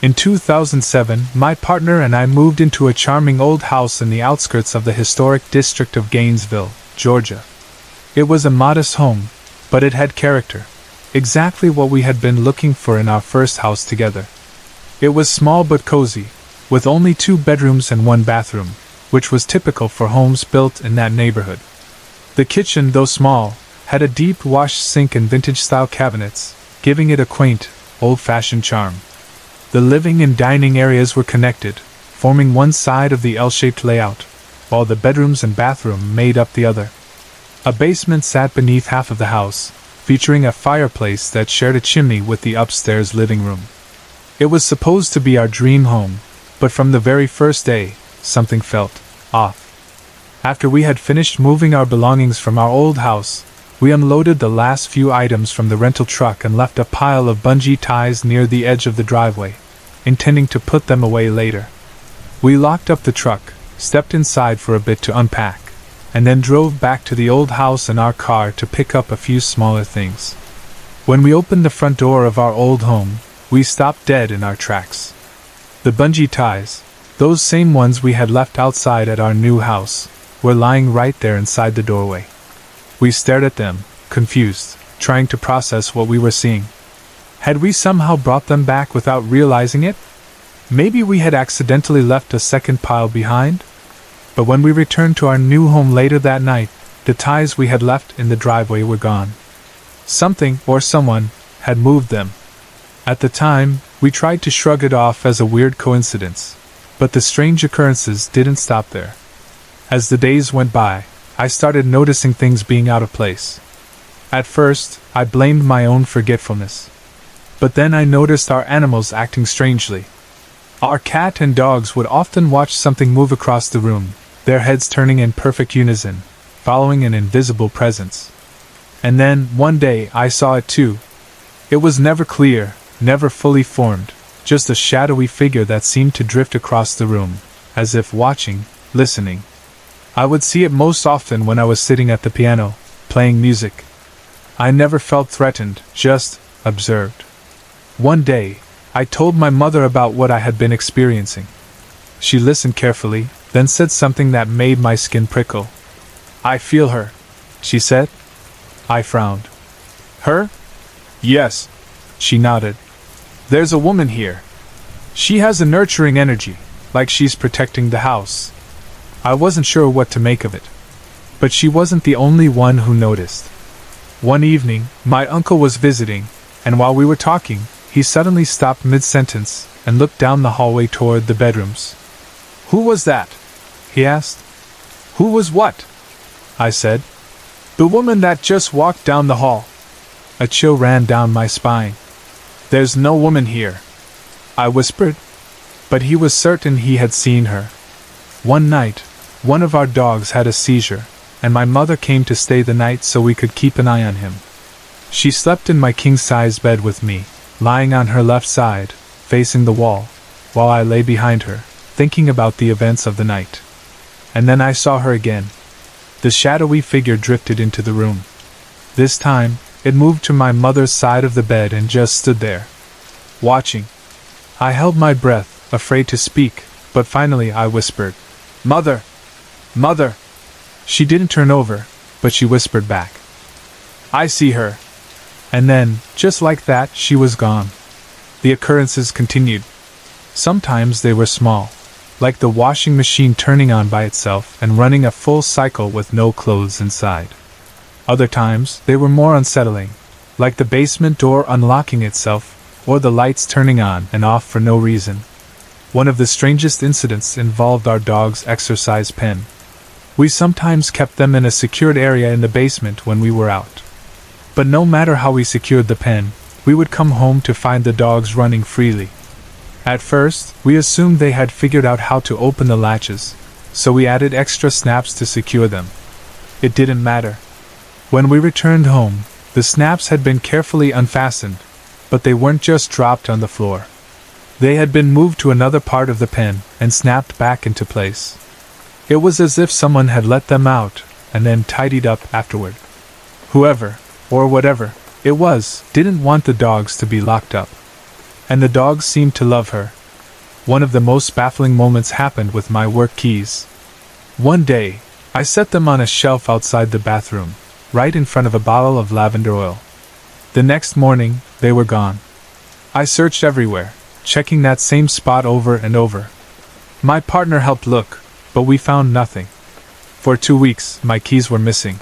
Speaker 1: In 2007, my partner and I moved into a charming old house in the outskirts of the historic district of Gainesville, Georgia. It was a modest home, but it had character. Exactly what we had been looking for in our first house together. It was small but cozy, with only 2 bedrooms and 1 bathroom, which was typical for homes built in that neighborhood. The kitchen, though small, had a deep wash sink and vintage-style cabinets, giving it a quaint, old-fashioned charm. The living and dining areas were connected, forming one side of the L-shaped layout, while the bedrooms and bathroom made up the other. A basement sat beneath half of the house, featuring a fireplace that shared a chimney with the upstairs living room. It was supposed to be our dream home, but from the very first day, something felt off. After we had finished moving our belongings from our old house, we unloaded the last few items from the rental truck and left a pile of bungee ties near the edge of the driveway, intending to put them away later. We locked up the truck, stepped inside for a bit to unpack, and then drove back to the old house in our car to pick up a few smaller things. When we opened the front door of our old home, we stopped dead in our tracks. The bungee ties, those same ones we had left outside at our new house, were lying right there inside the doorway. We stared at them, confused, trying to process what we were seeing. Had we somehow brought them back without realizing it? Maybe we had accidentally left a second pile behind? But when we returned to our new home later that night, the ties we had left in the driveway were gone. Something, or someone, had moved them. At the time, we tried to shrug it off as a weird coincidence, but the strange occurrences didn't stop there. As the days went by, I started noticing things being out of place. At first, I blamed my own forgetfulness. But then I noticed our animals acting strangely. Our cat and dogs would often watch something move across the room, their heads turning in perfect unison, following an invisible presence. And then, one day, I saw it too. It was never clear, never fully formed, just a shadowy figure that seemed to drift across the room, as if watching, listening. I would see it most often when I was sitting at the piano, playing music. I never felt threatened, just observed. One day, I told my mother about what I had been experiencing. She listened carefully, then said something that made my skin prickle. "I feel her," she said. I frowned. "Her?" "Yes," she nodded. "There's a woman here. She has a nurturing energy, like she's protecting the house." I wasn't sure what to make of it. But she wasn't the only one who noticed. One evening, my uncle was visiting, and while we were talking, he suddenly stopped mid-sentence and looked down the hallway toward the bedrooms. "Who was that?" he asked. "Who was what?" I said. "The woman that just walked down the hall." A chill ran down my spine. "There's no woman here," I whispered. But he was certain he had seen her. One night, one of our dogs had a seizure, and my mother came to stay the night so we could keep an eye on him. She slept in my king-size bed with me, lying on her left side, facing the wall, while I lay behind her, thinking about the events of the night. And then I saw her again. The shadowy figure drifted into the room. This time, it moved to my mother's side of the bed and just stood there, watching. I held my breath, afraid to speak, but finally I whispered, "Mother! Mother!" She didn't turn over, but she whispered back, "I see her." And then, just like that, she was gone. The occurrences continued. Sometimes they were small, like the washing machine turning on by itself and running a full cycle with no clothes inside. Other times, they were more unsettling, like the basement door unlocking itself, or the lights turning on and off for no reason. One of the strangest incidents involved our dog's exercise pen. We sometimes kept them in a secured area in the basement when we were out. But no matter how we secured the pen, we would come home to find the dogs running freely. At first, we assumed they had figured out how to open the latches, so we added extra snaps to secure them. It didn't matter. When we returned home, the snaps had been carefully unfastened, but they weren't just dropped on the floor. They had been moved to another part of the pen and snapped back into place. It was as if someone had let them out and then tidied up afterward. Whoever, or whatever it was, didn't want the dogs to be locked up. And the dogs seemed to love her. One of the most baffling moments happened with my work keys. One day, I set them on a shelf outside the bathroom, right in front of a bottle of lavender oil. The next morning, they were gone. I searched everywhere, checking that same spot over and over. My partner helped look, but we found nothing. For 2 weeks, my keys were missing.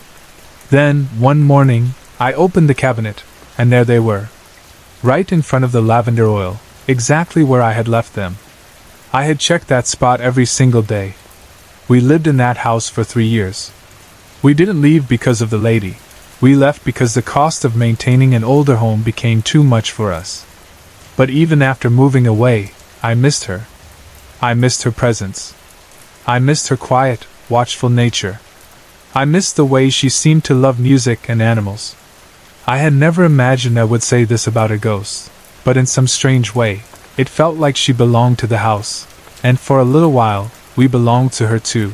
Speaker 1: Then, one morning, I opened the cabinet, and there they were. Right in front of the lavender oil, exactly where I had left them. I had checked that spot every single day. We lived in that house for 3 years. We didn't leave because of the lady. We left because the cost of maintaining an older home became too much for us. But even after moving away, I missed her. I missed her presence. I missed her quiet, watchful nature. I missed the way she seemed to love music and animals. I had never imagined I would say this about a ghost, but in some strange way, it felt like she belonged to the house, and for a little while, we belonged to her too.